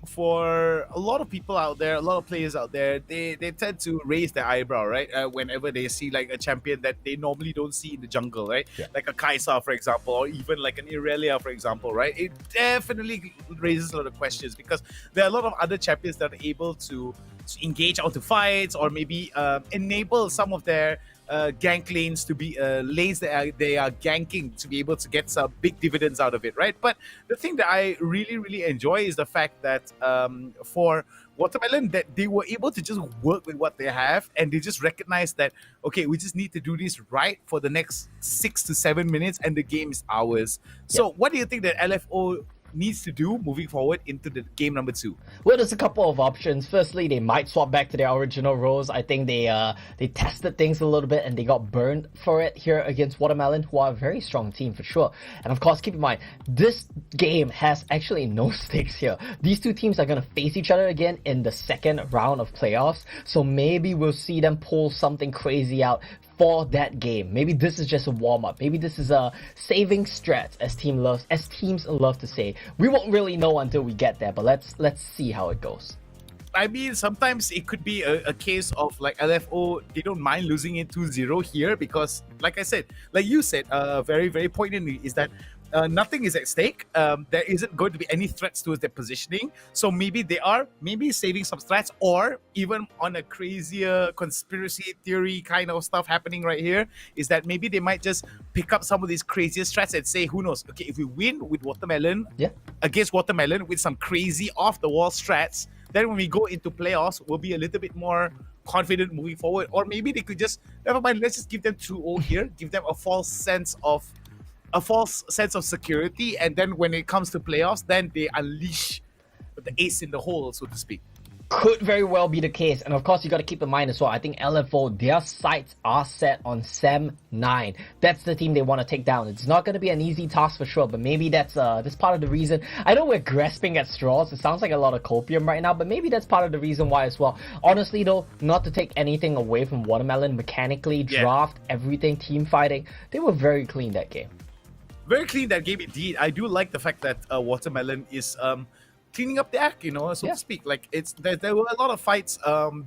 for a lot of people out there, a lot of players out there, they tend to raise their eyebrow, right? Whenever they see like a champion that they normally don't see in the jungle, right? Yeah. Like a Kaisa, for example, or even like an Irelia, for example, right? It definitely raises a lot of questions because there are a lot of other champions that are able to engage onto fights or maybe enable some of their gank lanes to be lanes that they are ganking to be able to get some big dividends out of it, right? But the thing that I really enjoy is the fact that for Watermelon, that they were able to just work with what they have and they just recognize that, okay, we just need to do this right for the next 6 to 7 minutes and the game is ours. So what do you think that LFO needs to do moving forward into the game number 2? Well, there's a couple of options. Firstly, they might swap back to their original roles. I think they tested things a little bit and they got burned for it here against Watermelon, who are a very strong team for sure. And of course, keep in mind, this game has actually no stakes here. These two teams are going to face each other again in the second round of playoffs. So maybe we'll see them pull something crazy out for that game. Maybe this is just a warm-up. Maybe this is a saving strat, as teams love to say. We won't really know until we get there, but let's see how it goes. I mean, sometimes it could be a case of like LFO, they don't mind losing it 2-0 here because, like I said, like you said, very, very poignantly, is that nothing is at stake. There isn't going to be any threats towards their positioning. So maybe they are saving some strats, or even on a crazier conspiracy theory kind of stuff happening right here, is that maybe they might just pick up some of these crazier strats and say, who knows, okay, if we win with Watermelon, against Watermelon with some crazy off-the-wall strats, then when we go into playoffs, we'll be a little bit more confident moving forward. Or maybe they could just, never mind, let's just give them 2-0 here, give them a false sense of security, and then when it comes to playoffs, then they unleash the ace in the hole, so to speak. Could very well be the case, and of course you got to keep in mind as well, I think LFO, their sights are set on Sem 9. That's the team they want to take down. It's not going to be an easy task for sure, but maybe that's part of the reason. I know we're grasping at straws, it sounds like a lot of copium right now, but maybe that's part of the reason why as well. Honestly though, not to take anything away from Watermelon, mechanically, draft, everything, team fighting, they were very clean that game. Very clean that game indeed. I do like the fact that Watermelon is cleaning up the act, so to speak. Like there were a lot of fights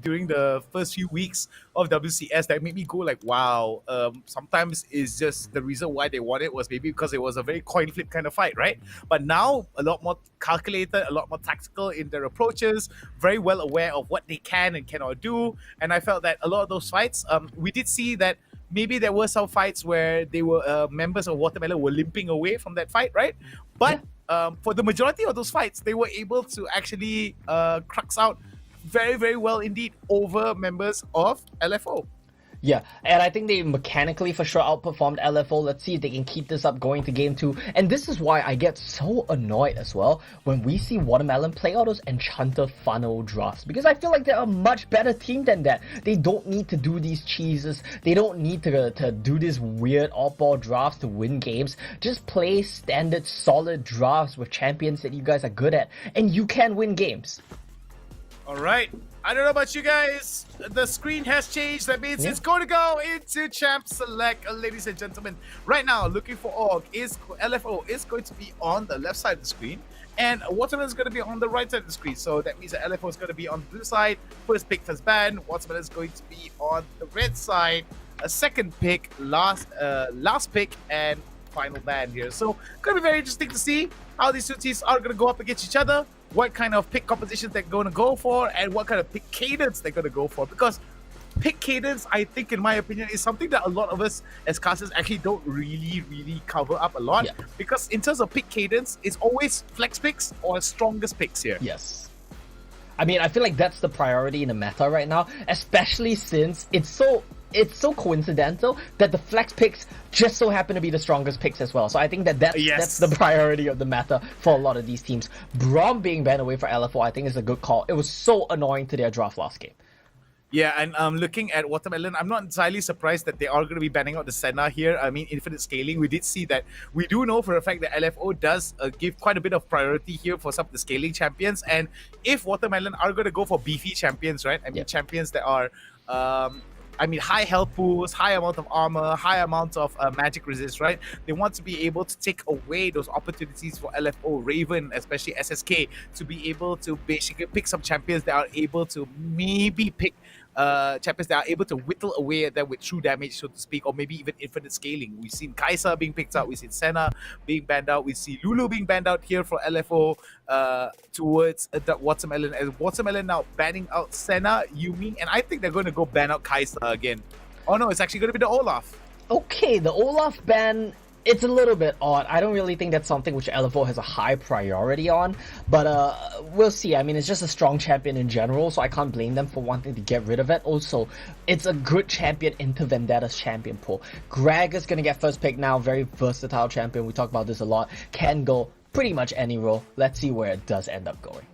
during the first few weeks of WCS that made me go like, wow. Sometimes it's just the reason why they won it was maybe because it was a very coin flip kind of fight, right? But now a lot more calculated, a lot more tactical in their approaches, very well aware of what they can and cannot do. And I felt that a lot of those fights, we did see that maybe there were some fights where they were members of Watermelon were limping away from that fight, right? But for the majority of those fights, they were able to actually crux out very, very well indeed over members of LFO. Yeah, and I think they mechanically for sure outperformed LFO. Let's see if they can keep this up going to game 2. And this is why I get so annoyed as well when we see Watermelon play all those Enchanter funnel drafts, because I feel like they're a much better team than that. They don't need to do these cheeses. They don't need to do this weird oddball drafts to win games. Just play standard solid drafts with champions that you guys are good at, and you can win games. All right. I don't know about you guys. The screen has changed. That means it's going to go into Champ Select, ladies and gentlemen. Right now, looking for org is LFO is going to be on the left side of the screen, and Watermelon is going to be on the right side of the screen. So that means that LFO is going to be on the blue side. First pick, first ban. Watermelon is going to be on the red side. A second pick, last pick, and final ban here. So going to be very interesting to see how these two teams are going to go up against each other, what kind of pick compositions they're going to go for, and what kind of pick cadence they're going to go for. Because pick cadence, I think, in my opinion, is something that a lot of us as casters actually don't really cover up a lot. Because in terms of pick cadence, it's always flex picks or strongest picks here. Yes. I mean, I feel like that's the priority in the meta right now, especially since it's so coincidental that the flex picks just so happen to be the strongest picks as well. So I think that's the priority of the meta for a lot of these teams. Braum being banned away for LFO, I think is a good call. It was so annoying to their draft last game. Yeah, and looking at Watermelon, I'm not entirely surprised that they are going to be banning out the Senna here. I mean, infinite scaling, we did see that. We do know for a fact that LFO does give quite a bit of priority here for some of the scaling champions. And if Watermelon are going to go for beefy champions, right? I mean, champions that are... high health pools, high amount of armor, high amount of magic resist, right? They want to be able to take away those opportunities for LFO, Raven, especially SSK, to be able to basically pick some champions that are able to maybe pick champions that are able to whittle away at them with true damage, so to speak, or maybe even infinite scaling. We've seen Kai'Sa being picked out, we've seen Senna being banned out, we see Lulu being banned out here for LFO towards Watermelon, and Watermelon now banning out Senna, Yuumi, and I think they're going to go ban out Kai'Sa again. Oh no, it's actually going to be the Olaf. Okay, the Olaf ban, it's a little bit odd. I don't really think that's something which LFO has a high priority on, but we'll see. I mean, it's just a strong champion in general, so I can't blame them for wanting to get rid of it. Also, it's a good champion into Vendetta's champion pool. Greg is going to get first pick now, very versatile champion. We talk about this a lot. Can go pretty much any role. Let's see where it does end up going.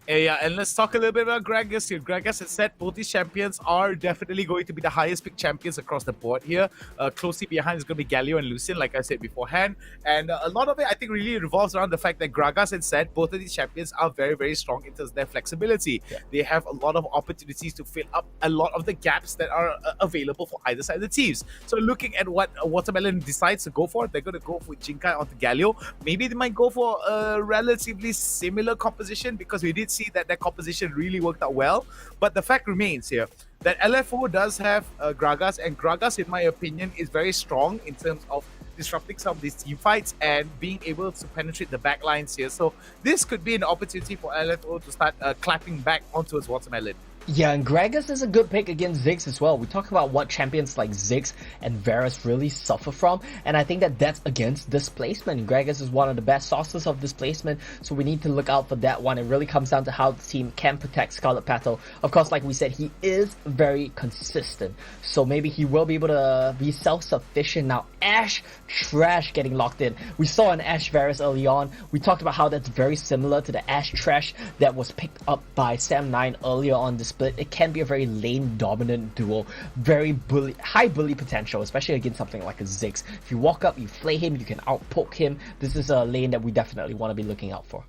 Yeah, and let's talk a little bit about Gragas here. Gragas has said both these champions are definitely going to be the highest pick champions across the board here. Closely behind is going to be Galio and Lucian, like I said beforehand. And a lot of it, I think, really revolves around the fact that Gragas had said both of these champions are very, very strong in terms of their flexibility. They have a lot of opportunities to fill up a lot of the gaps that are available for either side of the teams. So looking at what Watermelon decides to go for, they're going to go for Jinkai onto Galio. Maybe they might go for a relatively similar composition, because we did see that their composition really worked out well. But the fact remains here that LFO does have Gragas, and Gragas, in my opinion, is very strong in terms of disrupting some of these team fights and being able to penetrate the back lines here. So this could be an opportunity for LFO to start clapping back onto its watermelon. Yeah, and Gragas is a good pick against Ziggs as well. We talk about what champions like Ziggs and Varus really suffer from, and I think that that's against displacement. Gragas is one of the best sources of displacement, so we need to look out for that one. It really comes down to how the team can protect Scarlet Petal. Of course, like we said, he is very consistent, so maybe he will be able to be self-sufficient. Now, Ashe Trash getting locked in. We saw an Ashe Varus early on. We talked about how that's very similar to the Ashe Trash that was picked up by Sam9 earlier on this split. It can be a very lane dominant duo, very high bully potential, especially against something like a Ziggs. If you walk up, you flay him, you can outpoke him. This is a lane that we definitely want to be looking out for.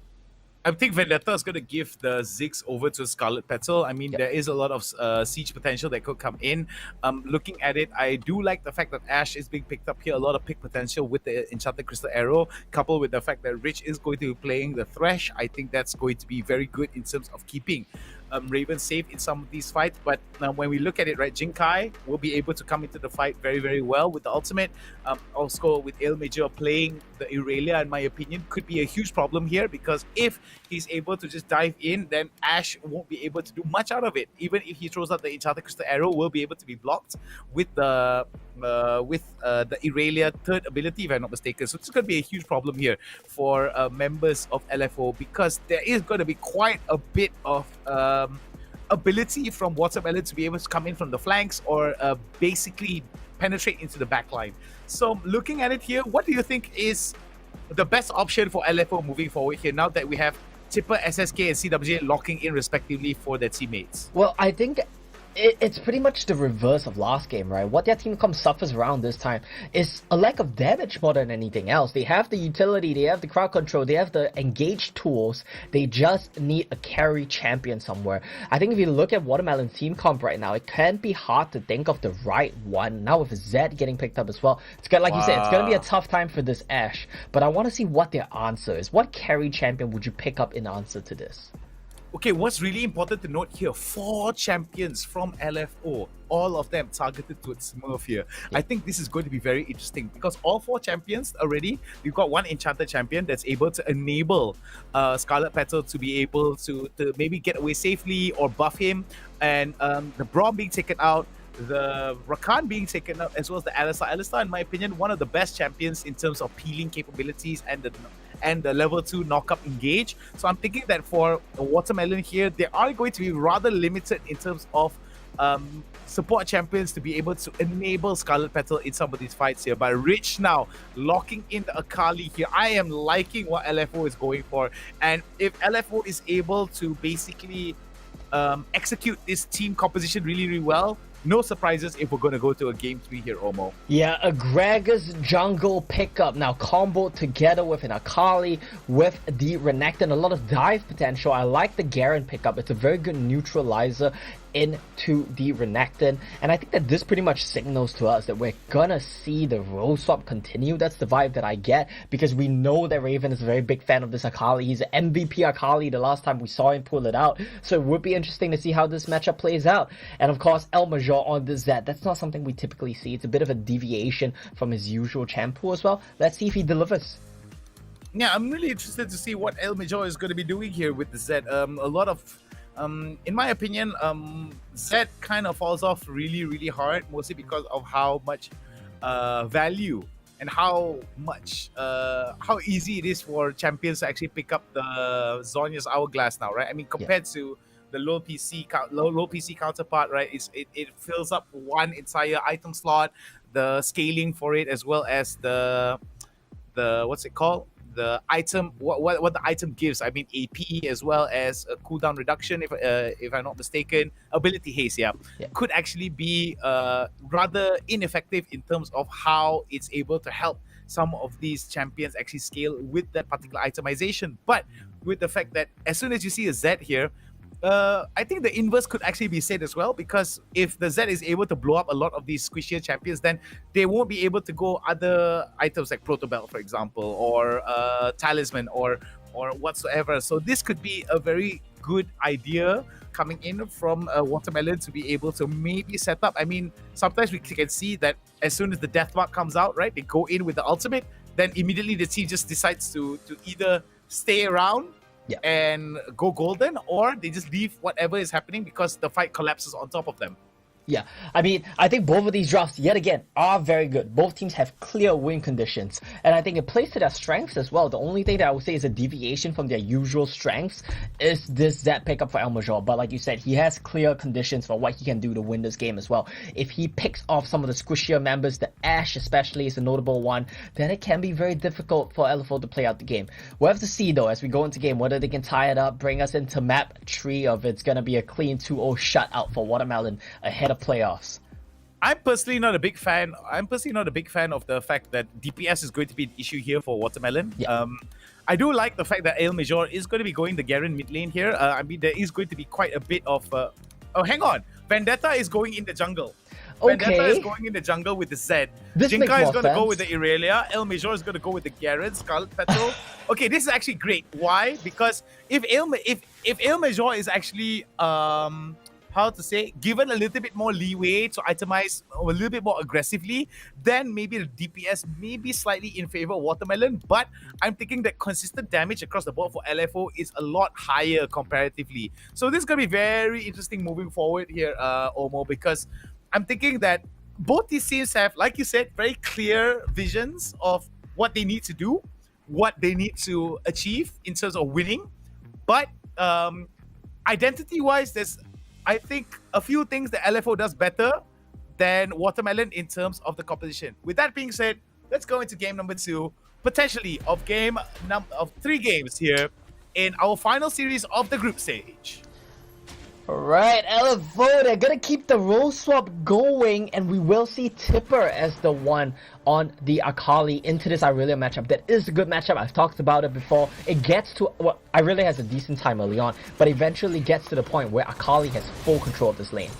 I think Vendetta is going to give the Ziggs over to Scarlet Petal. I mean, there is a lot of siege potential that could come in. Looking at it, I do like the fact that Ashe is being picked up here. A lot of pick potential with the Enchanted Crystal Arrow, coupled with the fact that Rich is going to be playing the Thresh. I think that's going to be very good in terms of keeping Raven safe in some of these fights. But when we look at it, right, Jinkai will be able to come into the fight very, very well with the ultimate. Also, with Il Major playing the Irelia, in my opinion, could be a huge problem here, because if he's able to just dive in, then Ashe won't be able to do much out of it. Even if he throws out the Enchanted Crystal Arrow, will be able to be blocked with the Irelia third ability, if I'm not mistaken. So it's going to be a huge problem here for members of LFO, because there is going to be quite a bit of ability from Watermelon to be able to come in from the flanks or basically penetrate into the backline. So looking at it here, what do you think is the best option for LFO moving forward here, now that we have Tipper, SSK, and CWJ locking in respectively for their teammates? Well, I think it's pretty much the reverse of last game, right? What their team suffers around this time is a lack of damage more than anything else. They have the utility, they have the crowd control, they have the engaged tools. They just need a carry champion somewhere. I think if you look at Watermelon's team comp right now, it can be hard to think of the right one. Now with Zed getting picked up as well, it's gonna, like you said, it's going to be a tough time for this Ashe. But I want to see what their answer is. What carry champion would you pick up in answer to this? Okay, what's really important to note here, 4 champions from LFO, all of them targeted towards Smurf here. I think this is going to be very interesting, because all 4 champions already, we've got one Enchanted champion that's able to enable Scarlet Petal to be able to maybe get away safely or buff him, and the Braum being taken out, the Rakan being taken out, as well as the Alistar. Alistar, in my opinion, one of the best champions in terms of peeling capabilities and the level 2 knock-up engage. So I'm thinking that for Watermelon here, they are going to be rather limited in terms of support champions to be able to enable Scarlet Petal in some of these fights here. But Rich now locking in the Akali here. I am liking what LFO is going for. And if LFO is able to basically execute this team composition really, really well, no surprises if we're going to go to a game 3 here, Omo. Yeah, a Gragas jungle pickup now comboed together with an Akali with the Renekton. A lot of dive potential. I like the Garen pickup. It's a very good neutralizer into the Renekton, and I think that this pretty much signals to us that we're gonna see the role swap continue. That's the vibe that I get, because we know that Raven is a very big fan of this Akali. He's an MVP Akali the last time we saw him pull it out, so it would be interesting to see how this matchup plays out. And of course, El Major on the Zed. That's not something we typically see. It's a bit of a deviation from his usual champ pool as well. Let's see if he delivers. Yeah, I'm really interested to see what El Major is going to be doing here with the Zed. A lot of in my opinion, Zed kind of falls off really, really hard, mostly because of how much value and how easy it is for champions to actually pick up the Zhonya's Hourglass now, right? I mean, compared to the low PC counterpart, right? It fills up one entire item slot, the scaling for it, as well as the what's it called? The item, what the item gives. I mean, AP as well as a cooldown reduction, if I'm not mistaken. Ability haste, could actually be rather ineffective in terms of how it's able to help some of these champions actually scale with that particular itemization. But with the fact that as soon as you see a Z here, I think the inverse could actually be said as well, because if the Z is able to blow up a lot of these squishier champions, then they won't be able to go other items like Protobelt, for example, or Talisman or whatsoever. So this could be a very good idea coming in from Watermelon to be able to maybe set up. I mean, sometimes we can see that as soon as the death mark comes out, right, they go in with the ultimate, then immediately the team just decides to either stay around and go golden, or they just leave whatever is happening because the fight collapses on top of them. Yeah, I mean, I think both of these drafts, yet again, are very good. Both teams have clear win conditions, and I think it plays to their strengths as well. The only thing that I would say is a deviation from their usual strengths is this Zed pickup for El Major. But like you said, he has clear conditions for what he can do to win this game as well. If he picks off some of the squishier members, the Ashe especially is a notable one, then it can be very difficult for LFO to play out the game. We'll have to see though as we go into game whether they can tie it up, bring us into map 3, or if it's going to be a clean 2-0 shutout for Watermelon ahead of playoffs. I'm personally not a big fan. of the fact that DPS is going to be an issue here for Watermelon. I do like the fact that El Major is going to be going the Garen mid lane here. I mean, there is going to be quite a bit of... Oh, hang on. Vendetta is going in the jungle. Vendetta is going in the jungle with the Zed. Jinka is going to go with the Irelia. El Major is going to go with the Garen, Scarlet Petal. Okay, this is actually great. Why? Because if El Major is actually... how to say, given a little bit more leeway to itemize a little bit more aggressively, then maybe the DPS may be slightly in favor of Watermelon, but I'm thinking that consistent damage across the board for LFO is a lot higher comparatively. So this is going to be very interesting moving forward here, Omo, because I'm thinking that both these teams have, like you said, very clear visions of what they need to do, what they need to achieve in terms of winning, but identity-wise, there's I think a few things that LFO does better than Watermelon in terms of the composition. With that being said, let's go into game number 2, potentially of 3 games here in our final series of the group stage. Alright, LFO, they're gonna keep the role swap going, and we will see Tipper as the one on the Akali into this Irelia matchup. That is a good matchup. I've talked about it before. It gets to... Well, Irelia has a decent time early on, but eventually gets to the point where Akali has full control of this lane.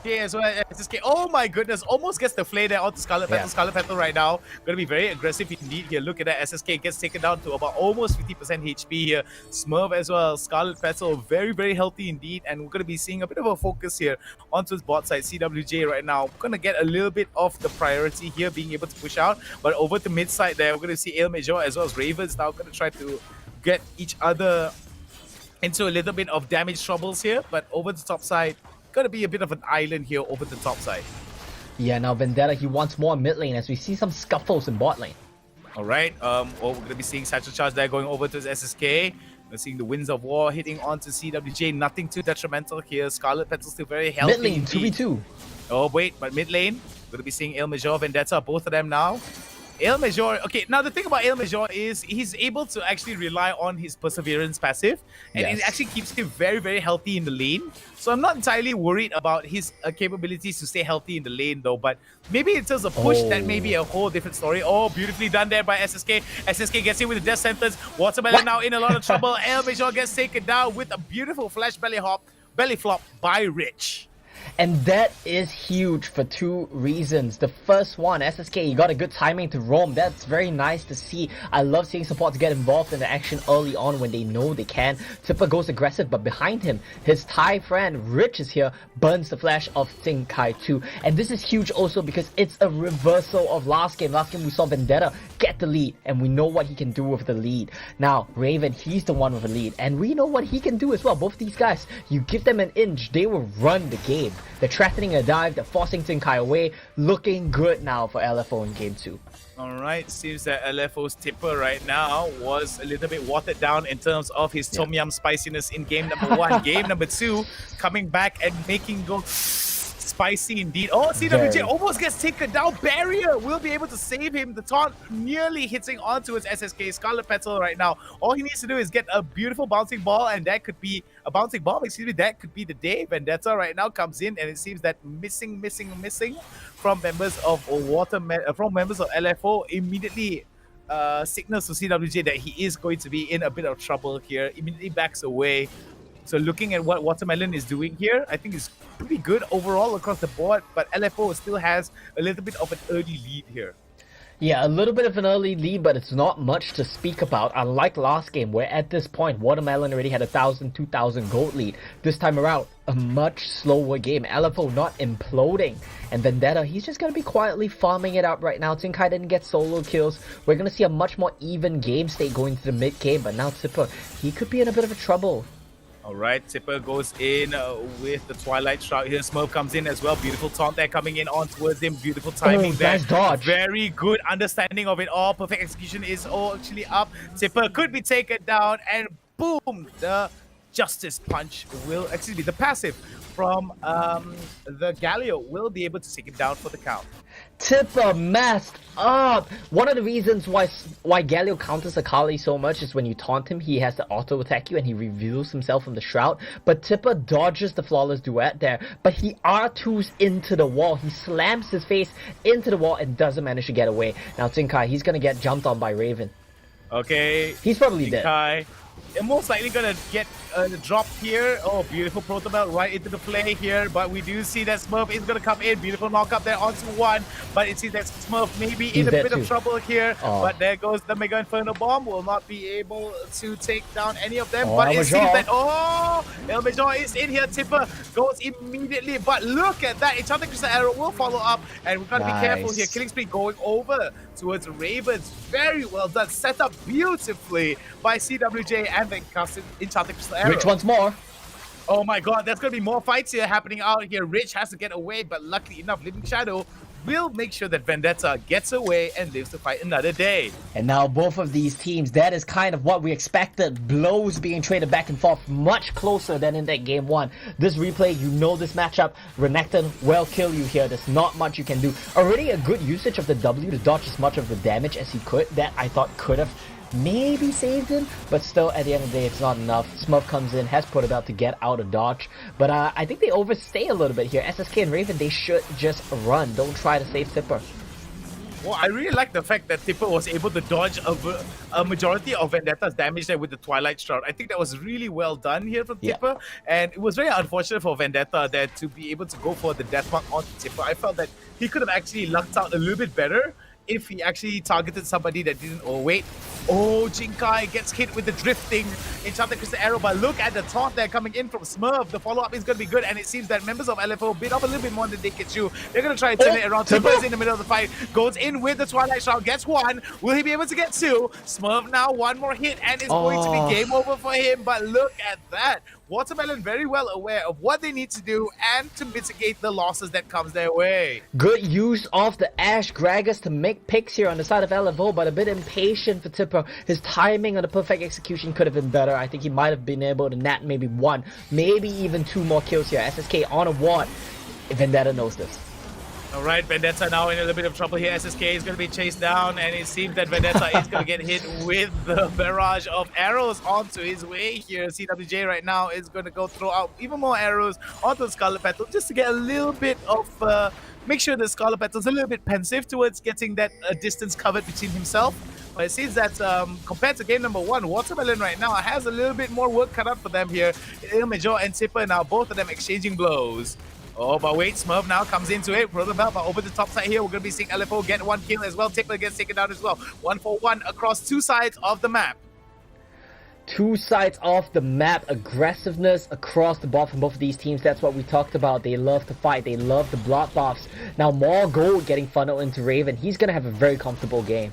Yeah, so SSK, oh my goodness, almost gets the flay there onto Scarlet Petal. Scarlet Petal right now going to be very aggressive indeed here. Look at that, SSK gets taken down to about almost 50% HP here. Smurf as well, Scarlet Petal, very, very healthy indeed. And we're going to be seeing a bit of a focus here onto his bot side, CWJ right now. We're going to get a little bit of the priority here, being able to push out. But over to mid side there, we're going to see El Major as well as Ravens now going to try to get each other into a little bit of damage troubles here. But over the top side, gonna be a bit of an island here over the top side. Yeah, now Vendetta, he wants more mid lane as we see some scuffles in bot lane. Alright, we're gonna be seeing Satchel Charge there going over to his SSK. We're seeing the Winds of War hitting onto CWJ, nothing too detrimental here. Scarlet Petal still very healthy. Mid lane, 2v2. Oh wait, but mid lane, we're gonna be seeing El Major, Vendetta, both of them now. El Major, okay, now the thing about El Major is he's able to actually rely on his Perseverance passive, and it actually keeps him very, very healthy in the lane. So I'm not entirely worried about his capabilities to stay healthy in the lane though, but maybe in terms of push, that may be a whole different story. Oh, beautifully done there by SSK. SSK gets in with a death sentence. Watermelon now in a lot of trouble. El Major gets taken down with a beautiful flash belly flop by Rich. And that is huge for 2 reasons. The first one, SSK, you got a good timing to roam. That's very nice to see. I love seeing supports get involved in the action early on when they know they can. Tipper goes aggressive, but behind him, his Thai friend Rich is here, burns the flash of Ting Kai 2. And this is huge also because it's a reversal of last game. Last game we saw Vendetta get the lead, and we know what he can do with the lead. Now, Raven, he's the one with the lead, and we know what he can do as well. Both these guys, you give them an inch, they will run the game. They're threatening a dive, they're forcing Ting Kai away. Looking good now for LFO in game 2. Alright, seems that LFO's Tipper right now was a little bit watered down in terms of his Tom Yum spiciness in game number 1. Game number 2, coming back and making go spicy indeed. Oh, CWJ almost gets taken down. Barrier will be able to save him. The taunt nearly hitting onto his SSK. Scarlet Petal right now. All he needs to do is get a beautiful bouncing ball, and that could be a bouncing bomb. Excuse me, that could be the day. Vendetta right now comes in, and it seems that missing from members of LFO immediately signals to CWJ that he is going to be in a bit of trouble here. Immediately backs away. So looking at what Watermelon is doing here, I think it's pretty good overall across the board, but LFO still has a little bit of an early lead here. Yeah, a little bit of an early lead, but it's not much to speak about. Unlike last game, where at this point, Watermelon already had 1,000, 2,000 gold lead. This time around, a much slower game. LFO not imploding. And Vendetta, he's just going to be quietly farming it up right now. Tinkai didn't get solo kills. We're going to see a much more even game state going to the mid game, but now Tipper, he could be in a bit of a trouble. All right, Tipper goes in with the Twilight Shroud here. Smurf comes in as well. Beautiful taunt there coming in on towards him. Beautiful timing there. Nice dodge. Very good understanding of it all. Perfect execution is all actually up. Tipper could be taken down, and boom, the Justice Punch will actually be the passive from the Galio will be able to take him down for the count. Tipper messed up. One of the reasons why Galio counters Akali so much is when you taunt him, he has to auto attack you and he reveals himself from the shroud. But Tipper dodges the flawless duet there, but he R2s into the wall. He slams his face into the wall and doesn't manage to get away. Now Tinkai, he's gonna get jumped on by Raven. Okay. He's probably dead. They're most likely gonna get the drop here. Oh, beautiful Protobelt right into the play here, but we do see that Smurf is gonna come in. Beautiful knock up there onto one, but it seems that Smurf may be in a bit of trouble here. But there goes the Mega Inferno Bomb. Will not be able to take down any of them. But it seems that El Major is in here. Tipper goes immediately, but look at that. Enchanted Crystal Arrow will follow up, and we've got to be careful here. Killing Spree going over towards Ravens. Very well done. Set up beautifully by CWJ and then casted Enchanted Crystal Arrow. Rich once more. Oh my god, there's going to be more fights here happening out here. Rich has to get away, but luckily enough, Living Shadow will make sure that Vendetta gets away and lives to fight another day. And now both of these teams, that is kind of what we expected. Blows being traded back and forth much closer than in that game one. This replay, you know this matchup. Renekton will kill you here. There's not much you can do. Already a good usage of the W to dodge as much of the damage as he could. That I thought could have maybe saved him, but still at the end of the day it's not enough. Smurf comes in, has put it out to get out of dodge, but I think they overstay a little bit here. SSK and Raven, they should just run. Don't try to save Tipper. Well, I really like the fact that Tipper was able to dodge a majority of Vendetta's damage there with the Twilight Shroud. I think that was really well done here from Tipper, and it was very unfortunate for Vendetta there to be able to go for the Death Mark onto Tipper. I felt that he could have actually lucked out a little bit better if he actually targeted somebody that didn't. Oh wait, oh, Jinkai gets hit with the drifting Enchanted Crystal Arrow, but look at the taunt there coming in from Smurf. The follow-up is going to be good, and it seems that members of LFO bit off a little bit more than they can chew. They're going to try and turn it around. Tipper's in the middle of the fight, goes in with the Twilight Shroud, gets one. Will he be able to get two? Smurf now one more hit, and it's going to be game over for him, but look at that. Watermelon very well aware of what they need to do and to mitigate the losses that comes their way. Good use of the Ash Gragas to make picks here on the side of LFO, but a bit impatient for Tipper. His timing on the perfect execution could have been better. I think he might have been able to nat maybe one, maybe even two more kills here. SSK on a ward. Vendetta knows this. Alright, Vendetta now in a little bit of trouble here. SSK is going to be chased down, and it seems that Vendetta is going to get hit with the barrage of arrows onto his way here. CWJ right now is going to go throw out even more arrows onto the Scarlet Petal just to get a little bit of, make sure the Scarlet Petal's a little bit pensive towards getting that distance covered between himself. But it seems that compared to game number one, Watermelon right now has a little bit more work cut out for them here. Il Major and Tipper now, both of them exchanging blows. Oh, but wait, Smurf now comes into it. Protobelt, but over the top side here, we're going to be seeing LFO get one kill as well. Tipper gets taken down as well. 1-for-1 across two sides of the map. Two sides of the map, aggressiveness across the board from both of these teams. That's what we talked about. They love to fight. They love the bloodbaths. Now more gold getting funneled into Raven. He's going to have a very comfortable game.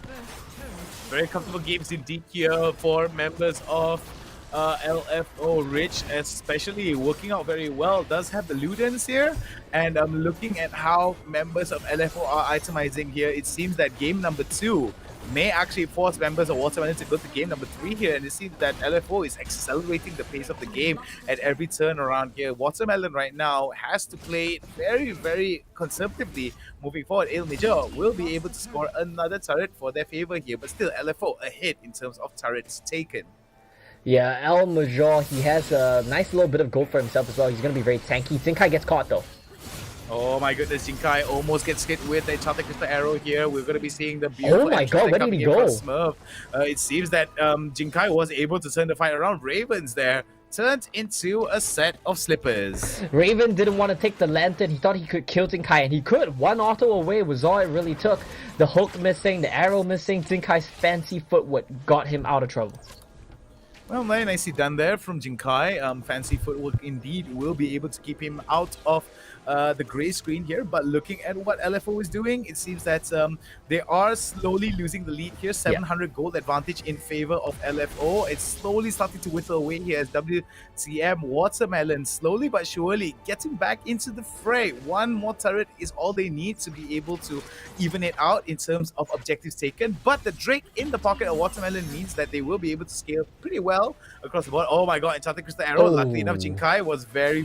Very comfortable games indeed here for members of LFO. Rich especially working out very well. Does have the Ludens here, and looking at how members of LFO are itemizing here, it seems that game number 2 may actually force members of Watermelon to go to game number 3 here, and it seems that LFO is accelerating the pace of the game at every turn around here. Watermelon right now has to play it very, very conservatively moving forward. Il Major will be able to score another turret for their favor here, but still LFO ahead in terms of turrets taken. Yeah, El Major, he has a nice little bit of gold for himself as well. He's going to be very tanky. Zinkai gets caught though. Oh my goodness, Jinkai almost gets hit with a Enchanted Crystal Arrow here. We're going to be seeing the beautiful oh my god, where did he go? Smurf. It seems that Jinkai was able to turn the fight around. Ravens there turned into a set of slippers. Raven didn't want to take the lantern. He thought he could kill Jinkai, and he could. One auto away was all it really took. The hook missing, the arrow missing, Jinkai's fancy footwork got him out of trouble. Well, very nicely done there from Jinkai. Fancy footwork indeed will be able to keep him out of the gray screen here, but looking at what LFO is doing, it seems that they are slowly losing the lead here. 700 gold advantage in favor of LFO. It's slowly starting to whittle away here as WCM Watermelon slowly but surely getting back into the fray. One more turret is all they need to be able to even it out in terms of objectives taken, but the Drake in the pocket of Watermelon means that they will be able to scale pretty well across the board. Oh my god, Enchanted Crystal Arrow. Luckily enough, Jinkai was very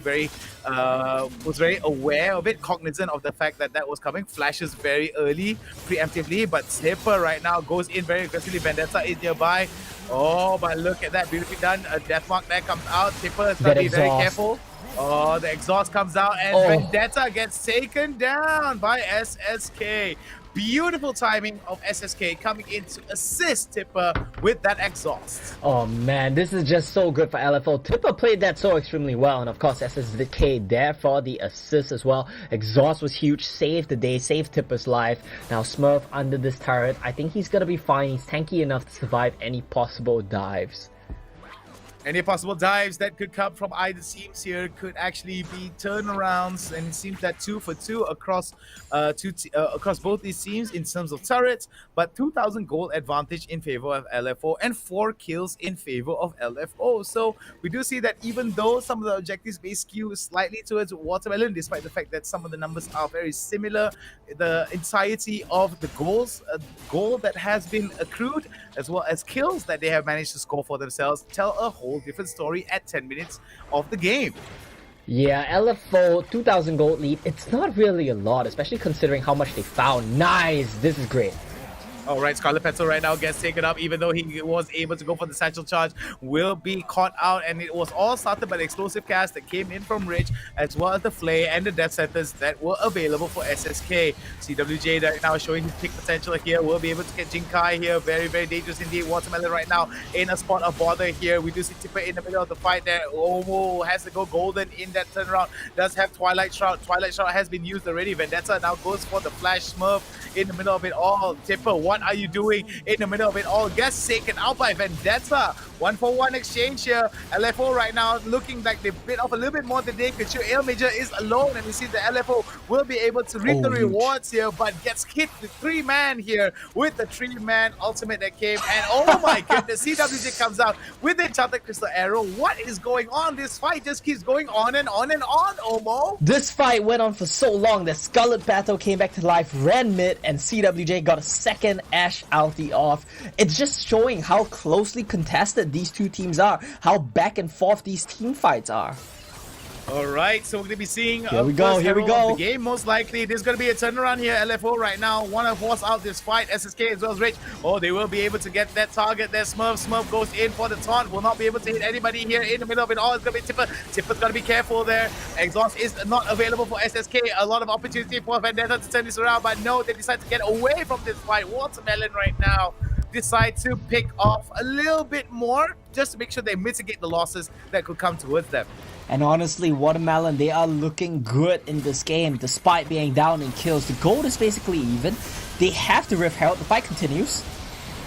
aware of it, cognizant of the fact that that was coming. Flashes very early, preemptively, but Tipper right now goes in very aggressively. Vendetta is nearby. Oh, but look at that, beautifully done. A death mark there comes out. Tipper is going to be very careful. Oh, the exhaust comes out and Vendetta gets taken down by SSK. Beautiful timing of SSK coming in to assist Tipper with that exhaust. Oh man, this is just so good for LFO. Tipper played that so extremely well, and of course SSK there for the assist as well. Exhaust was huge, saved the day, saved Tipper's life. Now Smurf under this turret, I think he's gonna be fine. He's tanky enough to survive any possible dives. Any possible dives that could come from either teams here could actually be turnarounds, and it seems that 2 for 2 across across both these teams in terms of turrets, but 2,000 gold advantage in favor of LFO and 4 kills in favor of LFO. So we do see that even though some of the objectives may skew slightly towards Watermelon, despite the fact that some of the numbers are very similar, the entirety of the goal that has been accrued as well as kills that they have managed to score for themselves tell a whole different story at 10 minutes of the game. Yeah, LFO 2,000 gold lead, it's not really a lot, especially considering how much they found. Nice, this is great. All right, Scarlet Petal right now gets taken up, even though he was able to go for the satchel charge, will be caught out, and it was all started by the explosive cast that came in from Rich, as well as the Flay and the death sentence that were available for SSK. CWJ right now showing his peak potential here, will be able to get Jinkai here, very, very dangerous indeed. Watermelon right now in a spot of bother here. We do see Tipper in the middle of the fight there. Omo has to go golden in that turnaround, does have Twilight Shroud. Twilight Shroud has been used already. Vendetta now goes for the Flash Smurf in the middle of it all. Tipper, what are you doing in the middle of it all? Gets taken out by Vendetta. 1-for-1 exchange here. LFO right now looking like they bit off a little bit more than they could chew. Ale Major is alone, and we see the LFO will be able to reap the rewards here, but gets hit with 3-man here with the 3-man ultimate that came. And oh my goodness, CWJ comes out with the Enchanted Crystal Arrow. What is going on? This fight just keeps going on and on and on, Omo. This fight went on for so long that Scarlet Battle came back to life, ran mid, and CWJ got a second Ash ulti off. It's just showing how closely contested these two teams are, how back and forth these team fights are. All right, so we're going to be seeing here we go. The game most likely. There's going to be a turnaround here. LFO right now want to force out this fight. SSK as well as Rich. Oh, they will be able to get that target there. Smurf goes in for the taunt. Will not be able to hit anybody here in the middle of it all. It's going to be Tipper. Tipper's got to be careful there. Exhaust is not available for SSK. A lot of opportunity for Vendetta to turn this around, but no, they decide to get away from this fight. Watermelon right now decide to pick off a little bit more just to make sure they mitigate the losses that could come towards them. And honestly, Watermelon, they are looking good in this game despite being down in kills. The gold is basically even. They have the Rift Herald. The fight continues.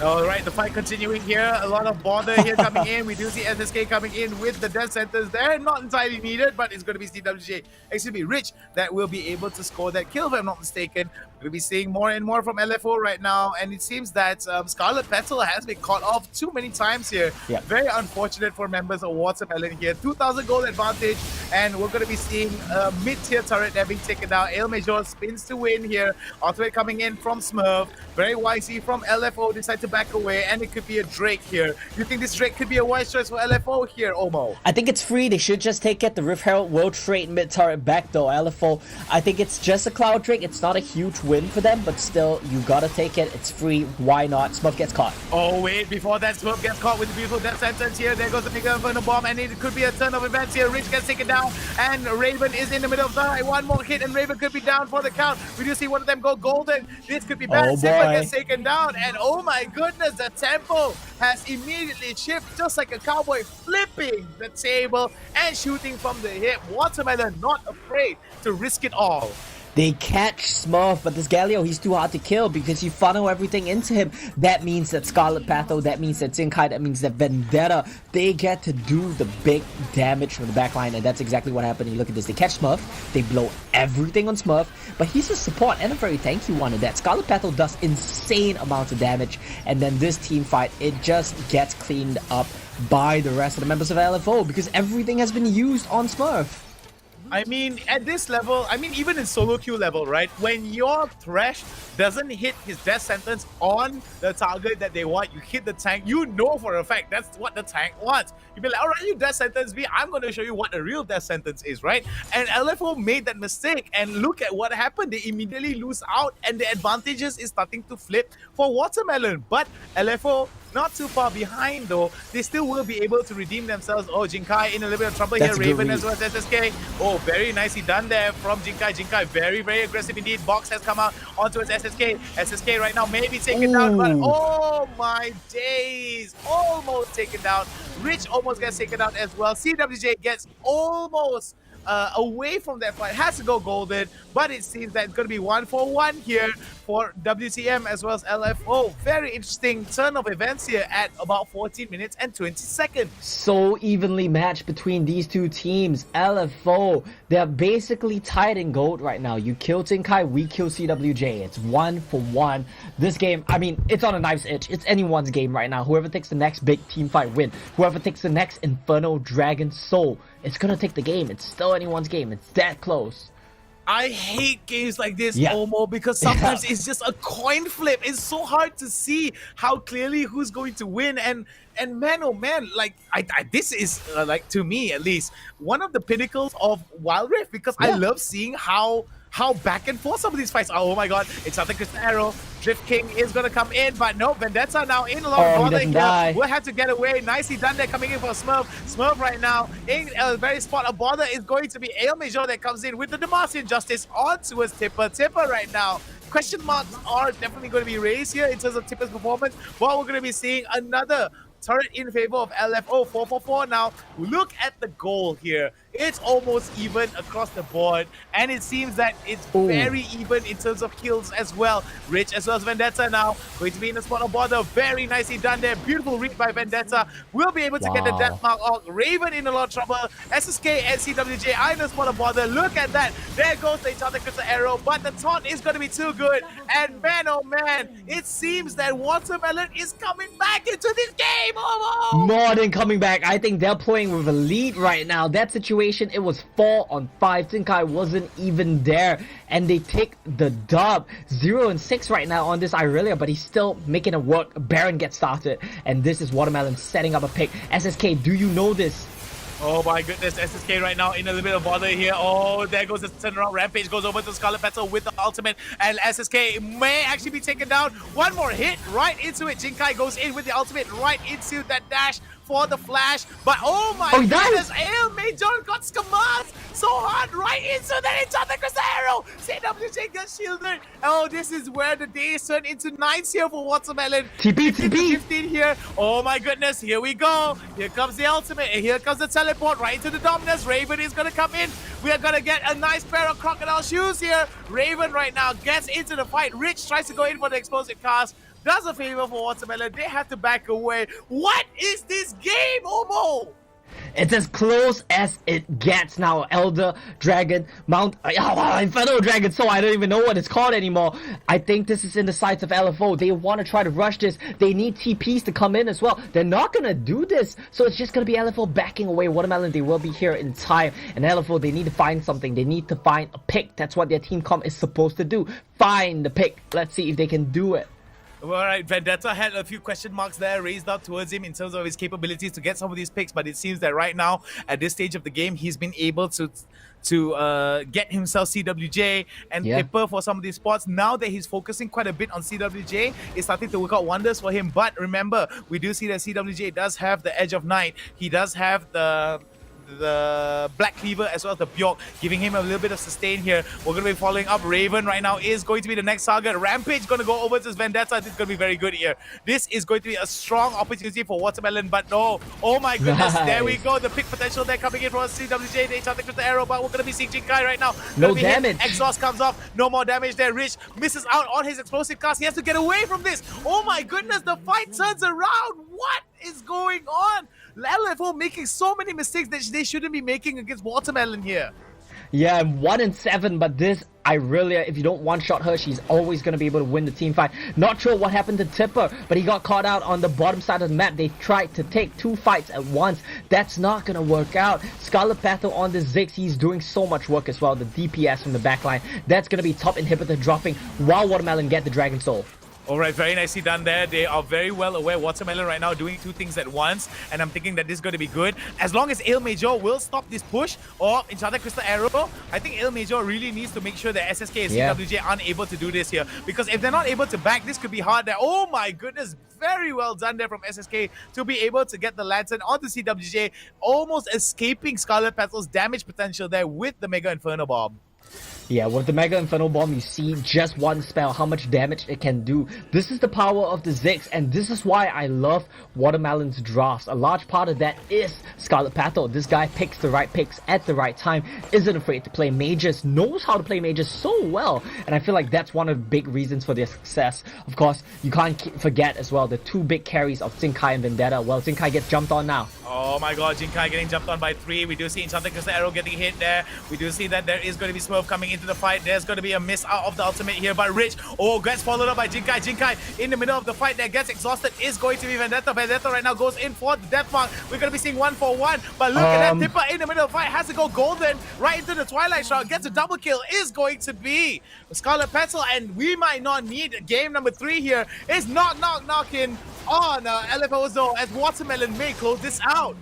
All right, the fight continuing here. A lot of bother here coming in. We do see SSK coming in with the death centers there. Not entirely needed, but it's going to be CWJ, excuse me, Rich, that will be able to score that kill, if I'm not mistaken. We'll be seeing more and more from LFO right now, and it seems that Scarlet Petal has been caught off too many times here. Yeah. Very unfortunate for members of Watermelon here. 2,000 gold advantage, and we're going to be seeing a mid-tier turret that being taken down. Ale Major spins to win here. Ultimate coming in from Smurf. Very wisely from LFO, decide to back away, and it could be a Drake here. You think this Drake could be a wise choice for LFO here, Omo? I think it's free. They should just take it. The Rift Herald will trade mid-turret back though. LFO, I think it's just a Cloud Drake. It's not a huge win for them, but still, you gotta take it. It's free. Why not? Smurf gets caught. Oh wait, before that, Smurf gets caught with the beautiful death sentence here. There goes the big Inferno Bomb, and it could be a turn of events here. Rich gets taken down, and Raven is in the middle of the fight. One more hit, and Raven could be down for the count. We do see one of them go golden. This could be bad. Oh, Sigma boy. gets taken down, and oh my goodness, the tempo has immediately shifted, just like a cowboy flipping the table and shooting from the hip. Watermelon not afraid to risk it all. They catch Smurf, but this Galio, he's too hard to kill because you funnel everything into him. That means that Scarlet Patho, that means that Zinkai, that means that Vendetta, they get to do the big damage from the backline, and that's exactly what happened. You look at this, they catch Smurf, they blow everything on Smurf, but he's a support and a very tanky one at that. Scarlet Patho does insane amounts of damage, and then this team fight, it just gets cleaned up by the rest of the members of LFO because everything has been used on Smurf. I mean, at this level, I mean, even in solo queue level, right? When your Thresh doesn't hit his death sentence on the target that they want, you hit the tank, you know for a fact that's what the tank wants. You'd be like, all right, you death sentence me, I'm going to show you what a real death sentence is, right? And LFO made that mistake, and look at what happened. They immediately lose out, and the advantages is starting to flip for Watermelon. But LFO, not too far behind though. They still will be able to redeem themselves. Oh, Jinkai in a little bit of trouble here. Raven as well as SSK. Oh, very nicely done there from Jinkai. Jinkai very, very aggressive indeed. Box has come out onto his SSK. SSK right now maybe taken down, but oh my days. Almost taken down. Rich almost gets taken down as well. CWJ gets almost away from that fight. Has to go golden, but it seems that it's going to be 1-for-1 here for WCM as well as LFO. Very interesting turn of events here at about 14 minutes and 20 seconds. So evenly matched between these two teams. LFO, they're basically tied in gold right now. You kill Tinkai, we kill CWJ. It's 1-for-1. This game, I mean, it's on a knife's edge. It's anyone's game right now. Whoever takes the next big team fight win. Whoever takes the next Inferno Dragon Soul, it's gonna take the game. It's still anyone's game. It's that close. I hate games like this, Omo, because sometimes it's just a coin flip. It's so hard to see how clearly who's going to win. And man, oh man, like this is like, to me at least, one of the pinnacles of Wild Rift, because I love seeing how back and forth some of these fights are. Oh my god, it's Santa Cruz Arrow. Drift King is going to come in, but no, Vendetta now in along bother here. We'll have to get away. Nicely done there, coming in for Smurf. Smurf right now in a very spot. A bother is going to be Ale Major that comes in with the Demacian Justice on towards Tipper. Tipper right now. Question marks are definitely going to be raised here in terms of Tipper's performance, but we're going to be seeing another turret in favor of LFO. 4-for-4 now. Look at the goal here. It's almost even across the board, and it seems that it's very even in terms of kills as well. Rich as well as Vendetta now going to be in the spot of bother. Very nicely done there. Beautiful read by Vendetta. We'll be able to get the death mark off. Raven in a lot of trouble. SSK and CWJ are in the spot of bother. Look at that. There goes the Enchanted Crystal Arrow, but the taunt is going to be too good. And man, oh man, it seems that Watermelon is coming back into this game. More than coming back. I think they're playing with a lead right now. That situation, it was 4-on-5. Tinkai wasn't even there, and they take the dub. 0-6 right now on this Irelia, but he's still making it work. Baron gets started, and this is Watermelon setting up a pick. SSK, do you know this? Oh my goodness, SSK right now in a little bit of bother here. Oh, there goes the turnaround. Rampage goes over to Scarlet Petal with the ultimate, and SSK may actually be taken down. One more hit right into it. Jinkai goes in with the ultimate right into that dash for the flash, but oh my goodness, Ale Major got skamazed so hard right into the Enchanted Crystal Arrow. CWJ gets shielded. Oh, this is where the days turn into nights here for Watermelon. TP. 15 here. Oh my goodness, here we go. Here comes the ultimate, and here comes the teleport right into the Dominus. Raven is gonna come in. We are gonna get a nice pair of crocodile shoes here. Raven right now gets into the fight. Rich tries to go in for the explosive cast. Does a favor for Watermelon. They have to back away. What is this game, Omo? It's as close as it gets now. Elder Dragon, Inferno Dragon, so I don't even know what it's called anymore. I think this is in the sights of LFO. They want to try to rush this. They need TPs to come in as well. They're not going to do this. So it's just going to be LFO backing away. Watermelon, they will be here in time. And LFO, they need to find something. They need to find a pick. That's what their team comp is supposed to do. Find the pick. Let's see if they can do it. Alright, Vendetta had a few question marks there raised up towards him in terms of his capabilities to get some of these picks, but it seems that right now, at this stage of the game, he's been able to get himself CWJ and Pipper for some of these spots. Now that he's focusing quite a bit on CWJ, it's starting to work out wonders for him. But remember, we do see that CWJ does have the Edge of Night. He does have the the Black Cleaver as well as the Bjork, giving him a little bit of sustain here. We're going to be following up. Raven right now is going to be the next target. Rampage going to go over to his Vendetta. I think it's going to be very good here. This is going to be a strong opportunity for Watermelon, but no. Oh my goodness, there we go. The pick potential there coming in from CWJ. They enchanted with the arrow, but we're going to be seeing Jinkai right now. No damage. Exhaust comes off. No more damage there. Rich misses out on his explosive cast. He has to get away from this. Oh my goodness, the fight turns around. What is going on? LFO making so many mistakes that they shouldn't be making against Watermelon here. Yeah, 1-7, but this, I really, if you don't one-shot her, she's always going to be able to win the team fight. Not sure what happened to Tipper, but he got caught out on the bottom side of the map. They tried to take 2 fights at once. That's not going to work out. Scarlet Battle on the Ziggs, he's doing so much work as well. The DPS from the backline, that's going to be top inhibitor dropping while Watermelon get the Dragon Soul. Alright, very nicely done there. They are very well aware. Watermelon right now doing 2 things at once, and I'm thinking that this is going to be good. As long as Ale Major will stop this push of Enchanted Crystal Arrow, I think Ale Major really needs to make sure that SSK and CWJ aren't able to do this here. Because if they're not able to back, this could be hard there. Oh my goodness, very well done there from SSK to be able to get the Lantern onto CWJ, almost escaping Scarlet Petal's damage potential there with the Mega Inferno Bomb. Yeah, with the Mega Inferno Bomb, you see just one spell, how much damage it can do. This is the power of the Ziggs, and this is why I love Watermelon's drafts. A large part of that is Scarlet Petal. This guy picks the right picks at the right time, isn't afraid to play mages, knows how to play mages so well, and I feel like that's one of the big reasons for their success. Of course, you can't forget as well the 2 big carries of Jinkai and Vendetta. Well, Jinkai gets jumped on now. Oh my god, Jinkai getting jumped on by 3. We do see Enchanted Crystal Arrow getting hit there. We do see that there is going to be Smurf coming into the fight. There's going to be a miss out of the ultimate here, but Rich, gets followed up by Jinkai. Jinkai in the middle of the fight there gets exhausted, is going to be Vendetta. Vendetta right now goes in for the death mark. We're going to be seeing 1-for-1, but look at that. Tipper in the middle of the fight has to go golden right into the Twilight Shroud, gets a double kill, is going to be Scarlet Petal, and we might not need game number 3 here. It's knocking on LFO though, as Watermelon may close this out.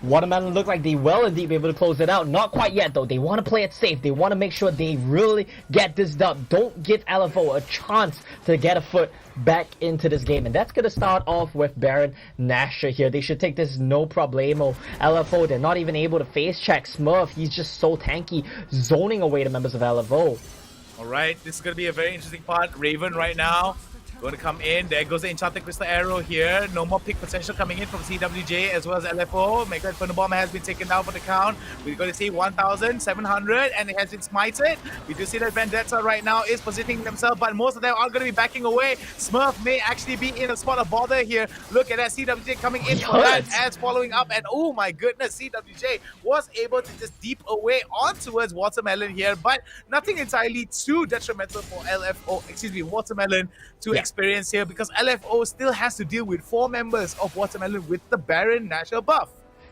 Watermelon look like they will indeed be able to close it out. Not quite yet though. They want to play it safe. They want to make sure they really get this dub. Don't give LFO a chance to get a foot back into this game. And that's going to start off with Baron Nashor here. They should take this no problemo. LFO, they're not even able to face check Smurf. He's just so tanky, zoning away the members of LFO. Alright, this is going to be a very interesting part. Raven right now going to come in. There goes the Enchanted Crystal Arrow here. No more pick potential coming in from CWJ as well as LFO. Mega Inferno Bomb has been taken down for the count. We're going to see 1,700 and it has been smited. We do see that Vendetta right now is positioning themselves, but most of them are going to be backing away. Smurf may actually be in a spot of bother here. Look at that, CWJ coming in for that as following up, and oh my goodness, CWJ was able to just deep away on towards Watermelon here, but nothing entirely too detrimental for Watermelon to experience here, because LFO still has to deal with 4 members of Watermelon with the Baron Nashor buff.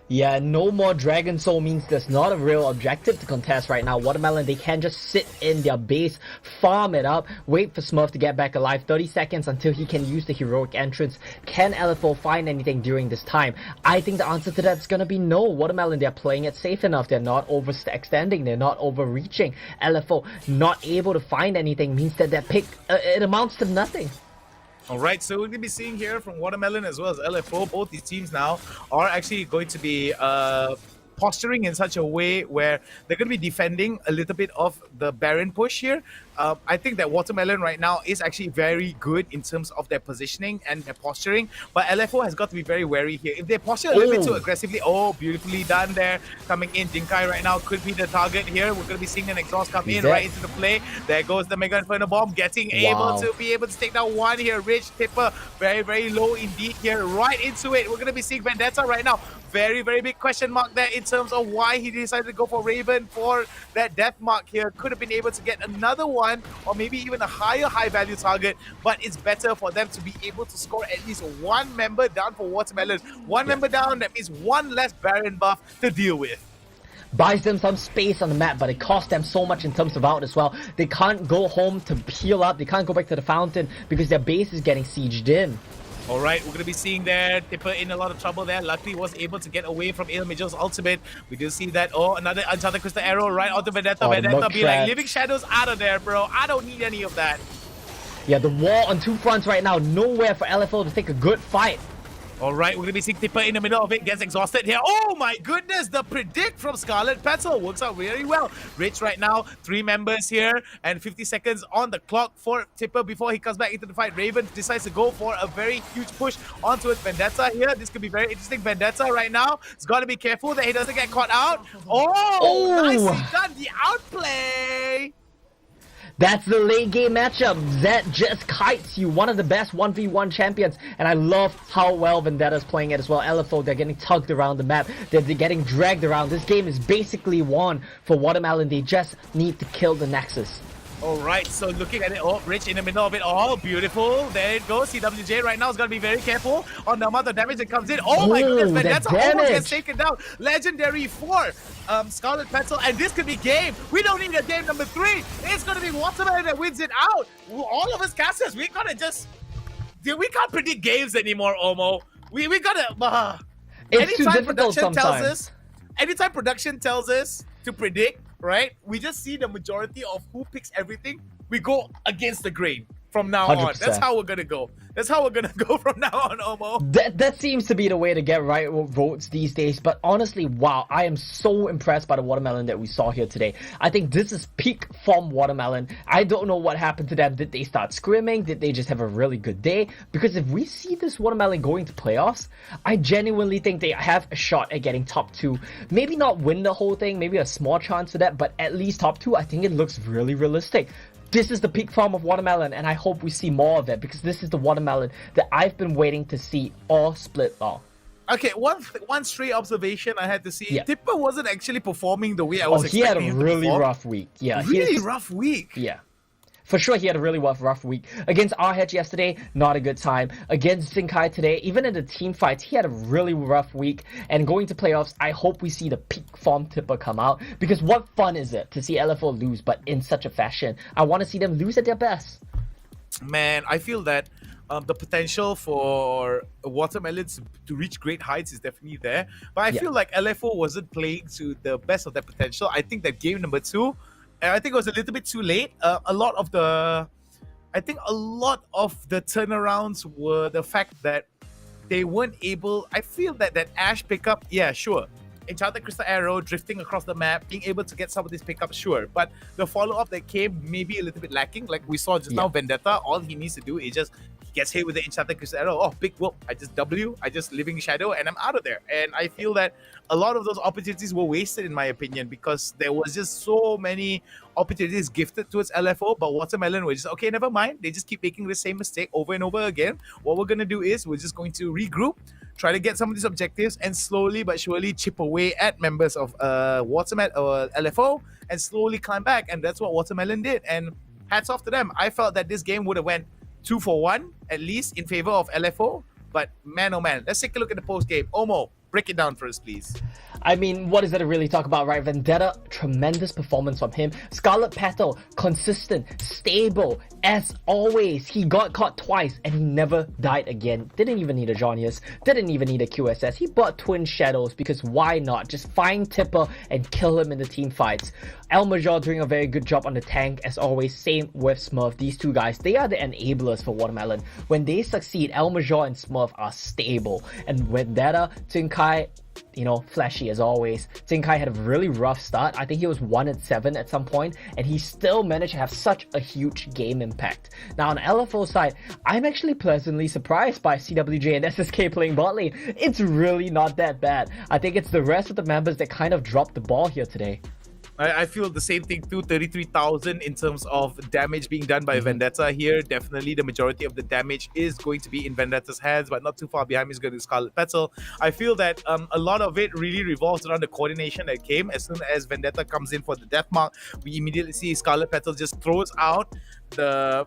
Yeah, no more Dragon Soul means there's not a real objective to contest right now. Watermelon, they can just sit in their base, farm it up, wait for Smurf to get back alive. 30 seconds until he can use the heroic entrance. Can LFO find anything during this time? I think the answer to that is going to be no. Watermelon, they're playing it safe enough. They're not overextending. They're not overreaching. LFO not able to find anything means that that pick, it amounts to nothing. Alright, so we're going to be seeing here from Watermelon as well as LFO, both these teams now are actually going to be posturing in such a way where they're going to be defending a little bit of the Baron push here. I think that Watermelon right now is actually very good in terms of their positioning and their posturing, but LFO has got to be very wary here. If they posture a little bit too aggressively, beautifully done there, coming in. Jinkai right now could be the target here. We're going to be seeing an exhaust come in right into the play. There goes the Mega Inferno Bomb, getting able to take down one here. Rich, Tipper, very, very low indeed here, right into it. We're going to be seeing Vendetta right now. Very, very big question mark there in terms of why he decided to go for Raven for that death mark here. Could have been able to get another one or maybe even a high value target, but it's better for them to be able to score at least 1 member down for Watermelon. 1 member down, that means 1 less Baron buff to deal with. Buys them some space on the map, but it costs them so much in terms of out as well. They can't go home to heal up. They can't go back to the fountain because their base is getting sieged in. Alright, we're going to be seeing there, Tipper in a lot of trouble there. Luckily was able to get away from Ale Major's ultimate. We do see that, another Uncharted Crystal Arrow right onto Vendetta. Vendetta be like, living shadows out of there, bro. I don't need any of that. Yeah, the war on 2 fronts right now. Nowhere for LFO to take a good fight. All right, we're going to be seeing Tipper in the middle of it, gets exhausted here. Oh my goodness, the predict from Scarlet Petal works out really well. Rich right now, 3 members here, and 50 seconds on the clock for Tipper before he comes back into the fight. Raven decides to go for a very huge push onto his Vendetta here. This could be very interesting. Vendetta right now, he's got to be careful that he doesn't get caught out. Oh, nicely done, the outplay. That's the late game matchup. Zed just kites you, one of the best 1v1 champions. And I love how well Vendetta's playing it as well. LFO, they're getting tugged around the map. They're getting dragged around. This game is basically won for Watermelon. They just need to kill the Nexus. All right, so looking at it, oh, Rich in the middle of it. Oh, beautiful. There it goes. CWJ right now is going to be very careful on the amount of damage that comes in. Oh my goodness, Vendetta almost gets taken down. Legendary for Scarlet Petal, and this could be game. We don't need a game number 3. It's going to be Watermelon that wins it out. All of us casters, we gotta just... we can't predict games anymore, Omo. We gotta... It's too difficult sometimes. Anytime production tells us to predict, right? We just see the majority of who picks everything. We go against the grain from now 100%. on. That's how we're gonna go. That's how we're gonna go from now on, Omo. That seems to be the way to get right votes these days. But honestly, wow, I am so impressed by the Watermelon that we saw here today. I think this is peak form Watermelon. I don't know what happened to them. Did they start scrimming? Did they just have a really good day? Because if we see this Watermelon going to playoffs, I genuinely think they have a shot at getting top 2. Maybe not win the whole thing, maybe a small chance for that, but at least top 2, I think it looks really realistic. This is the peak form of Watermelon, and I hope we see more of it, because this is the Watermelon that I've been waiting to see all split long. Okay, one stray observation I had to see. Yeah. Tipper wasn't actually performing the way I was expecting him to he had a really rough week. Yeah, really rough week. Yeah. For sure, he had a really rough week. Against RH yesterday, not a good time. Against Zinkai today, even in the team fights, he had a really rough week. And going to playoffs, I hope we see the peak form Tipper come out. Because what fun is it to see LFO lose, but in such a fashion? I want to see them lose at their best. Man, I feel that the potential for Watermelons to reach great heights is definitely there. But I feel like LFO wasn't playing to the best of their potential. I think that game number 2, I think it was a little bit too late. A lot of the turnarounds were the fact that they weren't able. I feel that Ash pickup, yeah, sure. Enchanted Crystal Arrow, drifting across the map, being able to get some of these pickups, sure. But the follow-up that came maybe a little bit lacking. Like we saw just now, Vendetta, all he needs to do is just gets hit with the Enchanted Crystal Arrow. Oh, big whoop. I just W, I just Living Shadow, and I'm out of there. And I feel that a lot of those opportunities were wasted, in my opinion, because there was just so many opportunities gifted towards LFO, but Watermelon were just, okay, never mind. They just keep making the same mistake over and over again. What we're going to do is we're just going to regroup, try to get some of these objectives, and slowly but surely chip away at members of Watermelon or LFO, and slowly climb back. And that's what Watermelon did. And hats off to them. I felt that this game would have went 2-for-1, at least, in favor of LFO. But man, oh man, let's take a look at the post game. Omo, break it down for us, please. I mean, what is there to really talk about, right? Vendetta, tremendous performance from him. Scarlet Petal, consistent, stable, as always. He got caught twice and he never died again. Didn't even need a Jonius, didn't even need a QSS. He bought Twin Shadows because why not? Just find Tipper and kill him in the team fights. El Major doing a very good job on the tank, as always. Same with Smurf. These two guys, they are the enablers for Watermelon. When they succeed, El Major and Smurf are stable. And Vendetta, Jinkai, you know, flashy as always. Jinkai had a really rough start. I think he was 1-7 at some point, and he still managed to have such a huge game impact. Now on the LFO side, I'm actually pleasantly surprised by CWJ and SSK playing bot lane. It's really not that bad. I think it's the rest of the members that kind of dropped the ball here today. I feel the same thing too. 33,000 in terms of damage being done by Vendetta here. Definitely the majority of the damage is going to be in Vendetta's hands, but not too far behind is going to be Scarlet Petal. I feel that a lot of it really revolves around the coordination that came. As soon as Vendetta comes in for the death mark, we immediately see Scarlet Petal just throws out the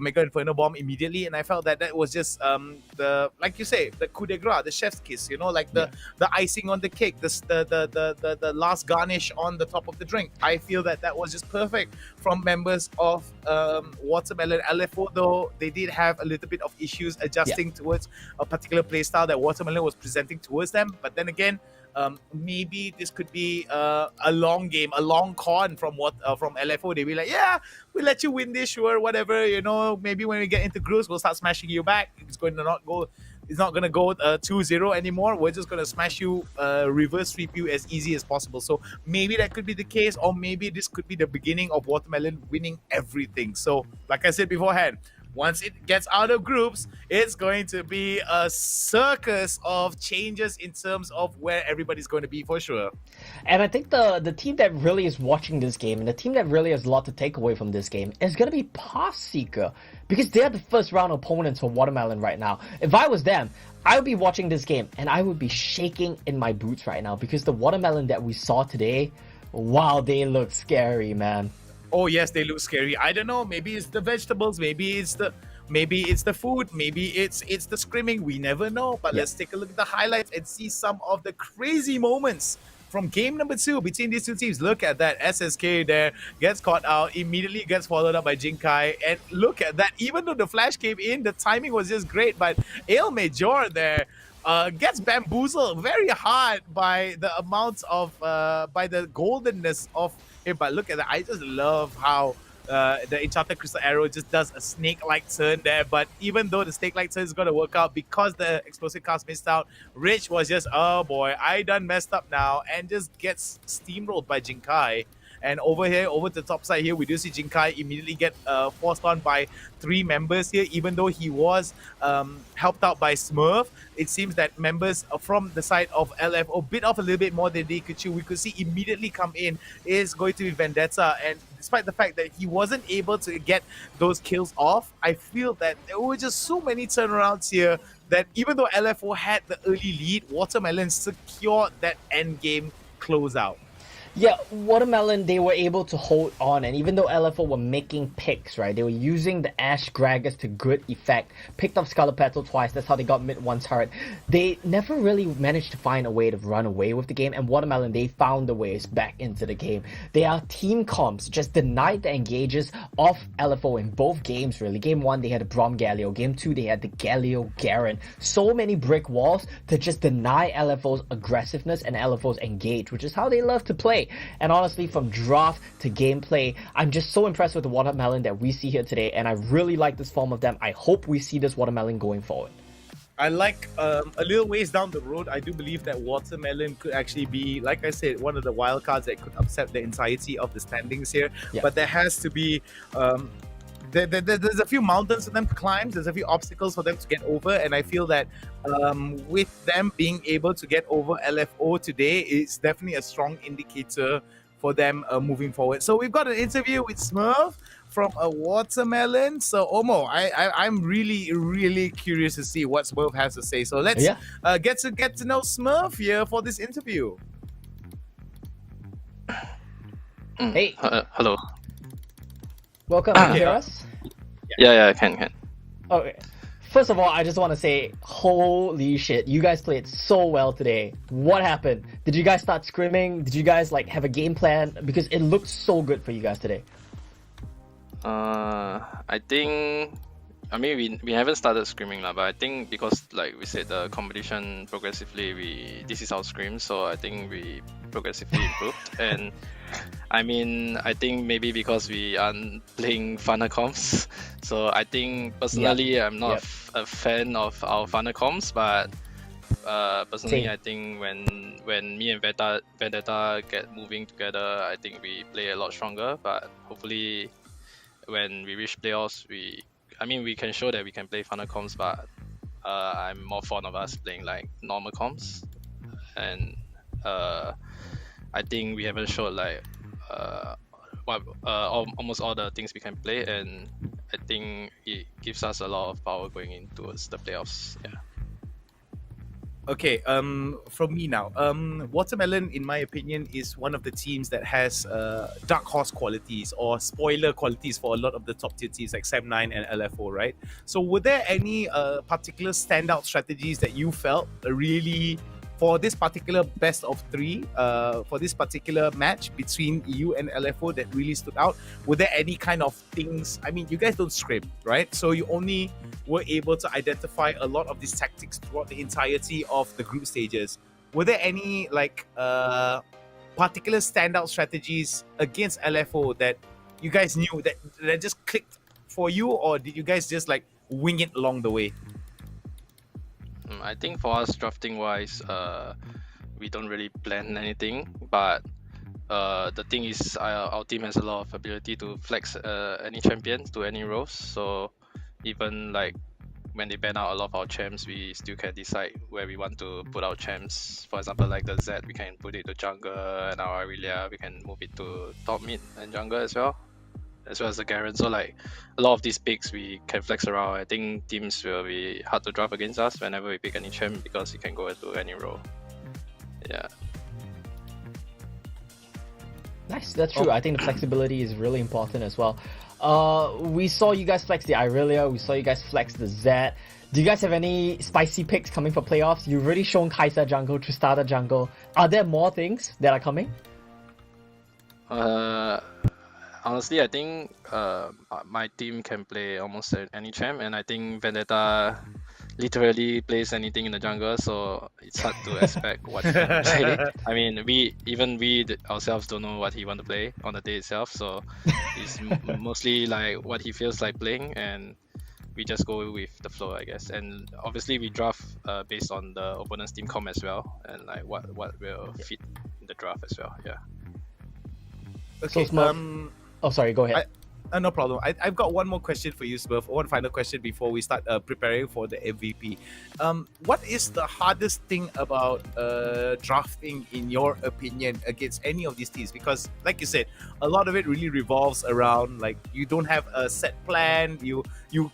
Mega Inferno Bomb immediately, and I felt that was just the, like you say, the coup de grace, the chef's kiss, you know, like the icing on the cake, the last garnish on the top of the drink. I feel that was just perfect from members of Watermelon. LFO, though, they did have a little bit of issues adjusting towards a particular playstyle that Watermelon was presenting towards them, but then again, maybe this could be a long game, a long con from LFO. They be like, yeah, we'll let you win this, sure, whatever, you know, maybe when we get into groups, we'll start smashing you back. It's going to not go it's not gonna go 2-0 anymore. We're just gonna smash you, reverse sweep you as easy as possible. So maybe that could be the case, or maybe this could be the beginning of Watermelon winning everything. So like I said beforehand, once it gets out of groups, it's going to be a circus of changes in terms of where everybody's going to be for sure. And I think the team that really is watching this game and the team that really has a lot to take away from this game is going to be PathSeeker, because they're the first round opponents for Watermelon right now. If I was them, I would be watching this game and I would be shaking in my boots right now, because the Watermelon that we saw today, wow, they look scary, man. Oh yes, they look scary. I don't know. Maybe it's the vegetables. Maybe it's the food. Maybe it's the screaming. We never know. But let's take a look at the highlights and see some of the crazy moments from game number 2 between these two teams. Look at that. SSK there gets caught out, immediately gets followed up by Jinkai. And look at that. Even though the flash came in, the timing was just great. But Ale Major there gets bamboozled very hard by the amounts of by the goldenness of it. But look at that. I just love how the Enchanted Crystal Arrow just does a snake-like turn there. But even though the snake-like turn is going to work out, because the explosive cast missed out, Rich was just, oh boy, I done messed up now, and just gets steamrolled by Jinkai. And over here, over the top side here, we do see Jinkai immediately get forced on by 3 members here, even though he was helped out by Smurf. It seems that members from the side of LFO bit off a little bit more than they could chew. We could see immediately come in is going to be Vendetta. And despite the fact that he wasn't able to get those kills off, I feel that there were just so many turnarounds here that even though LFO had the early lead, Watermelon secured that end game closeout. Yeah, Watermelon, they were able to hold on, and even though LFO were making picks, right, they were using the Ash Gragas to good effect, picked up Scarlet Petal twice, that's how they got mid once hurt. They never really managed to find a way to run away with the game, and Watermelon, they found the ways back into the game. Their team comps just denied the engages of LFO in both games, really. Game 1, they had the Brom Galio. Game 2, they had the Galio Garen. So many brick walls to just deny LFO's aggressiveness and LFO's engage, which is how they love to play. And honestly, from draft to gameplay, I'm just so impressed with the Watermelon that we see here today, and I really like this form of them. I hope we see this Watermelon going forward. I like a little ways down the road, I do believe that Watermelon could actually be, like I said, one of the wild cards that could upset the entirety of the standings here. Yeah. But there has to be there's a few mountains for them to climb, there's a few obstacles for them to get over, and I feel that with them being able to get over LFO today is definitely a strong indicator for them moving forward. So we've got an interview with Smurf from a Watermelon. So Omo, I'm really curious to see what Smurf has to say. So let's get to know Smurf here for this interview. Hey. Hello. Welcome. Can you hear us? Yeah, I can. Okay. First of all, I just want to say, holy shit, you guys played so well today. What happened? Did you guys start screaming? Did you guys have a game plan? Because it looked so good for you guys today. I think, I mean, we haven't started screaming but I think because like we said, the competition progressively this is our scream, so I think we progressively improved. And I mean, I think maybe because we aren't playing Funner comps, so I think personally I'm not a fan of our Funner comps, but personally I think when me and Vendetta get moving together, I think we play a lot stronger. But hopefully when we reach playoffs, we can show that we can play Funner comps, but I'm more fond of us playing like normal comps. And I think we haven't showed almost all the things we can play, and I think it gives us a lot of power going into the playoffs. Yeah. Okay, from me now. Watermelon, in my opinion, is one of the teams that has dark horse qualities or spoiler qualities for a lot of the top tier teams like Sam9 and LFO, right? So were there any particular standout strategies that you felt really, for this particular best of 3, for this particular match between you and LFO, that really stood out? Were there any kind of things? I mean, you guys don't script, right? So you only were able to identify a lot of these tactics throughout the entirety of the group stages. Were there any particular standout strategies against LFO that you guys knew that just clicked for you, or did you guys just wing it along the way? I think for us drafting wise, we don't really plan anything, but the thing is our team has a lot of ability to flex any champion to any roles. So even like when they ban out a lot of our champs, we still can decide where we want to put our champs. For example, like the Z, we can put it to jungle, and our Aurelia, we can move it to top mid and jungle as well as the Garen. So like a lot of these picks we can flex around. I think teams will be hard to draft against us whenever we pick any champ because you can go into any role. Yeah. Nice, that's true. I think the flexibility is really important as well. We saw you guys flex the Aurelia, we saw you guys flex the Z. Do you guys have any spicy picks coming for playoffs? You've already shown Kai'Sa jungle, Tristana jungle. Are there more things that are coming? Honestly, I think my team can play almost any champ, and I think Vendetta literally plays anything in the jungle, so it's hard to expect what he can play. I mean, we ourselves don't know what he want to play on the day itself, so it's mostly like what he feels like playing, and we just go with the flow, I guess. And obviously we draft based on the opponent's team comp as well, and like what will fit in the draft as well. Yeah. Okay. So oh, sorry. Go ahead. No problem. I've got one more question for you, Smurf. One final question before we start preparing for the MVP. What is the hardest thing about drafting, in your opinion, against any of these teams? Because, like you said, a lot of it really revolves around like you don't have a set plan. You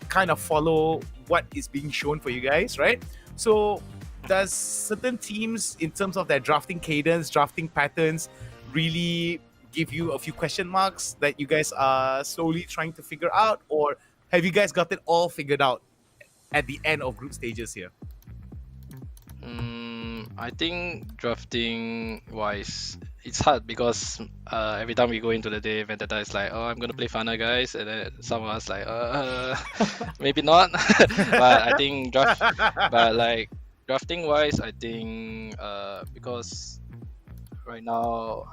kind of follow what is being shown for you guys, right? So, does certain teams, in terms of their drafting cadence, drafting patterns, really give you a few question marks that you guys are slowly trying to figure out, or have you guys got it all figured out at the end of group stages here? I think drafting wise, it's hard because every time we go into the day, Vendetta is like, oh, I'm gonna play Fana, guys, and then some of us like, maybe not. But I think drafting wise, I think because right now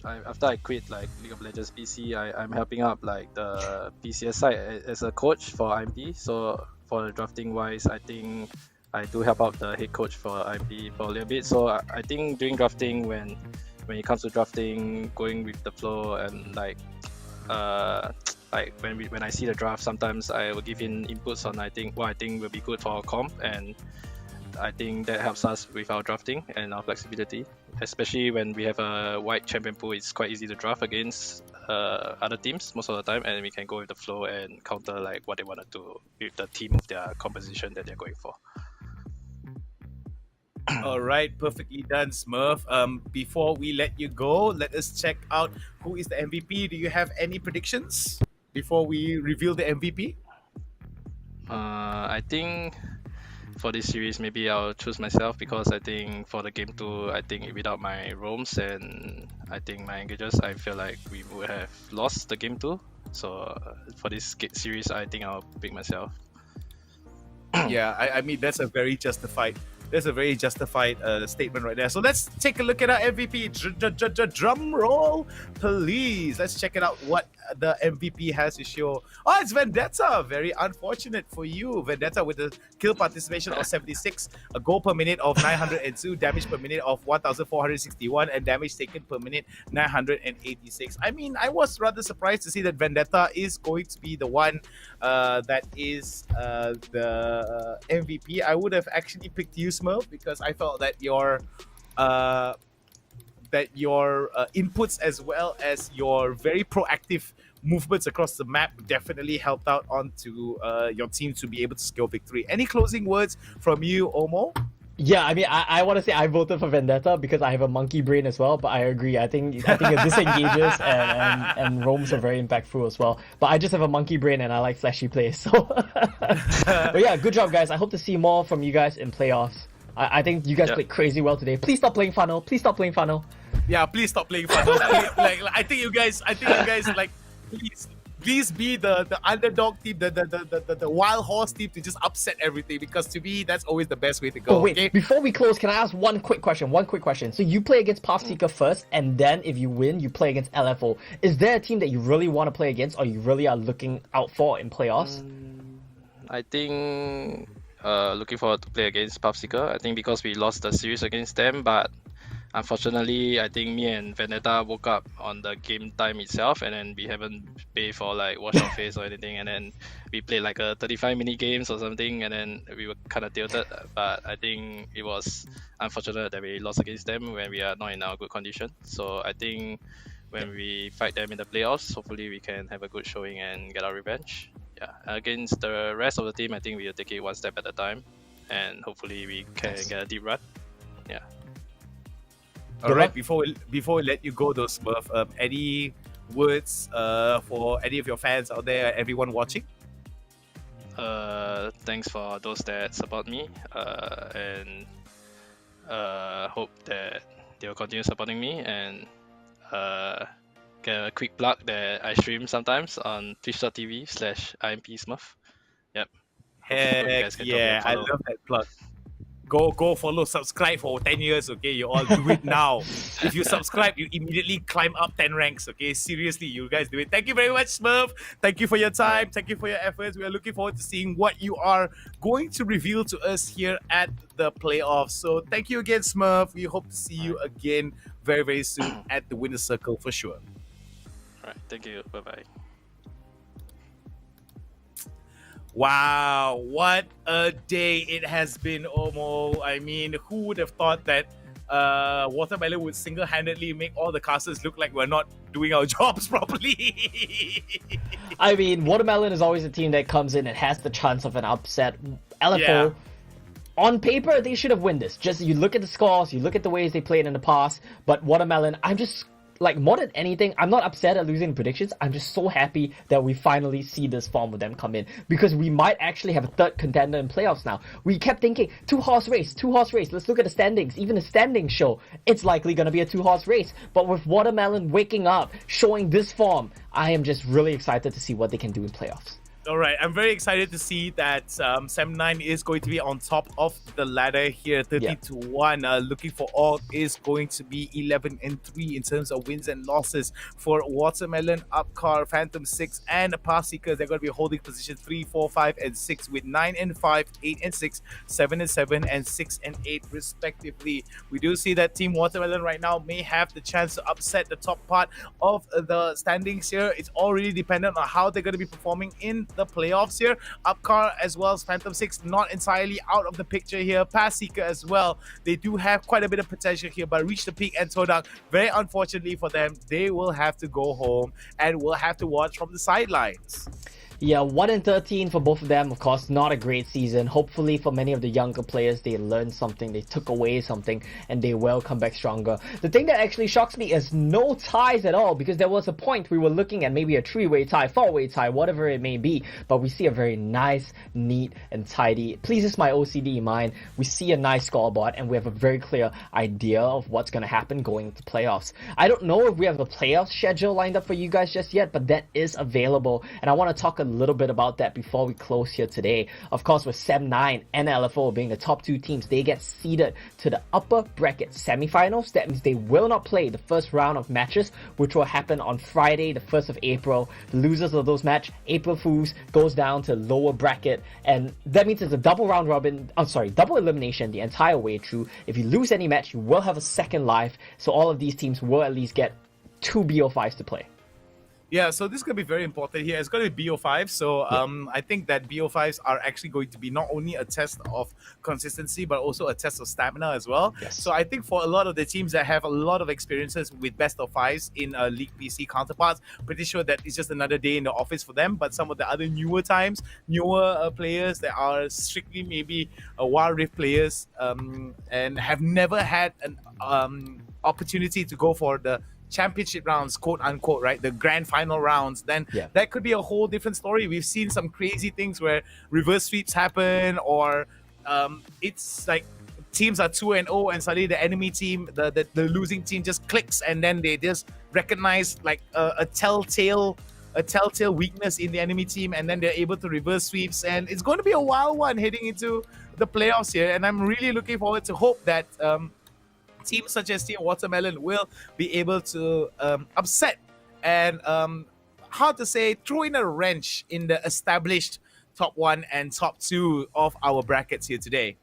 after I quit like League of Legends PC, I'm helping up like the PCS side as a coach for IMP. So for the drafting wise, I think I do help out the head coach for IMP for a little bit. So I think during drafting, when it comes to drafting, going with the flow, and like when I see the draft, sometimes I will give in inputs on what I think will be good for our comp, and I think that helps us with our drafting and our flexibility, especially when we have a wide champion pool. It's quite easy to draft against other teams most of the time, and we can go with the flow and counter like what they want to do with the team of their composition that they're going for. All right, perfectly done, Smurf. Before we let you go, let us check out who is the MVP. Do you have any predictions before we reveal the MVP? I think for this series, maybe I'll choose myself, because I think for the game 2, I think without my roams and I think my engagers, I feel like we would have lost the game 2. So for this series, I think I'll pick myself. Yeah, I mean that's a very justified statement right there. So let's take a look at our MVP. Drum roll, please. Let's check it out. What the MVP has to show. Oh, it's Vendetta. Very unfortunate for you, Vendetta, with a kill participation of 76, a goal per minute of 902, damage per minute of 1,461, and damage taken per minute 986. I mean, I was rather surprised to see that Vendetta is going to be the one that is the MVP. I would have actually picked you, Smurf, because I felt that your inputs as well as your very proactive movements across the map definitely helped out onto your team to be able to secure victory. Any closing words from you, Omo? Yeah, I mean, I want to say I voted for Vendetta because I have a monkey brain as well, but I agree. I think it disengages and roams are very impactful as well. But I just have a monkey brain and I like flashy plays. So, but yeah, good job, guys. I hope to see more from you guys in playoffs. I think you guys played crazy well today. Please stop playing funnel. Please stop playing funnel. Yeah, please stop playing funnel. I think you guys like please be the underdog team, the wild horse team to just upset everything, because to me that's always the best way to go. Oh, wait, okay? Before we close, can I ask one quick question? So you play against PathSeeker first, and then if you win, you play against LFO. Is there a team that you really want to play against, or you really are looking out for in playoffs? I think looking forward to play against PathSeeker. I think because we lost the series against them, but unfortunately, I think me and Veneta woke up on the game time itself, and then we haven't paid for like wash our face or anything, and then we played like a 35-minute games or something, and then we were kind of tilted. But I think it was unfortunate that we lost against them when we are not in our good condition. So I think when we fight them in the playoffs, hopefully we can have a good showing and get our revenge. Yeah, against the rest of the team, I think we'll take it one step at a time, and hopefully we can get a deep run. Yeah. All right. Before we let you go, though, Smurf, any words for any of your fans out there, everyone watching? Thanks for those that support me, and hope that they will continue supporting me, and get a quick plug that I stream sometimes on twitch.tv/IMPSmurf. Yep. Heck yeah, I love that plug. Go follow, subscribe for 10 years, okay? You all do it now. If you subscribe, you immediately climb up 10 ranks, okay? Seriously, you guys do it. Thank you very much, Smurf. Thank you for your time. Thank you for your efforts. We are looking forward to seeing what you are going to reveal to us here at the playoffs. So thank you again, Smurf. We hope to see you again very, very soon at the winner's circle for sure. All right, thank you. Bye-bye. Wow, what a day it has been, Omo. I mean, who would have thought that Watermelon would single-handedly make all the casters look like we're not doing our jobs properly? I mean, Watermelon is always a team that comes in and has the chance of an upset. LFO, on paper, they should have won this. Just you look at the scores, you look at the ways they played in the past, but Watermelon, I'm just... like, more than anything, I'm not upset at losing predictions. I'm just so happy that we finally see this form of them come in, because we might actually have a third contender in playoffs now. We kept thinking, two-horse race. Let's look at the standings. Even the standings show it's likely going to be a two-horse race. But with Watermelon waking up, showing this form, I am just really excited to see what they can do in playoffs. All right, I'm very excited to see that 7-9 is going to be on top of the ladder here, 30-1. Looking for all is going to be 11-3 in terms of wins and losses for Watermelon, Upcar, Phantom 6, and PathSeeker. They're going to be holding position 3, 4, 5, and 6 with 9-5, 8-6, 7-7, and 6-8 respectively. We do see that Team Watermelon right now may have the chance to upset the top part of the standings here. It's all really dependent on how they're going to be performing in the playoffs here. Upcar as well as Phantom 6 not entirely out of the picture here. PathSeeker as well. They do have quite a bit of potential here, but Reach the Peak and TODAK, very unfortunately for them, they will have to go home and will have to watch from the sidelines. Yeah, 1-13 for both of them. Of course, not a great season. Hopefully for many of the younger players, they learned something, they took away something, and they will come back stronger. The thing that actually shocks me is no ties at all, because there was a point we were looking at maybe a 3-way tie, 4-way tie, whatever it may be, but we see a very nice, neat, and tidy. It pleases my OCD mind. We see a nice scoreboard, and we have a very clear idea of what's going to happen going into playoffs. I don't know if we have the playoff schedule lined up for you guys just yet, but that is available, and I want to talk a little bit about that before we close here today. Of course, with 7-9 and LFO being the top two teams, they get seeded to the upper bracket semifinals. That means they will not play the first round of matches, which will happen on Friday, the 1st of April. The losers of those matches, April Fools, goes down to lower bracket, and that means it's a double round robin, double elimination the entire way through. If you lose any match, you will have a second life, so all of these teams will at least get 2 BO5s to play. Yeah, so this is going to be very important here. It's going to be BO5. So I think that BO5s are actually going to be not only a test of consistency, but also a test of stamina as well. Yes. So I think for a lot of the teams that have a lot of experiences with best of fives in League PC counterparts, pretty sure that it's just another day in the office for them. But some of the other newer players that are strictly maybe Wild Rift players and have never had an opportunity to go for the championship rounds, quote unquote, right? The grand final rounds, then that could be a whole different story. We've seen some crazy things where reverse sweeps happen, or it's like teams are 2-0 and suddenly the enemy team, the losing team just clicks, and then they just recognize like a telltale weakness in the enemy team, and then they're able to reverse sweeps, and it's going to be a wild one heading into the playoffs here. And I'm really looking forward to hope that teams such as Team Watermelon will be able to upset and throw in a wrench in the established top 1 and top 2 of our brackets here today.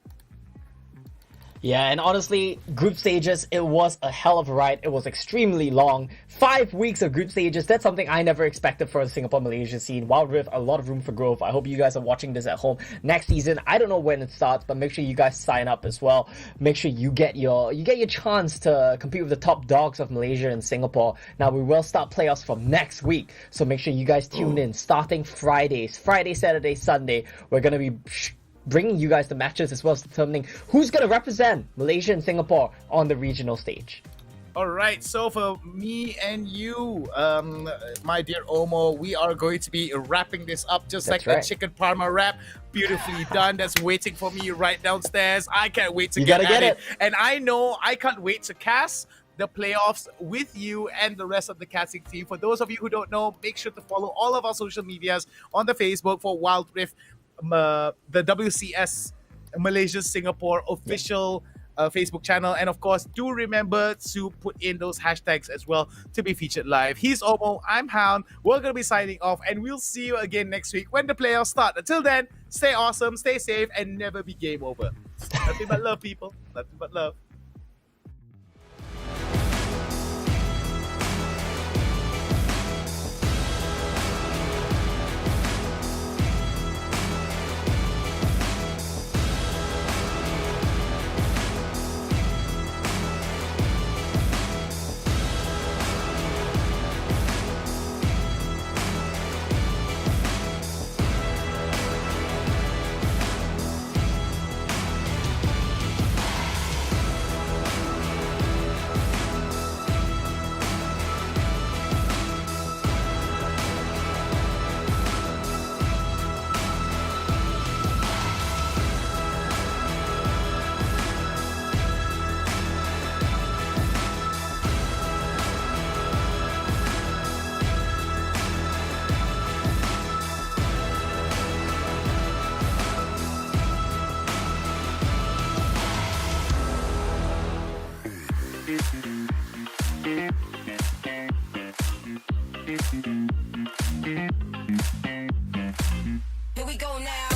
Yeah, and honestly, group stages, it was a hell of a ride. It was extremely long. 5 weeks of group stages, that's something I never expected for the Singapore-Malaysia scene. Wild Rift, a lot of room for growth. I hope you guys are watching this at home. Next season, I don't know when it starts, but make sure you guys sign up as well. Make sure you get your chance to compete with the top dogs of Malaysia and Singapore. Now, we will start playoffs from next week, so make sure you guys tune in. Starting Friday, Saturday, Sunday, we're going to be bringing you guys the matches as well as determining who's going to represent Malaysia and Singapore on the regional stage. All right, so for me and you, my dear Omo, we are going to be wrapping this up just That's like right. a chicken parma wrap. Beautifully done. That's waiting for me right downstairs. I can't wait to You get gotta at get it. And I know I can't wait to cast the playoffs with you and the rest of the casting team. For those of you who don't know, make sure to follow all of our social medias on the Facebook for Wild Rift, the WCS Malaysia Singapore official Facebook channel, and of course do remember to put in those hashtags as well to be featured live. He's Omo, I'm Hound. We're gonna be signing off, and we'll see you again next week when the playoffs start. Until then, stay awesome, stay safe, and never be game over. Nothing but love, people. Nothing but love. Here we go now.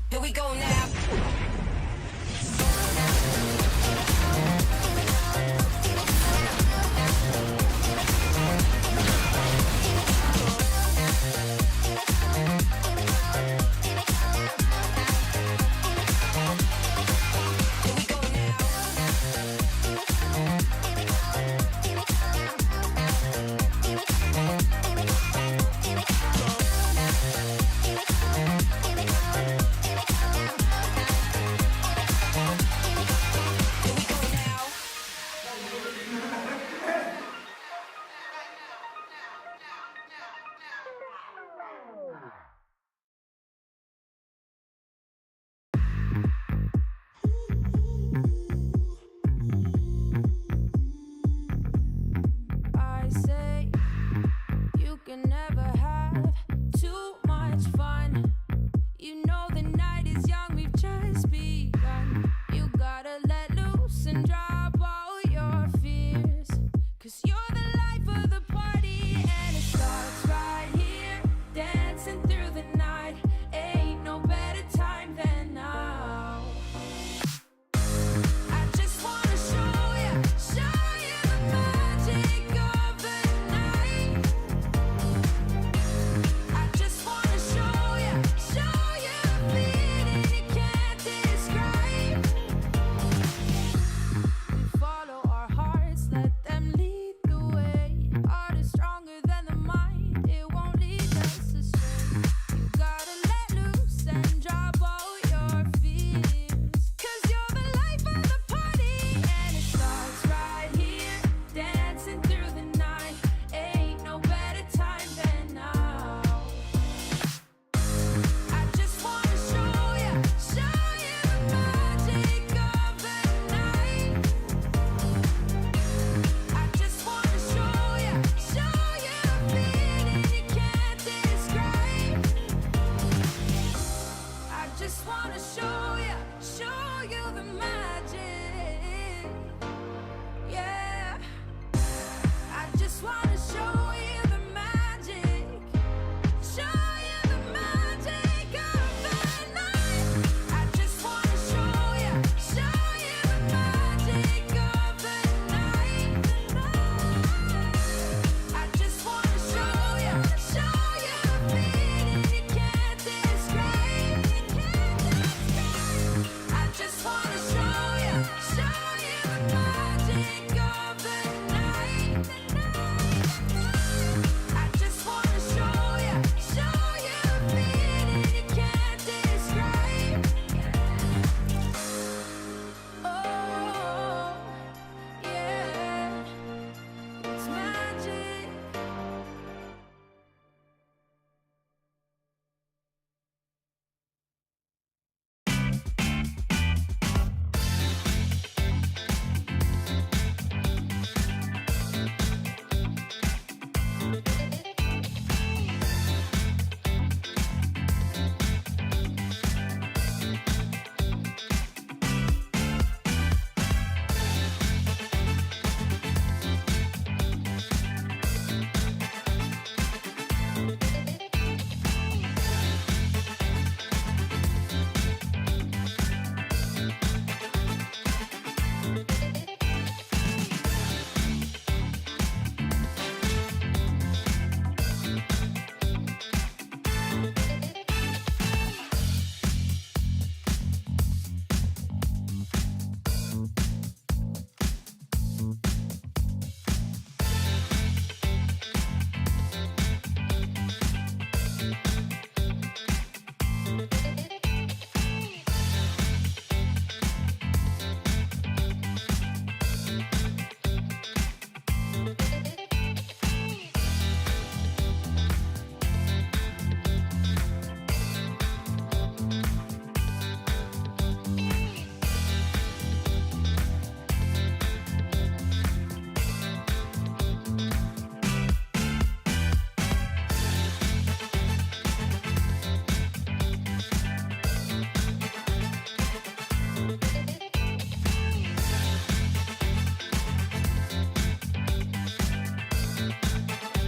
Here we go now.